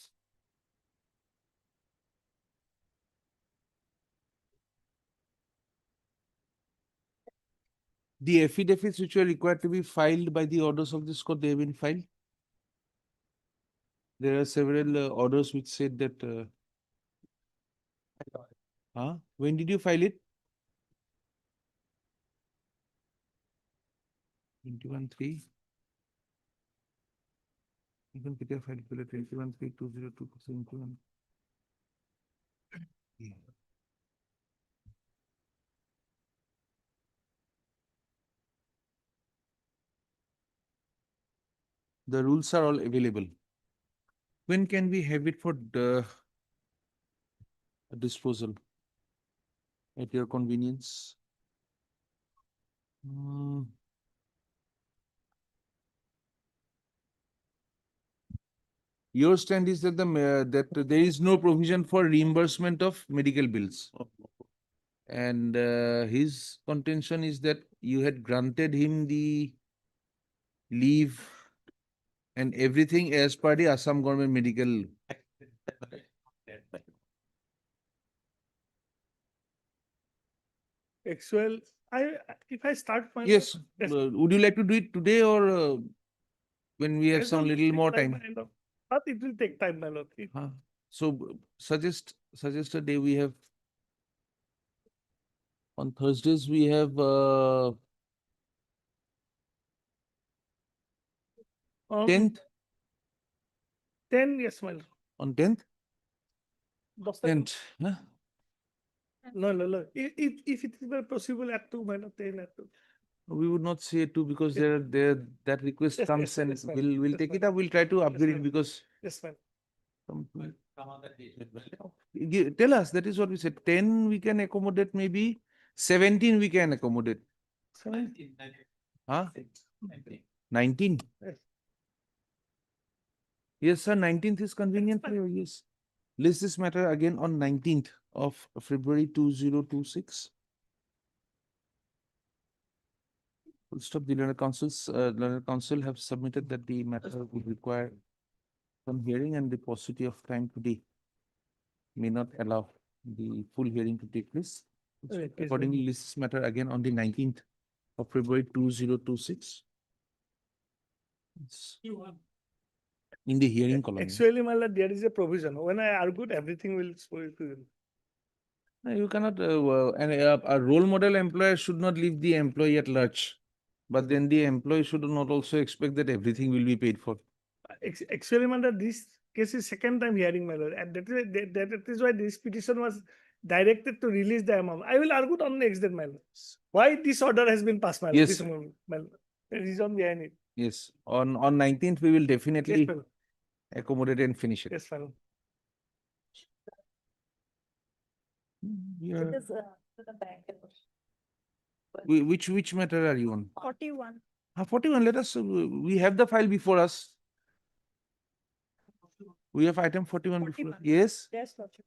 The affidavits which were required to be filed by the orders of this court, they have been filed. There are several orders which said that. When did you file it? 21-3. Even Peter filed 21-3-2022-71. The rules are all available. When can we have it for the disposal? At your convenience. Your stand is that that there is no provision for reimbursement of medical bills. And his contention is that you had granted him the leave and everything as per the Assam government medical. Actual, if I start my. Yes, would you like to do it today or when we have Yes, some it will little take more time, time? my lord. But it will take time, my lord. So suggest a day. We have on Thursdays we have 10th 10, yes, my lord. on 10th. 10th. No. If it is possible at 2, my lord, 10 at 2. We would not say 2 because that request Yes, comes yes, and yes, ma'am. we'll Yes, take it ma'am. up. We'll try to upgrade it ma'am. because Yes, ma'am. tell us, that is what we said. 10 we can accommodate, maybe 17 we can accommodate. 19. Yes. Yes, sir. 19th is convenient for you. Yes. List this matter again on 19th of February 2026. Full stop. The learned council have submitted that the matter will require some hearing and the paucity of time today may not allow the full hearing to take place. Yes, Accordingly, list this matter again on the 19th of February 2026. In the hearing column. Actually, my lord, there is a provision. When I argued, everything will spoil to you. No, you cannot, a role model employer should not leave the employee at large. But then the employee should not also expect that everything will be paid for. Actually, my lord, this case is second time hearing, my lord. And that is why this petition was directed to release the amount. I will argue on next day, my lord. Why this order has been passed, my lord? Yes. This moment, my lord. The reason behind it. Yes, on 19th, we will definitely Yes, my lord. accommodate and finish it. Yes, my lord. Yeah. It is to the back. Which matter are you on? 41. 41, let us, we have the file before us. We have item 41 before. Yes, Yes, Lordship.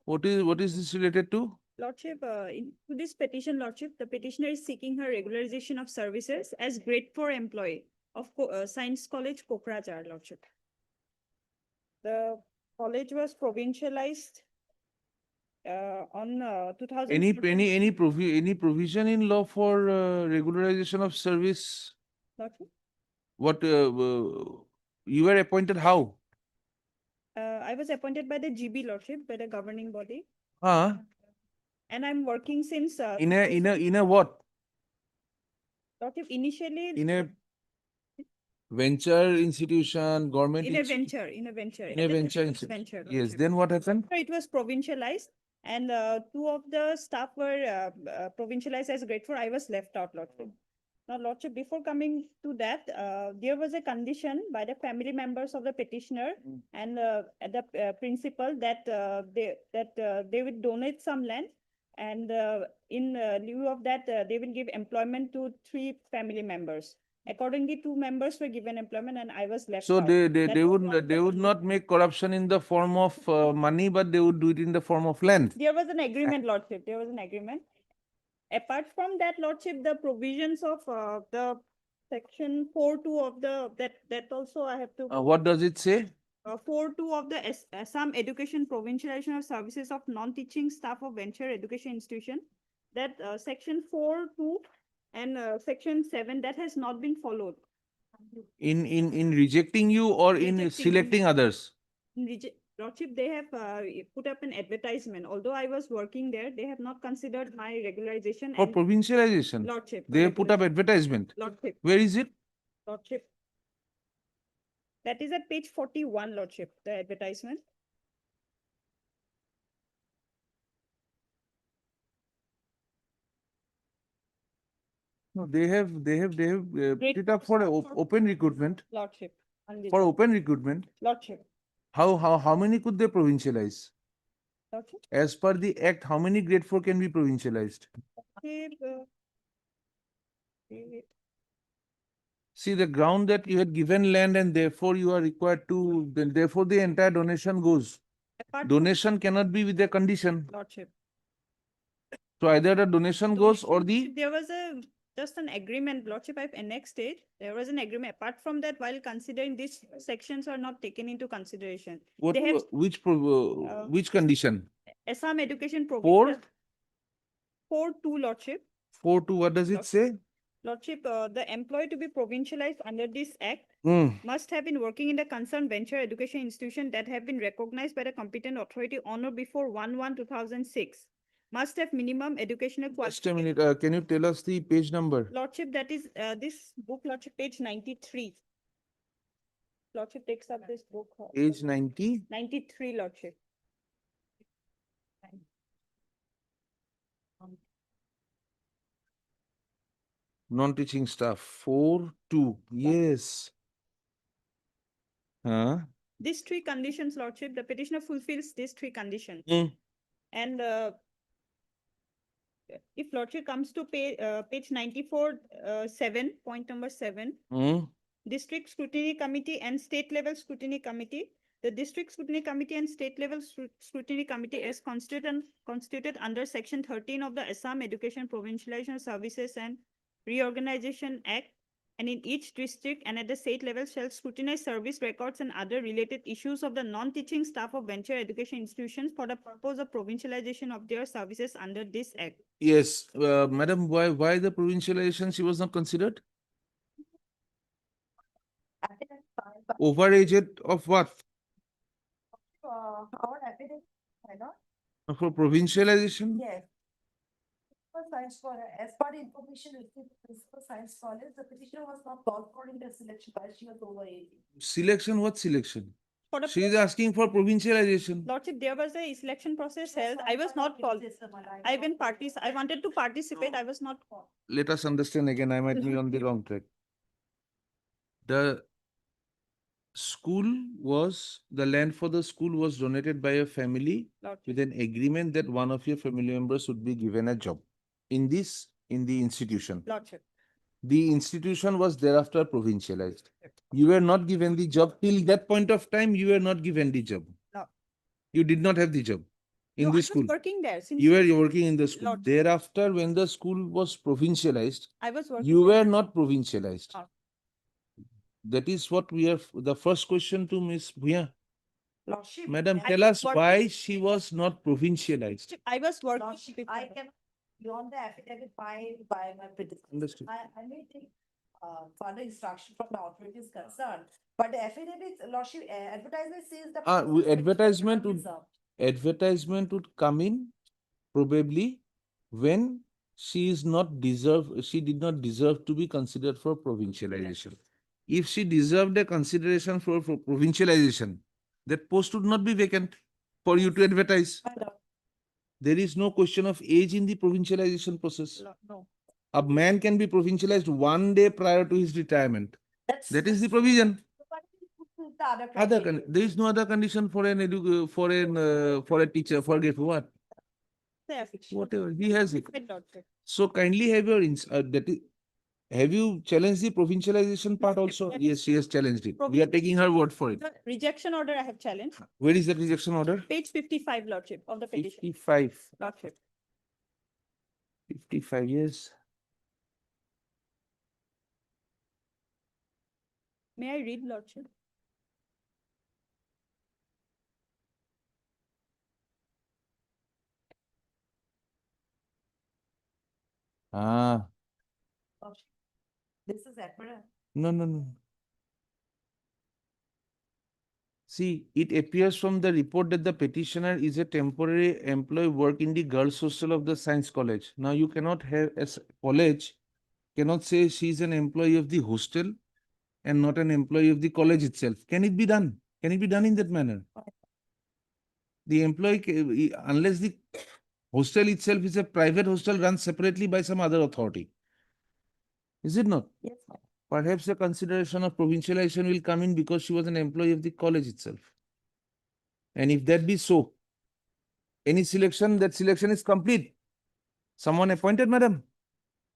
what is this related to? Lordship, to this petition, Lordship, the petitioner is seeking her regularization of services as grade 4 employee of Science College, Kokrajhar, Lordship. The college was provincialized on 2000. Any provision in law for regularization of service? Lordship? What you were appointed how? I was appointed by the GB, Lordship, by the governing body. And I'm working since In a what? Lordship, initially In a venture institution, government in a institution? venture. In a At the venture time, institution. venture, Yes, Lordship. then what happened? So it was provincialized, and 2 of the staff were provincialized as grade 4. I was left out, Lordship. Now, Lordship, before coming to that, there was a condition by the family members of the petitioner and the principal that they would donate some land, and in lieu of that, they will give employment to 3 family members. Accordingly, 2 members were given employment, and I was left So out. they That was one of the would not make corruption in the form of money, but they would do it in the form of land. There was an agreement, Lordship. There was an agreement. Apart from that, Lordship, the provisions of the section 4.2 of the that also I have to. What does it say? 4.2 of the Assam Education Provincialization of Services of Non-Teaching Staff of Venture Education Institution. That section 4.2 And section 7 that has not been followed. In rejecting you or in Rejecting. selecting others? Lordship, they have put up an advertisement. Although I was working there, they have not considered my regularization. For and provincialization? Lordship. for They put up regulation. advertisement. Lordship. Where is it? Lordship. That is at page 41, Lordship, the advertisement. No, they have put it up for open recruitment. Lordship. For open recruitment. Lordship. How many could they provincialize? Lordship. As per the act, how many grade 4 can be provincialized? Lordship, wait. See, the ground that you had given land and therefore you are required to, then therefore the entire donation goes. Apart from- Donation cannot be with a condition. Lordship. So either the donation goes or the, There was just an agreement, Lordship, I've annexed it. There was an agreement. Apart from that, while considering these sections are not taken into consideration. what, They have which condition? Assam Education Four? Provision. 4.2, Lordship. 4 to what does it say? Lordship, the employee to be provincialized under this act Hmm. must have been working in the concerned venture education institution that have been recognized by the competent authority on or before 1/1/2006. Must have minimum educational Just a qualification. minute, can you tell us the page number? Lordship, that is this book, Lordship, page 93. Lordship takes up this book. Page 90? 93, Lordship. Non-teaching staff, 4.2, yes. Huh? These three conditions, Lordship, the petitioner fulfills these three conditions. Mm. And if Lordship comes to page 94, 7, point number 7, Mm. District Scrutiny Committee and State Level Scrutiny Committee. The District Scrutiny Committee and State Level Scrutiny Committee is constituted under Section 13 of the Assam Education Provincialization Services and Reorganization Act. And in each district and at the state level shall scrutinize service records and other related issues of the non-teaching staff of venture education institutions for the purpose of provincialization of their services under this act. Yes, madam, why the provincialization she was not considered? Overaged of what? Our affidavit, For provincialization? yes. Principal Science College, as per the information received from Principal Science College, the petitioner was not called for in the selection while she was over 18. Selection, what selection? For the She is asking for provincialization. Lordship, there was a selection process held. I was not called. I wanted to participate. I was not called. Let us understand again, I might be on the wrong track. The the land for the school was donated by a family Lordship. with an agreement that one of your family members would be given a job in the institution. Lordship. The institution was thereafter provincialized. You were not given the job till that point of time. You were not given the job. No. You did not have the job in No, the I was school. working there since You were working in the school. Lordship. Thereafter, when the school was provincialized, I was working. you there. were not provincialized. Oh. That is what we have. The first question to Ms. Bhuya. Lordship, Madam, I tell was us working- why she was not provincialized. I was working. Lordship, I can, beyond the affidavit filed by my predecessor. Understood. I may take further instruction from the authorities concerned, but the affidavit, Lordship, advertisement says the. Advertisement would come in probably when she is not she did not deserve to be considered for provincialization. If she deserved a consideration for provincialization, that post would not be vacant for you to advertise. There is no question of age in the provincialization process. No. A man can be provincialized one day prior to his retirement. That is the provision. There is no other condition for for a teacher. Forget what. Whatever he has it. So kindly have your have you challenged the provincialization part also? Yes, she has challenged it. We are taking her word for it. The rejection order I have challenged. Where is the rejection order? Page 55, Lordship, of the petition. 55. Lordship. 55 years. May I read, Lordship? Ah. This is apparent. No, no, no. See, it appears from the report that the petitioner is a temporary employee work in the girls' hostel of the science college. Now, you cannot have as college cannot say she is an employee of the hostel and not an employee of the college itself. Can it be done? Can it be done in that manner? The employee, unless the hostel itself is a private hostel run separately by some other authority. Is it not? Yes, ma'am. Perhaps the consideration of provincialization will come in because she was an employee of the college itself. And if that be so, any selection, that selection is complete. Someone appointed, madam?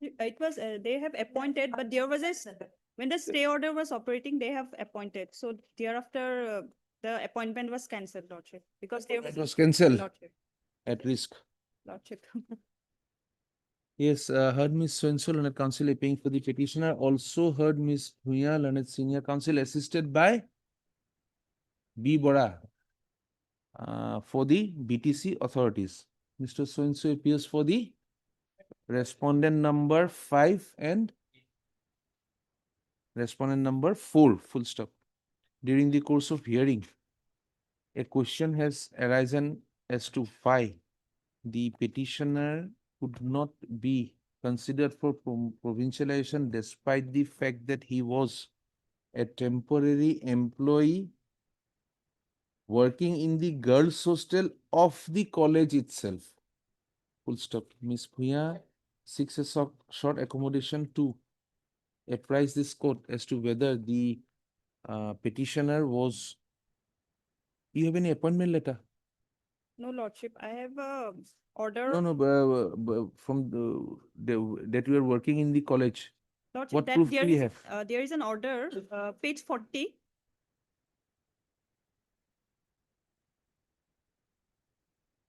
It was, they have appointed, but there was a, when the stay order was operating, they have appointed. So thereafter, the appointment was cancelled, Lordship, because there It was cancelled. Lordship, At risk. Lordship. Yes, heard Ms. Swensol, Learned Counsel appearing for the petitioner. Also heard Ms. Bhuya, Learned Senior Counsel, assisted by B. Bora for the BTC authorities. Mr. Swensol appears for the respondent number 5 and respondent number 4, full stop. During the course of hearing, a question has arisen as to why the petitioner could not be considered for provincialization despite the fact that he was a temporary employee working in the girls' hostel of the college itself. Full stop. Ms. Bhuya seeks a short accommodation to apprise this court as to whether the petitioner was. You have any appointment letter? No, Lordship, I have a order. No, no, from that you are working in the college. Lordship, What that proof there do you is, have? there is an order, page 40.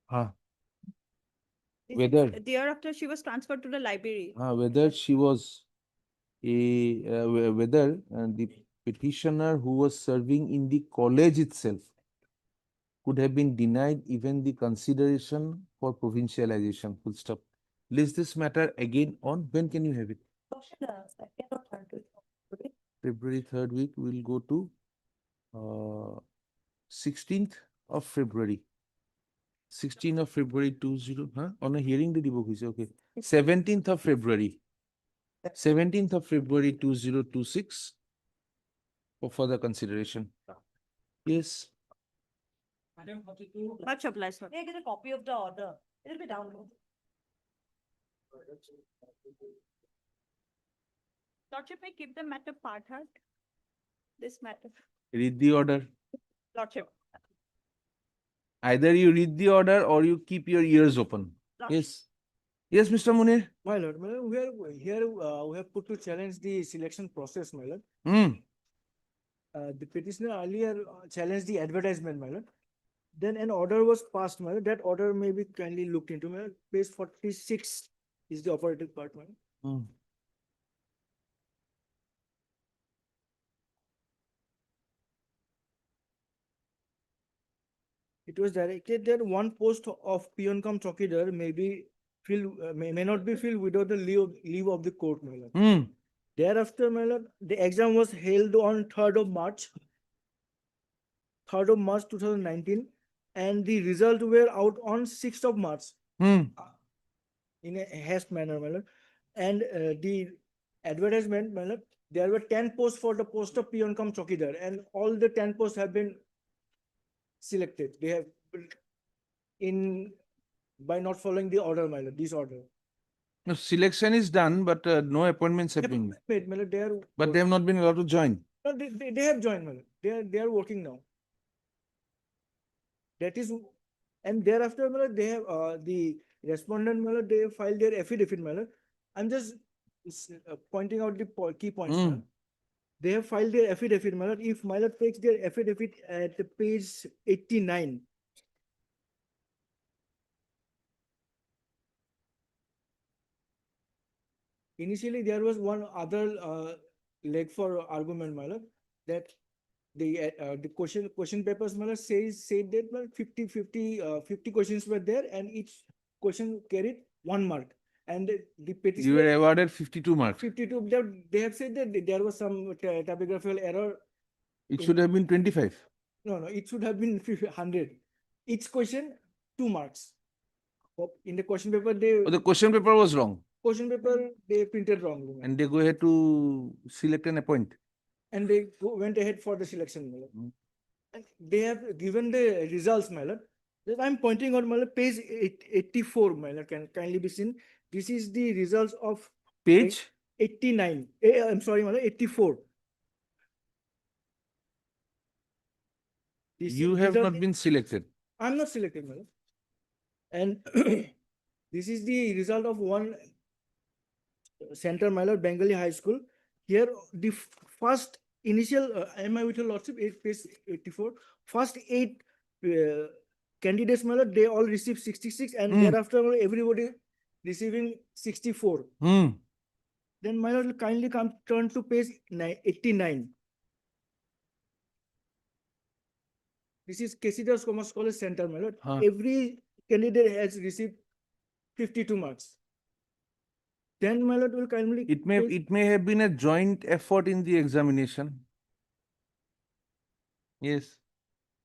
Huh. This is- Whether Thereafter, she was transferred to the library. whether she was whether the petitioner who was serving in the college itself could have been denied even the consideration for provincialization. Full stop. List this matter again on when can you have it? Lordship, second or third week of February. February 3rd week, we'll go to 16th of February. 16th of February 20, huh? On a hearing the book is okay. 17th of February. 17th of February 2026 for further consideration. Yes. Madam, what to do? Much obliged, sir. May I get a copy of the order? It'll be downloaded. Lordship, may keep the matter part heard. This matter. Read the order. Lordship. Either you read the order or you keep your ears open. Yes. Yes, Mr. Munir. My lord, we are here, we have put to challenge the selection process, my lord. Hmm. The petitioner earlier challenged the advertisement, my lord. Then an order was passed, my lord. That order may be kindly looked into, my lord. Page 46 is the operative part, my lord. Hmm. It was directed that one post of peon cum chowkidar may be filled, may not be filled without the leave of the court, my lord. Hmm. Thereafter, my lord, the exam was held on 3rd of March. 3rd of March 2019, and the results were out on 6th of March Hmm. in a haste manner, my lord. And the advertisement, my lord, there were 10 posts for the post of peon cum chowkidar, and all the 10 posts have been selected. They have by not following the order, my lord, this order. No, selection is done, but no appointments have been made. Made, my lord, they are. But they have not been allowed to join. No, they have joined, my lord. They are working now. That is, and thereafter, my lord, they have the respondent, my lord, they have filed their affidavit, my lord. I'm just pointing out the key points, my Hmm. lord. They have filed their affidavit, my lord. If my lord takes their affidavit at page 89. Initially, there was one other leg for argument, my lord, that the question papers, my lord, said that 50 questions were there, and each question carried 1 mark. And the You petitioner. were awarded 52 marks. 52, they have said that there was some typographical error. It should have been 25. No, it should have been 100. Each question, 2 marks. In the question paper, Oh, the question paper was wrong. they printed wrongly. And they go ahead to select and appoint. And they went ahead for the selection. My lord. And they have given the results, my lord. That I'm pointing out, my lord, page 84, my lord, can kindly be seen. This is the results of Page? 89. I'm sorry, my lord, 84. You have not been selected. I'm not selected, my lord. And this is the result of one center, my lord, Bengali High School. Here, the first initial, am I with your lordship, page 84, first 8 candidates, my lord, they all received 66, and thereafter everybody receiving 64. Then, my lord, kindly turn to page 89. This is Kesidas Commerce College Center, my lord. Every candidate has received 52 marks. Then, my lord, will kindly. It may have been a joint effort in the examination. Yes.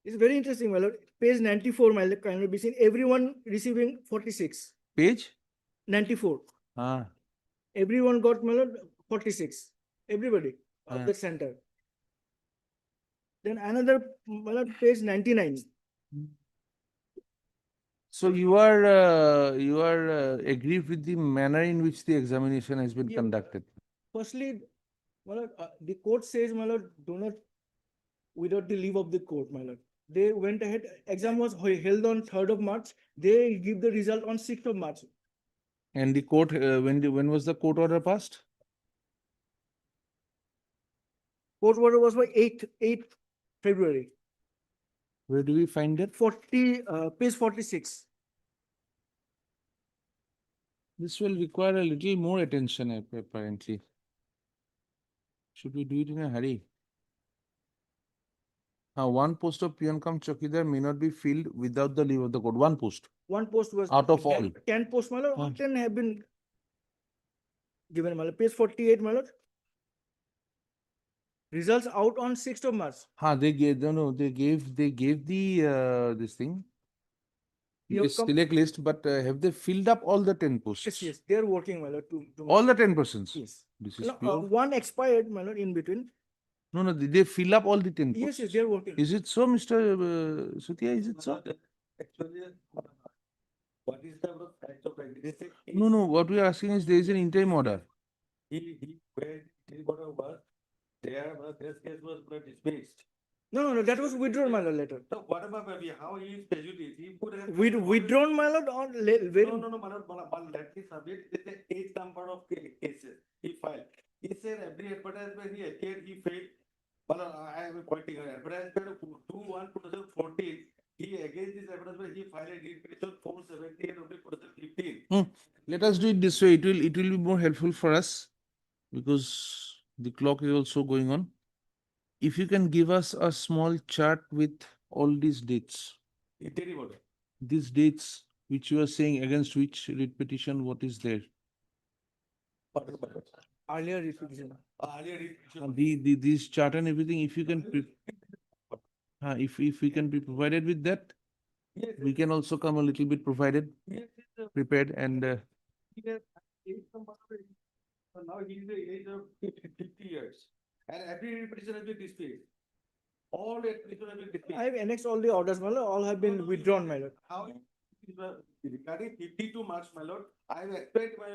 It's very interesting, my lord. Page 94, my lord, kindly be seen. Everyone receiving 46. Page? 94. Everyone got, my lord, 46. Everybody of the center. Then another, my lord, page 99. So you are aggrieved with the manner in which the examination has been conducted. Firstly, my lord, the court says, my lord, do not, without the leave of the court, my lord. They went ahead, exam was held on 3rd of March. They give the result on 6th of March. And the court, when was the court order passed? Court order was by 8th February. Where do we find it? Page 46. This will require a little more attention, apparently. Should we do it in a hurry? One post of peon cum chokidar may not be filled without the leave of the court. One post. One post was out of all. 10 posts, my lord. 10 have been given, my lord. Page 48, my lord. Results out on 6th of March. They gave the this thing. You have Yes, select list, but have they filled up all the 10 posts? Yes, they are working, my lord. All the 10 persons? Yes. This is No, pure. one expired, my lord, in between. No, they fill up all the 10 posts. Yes, they are working. Is it so, Mr. Sutia? Is it so? Actually, what is the fact of it? No. What we are asking is there is an interim order. Where he got over, this case was dismissed. No, that was withdrawn, my lord, later. So what about maybe how he is prejudiced? He could have. Withdrawn, my lord, on very. No, my lord, let me submit the 8 number of cases he filed. He said every advertisement he appeared, he failed. But I am pointing out advertisement 2/1/2014. He against this advertisement he filed a petition 470 and only 2015. Let us do it this way. It will be more helpful for us because the clock is also going on. If you can give us a small chart with all these dates. Terrible. These dates which you are saying against which writ petition, what is there? Earlier repetition. These chart and everything, if you can, if we can be provided with that, we can also come a little bit prepared and. Now he is the age of 50 years. And every petition has been dismissed. All the petitions have been dismissed. I have annexed all the orders, my lord. All have been withdrawn, my lord. How regarding 52 marks, my lord, I have explained my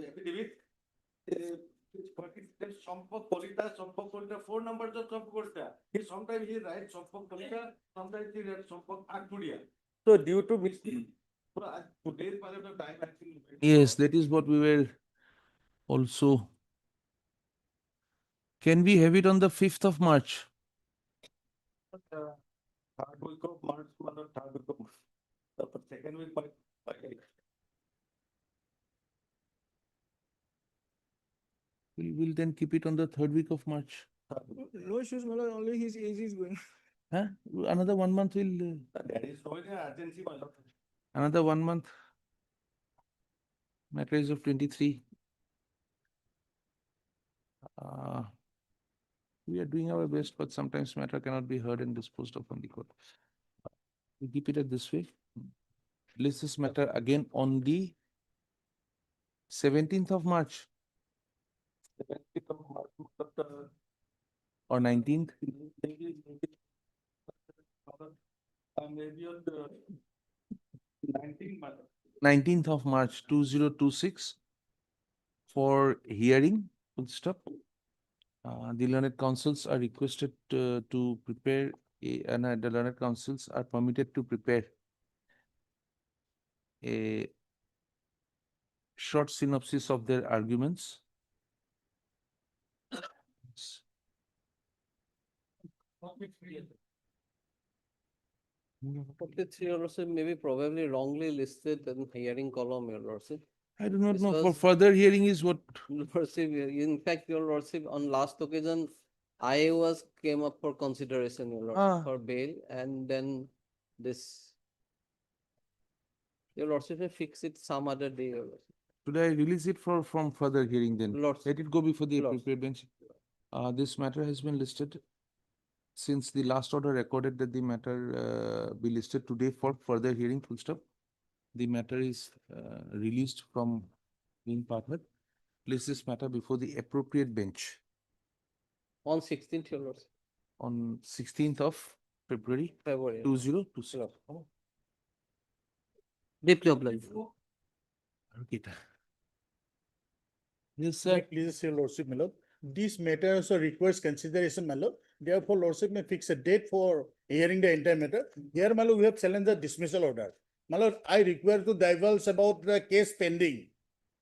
affidavit. Sampok Kolita, 4 numbers of Sampok Kolita. Sometimes he writes Sampok Kolita, sometimes he writes Sampok Aktudia. So due to mistake, today's period of time, I think. Yes, that is what we were also. Can we have it on the 5th of March? Third week of March, my lord, 3rd week of March. The second week, by We will then keep it on the 3rd week of March. No issues, my lord. Only his age is going. Another 1 month will. That is showing an urgency, my lord. Another 1 month. Matter is of 23. We are doing our best, but sometimes matter cannot be heard and disposed of on the court. We keep it at this way. List this matter again on the 17th of March or 19th. Maybe on the 19th. 19th of March 2026 for hearing. Full stop. The learned counsels are requested to prepare and the learned counsels are permitted to prepare a short synopsis of their arguments. Your Lordship, maybe probably wrongly listed in hearing column, Your Lordship. I do not know. For Because- further hearing is what? Lordship, in fact, Your Lordship, on last occasion, I came up for consideration, Your Lordship, for bail, and then this. Your Lordship may fix it some other day, Your Lordship. Should I release it from further hearing then? Lordship. Let it go before the Lordship. appropriate bench. This matter has been listed since the last order recorded that the matter be listed today for further hearing. Full stop. The matter is released from being partnered. Place this matter before the appropriate bench On 16th, Your Lordship. on 16th of February February. 2026. Deeply obliged. Okay. Yes, sir. Please, your lordship, my lord. This matter also requires consideration, my lord. Therefore, lordship may fix a date for hearing the entire matter. Here, my lord, we have challenged the dismissal order. My lord, I require to divulge about the case pending.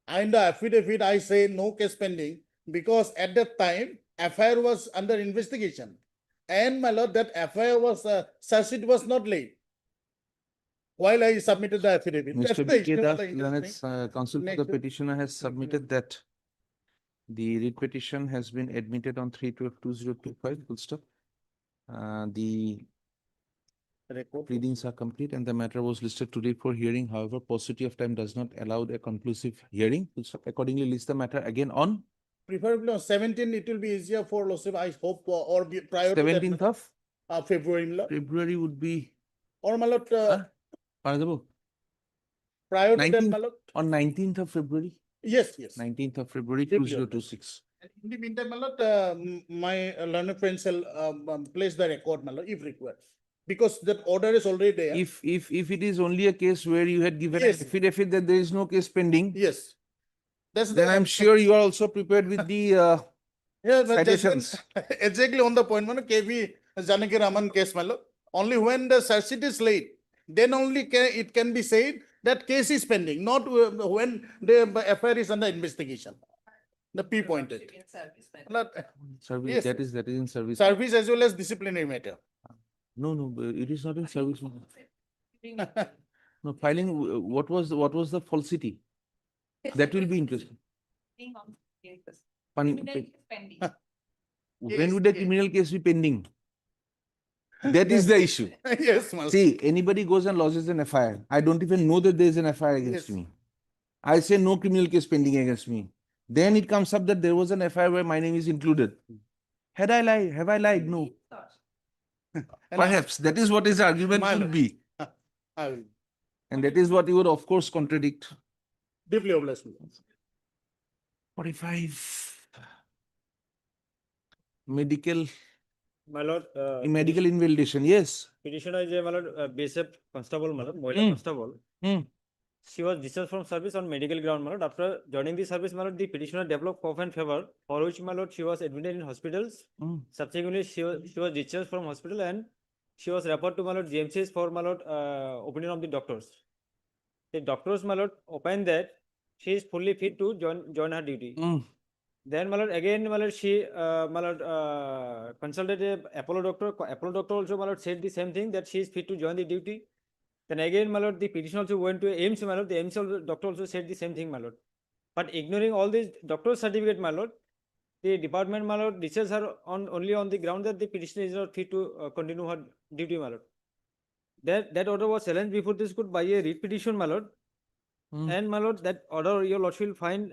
In the affidavit, I say no case pending because at that time, FIR was under investigation. And my lord, that FIR was, charge sheet was not laid while I submitted the affidavit. That's Mr. the B.K. issue Das, of the interesting. Learned counsel for the Next. petitioner has submitted that the writ petition has been admitted on 3/12/2025, full stop. The Record. pleadings are complete and the matter was listed today for hearing. However, paucity of time does not allow a conclusive hearing. Full stop. Accordingly, list the matter again on Preferably on 17, it will be easier for lordship, I hope, or be prior to that. 17th of February, my lord. February would be Or my lord, Paara jabo? prior to that, 19th my lord. on 19th of February. Yes, yes. 19th of February Deeply 2026. In the meantime, my lord, my learned friends shall place the record, my lord, if required. Because that order is already there. If it is only a case where you had given an Yes. affidavit that there is no case pending, Yes. That's then I'm sure you are also prepared with the Yeah, but just citations. exactly on the point, man, KV Janaki Raman case, my lord. Only when the charge sheet is laid, then only it can be said that case is pending, not when the FIR is under investigation. The P pointed. Not- Service, Yes, that is in service. Service as well as disciplinary matter. No, but it is not in service. No, filing, what was the falsity? That will be interesting. When would the criminal case be pending? That is the issue. Yes, my lord. See, anybody goes and lodges an FIR. I don't even know that there is an FIR against Yes. me. I say no criminal case pending against me. Then it comes up that there was an FIR where my name is included. Had I lied? Have I lied? No. Perhaps that is what his argument My would lord. be. I will And that is what he would of course contradict. deeply obliged. 45. Medical, My lord, medical invalidation, yes. petitioner is a my lord, BSF constable, my lord, Mohila Hmm. constable. Hmm. She was discharged from service on medical ground, my lord. After joining the service, my lord, the petitioner developed cough and fever, for which, my lord, she was admitted in hospitals. Hmm. Subsequently, she was discharged from hospital and she was referred to, my lord, GMCs for, my lord, opinion of the doctors. The doctors, my lord, opined that she is fully fit to join her duty. Hmm. Then, my lord, again, my lord, she, my lord, consulted a Apollo doctor. Apollo doctor also, my lord, said the same thing, that she is fit to join the duty. Then again, my lord, the petitioner also went to AIMS, my lord. The AIMS doctor also said the same thing, my lord. But ignoring all these doctor's certificate, my lord, the department, my lord, discharged her only on the ground that the petitioner is not fit to continue her duty, my lord. That order was challenged before this court by a writ petition, my lord. Hmm. And my lord, that order your lordship will find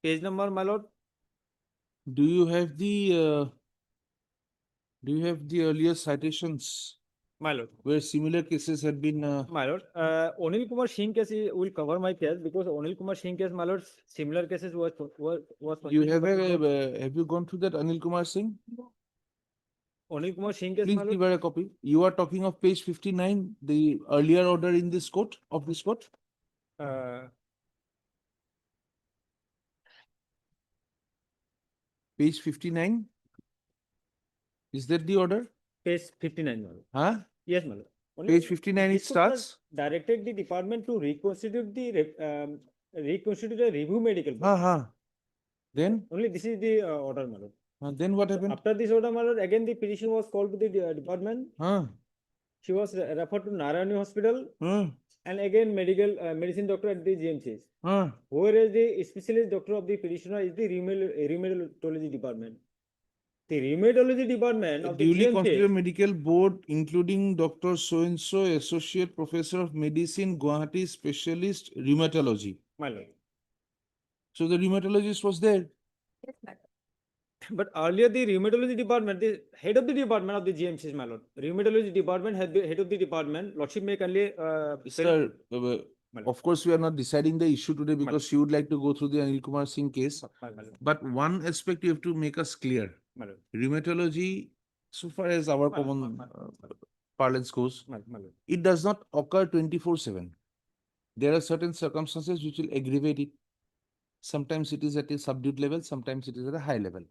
page number, my lord. Do you have the earlier citations My lord. where similar cases had been? My lord, Onil Kumar Singh case will cover my case because Onil Kumar Singh case, my lord, similar cases was. You have prosecuted. have you gone through that Anil Kumar Singh? Onil Kumar Singh case, Please my lord. give her a copy. You are talking of page 59, the earlier order in this court of this court. Page 59. Is that the order? Page 59, my lord. Huh? Yes, my lord. Only Page 59 it this court has starts. Directed the department to reconstitute reconstitute a review medical. board. Then? Only this is the order, my lord. Then what happened? After this order, my lord, again the petition was called to the department. She was referred to Narayani Hospital and again medicine doctor at the GMCs. Whereas the specialist doctor of the petitioner is the rheumatology department. The rheumatology department of the Duly GMC. constituted medical board, including Dr. So-and-so, Associate Professor of Medicine, Guwahati Specialist, Rheumatology. My lord. So the rheumatologist was there. Yes, my lord. But earlier the rheumatology department, the head of the department of the GMCs, my lord. Rheumatology department had the head of the department. Lordship may kindly. Sir, of course, we are not deciding the issue today because she would like to go through the Anil Kumar Singh case. But one aspect you have to make us clear. Rheumatology, so far as our common parlance goes, it does not occur 24/7. There are certain circumstances which will aggravate it. Sometimes it is at a subdued level, sometimes it is at a high level.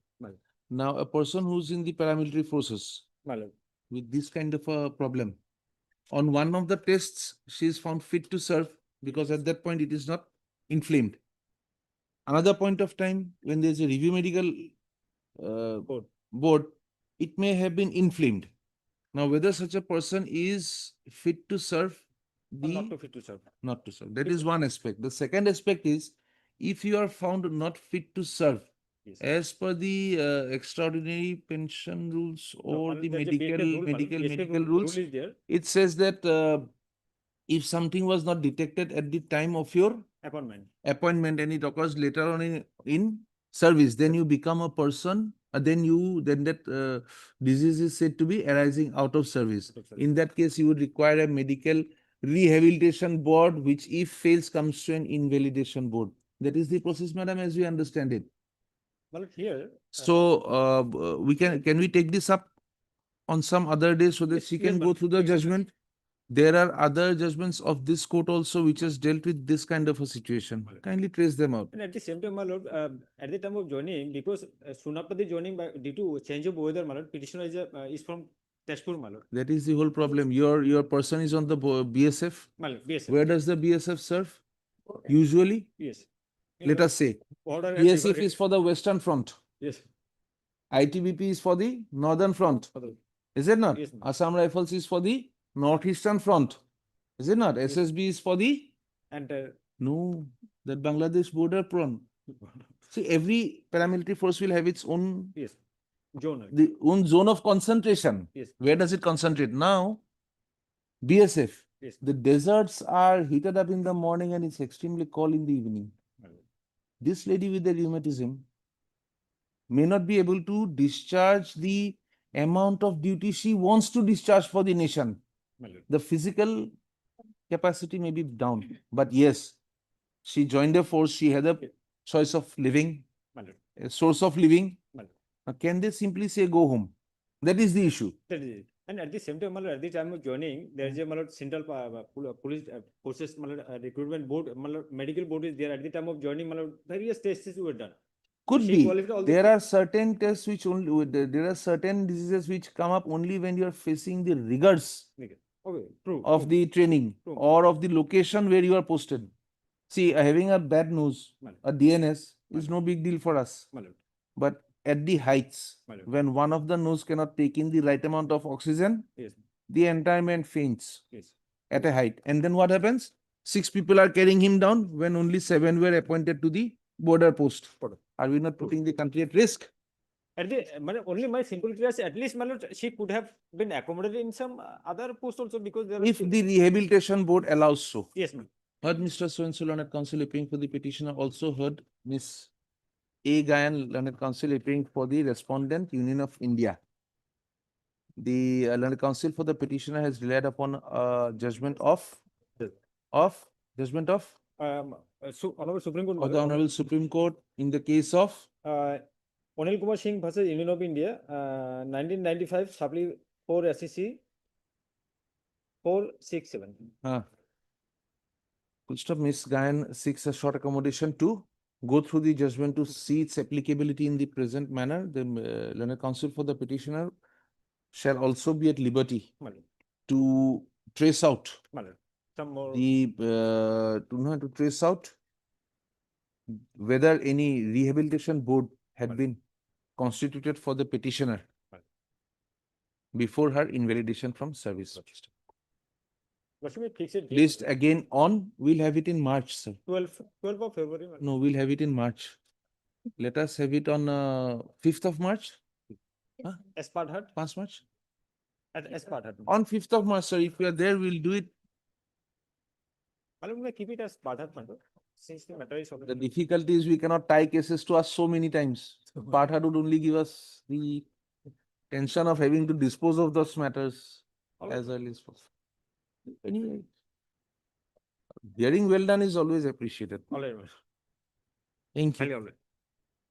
Now, a person who's in the paramilitary forces with this kind of a problem, on one of the tests, she is found fit to serve because at that point it is not inflamed. Another point of time, when there is a review medical board, it may have been inflamed. Now, whether such a person is fit to serve, Not too fit to serve. not to serve. That is one aspect. The second aspect is, if you are found not fit to serve, as per the extraordinary pension rules or the there's a BSF medical rule rules, is there. it says that if something was not detected at the time of your appointment and it occurs later on in service, then you become a person, then that disease is said to be arising out of service. In that case, you would require a medical rehabilitation board, which if fails comes to an invalidation board. That is the process, madam, as we understand it. Well, here. So can we take this up on some other day so that she can go through the judgment? There are other judgments of this court also which has dealt with this kind of a situation. Kindly trace them out. And at the same time, my lord, at the time of joining, because soon after the joining, due to change of weather, my lord, petitioner is from Tezpur, my lord. That is the whole problem. Your person is on the BSF. My lord, BSF. Where does the BSF serve? Usually? Yes. Let us say. Order BSF is for the Western Front. Yes. ITBP is for the Northern Front. Is it not? Yes, Assam Rifles is for the Northeastern Front. Is it not? SSB is for the? And no, that Bangladesh border front. See, every paramilitary force will have its own zone. The own zone of concentration. Yes. Where does it concentrate? Now, BSF. Yes. The deserts are heated up in the morning and it's extremely cold in the evening. This lady with the rheumatism may not be able to discharge the amount of duty she wants to discharge for the nation. The physical capacity may be down, but yes, she joined a force, she had a choice of living, a source of living. Now, can they simply say go home? That is the issue. That is it. And at the same time, my lord, at the time of joining, there is a my lord, central police forces my lord, recruitment board, my lord, medical board is there. At the time of joining, my lord, various tests were done. Could She be. qualified all the- There are certain tests which only, there are certain diseases which come up only when you are facing the rigors Okay, true. of the training or of the location where you are posted. See, having a bad nose, a DNS is no big deal for us. But at the heights, when one of the nose cannot take in the right amount of oxygen, the entire man faints at a height. And then what happens? 6 people are carrying him down when only 7 were appointed to the border post. Are we not putting the country at risk? At the only my simple curiosity, at least my lord, she could have been accommodated in some other post also because there If the rehabilitation board allows so. Yes, ma'am. Heard Mr. So-and-so learned counsel appearing for the petitioner, also heard Miss A. Gayan learned counsel appearing for the respondent, Union of India. The learned counsel for the petitioner has relied upon judgment of Honorable Supreme Court. of the Honorable Supreme Court in the case of Anil Kumar Singh versus Union of India, 1995, Supply 4 SEC 467. Full stop. Miss Gayan seeks a short accommodation to go through the judgment to see its applicability in the present manner. The learned counsel for the petitioner shall also be at liberty to trace out Some more. to trace out whether any rehabilitation board had been constituted for the petitioner before her invalidation from service. Lordship, it fixed it. List again on, we'll have it in March, sir. 12th of February. No, we'll have it in March. Let us have it on 5th of March. Esparhat. 5th March. At Esparhat. On 5th of March, sir. If we are there, we'll do it. I'm going to keep it as Esparhat, since the matter is. The difficulty is we cannot tie cases to us so many times. Partha would only give us the tension of having to dispose of those matters as early as possible. Anyway, hearing well done is always appreciated. All right. Thank you. Highly